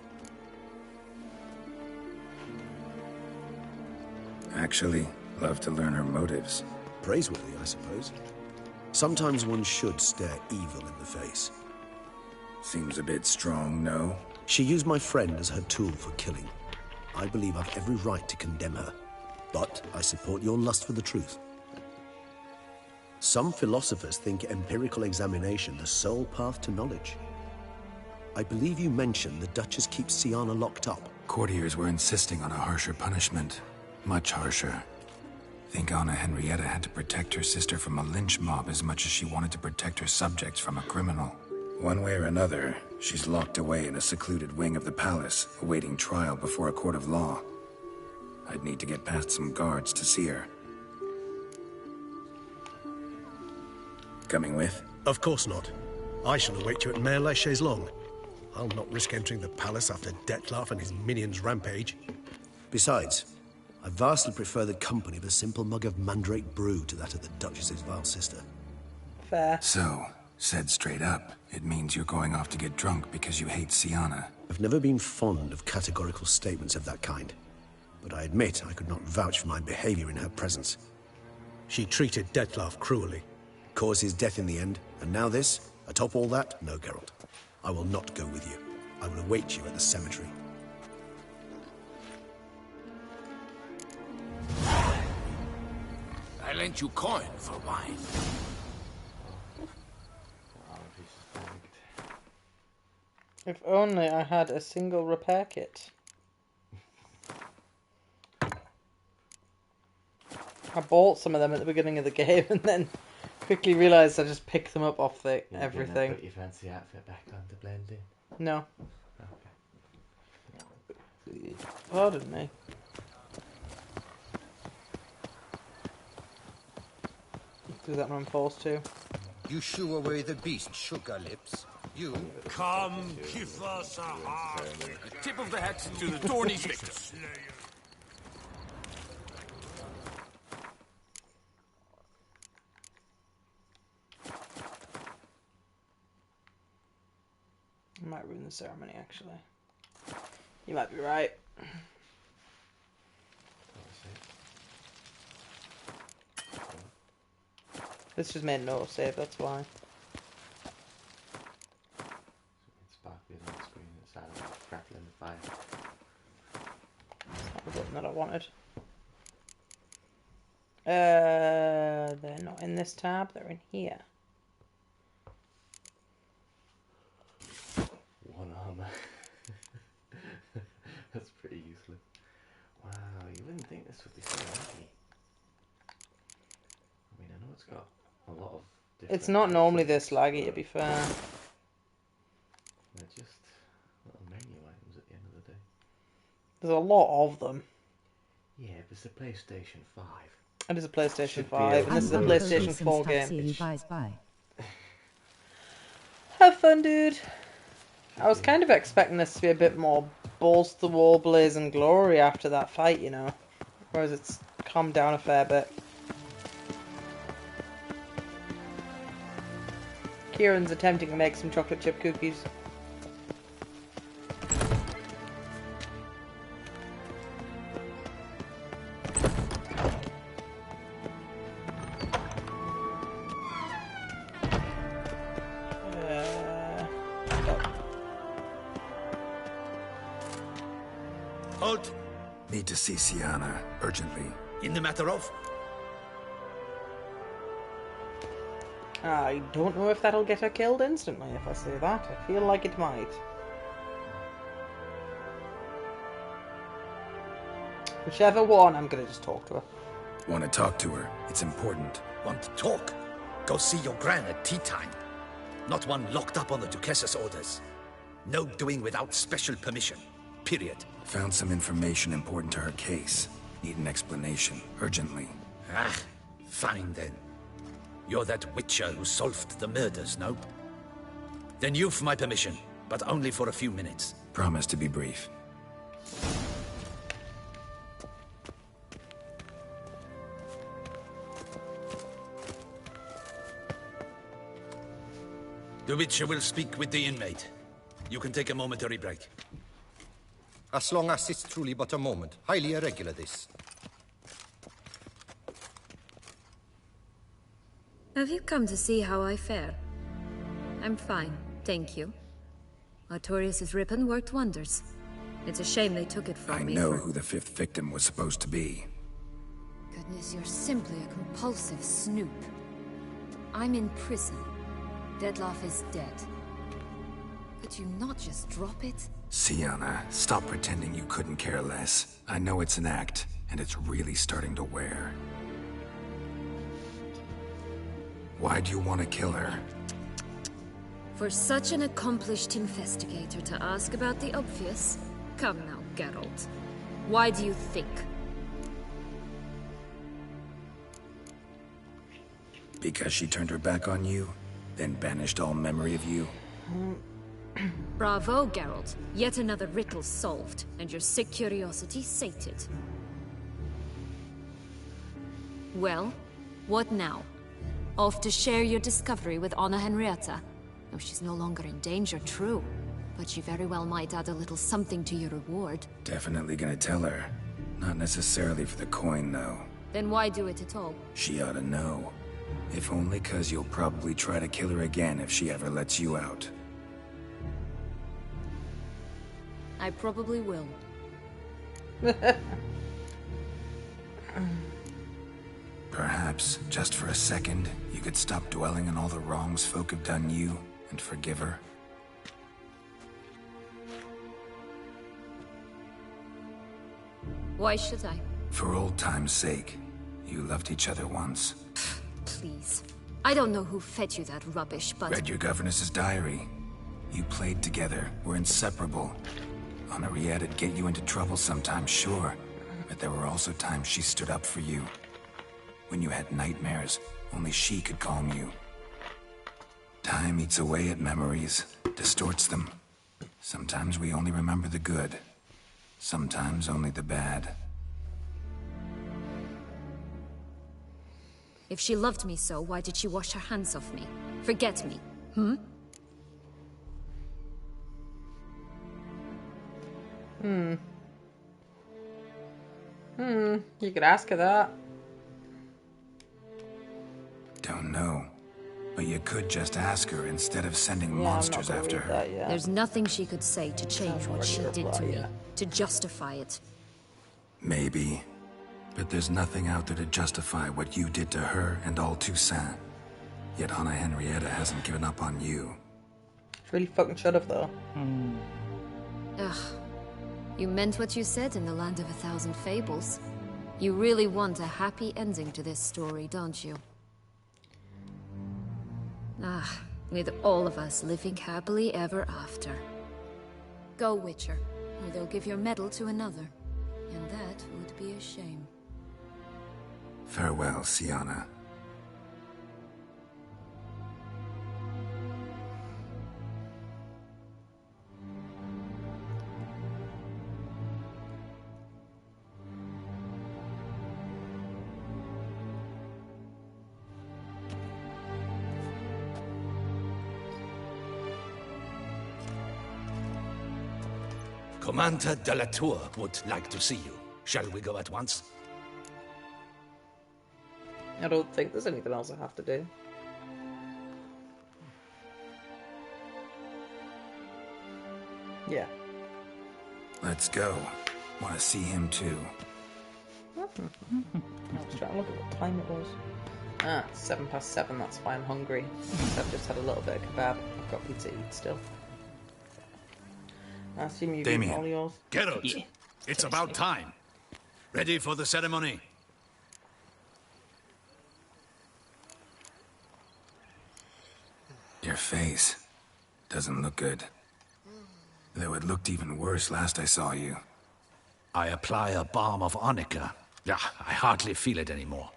Actually, love to learn her motives. Praiseworthy, I suppose. Sometimes one should stare evil in the face. Seems a bit strong, no? She used my friend as her tool for killing. I believe I've every right to condemn her. But I support your lust for the truth. Some philosophers think empirical examination the sole path to knowledge. I believe you mentioned the Duchess keeps Siana locked up. Courtiers were insisting on a harsher punishment. Much harsher. Think Anna Henrietta had to protect her sister from a lynch mob as much as she wanted to protect her subjects from a criminal. One way or another, she's locked away in a secluded wing of the palace, awaiting trial before a court of law. I'd need to get past some guards to see her. Coming with? Of course not. I shall await you at Mare la Chaise-Longue. I'll not risk entering the palace after Dettlaff and his minions rampage. Besides, I vastly prefer the company of a simple mug of mandrake brew to that of the Duchess's vile sister. Fair. So, said straight up, it means you're going off to get drunk because you hate Siana. I've never been fond of categorical statements of that kind, but I admit I could not vouch for my behavior in her presence. She treated Dettlaff cruelly, caused his death in the end, and now this? Atop all that, no, Geralt. I will not go with you. I will await you at the cemetery. I lent you coin for wine. If only I had a single repair kit. I bought some of them at the beginning of the game and then quickly realised I just picked them up off the everything. Put your fancy outfit back on to blend in? No. Okay. Pardon me. Do that when I'm forced to. You shoo away the beast, sugar lips. You... Come, give us a heart. A tip of the hat to the Dornies victors. I might ruin the ceremony, actually. You might be right. This just made no save, that's why. It's sparkling on the screen, it's out of crackling the fire. That's not the button that I wanted. They're not in this tab, they're in here. One armor. That's pretty useless. Wow, you wouldn't think this would be so laggy. I mean, I know it's got a lot of different... It's not normally this laggy, to be fair. They're just little menu items at the end of the day. There's a lot of them. Yeah, but it's a PlayStation 5. It is a PlayStation 5, and this is a PlayStation 4 game. Have fun, dude. I was kind of expecting this to be a bit more balls to the wall, blaze and glory after that fight, you know. Whereas it's calmed down a fair bit. Kieran's attempting to make some chocolate chip cookies. Halt! Need to see Siana, urgently. In the matter of? I don't know if that'll get her killed instantly, if I say that. I feel like it might. Whichever one, I'm gonna just talk to her. Want to talk to her? It's important. Want to talk? Go see your gran at tea time. Not one locked up on the Duchess's orders. No doing without special permission. Period. Found some information important to her case. Need an explanation, urgently. Ah, fine then. You're that witcher who solved the murders, no? Then you've my permission, but only for a few minutes. Promise to be brief. The Witcher will speak with the inmate. You can take a momentary break. As long as it's truly but a moment. Highly irregular, this. Have you come to see how I fare? I'm fine, thank you. Artorius' ribbon worked wonders. It's a shame they took it from me. I know who the 5th victim was supposed to be. Goodness, you're simply a compulsive snoop. I'm in prison. Dettlaff is dead. Could you not just drop it? Sienna, stop pretending you couldn't care less. I know it's an act, and it's really starting to wear. Why do you want to kill her? For such an accomplished investigator to ask about the obvious? Come now, Geralt. Why do you think? Because she turned her back on you, then banished all memory of you? Bravo, Geralt. Yet another riddle solved, and your sick curiosity sated. Well, what now? Off to share your discovery with Anna Henrietta? Oh, she's no longer in danger, true. But she very well might add a little something to your reward. Definitely gonna tell her. Not necessarily for the coin, though. Then why do it at all? She ought to know. If only 'cause you'll probably try to kill her again if she ever lets you out. I probably will. Perhaps, just for a second, you could stop dwelling on all the wrongs folk have done you and forgive her. Why should I? For old time's sake. You loved each other once. Please. I don't know who fed you that rubbish, but... Read your governess's diary. You played together, were inseparable. Henriette'd get you into trouble sometimes, sure. But there were also times she stood up for you. When you had nightmares, only she could calm you. Time eats away at memories, distorts them. Sometimes we only remember the good. Sometimes only the bad. If she loved me so, why did she wash her hands off me? Forget me, hmm? You could ask her that. Don't know. But you could just ask her instead of sending monsters after her. There's nothing she could say to change what she did to me, to justify it. Maybe. But there's nothing out there to justify what you did to her and all Toussaint. Yet Anna Henrietta hasn't given up on you. She really fucking should have, though. Ugh. You meant what you said in the Land of 1,000 Fables. You really want a happy ending to this story, don't you? Ah, with all of us living happily ever after. Go, Witcher, or they'll give your medal to another. And that would be a shame. Farewell, Sienna. Commander de la Tour would like to see you. Shall we go at once? I don't think there's anything else I have to do. Yeah. Let's go. Want to see him too. I was trying to look at what time it was. Ah, it's 7:07, that's why I'm hungry. I've just had a little bit of kebab. I've got pizza to eat still. I assume you've eaten all yours. Geralt, it's about time. Ready for the ceremony? Your face doesn't look good. Though it looked even worse last I saw you. I apply a balm of arnica. Yeah, I hardly feel it anymore.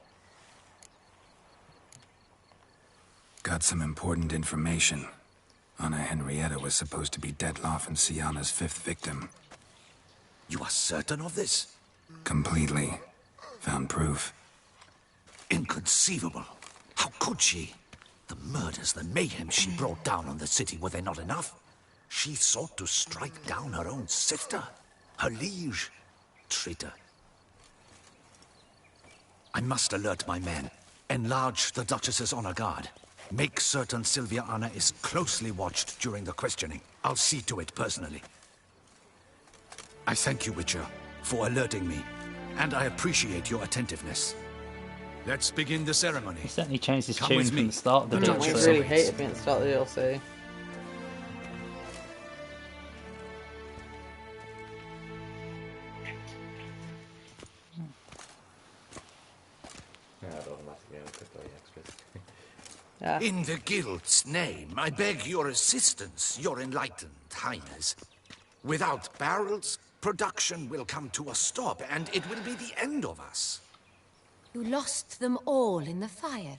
Got some important information. Anna Henrietta was supposed to be Detloff and Sienna's 5th victim. You are certain of this? Completely. Found proof. Inconceivable. How could she? The murders, the mayhem she brought down on the city, were they not enough? She sought to strike down her own sister, her liege. Traitor. I must alert my men. Enlarge the Duchess's honor guard. Make certain Sylvia Anna is closely watched during the questioning. I'll see to it personally. I thank you, Witcher, for alerting me, and I appreciate your attentiveness. Let's begin the ceremony. He certainly changed his Come tune with from me. the start of the I DLC. really hated me at the start of the DLC. In the Guild's name, I beg your assistance, your enlightened highness. Without barrels, production will come to a stop, and it will be the end of us. You lost them all in the fire.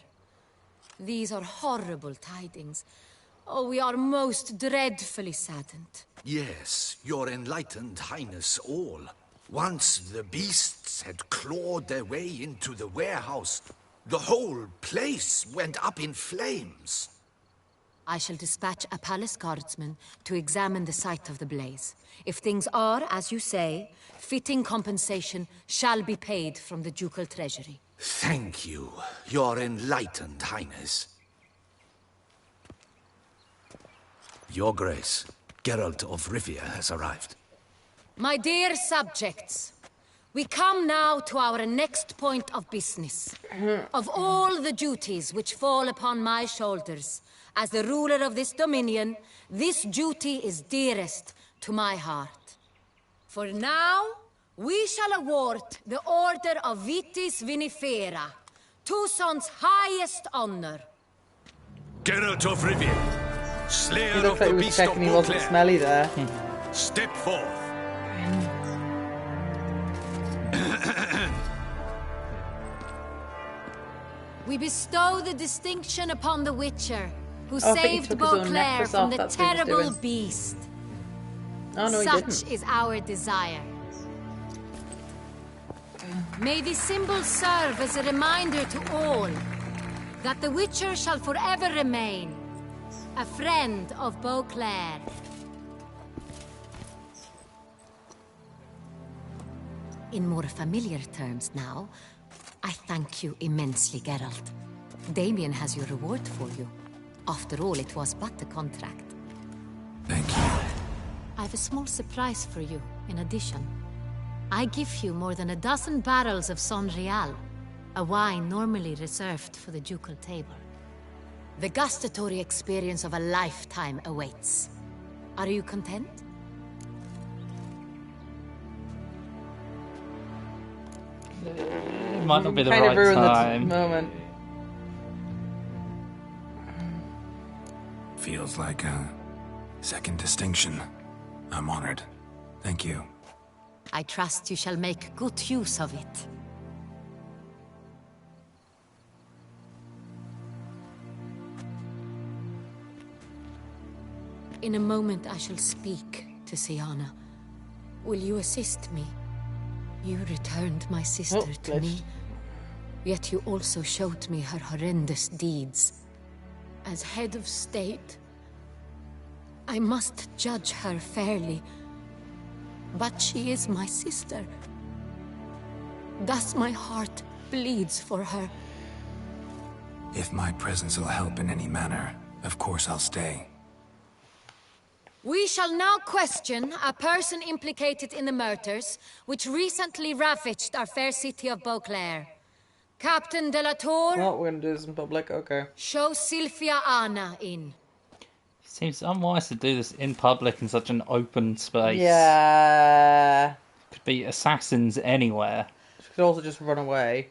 These are horrible tidings. Oh, we are most dreadfully saddened. Yes, your enlightened highness all. Once the beasts had clawed their way into the warehouse, the whole place went up in flames. I shall dispatch a palace guardsman to examine the site of the blaze. If things are, as you say, fitting compensation shall be paid from the ducal treasury. Thank you, your enlightened highness. Your grace, Geralt of Rivia has arrived. My dear subjects, we come now to our next point of business. Of all the duties which fall upon my shoulders, as the ruler of this dominion, this duty is dearest to my heart. For now, we shall award the Order of Vitis Vinifera, Tucson's highest honor. Geralt of Rivia, He slayer looked of like the he was beast of checking he wasn't Beauclair. smelly there. Step forth. We bestow the distinction upon the Witcher, who Oh, I think he saved took his own Beauclair necklace from off, the that's what he was terrible doing. beast. Oh, no, he Such didn't. is our desire. May this symbol serve as a reminder to all that the Witcher shall forever remain a friend of Beauclair. In more familiar terms now, I thank you immensely, Geralt. Damien has your reward for you. After all, it was but a contract. Thank you. I have a small surprise for you, in addition. I give you more than a dozen barrels of Son Real, a wine normally reserved for the ducal table. The gustatory experience of a lifetime awaits. Are you content? It might not be the Kind right of ruined time. the moment. Feels like a second distinction. I'm honored. Thank you. I trust you shall make good use of it. In a moment I shall speak to Sienna. Will you assist me? You returned my sister to bless. me, yet you also showed me her horrendous deeds. As head of state, I must judge her fairly. But she is my sister. Thus my heart bleeds for her. If my presence will help in any manner, of course I'll stay. We shall now question a person implicated in the murders which recently ravaged our fair city of Beauclair. Captain de la Tour, Oh, we're gonna do this in public, okay. show Sylvia Anna in. Seems unwise to do this in public in such an open space. Yeah. Could be assassins anywhere. She could also just run away.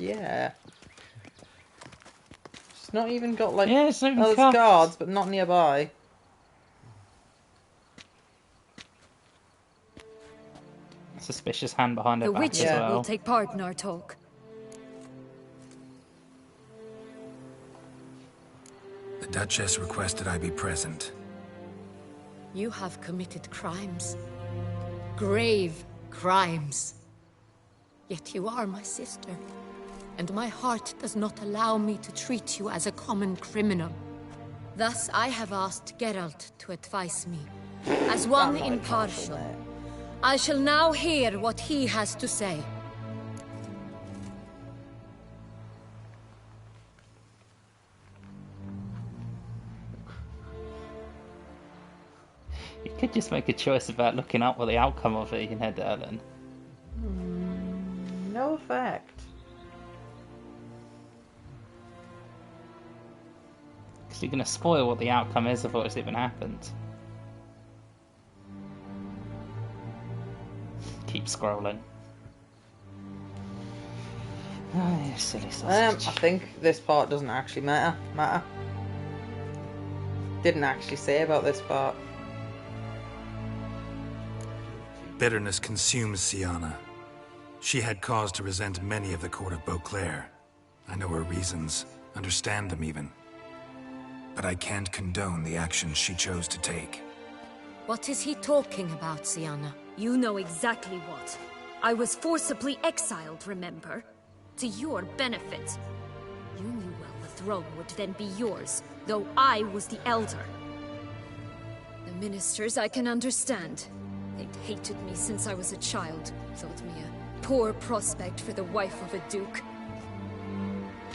Yeah. It's not even got like... Yeah, it's not even there's cuffed. guards, but not nearby. Suspicious hand behind her The back as Witcher well. will take part in our talk. The Duchess requested I be present. You have committed crimes. Grave crimes. Yet you are my sister, and my heart does not allow me to treat you as a common criminal. Thus, I have asked Geralt to advise me. As one impartial, I shall now hear what he has to say. You could just make a choice about looking up what the outcome of it, you know, darling. No effect. Because you're going to spoil what the outcome is of what's even happened. Keep scrolling. Oh, you silly sausage. I think this part doesn't actually matter. Didn't actually say about this part. Bitterness consumes Sienna. She had cause to resent many of the court of Beauclair. I know her reasons, understand them even. But I can't condone the actions she chose to take. What is he talking about, Sienna? You know exactly what. I was forcibly exiled, remember? To your benefit. You knew well the throne would then be yours, though I was the elder. The ministers I can understand. They'd hated me since I was a child, thought me a poor prospect for the wife of a duke.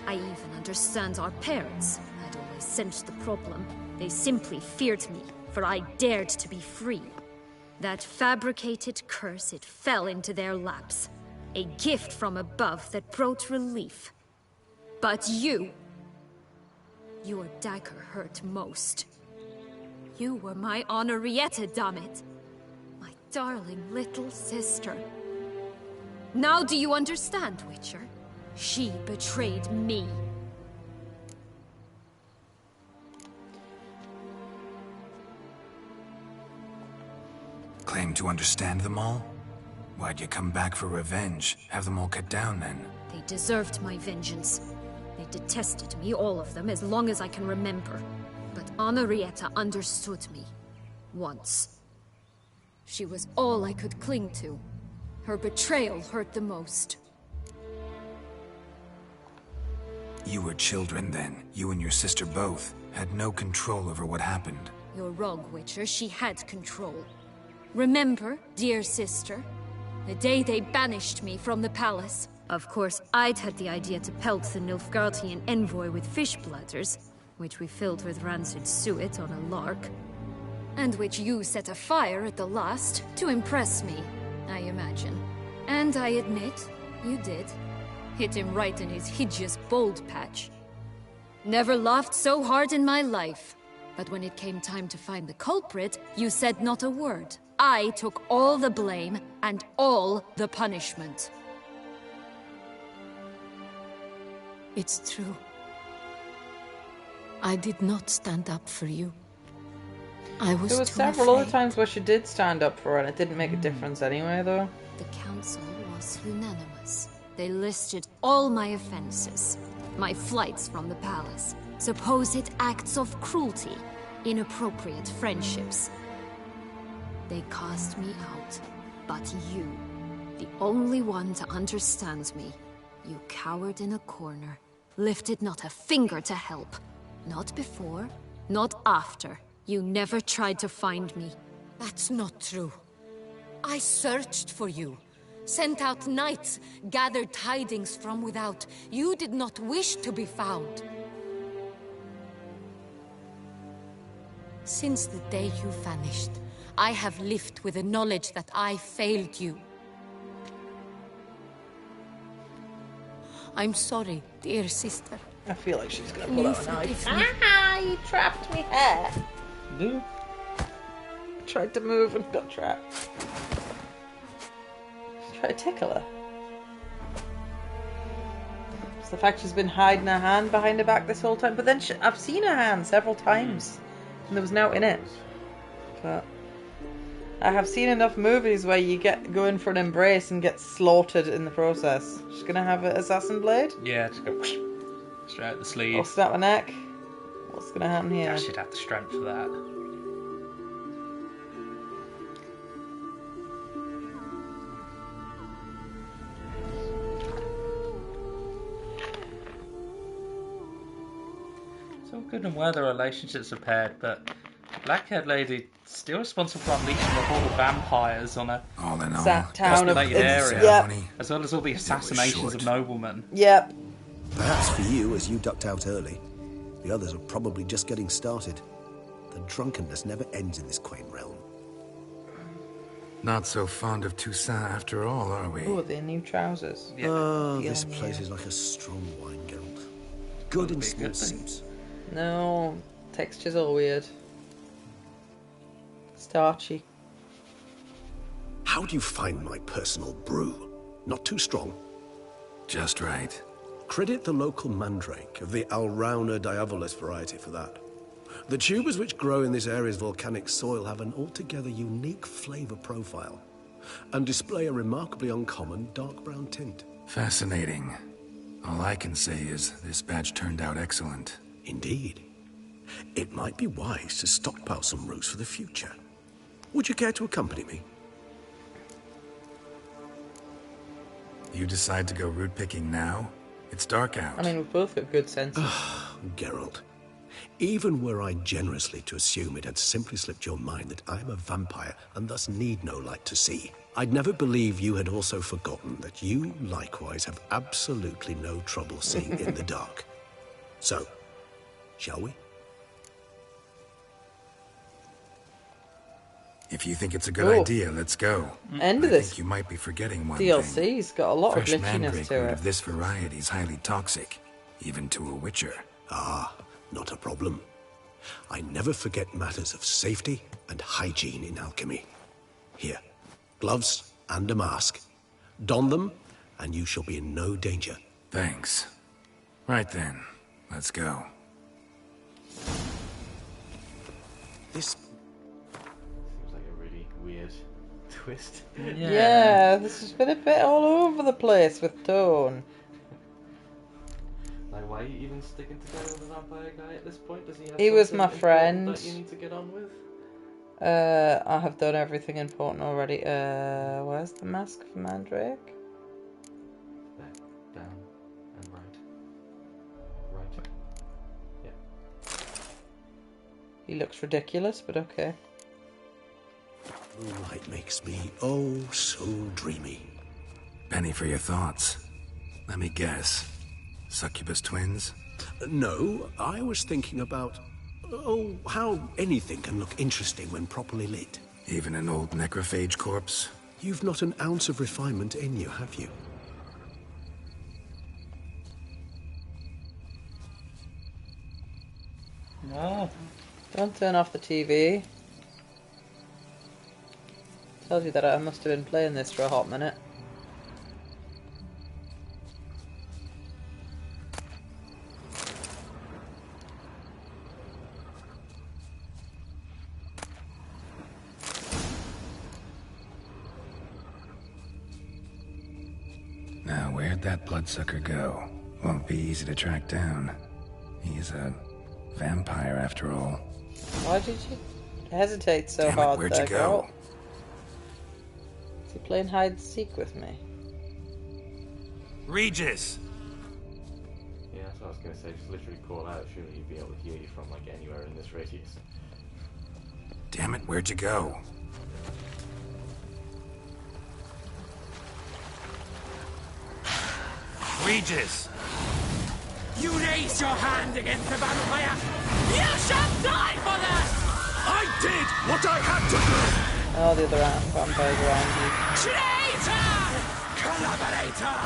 I even understand our parents. I'd always sensed the problem. They simply feared me, for I dared to be free. That fabricated curse, it fell into their laps. A gift from above that brought relief. But you... your dagger hurt most. You were my Henrietta, damn it. My darling little sister. Now do you understand, Witcher? She betrayed me. Claim to understand them all? Why'd you come back for revenge? Have them all cut down then? They deserved my vengeance. They detested me, all of them, as long as I can remember. But Henrietta understood me. Once. She was all I could cling to. Her betrayal hurt the most. You were children then. You and your sister both had no control over what happened. You're wrong, Witcher. She had control. Remember, dear sister? The day they banished me from the palace. Of course, I'd had the idea to pelt the Nilfgaardian envoy with fish bladders, which we filled with rancid suet on a lark. And which you set afire at the last, to impress me, I imagine. And I admit, you did. Hit him right in his hideous bald patch. Never laughed so hard in my life. But when it came time to find the culprit, you said not a word. I took all the blame and all the punishment. It's true. I did not stand up for you. I was There were too several other afraid. times where she did stand up for her, and it didn't make a difference anyway, though. The council was unanimous. They listed all my offenses. My flights from the palace. Supposed acts of cruelty. Inappropriate friendships. They cast me out. But you, the only one to understand me, you cowered in a corner. Lifted not a finger to help. Not before, not after. You never tried to find me. That's not true. I searched for you. Sent out knights, gathered tidings from without. You did not wish to be found. Since the day you vanished, I have lived with the knowledge that I failed you. I'm sorry, dear sister. I feel like she's gonna pull You out a knife. forgive me. Ah, you trapped me hair. Do? Tried to move and got trapped. Try to tickle her. It's the fact she's been hiding her hand behind her back this whole time. But then I've seen her hand several times, and there was no in it. But I have seen enough movies where you go in for an embrace and get slaughtered in the process. She's gonna have an assassin blade? Yeah, just go straight out the sleeve. Or snap her neck? What's gonna happen here? I should have the strength for that. It's all good and well the relationships are paired, but black-haired lady still responsible for unleashing a horde of vampires on a all in all, town of area, yep. As well as all the assassinations of noblemen. Yep. Perhaps for you, as you ducked out early. The others are probably just getting started. The drunkenness never ends in this quaint realm. Not so fond of Toussaint after all, are we? Oh, their new trousers. Oh, this place is like a strong wine, Geralt. Good in small sips. No, texture's all weird. Starchy. How do you find my personal brew? Not too strong? Just right. Credit the local mandrake of the Alrauna diavolis variety for that. The tubers which grow in this area's volcanic soil have an altogether unique flavour profile and display a remarkably uncommon dark brown tint. Fascinating. All I can say is this batch turned out excellent. Indeed. It might be wise to stockpile some roots for the future. Would you care to accompany me? You decide to go root picking now? It's dark out. I mean, we've both got good senses. Geralt, even were I generously to assume it had simply slipped your mind that I am a vampire and thus need no light to see, I'd never believe you had also forgotten that you likewise have absolutely no trouble seeing in the dark. So, shall we? If you think it's a good idea, let's go. End of I this think you might be forgetting one DLC's got a lot Fresh of glitchiness mandrake to root it. of this variety is highly toxic, even to a witcher. Ah, not a problem. I never forget matters of safety and hygiene in alchemy. Here, gloves and a mask. Don them, and you shall be in no danger. Thanks. Right then, let's go. This seems like a really weird twist. Yeah, this has been a bit all over the place with tone. Like, why are you even sticking together with the vampire guy at this point? Does he have He was something my important friend. that you need to get on with? I have done everything important already. Where's the mask for Mandrake? Back, down, and right. Right. Yeah. He looks ridiculous, but okay. moonlight makes me oh so dreamy. Penny for your thoughts. Let me guess. Succubus twins? No, I was thinking about, how anything can look interesting when properly lit. Even an old necrophage corpse? You've not an ounce of refinement in you, have you? No. Don't turn off the TV. Tells you that I must have been playing this for a hot minute. Now, where'd that bloodsucker go? Won't be easy to track down. He's a vampire, after all. Why did you hesitate so Damn it, hard where'd there, you go? girl? Is he playing hide and seek with me? Regis! Yeah, that's what I was going to say. Just literally call out. Surely you'd be able to hear you from, like, anywhere in this radius. Damn it, where'd you go? Regis! You raise your hand against the vampire! You shall die for that! I did what I had to do! Oh, the other vampires around you. Traitor! Collaborator!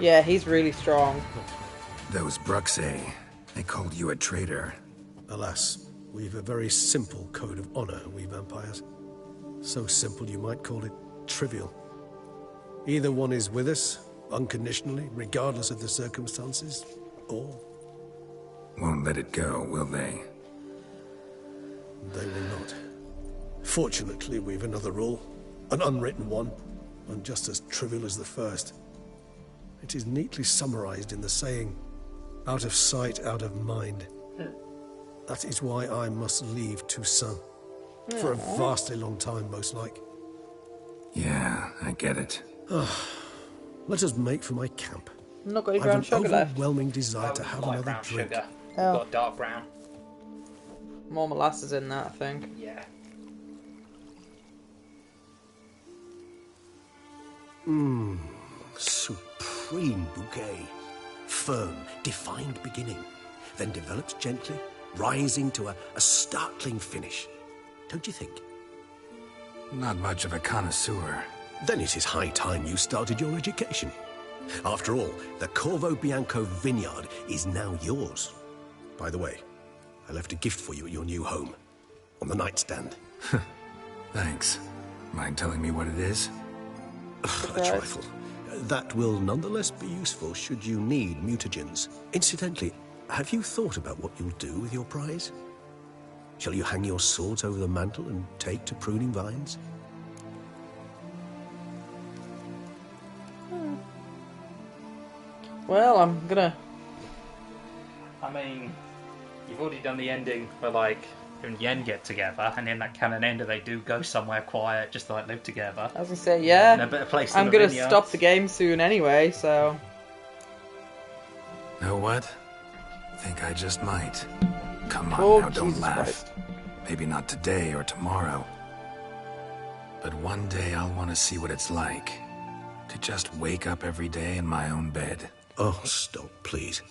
Yeah, he's really strong. Those Bruxay, they called you a traitor. Alas, We've a very simple code of honor, we vampires. So simple you might call it trivial. Either one is with us, unconditionally, regardless of the circumstances, or... Won't let it go, will they? They will not. Fortunately, we've another rule. An unwritten one, and just as trivial as the first. It is neatly summarized in the saying, out of sight, out of mind. That is why I must leave Toussaint. For a vastly long time, most like. Yeah, I get it. Let us make for my camp. I've not got any I've brown an sugar left. overwhelming desire to have Light another brown drink. sugar. Oh. Got dark brown. More molasses in that, I think. Yeah. Supreme bouquet. Firm, defined beginning, then develops gently, rising to a startling finish. Don't you think? Not much of a connoisseur. Then it is high time you started your education. After all, the Corvo Bianco vineyard is now yours. By the way, I left a gift for you at your new home. On the nightstand. Thanks. Mind telling me what it is? A trifle. That will nonetheless be useful should you need mutagens. Incidentally, have you thought about what you'll do with your prize? Shall you hang your swords over the mantle and take to pruning vines? Well, I'm gonna... I mean, you've already done the ending where, like, him and Yen get together, and in that canon ender they do go somewhere quiet just to, like, live together. I was gonna say, yeah. In a better place than I'm the gonna vineyards. stop the game soon anyway, so... Know what? Think I just might. Come on Oh, now, don't Jesus laugh. Christ. Maybe not today or tomorrow. But one day I'll want to see what it's like. To just wake up every day in my own bed. Oh, stop, please.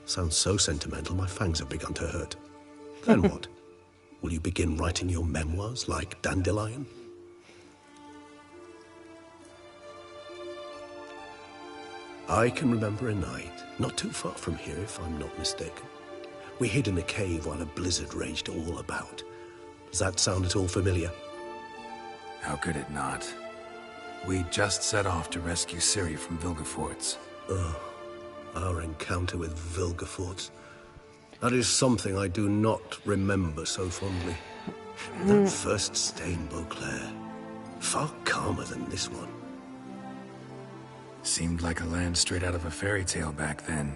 Sounds so sentimental, my fangs have begun to hurt. Then what? Will you begin writing your memoirs like Dandelion? I can remember a night, not too far from here if I'm not mistaken. We hid in a cave while a blizzard raged all about. Does that sound at all familiar? How could it not? We just set off to rescue Ciri from Vilgefortz. Oh, our encounter with Vilgefortz. That is something I do not remember so fondly. That first stain, Beauclair. Far calmer than this one. Seemed like a land straight out of a fairy tale back then.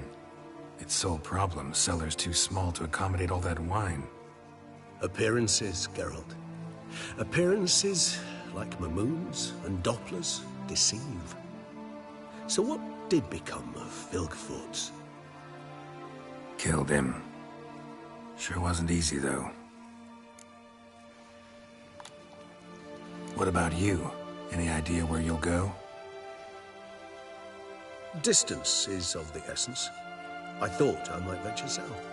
Its sole problem, cellars too small to accommodate all that wine. Appearances, Geralt. Appearances, like Mamoons and Dopplers, deceive. So what did become of Vilgefortz? Killed him. Sure wasn't easy, though. What about you? Any idea where you'll go? Distance is of the essence. I thought I might venture south.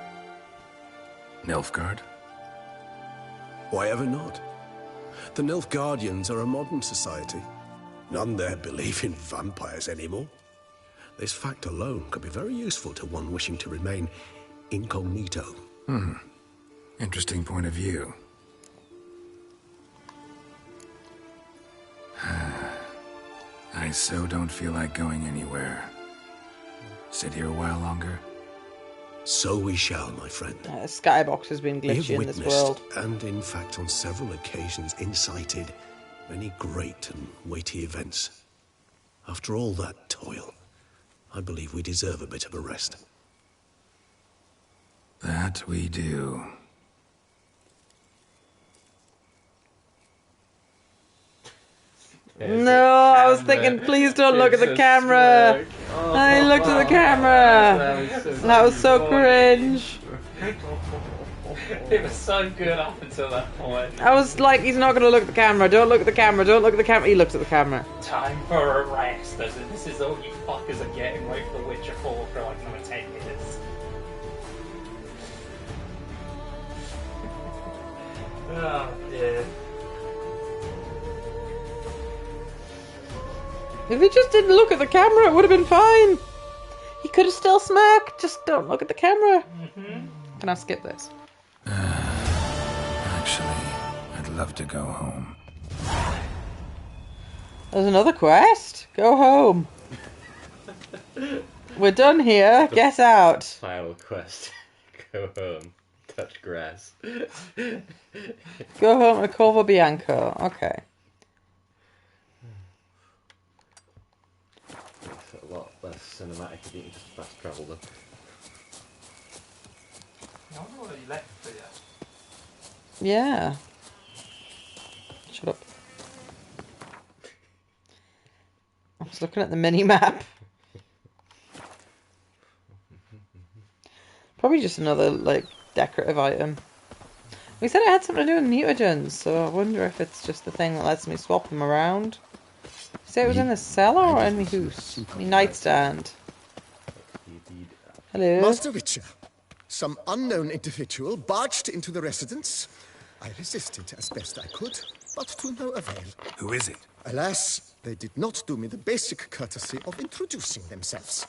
Nilfgaard? Why ever not? The Nilfgaardians are a modern society. None there believe in vampires anymore. This fact alone could be very useful to one wishing to remain incognito. Interesting point of view. I so don't feel like going anywhere. Sit here a while longer? So we shall, my friend. Skybox has been We have glitchy in this witnessed, world. and in fact on several occasions incited, many great and weighty events. After all that toil, I believe we deserve a bit of a rest. That we do. No, I was thinking, please don't look at the camera. I looked at the camera. That was so cringe. It was so good up until that point. I was like, he's not going to look at the camera. Don't look at the camera. Don't look at the camera. He looks at the camera. Time for a rest. This is all you fuckers are getting. Wait for The Witcher 4 for like another 10 years. Oh dear. If he just didn't look at the camera, it would have been fine. He could have still smirked. Just don't look at the camera. Can I skip this? love to go home. There's another quest. Go home. We're done here. Get out. Final quest. Go home. Touch grass. Go home to Corvo Bianco. Okay. It's a lot less cinematic if you can just fast travel them. I wonder what he left for you. Yeah. Shut up. I was looking at the mini map. Probably just another like decorative item. We said it had something to do with mutagens, so I wonder if it's just the thing that lets me swap them around. Say it was in the cellar or in my house? My nightstand. Hello. Master Witcher, some unknown individual barged into the residence. I resisted as best I could, but to no avail. Who is it? Alas, they did not do me the basic courtesy of introducing themselves.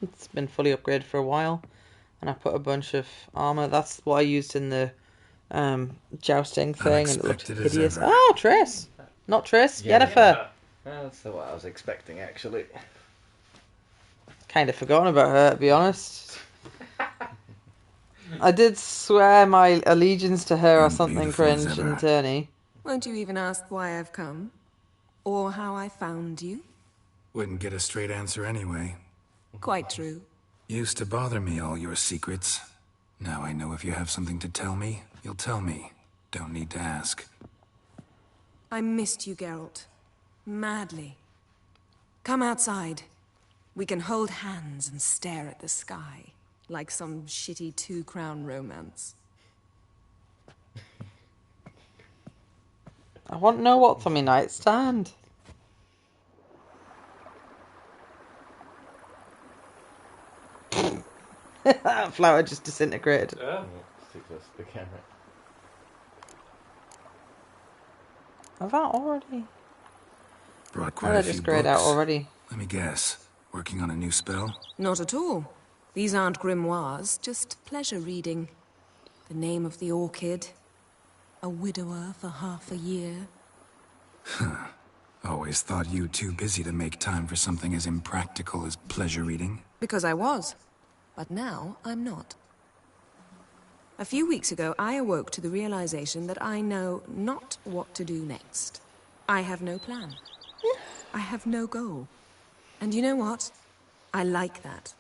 It's been fully upgraded for a while, and I put a bunch of armor. That's what I used in the jousting thing, and it looked hideous. Oh, Triss, not Triss, Yennefer. That's what I was expecting, actually. Kind of forgotten about her, to be honest. I did swear my allegiance to her or something cringe in Turney. Won't you even ask why I've come? Or how I found you? Wouldn't get a straight answer anyway. Quite true. Used to bother me, all your secrets. Now I know if you have something to tell me, you'll tell me. Don't need to ask. I missed you, Geralt. Madly. Come outside. We can hold hands and stare at the sky, like some shitty two-crown romance. I want to know what's on my nightstand. That flower just disintegrated. Yeah. Too close to the camera. Have I already? Brought quite a few just grayed out books. already. Let me guess. Working on a new spell? Not at all. These aren't grimoires, just pleasure reading. The name of the orchid. A widower for half a year. Always thought you too busy to make time for something as impractical as pleasure reading. Because I was. But now I'm not. A few weeks ago, I awoke to the realization that I know not what to do next. I have no plan. I have no goal. And you know what? I like that.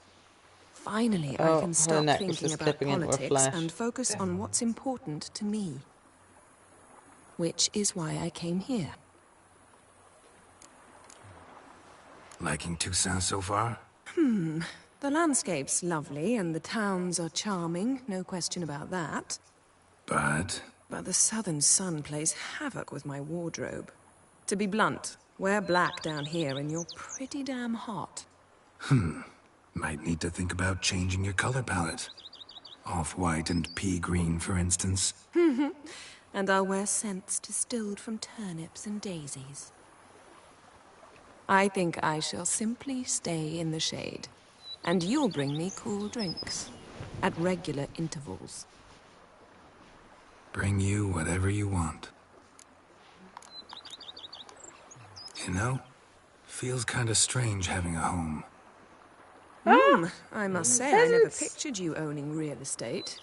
Finally, I can stop thinking about politics and focus on what's important to me. Which is why I came here. Liking Toussaint so far? The landscape's lovely and the towns are charming, no question about that. But the southern sun plays havoc with my wardrobe. To be blunt, wear black down here and you're pretty damn hot. Might need to think about changing your color palette. Off-white and pea green, for instance. And I'll wear scents distilled from turnips and daisies. I think I shall simply stay in the shade. And you'll bring me cool drinks. At regular intervals. Bring you whatever you want. You know, feels kinda strange having a home. I must say, I never pictured you owning real estate.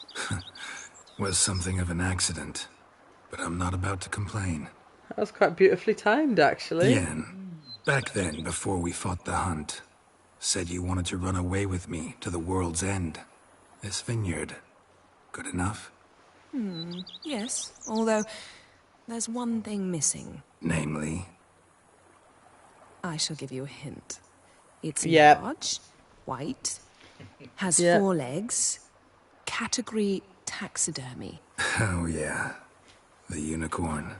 Was something of an accident. But I'm not about to complain. That was quite beautifully timed, actually. Yen, back then, before we fought the hunt, said you wanted to run away with me to the world's end. This vineyard. Good enough? Yes, although there's one thing missing. Namely? I shall give you a hint. It's Yep. large, white, has Yep. 4 legs, category taxidermy. Oh yeah, the unicorn.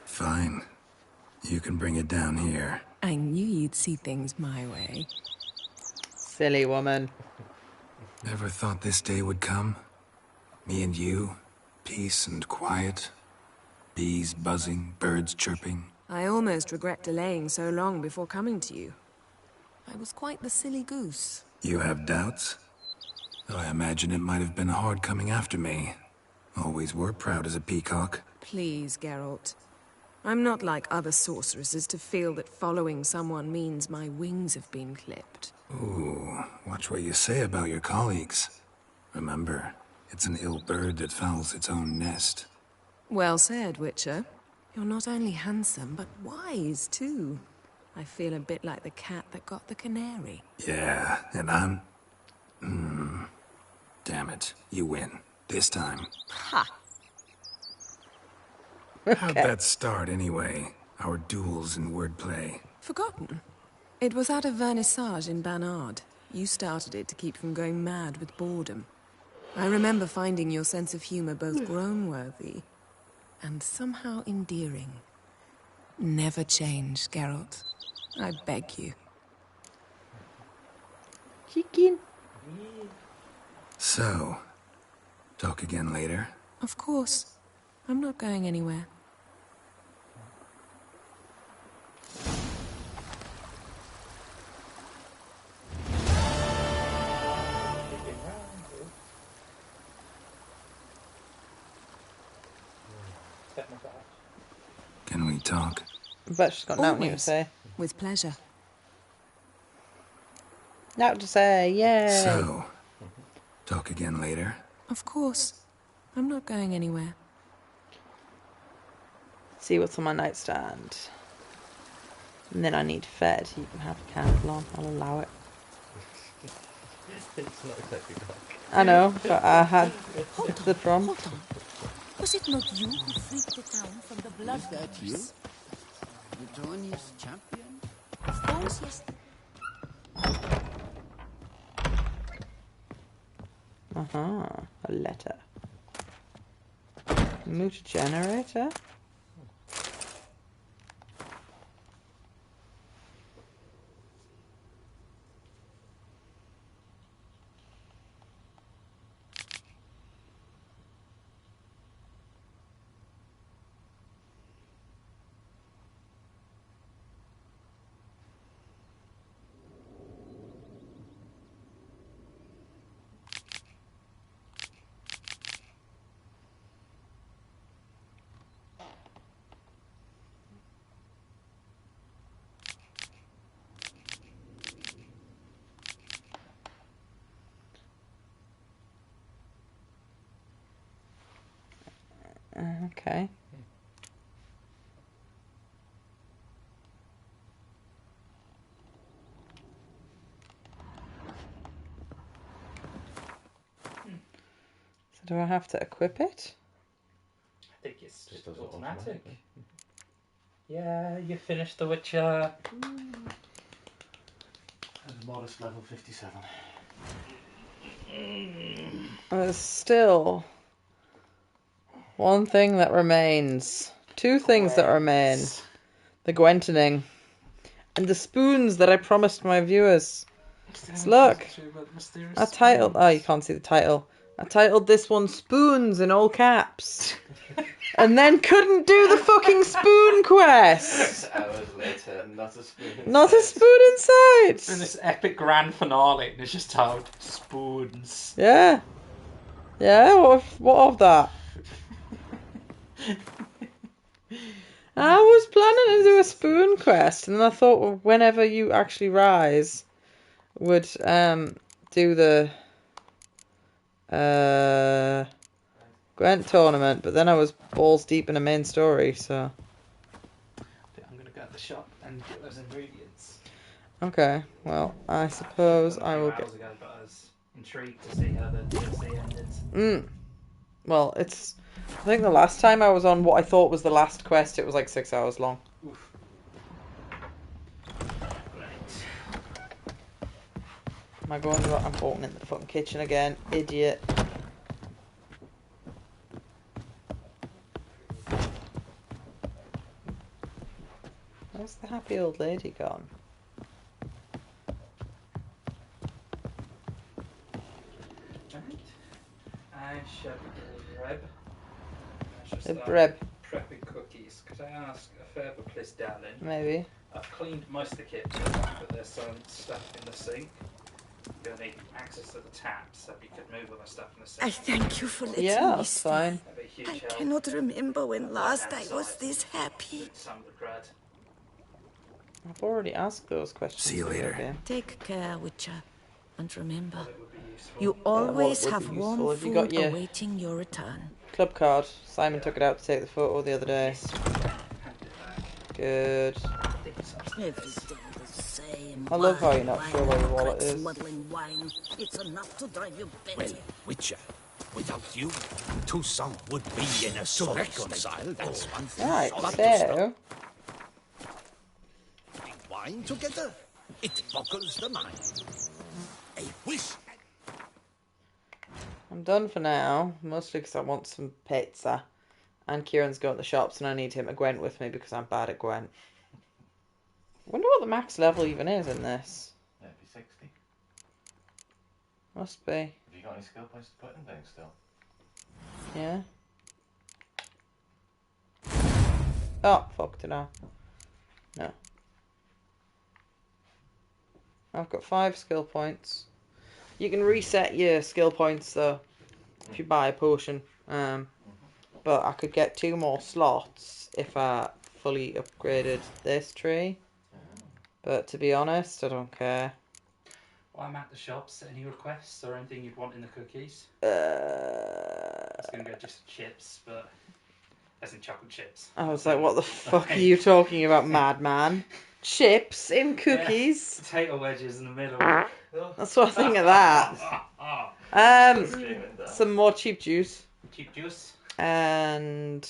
Fine. You can bring it down here. I knew you'd see things my way. Silly woman. Never thought this day would come? Me and you, peace and quiet. Bees buzzing, birds chirping. I almost regret delaying so long before coming to you. I was quite the silly goose. You have doubts? Though I imagine it might have been hard coming after me. Always were proud as a peacock. Please, Geralt. I'm not like other sorceresses to feel that following someone means my wings have been clipped. Ooh, watch what you say about your colleagues. Remember, it's an ill bird that fouls its own nest. Well said, Witcher. You're not only handsome, but wise, too. I feel a bit like the cat that got the canary. Yeah, and I'm... Damn it, you win. This time. Ha! How'd that start, anyway? Our duels and wordplay. Forgotten? It was at a vernissage in Banard. You started it to keep from going mad with boredom. I remember finding your sense of humor both groan-worthy and somehow endearing. Never change, Geralt. I beg you. Chicken. So, talk again later? Of course. I'm not going anywhere. Can we talk? I bet she's got nothing new to Always. say. With pleasure. Nothing to say, yay! So, talk again later? Of course. I'm not going anywhere. See what's on my nightstand. And then I need fed. You can have a candle on. I'll allow it. It's not exactly dark. I know, but I had the drum. Hold on. Was it not you who freed the town from the blood? Is that you? Britonia's champion? Of course, yes. A letter. Motor generator. Okay. So do I have to equip it? I think it's just automatic. Yeah, you finished The Witcher. At a modest level 57. There's still one thing that remains. Two things that remain. The Gwentoning. And the spoons that I promised my viewers. So look. I titled... Oh, you can't see the title. I titled this one Spoons in all caps. And then couldn't do the fucking spoon quest. Hours later, not a spoon in Not a sight. spoon in sight. And this epic grand finale, and it's just titled Spoons. Yeah. Yeah, what of that? I was planning to do a spoon quest, and then I thought, well, whenever you actually rise, would do the Gwent tournament, but then I was balls deep in a main story, so I'm gonna go to the shop and get those ingredients. okay. Well, I suppose I will get. Hours ago, but I was intrigued to see how the DLC ended. Well, it's. I think the last time I was on what I thought was the last quest, it was like 6 hours long. Oof. Am I going to? I'm opening the fucking kitchen again, idiot. Where's the happy old lady gone? I shall grab. I shall A start breb. prepping cookies. Could I ask a favour, please, darling? Maybe. I've cleaned most of the kitchen, but there's some stuff in the sink. You're gonna need access to the taps, so if you could move all the stuff in the sink. I thank you for letting Yeah, me that's stay. fine. That'd be a huge I help. cannot remember when last I Left-hand was side, this happy. some of the crud. I've already asked those questions. See you later. Okay. Take care, Witcher. And remember, Well, it would be useful. you always would be have useful. warm Have you got food your- awaiting your return. Club card. Simon took it out to take the photo the other day. Good. Every day the same. I love how you're not wine, sure where your wine, wallet cracks, is. muddling wine. It's enough to drive you Well, batty. Witcher, without you, Toussaint would be in a sorry reconcile. That's one thing. Right, But so wine together, it boggles the mind. A wish. I'm done for now, mostly because I want some pizza. And Kieran's going to the shops and I need him to Gwent with me because I'm bad at Gwent. I wonder what the max level even is in this. Yeah, it'd be 60. Must be. Have you got any skill points to put in things still? Yeah. Oh, fuck, did I? No. I've got 5 skill points. You can reset your skill points though if you buy a potion. But I could get 2 more slots if I fully upgraded this tree. But to be honest, I don't care. While I'm at the shops, any requests or anything you'd want in the cookies? I was going to go just chips, but as in chocolate chips. I was like, what the fuck are you talking about, madman? Chips in cookies? Yeah, potato wedges in the middle. That's what I think of that. Some more cheap juice. Cheap juice? And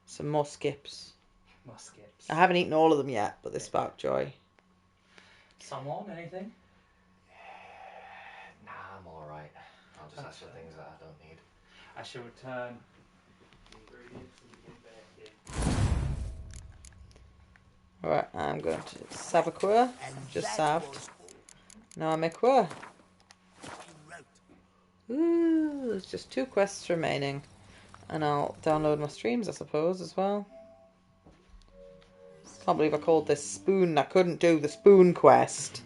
some more skips. More skips. I haven't eaten all of them yet, but they spark joy. Someone, anything? Nah, I'm alright. I'll just ask for things that I don't need. I shall return the ingredients and begin baking. Alright, I'm going to Savacqua. Just saved. Now I'm Equa. Ooh, there's just 2 quests remaining. And I'll download my streams, I suppose, as well. Can't believe I called this spoon. I couldn't do the spoon quest.